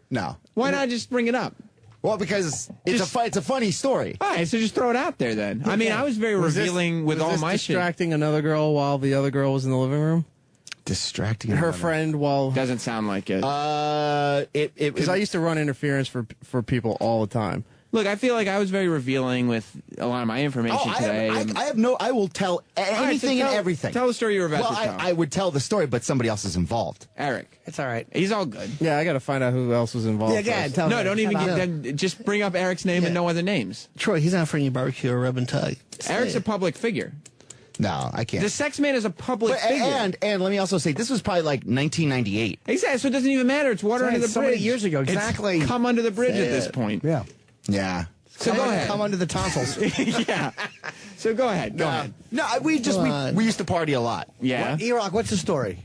No. Why not just bring it up? Well, because it's a funny story. All right, so just throw it out there then. I mean, I was very revealing with all my shit. Distracting another girl while the other girl was in the living room? Distracting her friend while... Doesn't sound like it. Because I used to run interference for people all the time. Look, I feel like I was very revealing with a lot of my information today. I will tell anything and everything. Tell the story you were about to tell. I would tell the story, but somebody else is involved. Eric. It's all right. He's all good. Yeah, I got to find out who else was involved. Yeah, tell No, me. don't even just bring up Eric's name and no other names. Troy, he's not for any barbecue or rub and tug. Eric's a public figure. No, I can't. The sex man is a public figure. And let me also say, this was probably like 1998. Exactly, so it doesn't even matter. It's water under the bridge. So many years ago, exactly. It's come under the bridge at this point. Yeah. Yeah. So go ahead. Come under the tonsils. Yeah. So go ahead. Go ahead. No, we used to party a lot. Yeah. E-Rock, what's the story?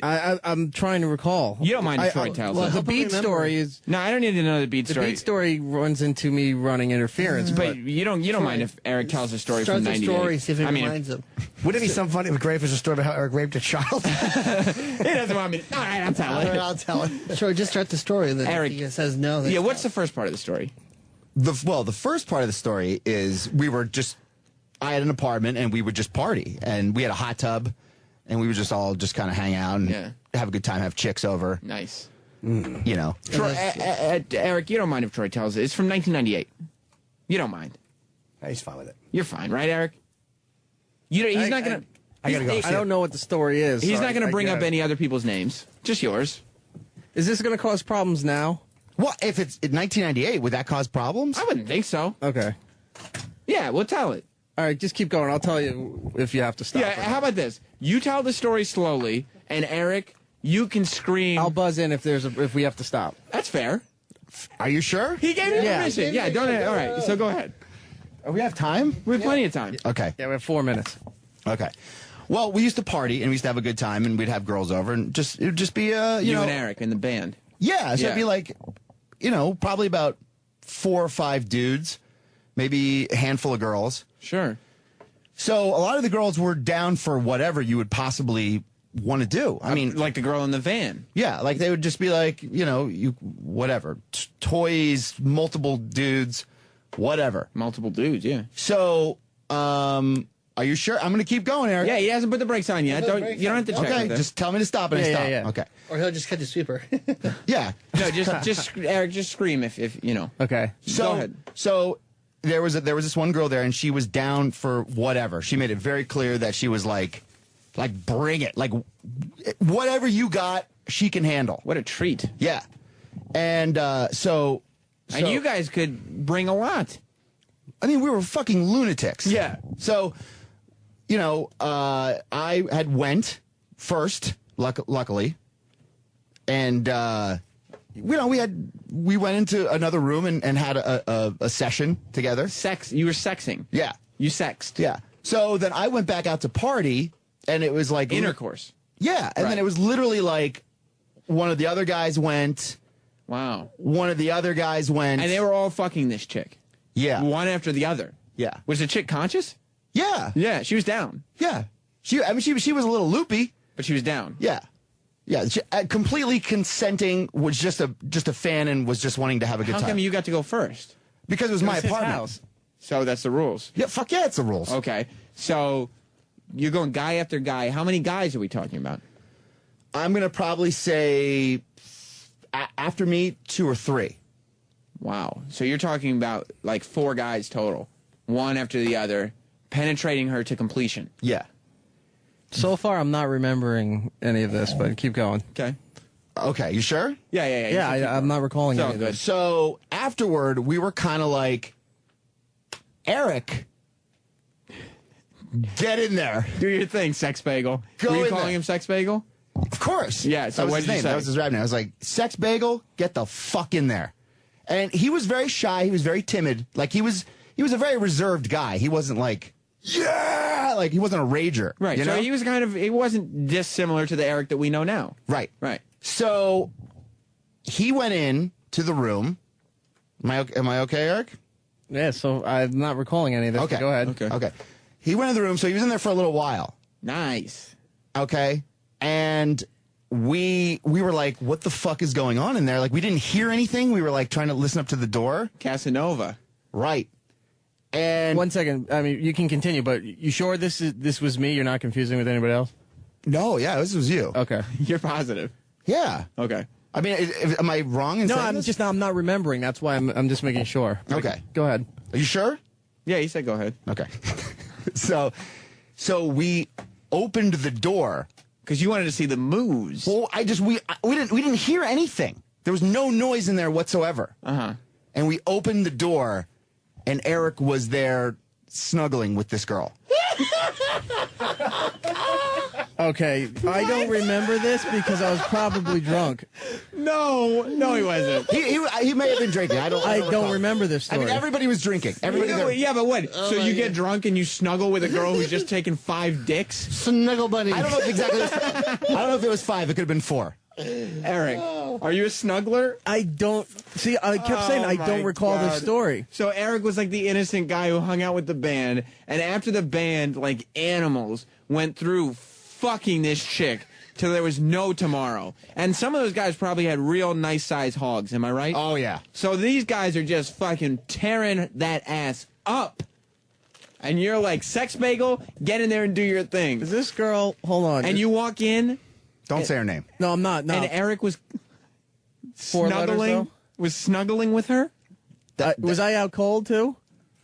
I'm trying to recall. You don't mind if Troy tells Well, us. the bead story is... No, I don't need to know the bead story. The bead story runs into me running interference. But you don't mind if Eric tells a story from 98. Story, see if it reminds him. Wouldn't it be some funny if Grape was a story about how Eric raped a child? He doesn't want me to... All right, I'll tell it. I'll tell it. Troy, just start the story. And then Eric he says no. Yeah, what's the first part of the story? The first part of the story is I had an apartment and we would just party, and we had a hot tub, and we would just all just kind of hang out and have a good time, have chicks over. Nice. You know. Troy, Eric, you don't mind if Troy tells it. It's from 1998. You don't mind. He's fine with it. You're fine, right, Eric? He's not going to... I gotta go. I don't know what the story is. He's so not going to bring I up any other people's names. Just yours. Is this going to cause problems now? Well, if it's in 1998, would that cause problems? I wouldn't think so. Okay. Yeah, we'll tell it. All right, just keep going. I'll tell you if you have to stop. Yeah, how about this? You tell the story slowly, and Eric, you can scream. I'll buzz in if we have to stop. That's fair. Are you sure? He gave me permission. Yeah, don't. All right, so go ahead. We have time? We have plenty of time. Okay. Yeah, we have 4 minutes. Okay. Well, we used to party, and we used to have a good time, and we'd have girls over, and it would just be, you know. and Eric in the band. Yeah, so it'd be like, you know, probably about 4 or 5 dudes, maybe a handful of girls. Sure. So a lot of the girls were down for whatever you would possibly want to do. I mean, like the girl in the van. Yeah, like they would just be like, you know, whatever, toys, multiple dudes, whatever. Multiple dudes, yeah. So, are you sure? I'm going to keep going, Eric. Yeah, he hasn't put the brakes on yet. You don't have to check. Okay, just tell me to stop and I stop. yeah. Okay. Or he'll just catch a sweeper. Yeah. No, just Eric, just scream if you know. Okay. So, go ahead. So there was this one girl there, and she was down for whatever. She made it very clear that she was like bring it, like whatever you got, she can handle. What a treat. Yeah. And so and you guys could bring a lot. I mean, we were fucking lunatics. Yeah. So, you know, I had went first, luckily, and you know, we went into another room and had a session together. You were sexing. Yeah. You sexed. Yeah. So then I went back out to party, and it was like intercourse. Yeah, and then it was literally like one of the other guys went. Wow. One of the other guys went, and they were all fucking this chick. Yeah. One after the other. Yeah. Was the chick conscious? Yeah. Yeah, she was down. Yeah. She was a little loopy, but she was down. Yeah. Yeah, she, completely consenting, was just a fan and was just wanting to have a good time. How come you got to go first? Because it was my apartment. House. So that's the rules. Yeah, fuck yeah, it's the rules. Okay. So you're going guy after guy. How many guys are we talking about? I'm going to probably say after me 2 or 3. Wow. So you're talking about like 4 guys total. One after the other, penetrating her to completion. Yeah. So far, I'm not remembering any of this, but keep going. Okay. Okay, you sure? Yeah. Yeah, I'm not recalling any of this. So afterward, we were kind of like, Eric, get in there. Do your thing, Sex Bagel. Go Were you in calling there. him Sex Bagel? Of course. Yeah, so that was what his did you name. say? That was his rap name. I was like, Sex Bagel, get the fuck in there. And he was very shy. He was very timid. Like, he was a very reserved guy. He wasn't like, yeah, like he wasn't a rager. Right. You So know? he was he wasn't dissimilar to the Eric that we know now. Right. Right. So he went in to the room. Am I okay, Eric? Yeah, so I'm not recalling any of this. Okay. But go ahead. Okay. He went in the room, so he was in there for a little while. Nice. Okay. And we were like, what the fuck is going on in there? Like, we didn't hear anything. We were like trying to listen up to the door. Casanova. Right. And 1 second. I mean, you can continue, but you sure this was me? You're not confusing with anybody else? No, yeah, this was you. Okay. You're positive. Yeah. Okay. I mean, am I wrong in No, saying I'm this? just I'm not remembering. That's why I'm just making sure. Okay. Go ahead. Are you sure? Yeah, he said go ahead. Okay. So we opened the door because you wanted to see the moves. Well, we didn't hear anything. There was no noise in there whatsoever. Uh-huh. And we opened the door, and Eric was there snuggling with this girl. Okay, I don't remember this because I was probably drunk. No, he wasn't. He may have been drinking. I don't recall. remember this story. I mean, everybody was drinking. Everybody there. Yeah, but what? so you get drunk and you snuggle with a girl who's just taken 5 dicks? Snuggle buddy. I don't know if exactly. I don't know if it was 5. It could have been 4. Eric, are you a snuggler? I don't. See, I kept saying I don't recall this story. So Eric was like the innocent guy who hung out with the band, and after the band, like animals, went through fucking this chick till there was no tomorrow. And some of those guys probably had real nice size hogs, am I right? Oh, yeah. So these guys are just fucking tearing that ass up. And you're like, sex bagel, get in there and do your thing. Is this girl, hold on. And you walk in. Don't say her name. No, I'm not. No. And Eric was 4 letters, though? snuggling with her. Was I out cold, too?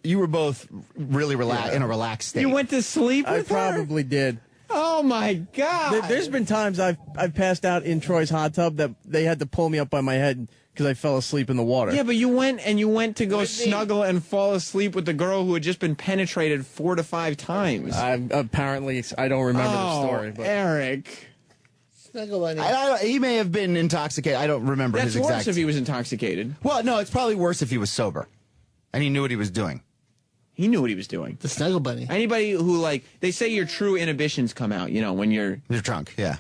You were both really in a relaxed state. You went to sleep with her? I probably did. Oh, my God. There's been times I've passed out in Troy's hot tub that they had to pull me up by my head because I fell asleep in the water. Yeah, but you went to go snuggle and fall asleep with the girl who had just been penetrated 4 to 5 times. Apparently, I don't remember the story. But. Eric. Snuggle bunny. He may have been intoxicated. I don't remember his exact... That's worse if he was intoxicated. Well, no, it's probably worse if he was sober. And he knew what he was doing. He knew what he was doing. The snuggle bunny. Anybody who, they say your true inhibitions come out, when you're drunk, yeah.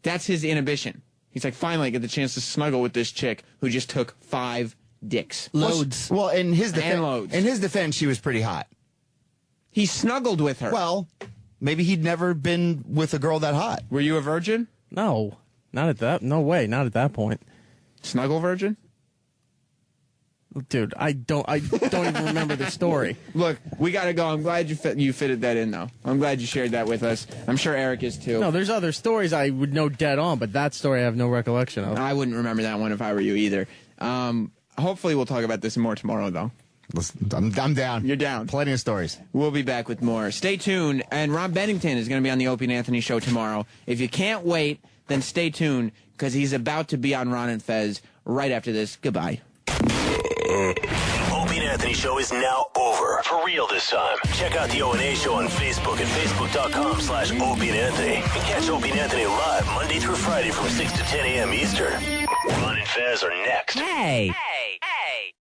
That's his inhibition. He's like, finally, I get the chance to snuggle with this chick who just took 5 dicks. Loads. Well, in his loads. In his defense, she was pretty hot. He snuggled with her. Well, maybe he'd never been with a girl that hot. Were you a virgin? No, not at that. No way, not at that point. Snuggle virgin? Dude, I don't even remember the story. Look, we got to go. I'm glad you fitted that in, though. I'm glad you shared that with us. I'm sure Eric is, too. No, there's other stories I would know dead on, but that story I have no recollection of. I wouldn't remember that one if I were you, either. Hopefully we'll talk about this more tomorrow, though. I'm down. You're down. Plenty of stories. We'll be back with more. Stay tuned. And Rob Bennington is going to be on the Opie and Anthony show tomorrow. If you can't wait, then stay tuned, because he's about to be on Ron and Fez right after this. Goodbye. Opie and Anthony show is now over. For real this time. Check out the O&A show on Facebook at facebook.com/Opie and Anthony. And catch Opie and Anthony live Monday through Friday from 6 to 10 a.m. Eastern. Ron and Fez are next. Hey.